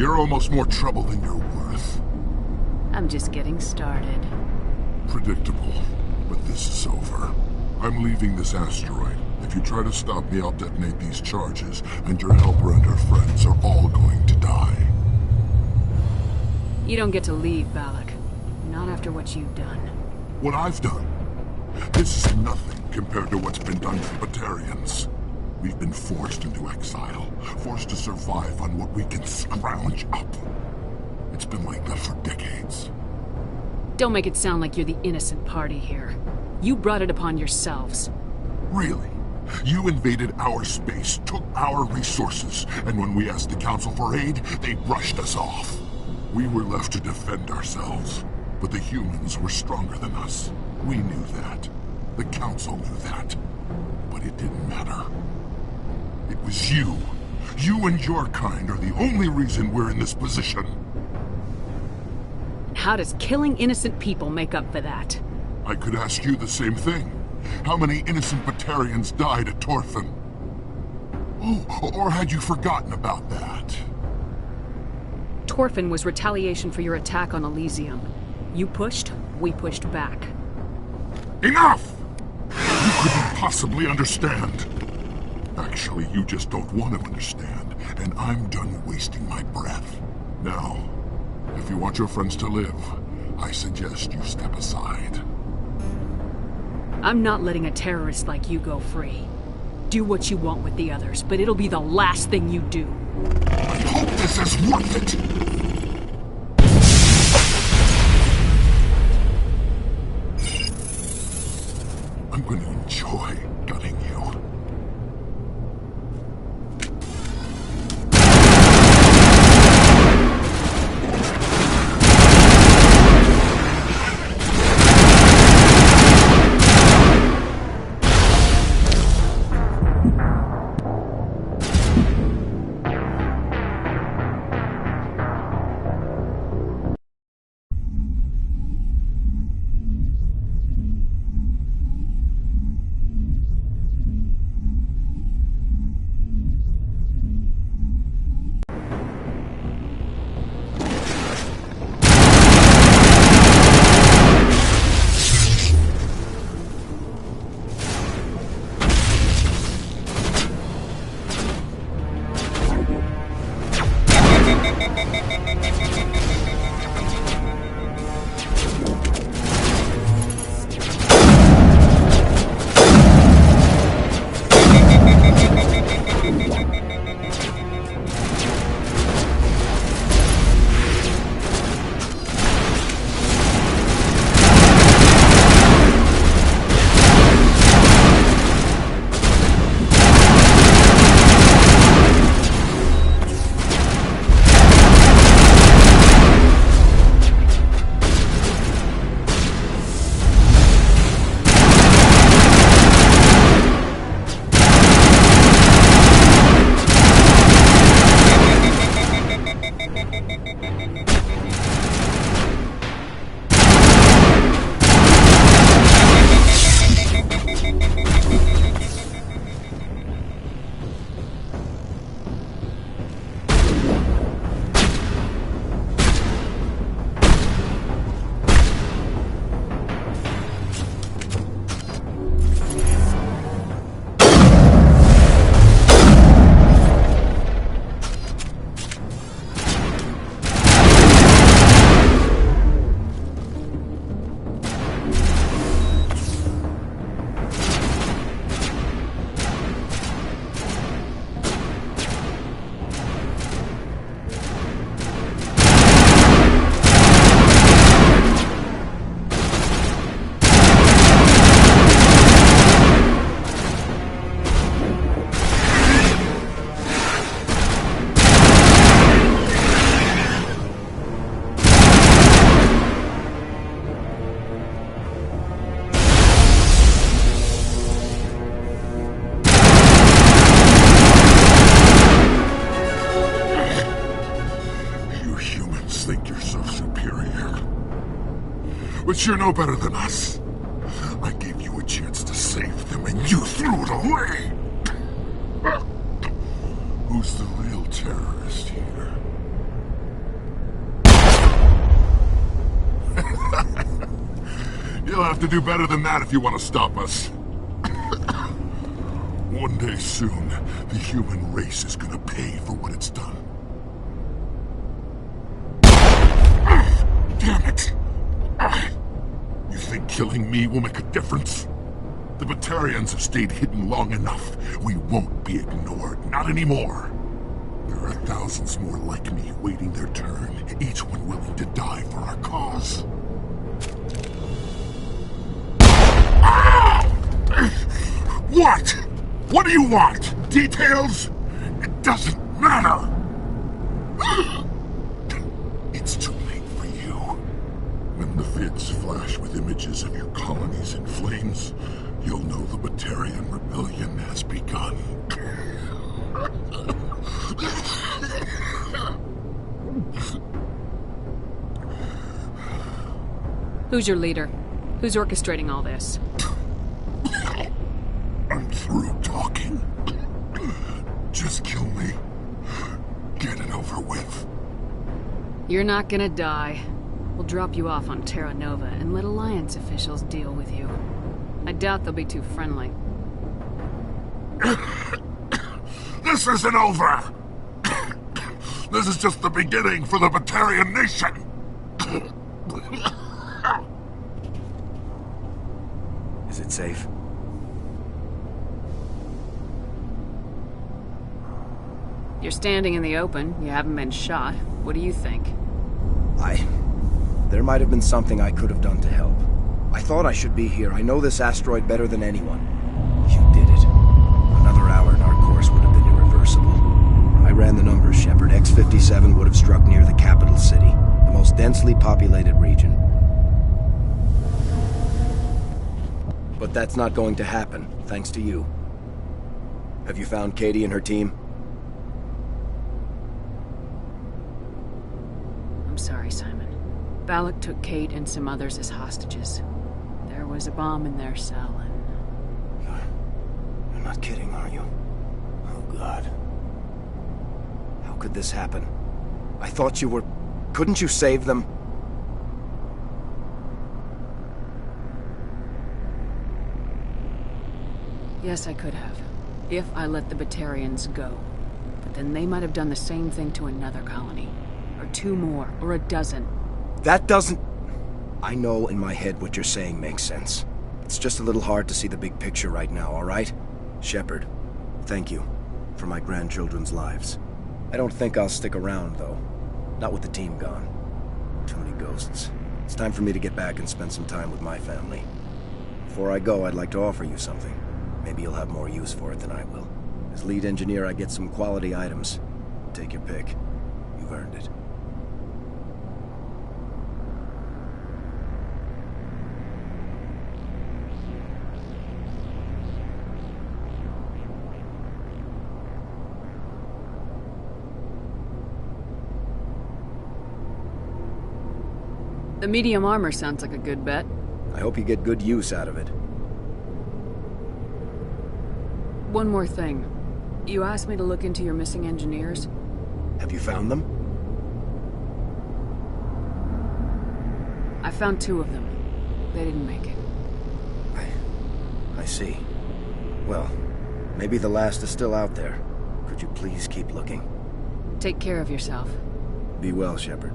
Speaker 6: You're almost more trouble than you're worth.
Speaker 17: I'm just getting started.
Speaker 6: Predictable, but this is over. I'm leaving this asteroid. If you try to stop me, I'll detonate these charges, and your helper and her friends are all going to die.
Speaker 17: You don't get to leave, Balak. Not after what you've done.
Speaker 6: What I've done? This is nothing compared to what's been done to the Batarians. We've been forced into exile, forced to survive on what we can scrounge up. It's been like that for decades.
Speaker 17: Don't make it sound like you're the innocent party here. You brought it upon yourselves.
Speaker 6: Really? You invaded our space, took our resources, and when we asked the Council for aid, they brushed us off. We were left to defend ourselves, but the humans were stronger than us. We knew that. The Council knew that. But it didn't matter. It was you. You and your kind are the only reason we're in this position.
Speaker 17: How does killing innocent people make up for that?
Speaker 6: I could ask you the same thing. How many innocent Batarians died at Torfin? Oh, or had you forgotten about that?
Speaker 17: Torfin was retaliation for your attack on Elysium. You pushed, we pushed back.
Speaker 6: Enough! You couldn't possibly understand. Actually, you just don't want to understand, and I'm done wasting my breath. Now, if you want your friends to live, I suggest you step aside.
Speaker 17: I'm not letting a terrorist like you go free. Do what you want with the others, but it'll be the last thing you do.
Speaker 6: I hope this is worth it! I'm going to enjoy gutting you. But you're no better than us. I gave you a chance to save them, and you threw it away! Who's the real terrorist here? You'll have to do better than that if you want to stop us. One day soon, the human race is gonna pay for what it's done. Damn it! You think killing me will make a difference? The Batarians have stayed hidden long enough. We won't be ignored, not anymore. There are thousands more like me waiting their turn, each one willing to die for our cause. What? What do you want? Details? It doesn't matter! It's too late for you. When the vids flash with images of your colonies in flames, you'll know the Batarian rebellion has begun.
Speaker 17: Who's your leader? Who's orchestrating all this?
Speaker 6: I'm through talking. Just kill me. Get it over with.
Speaker 17: You're not gonna die. We'll drop you off on Terra Nova and let Alliance officials deal with you. I doubt they'll be too friendly.
Speaker 6: This isn't over! This is just the beginning for the Batarian nation!
Speaker 13: Is it safe?
Speaker 17: You're standing in the open. You haven't been shot. What do you think?
Speaker 13: There might have been something I could have done to help. I thought I should be here. I know this asteroid better than anyone. You did it. Another hour and our course would have been irreversible. I ran the numbers, Shepard. X-57 would have struck near the capital city, the most densely populated region. But that's not going to happen, thanks to you. Have you found Katie and her team?
Speaker 17: I'm sorry, Simon. Balak took Kate and some others as hostages. There was a bomb in their cell and...
Speaker 13: You're not kidding, are you? Oh, God. How could this happen? I thought you were... Couldn't you save them?
Speaker 17: Yes, I could have. If I let the Batarians go. But then they might have done the same thing to another colony. Or 2 more, or a dozen.
Speaker 13: That doesn't... I know in my head what you're saying makes sense. It's just a little hard to see the big picture right now, all right? Shepard, thank you for my grandchildren's lives. I don't think I'll stick around, though. Not with the team gone. Too many ghosts. It's time for me to get back and spend some time with my family. Before I go, I'd like to offer you something. Maybe you'll have more use for it than I will. As lead engineer, I get some quality items. Take your pick. You've earned it.
Speaker 17: The medium armor sounds like a good bet.
Speaker 13: I hope you get good use out of it.
Speaker 17: One more thing. You asked me to look into your missing engineers.
Speaker 13: Have you found them?
Speaker 17: I found 2 of them. They didn't make it.
Speaker 13: I see. Well, maybe the last is still out there. Could you please keep looking?
Speaker 17: Take care of yourself.
Speaker 13: Be well, Shepard.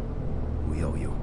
Speaker 13: We owe you.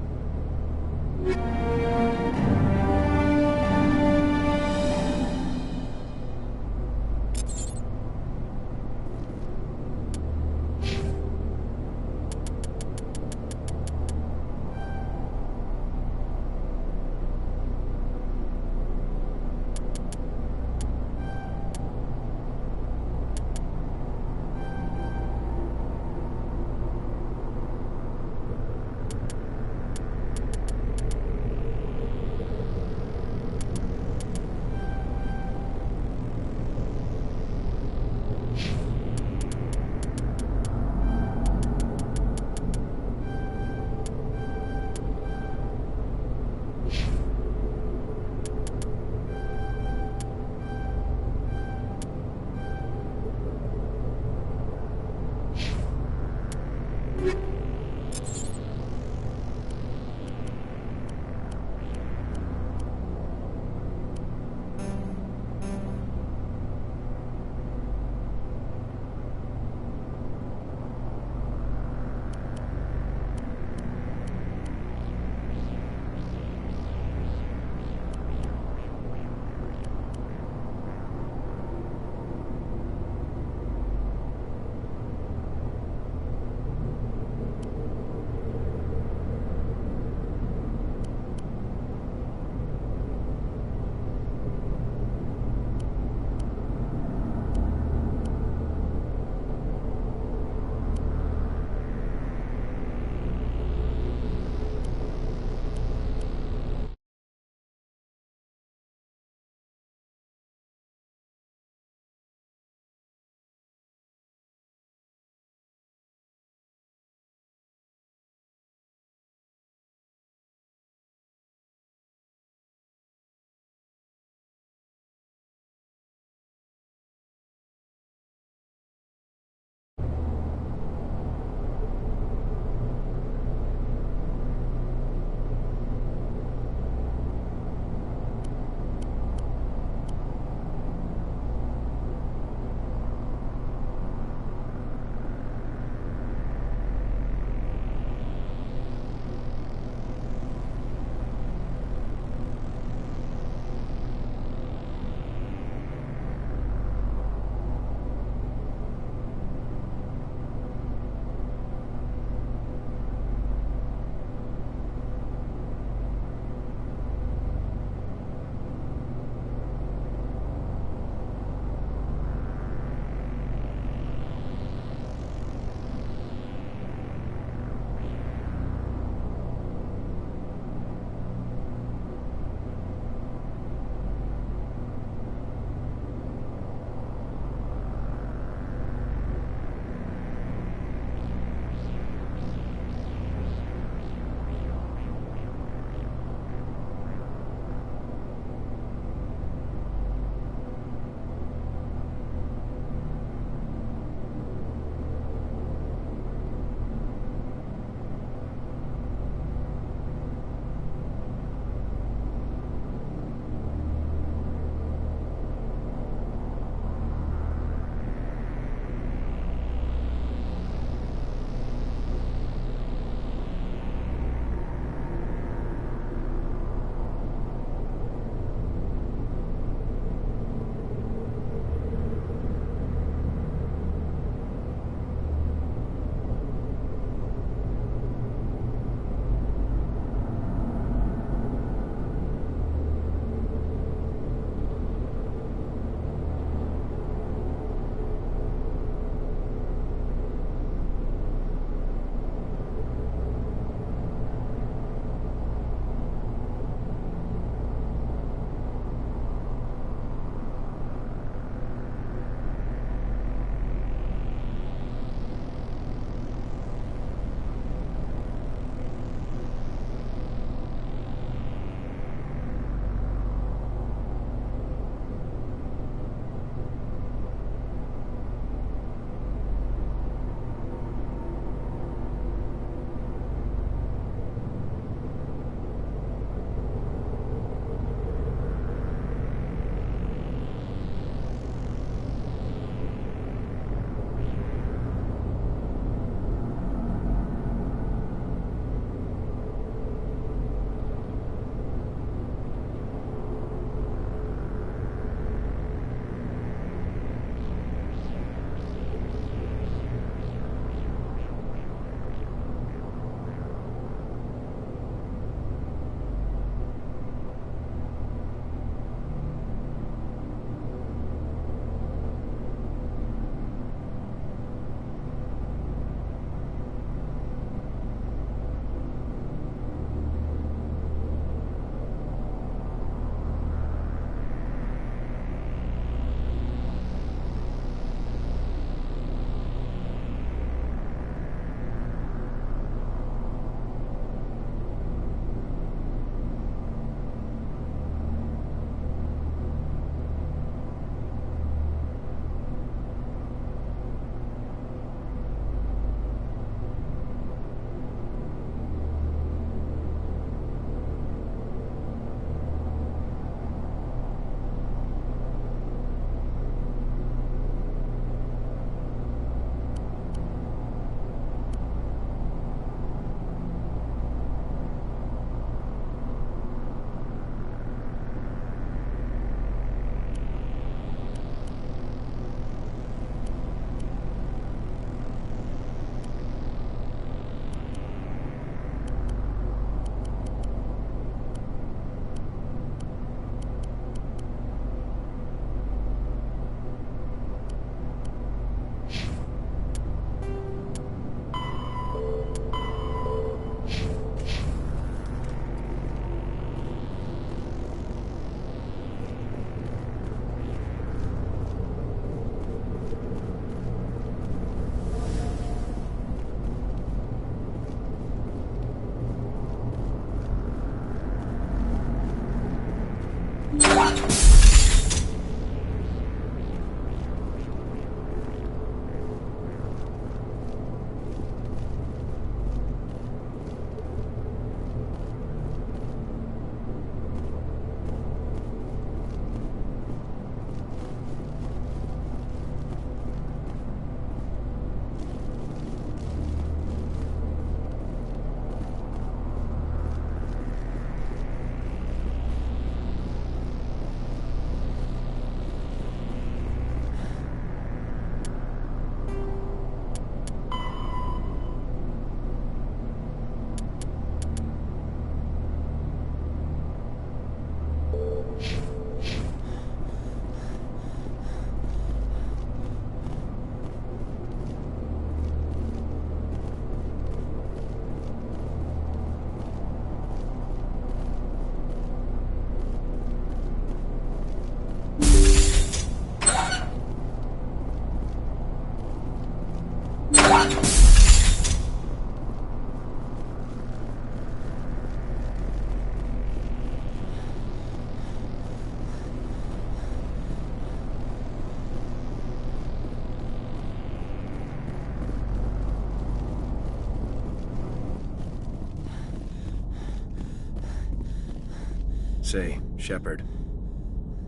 Speaker 13: Say, Shepard,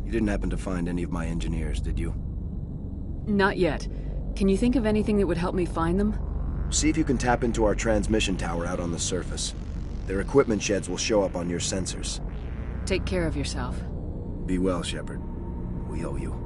Speaker 13: you didn't happen to find any of my engineers, did you?
Speaker 17: Not yet. Can you think of anything that would help me find them?
Speaker 13: See if you can tap into our transmission tower out on the surface. Their equipment sheds will show up on your sensors.
Speaker 17: Take care of yourself.
Speaker 13: Be well, Shepard. We owe you.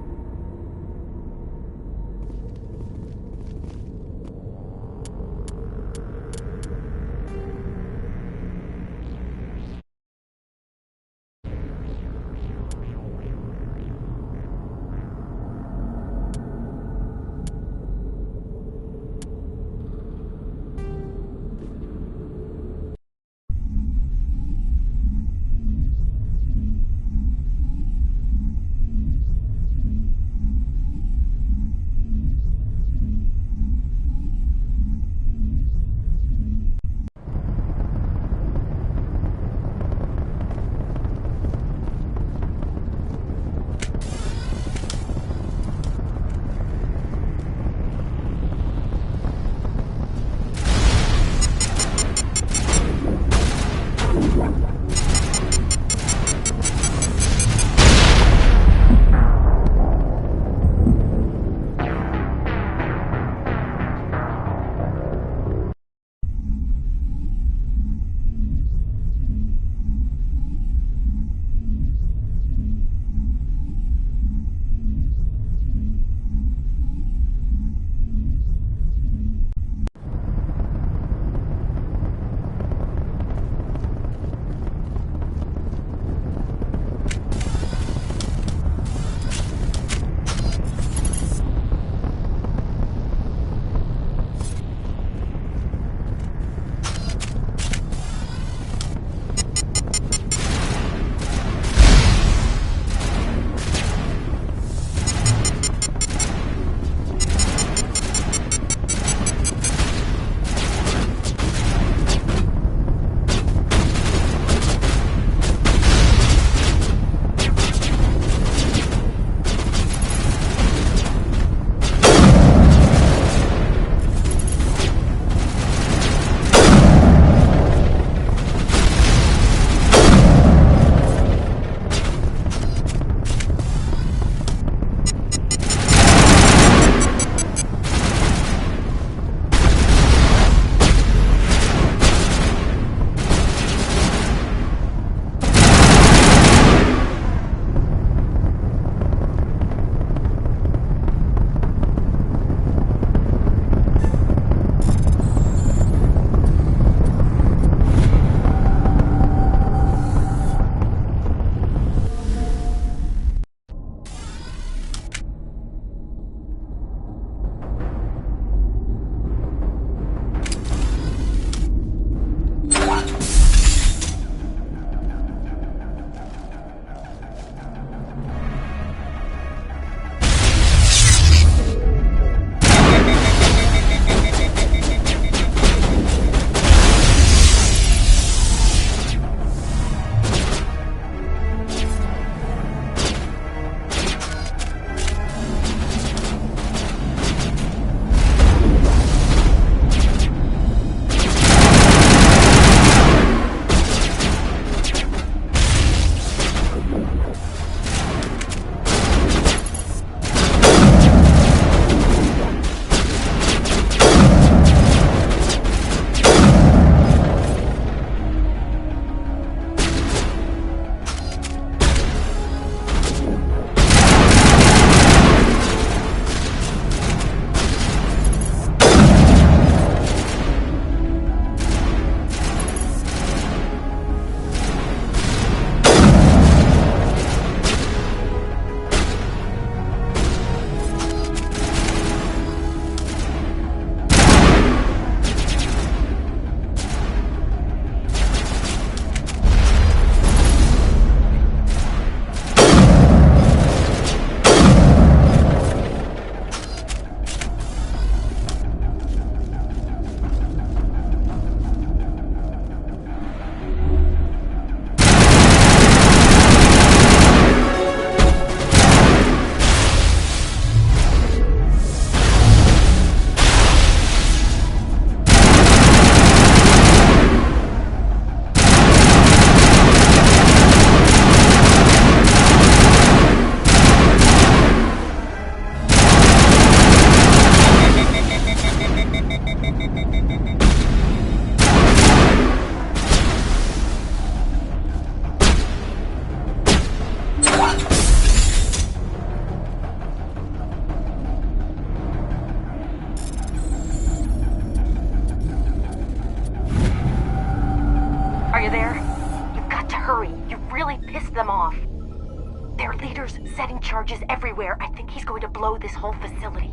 Speaker 8: charges everywhere. I think he's going to blow this whole facility.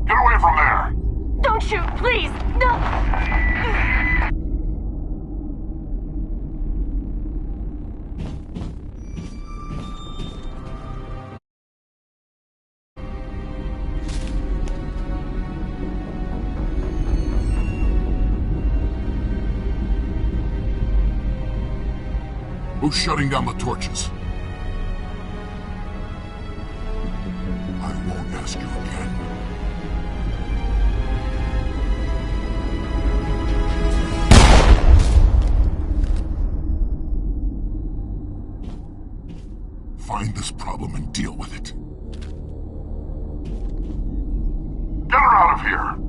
Speaker 6: Get away from there!
Speaker 8: Don't shoot, please! No!
Speaker 6: Who's shutting down the torches? I won't ask you again. Find this problem and deal with it. Get her out of here!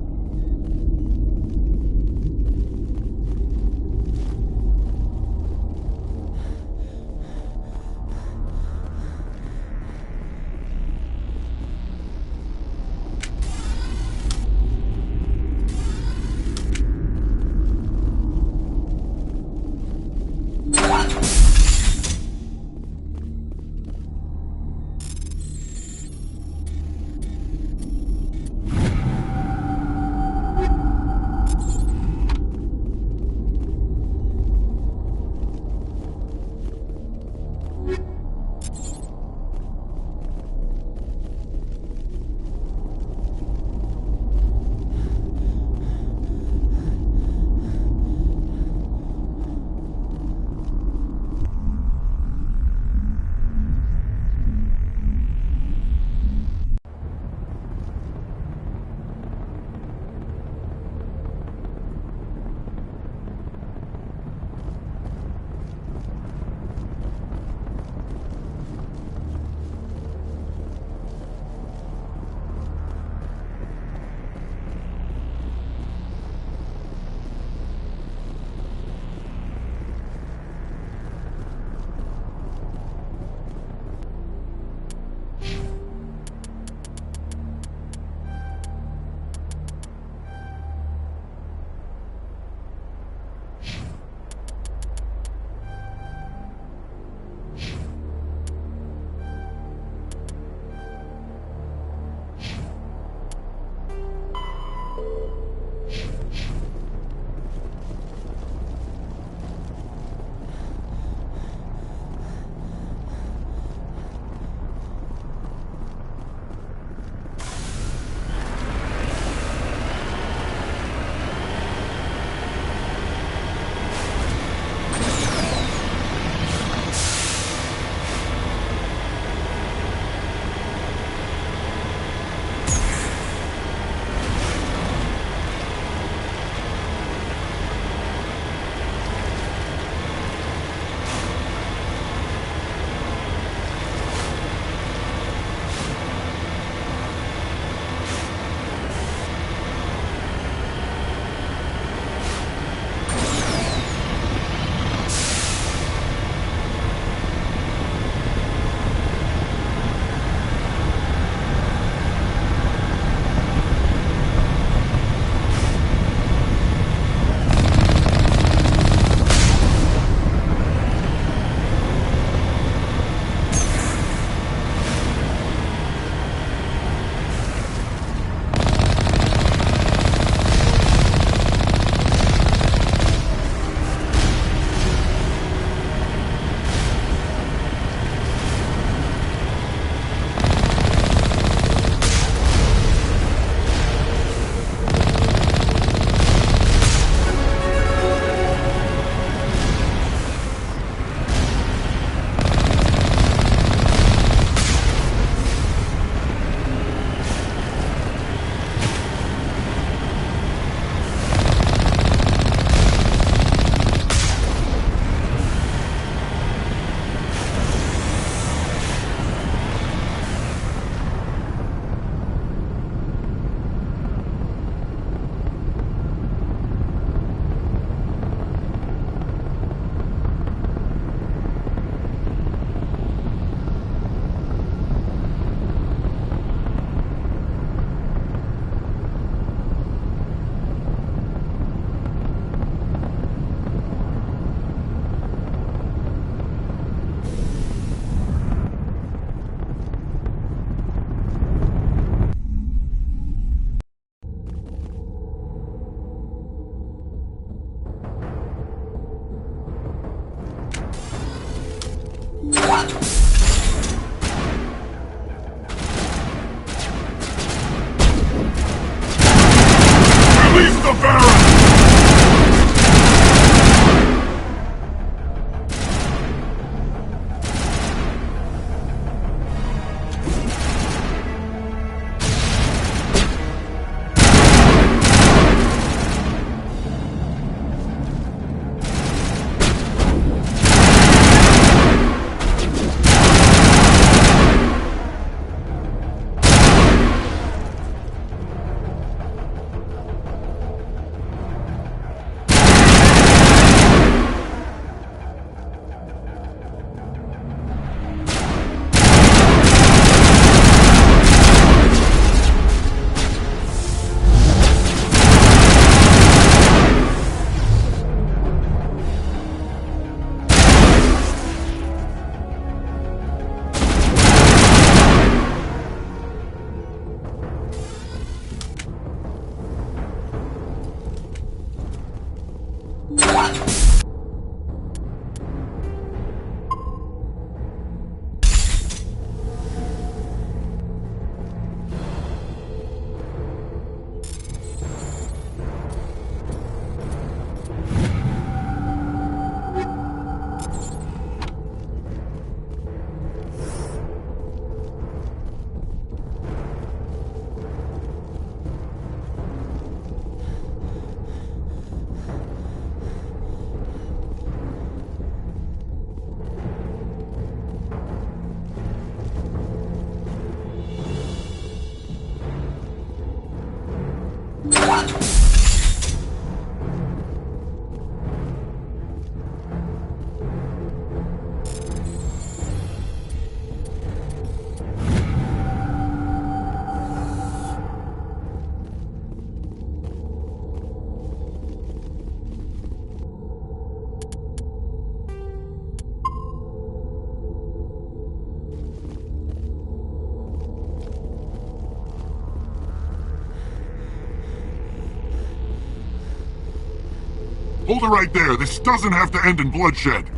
Speaker 6: Hold it right there. This doesn't have to end in bloodshed.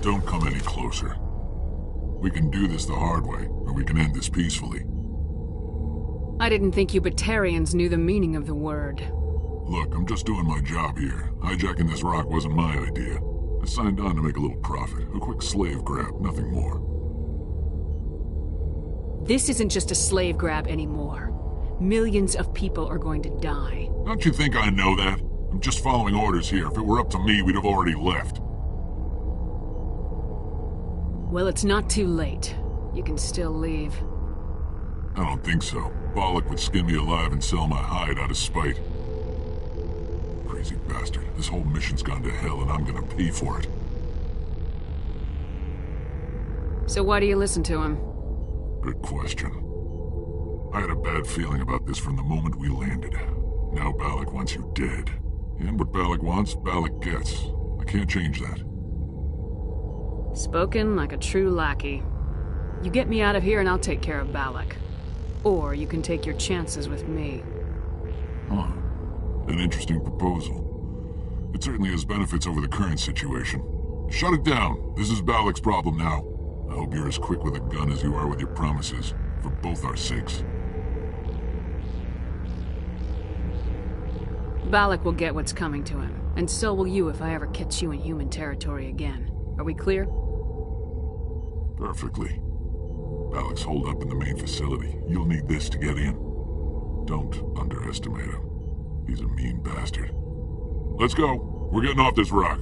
Speaker 6: Don't come any closer. We can do this the hard way, or we can end this peacefully.
Speaker 17: I didn't think you Batarians knew the meaning of the word.
Speaker 6: Look, I'm just doing my job here. Hijacking this rock wasn't my idea. I signed on to make a little profit. A quick slave grab, nothing more.
Speaker 17: This isn't just a slave grab anymore. Millions of people are going to die.
Speaker 6: Don't you think I know that? I'm just following orders here. If it were up to me, we'd have already left.
Speaker 17: Well, it's not too late. You can still leave.
Speaker 6: I don't think so. Balak would skin me alive and sell my hide out of spite. Crazy bastard. This whole mission's gone to hell and I'm gonna pay for it.
Speaker 17: So why do you listen to him?
Speaker 6: Good question. I had a bad feeling about this from the moment we landed. Now Balak wants you dead. And what Balak wants, Balak gets. I can't change that.
Speaker 17: Spoken like a true lackey. You get me out of here and I'll take care of Balak. Or you can take your chances with me.
Speaker 6: Huh. An interesting proposal. It certainly has benefits over the current situation. Shut it down. This is Balak's problem now. I hope you're as quick with a gun as you are with your promises. For both our sakes.
Speaker 17: Balak will get what's coming to him. And so will you if I ever catch you in human territory again. Are we clear?
Speaker 6: Perfectly. Balak's holed up in the main facility. You'll need this to get in. Don't underestimate him. He's a mean bastard. Let's go. We're getting off this rock.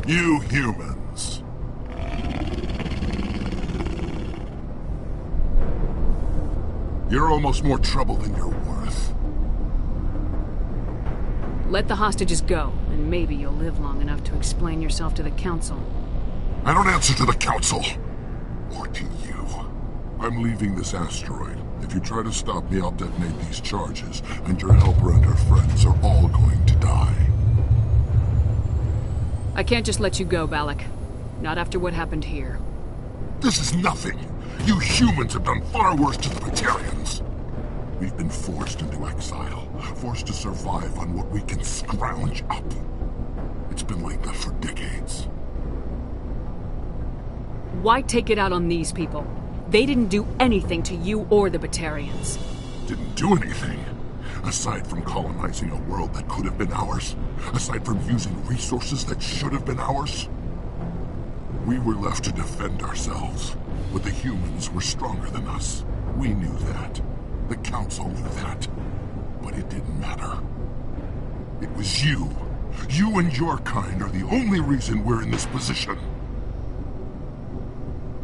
Speaker 6: You humans. You're almost more trouble than you're worth.
Speaker 17: Let the hostages go, and maybe you'll live long enough to explain yourself to the Council.
Speaker 6: I don't answer to the Council. Or to you. I'm leaving this asteroid. If you try to stop me, I'll detonate these charges, and your helper and her friends are all going to die.
Speaker 17: I can't just let you go, Balak. Not after what happened here.
Speaker 6: This is nothing. You humans have done far worse to the Batarians. We've been forced into exile, forced to survive on what we can scrounge up. It's been like that for decades.
Speaker 17: Why take it out on these people? They didn't do anything to you or the Batarians.
Speaker 6: Didn't do anything? Aside from colonizing a world that could have been ours? Aside from using resources that should have been ours? We were left to defend ourselves, but the humans were stronger than us. We knew that. The Council knew that. But it didn't matter. It was you. You and your kind are the only reason we're in this position.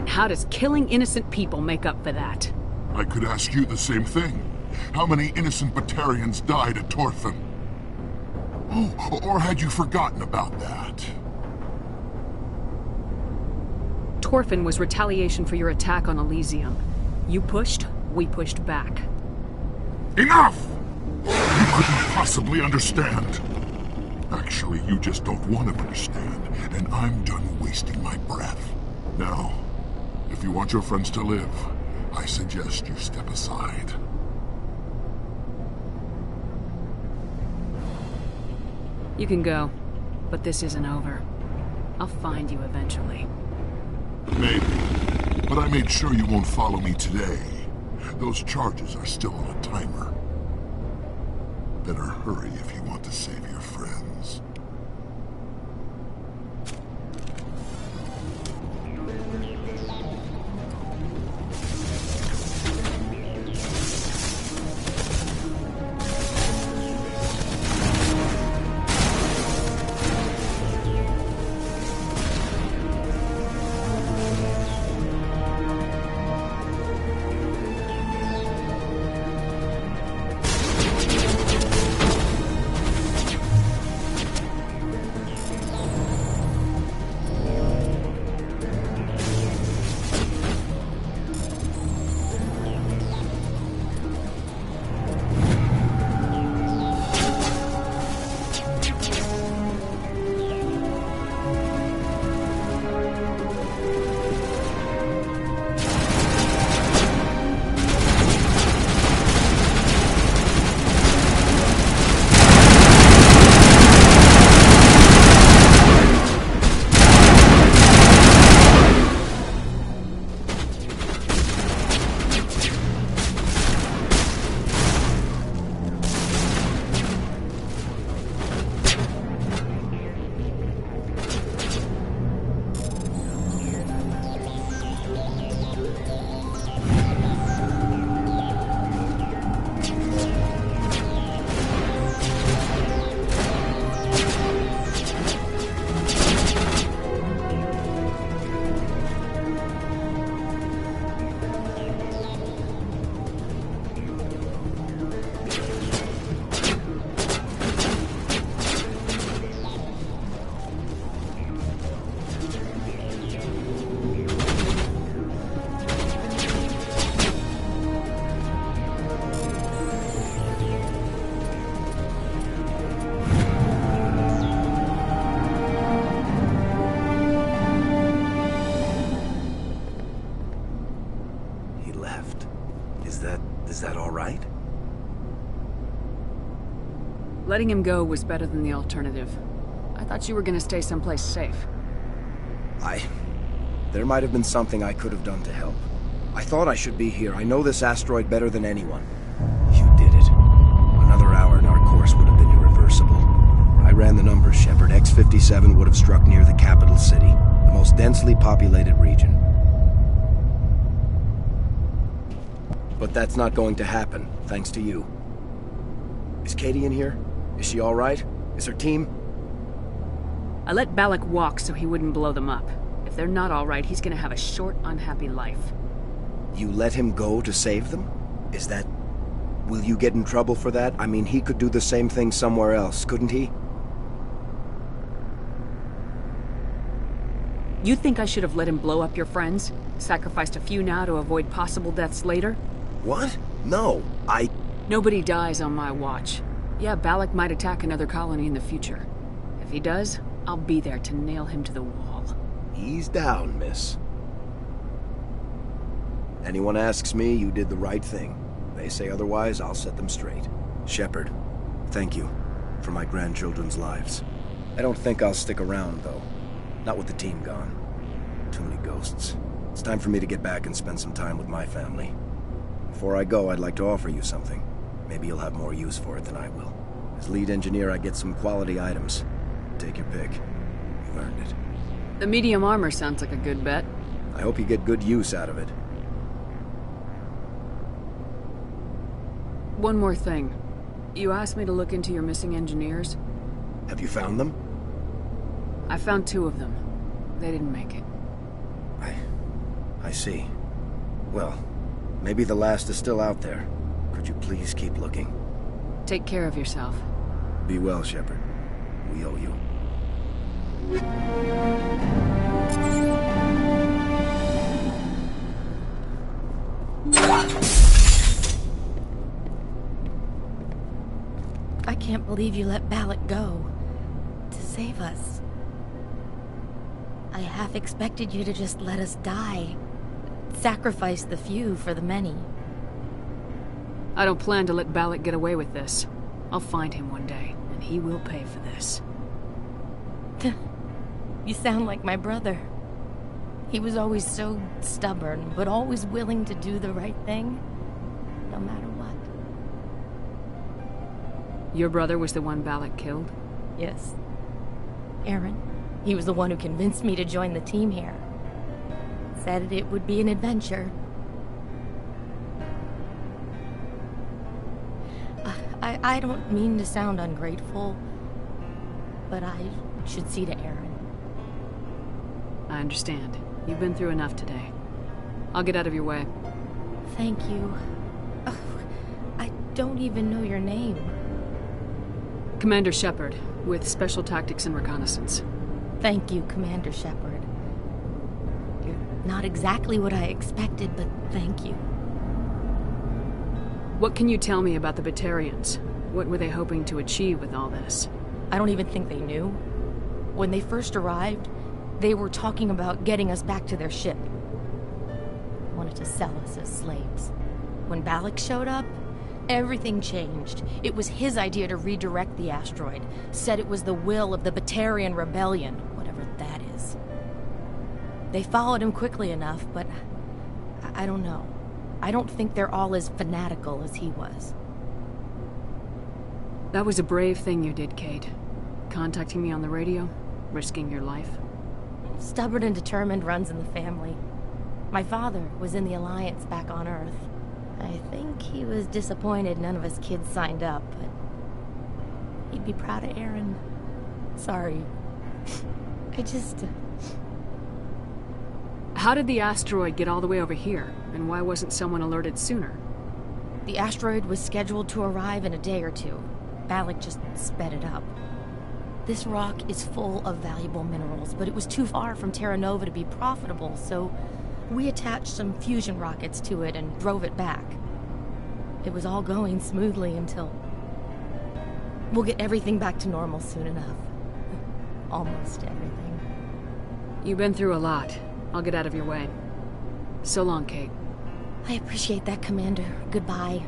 Speaker 17: How does killing innocent people make up for that?
Speaker 6: I could ask you the same thing. How many innocent Batarians died at Torfin? Oh, or had you forgotten about that?
Speaker 17: Torfin was retaliation for your attack on Elysium. You pushed, we pushed back.
Speaker 6: Enough! You couldn't possibly understand. Actually, you just don't want to understand, and I'm done wasting my breath. Now, if you want your friends to live, I suggest you step aside.
Speaker 17: You can go, but this isn't over. I'll find you eventually.
Speaker 6: Maybe, but I made sure you won't follow me today. Those charges are still on a timer. Better hurry if you want to save your friends.
Speaker 13: left. Is that all right?
Speaker 17: Letting him go was better than the alternative. I thought you were gonna stay someplace safe.
Speaker 13: There might have been something I could have done to help. I thought I should be here. I know this asteroid better than anyone. You did it. Another hour and our course would have been irreversible. I ran the numbers, Shepard. X-57 would have struck near the capital city, the most densely populated region. But that's not going to happen, thanks to you. Is Katie in here? Is she all right? Is her team?
Speaker 17: I let Balak walk so he wouldn't blow them up. If they're not all right, he's gonna have a short, unhappy life.
Speaker 13: You let him go to save them? Is that... Will you get in trouble for that? I mean, he could do the same thing somewhere else, couldn't he?
Speaker 17: You think I should have let him blow up your friends? Sacrificed a few now to avoid possible deaths later?
Speaker 13: What? No,
Speaker 17: Nobody dies on my watch. Yeah, Balak might attack another colony in the future. If he does, I'll be there to nail him to the wall.
Speaker 13: Ease down, miss. Anyone asks me, you did the right thing. They say otherwise, I'll set them straight. Shepard, thank you for my grandchildren's lives. I don't think I'll stick around, though. Not with the team gone. Too many ghosts. It's time for me to get back and spend some time with my family. Before I go, I'd like to offer you something. Maybe you'll have more use for it than I will. As lead engineer, I get some quality items. Take your pick. You've earned it.
Speaker 17: The medium armor sounds like a good bet.
Speaker 13: I hope you get good use out of it.
Speaker 17: One more thing. You asked me to look into your missing engineers.
Speaker 13: Have you found them?
Speaker 17: I found 2 of them. They didn't make it.
Speaker 13: I see. Well, maybe the last is still out there. Could you please keep looking?
Speaker 17: Take care of yourself.
Speaker 13: Be well, Shepard. We owe you.
Speaker 11: I can't believe you let Balak go. To save us. I half expected you to just let us die. Sacrifice the few for the many.
Speaker 17: I don't plan to let Balak get away with this. I'll find him one day, and he will pay for this.
Speaker 11: You sound like my brother. He was always so stubborn, but always willing to do the right thing, no matter what.
Speaker 17: Your brother was the one Balak killed?
Speaker 11: Yes. Aaron. He was the one who convinced me to join the team here. Said it would be an adventure. I don't mean to sound ungrateful, but I should see to Aaron.
Speaker 17: I understand. You've been through enough today. I'll get out of your way.
Speaker 11: Thank you. Oh, I don't even know your name.
Speaker 17: Commander Shepard, with Special Tactics and Reconnaissance.
Speaker 11: Thank you, Commander Shepard. You're not exactly what I expected, but thank you.
Speaker 17: What can you tell me about the Batarians? What were they hoping to achieve with all this?
Speaker 11: I don't even think they knew. When they first arrived, they were talking about getting us back to their ship. Wanted to sell us as slaves. When Balak showed up, everything changed. It was his idea to redirect the asteroid. Said it was the will of the Batarian Rebellion, whatever that is. They followed him quickly enough, but I don't know. I don't think they're all as fanatical as he was.
Speaker 17: That was a brave thing you did, Kate. Contacting me on the radio, risking your life.
Speaker 11: Stubborn and determined runs in the family. My father was in the Alliance back on Earth. I think he was disappointed none of us kids signed up, but he'd be proud of Aaron. Sorry.
Speaker 17: How did the asteroid get all the way over here, and why wasn't someone alerted sooner?
Speaker 11: The asteroid was scheduled to arrive in a day or 2. Balak just sped it up. This rock is full of valuable minerals, but it was too far from Terra Nova to be profitable, so we attached some fusion rockets to it and drove it back. It was all going smoothly until... We'll get everything back to normal soon enough. Almost everything.
Speaker 17: You've been through a lot. I'll get out of your way. So long, Kate.
Speaker 11: I appreciate that, Commander. Goodbye.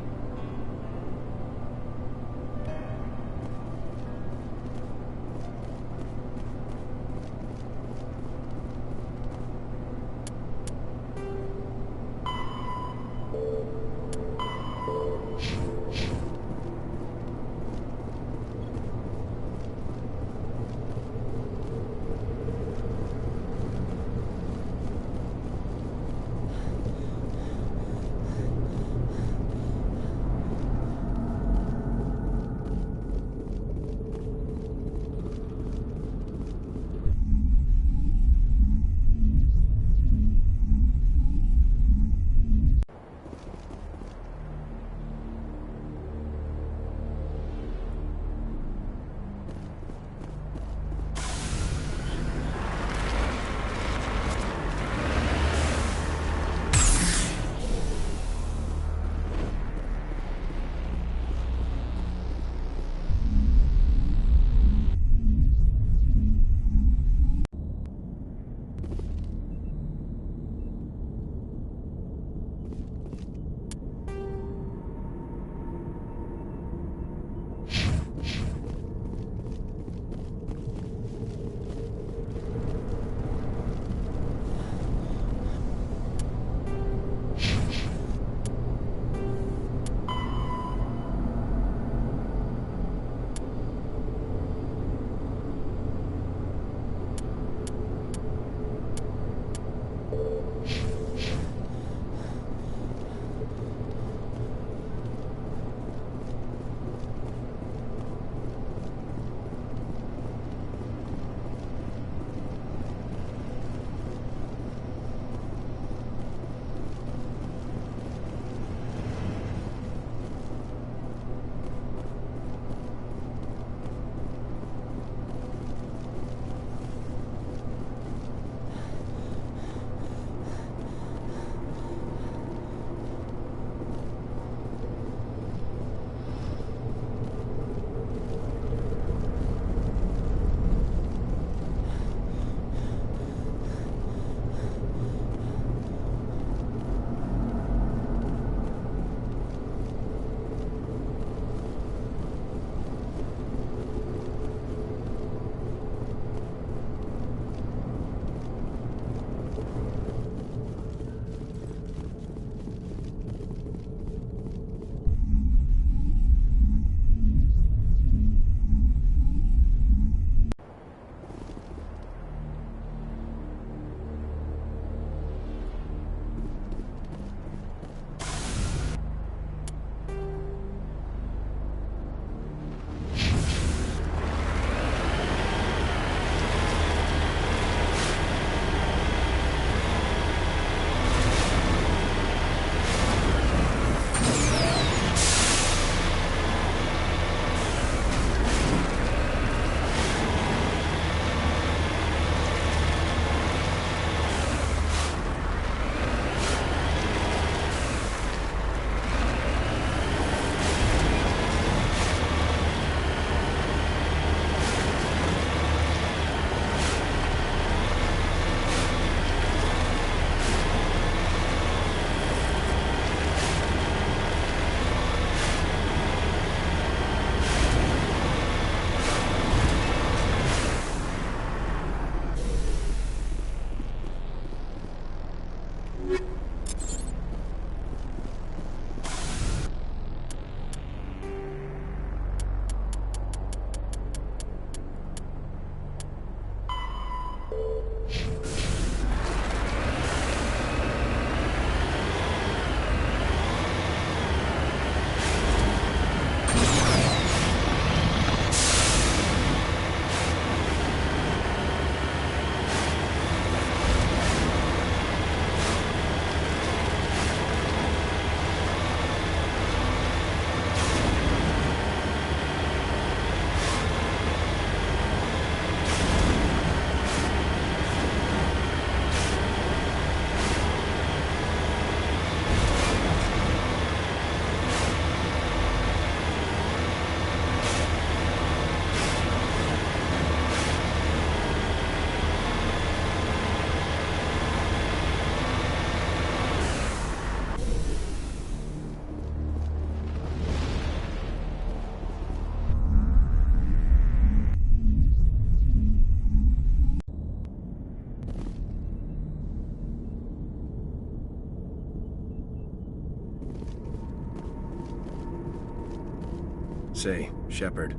Speaker 13: Say, Shepard,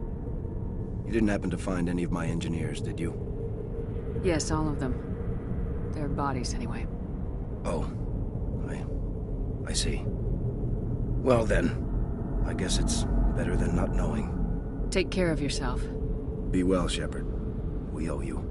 Speaker 13: you didn't happen to find any of my engineers, did you?
Speaker 17: Yes, all of them. Their bodies, anyway.
Speaker 13: Oh. I see. Well then, I guess it's better than not knowing.
Speaker 17: Take care of yourself.
Speaker 13: Be well, Shepard. We owe you.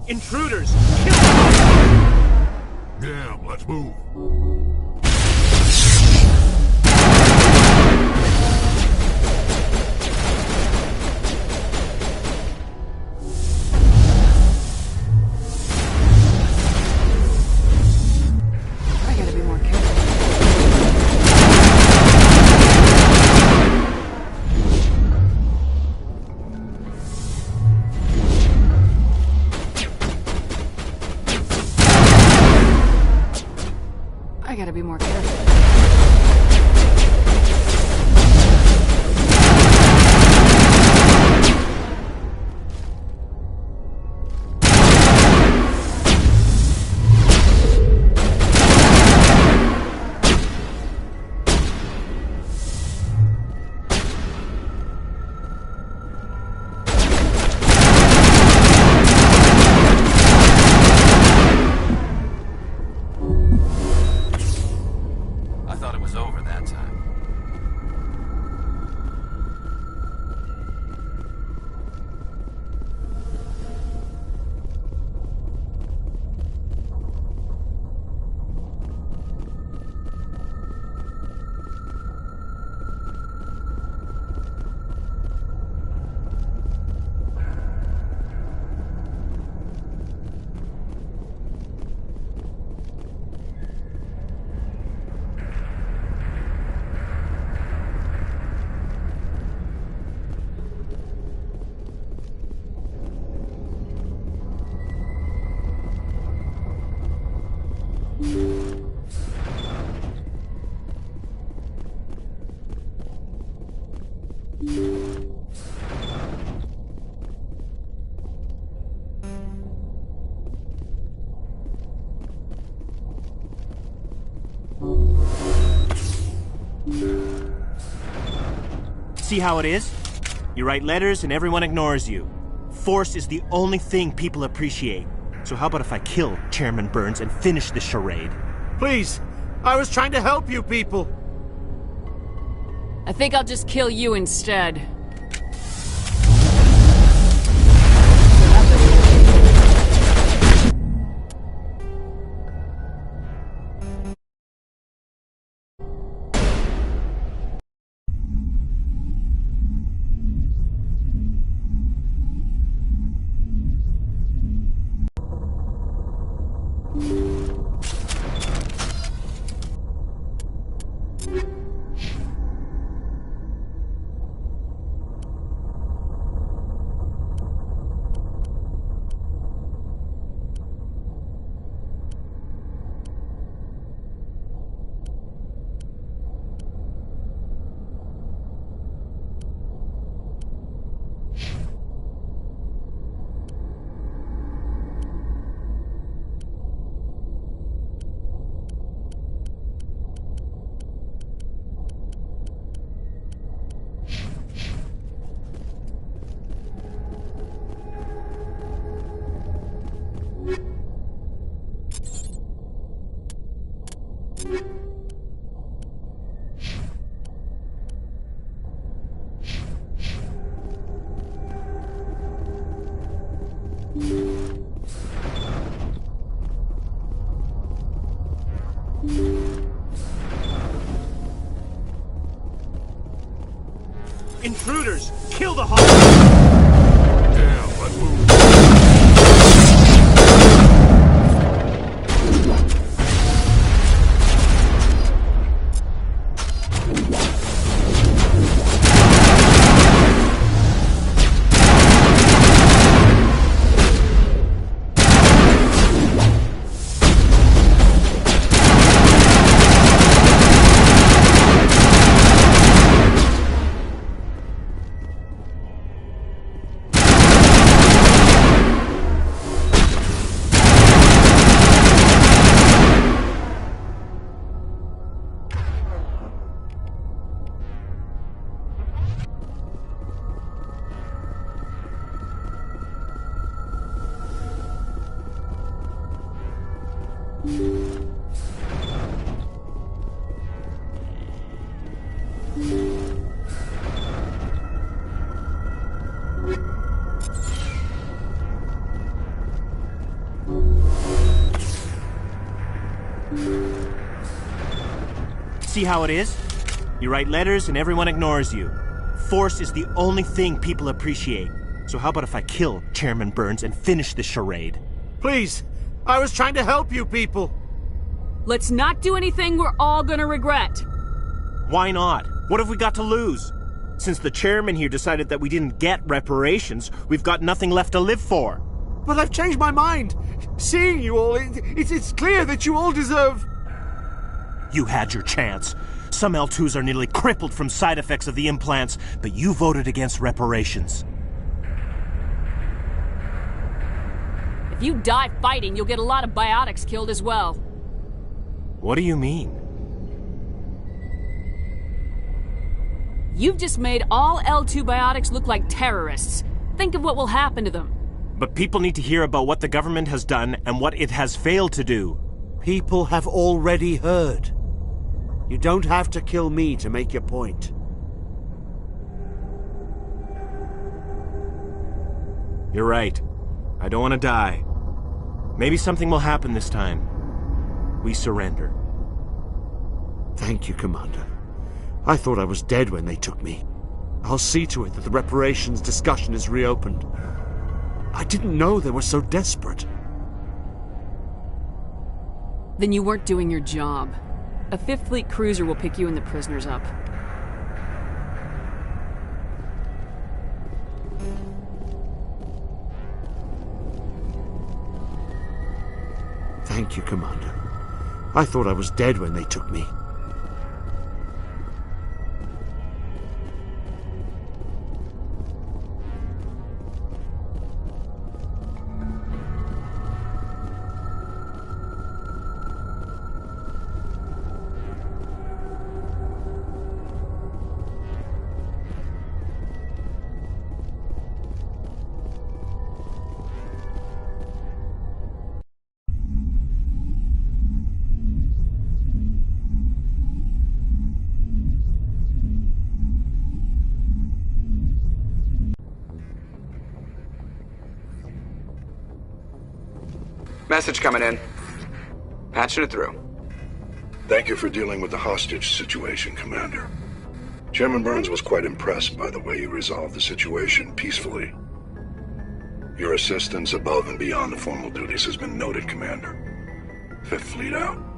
Speaker 12: Intruders! Kill them!
Speaker 6: Damn, let's move.
Speaker 17: I gotta be more careful. I gotta be more careful.
Speaker 18: I thought it was over that time.
Speaker 12: See how it is? You write letters and everyone ignores you. Force is the only thing people appreciate. So how about if I kill Chairman Burns and finish this charade? Please! I was trying to help you people!
Speaker 17: I think I'll just kill you instead.
Speaker 12: Intruders! Kill the hog!
Speaker 6: Damn, let's move.
Speaker 12: See how it is? You write letters and everyone ignores you. Force is the only thing people appreciate. So how about if I kill Chairman Burns and finish this charade? Please! I was trying to help you people!
Speaker 17: Let's not do anything we're all gonna regret.
Speaker 12: Why not? What have we got to lose? Since the chairman here decided that we didn't get reparations, we've got nothing left to live for.
Speaker 15: But I've changed my mind. Seeing you all, it's clear that you all deserve...
Speaker 12: You had your chance. Some L2s are nearly crippled from side effects of the implants, but you voted against reparations.
Speaker 17: If you die fighting, you'll get a lot of biotics killed as well.
Speaker 12: What do you mean?
Speaker 17: You've just made all L2 biotics look like terrorists. Think of what will happen to them.
Speaker 12: But people need to hear about what the government has done and what it has failed to do.
Speaker 15: People have already heard. You don't have to kill me to make your point.
Speaker 12: You're right. I don't want to die. Maybe something will happen this time. We surrender.
Speaker 15: Thank you, Commander. I thought I was dead when they took me. I'll see to it that the reparations discussion is reopened. I didn't know they were so desperate.
Speaker 17: Then you weren't doing your job. A 5th Fleet cruiser will pick you and the prisoners up.
Speaker 15: Thank you, Commander. I thought I was dead when they took me.
Speaker 3: Message coming in. Patching it through.
Speaker 4: Thank you for dealing with the hostage situation, Commander. Chairman Burns was quite impressed by the way you resolved the situation peacefully. Your assistance above and beyond the formal duties has been noted, Commander. 5th Fleet out.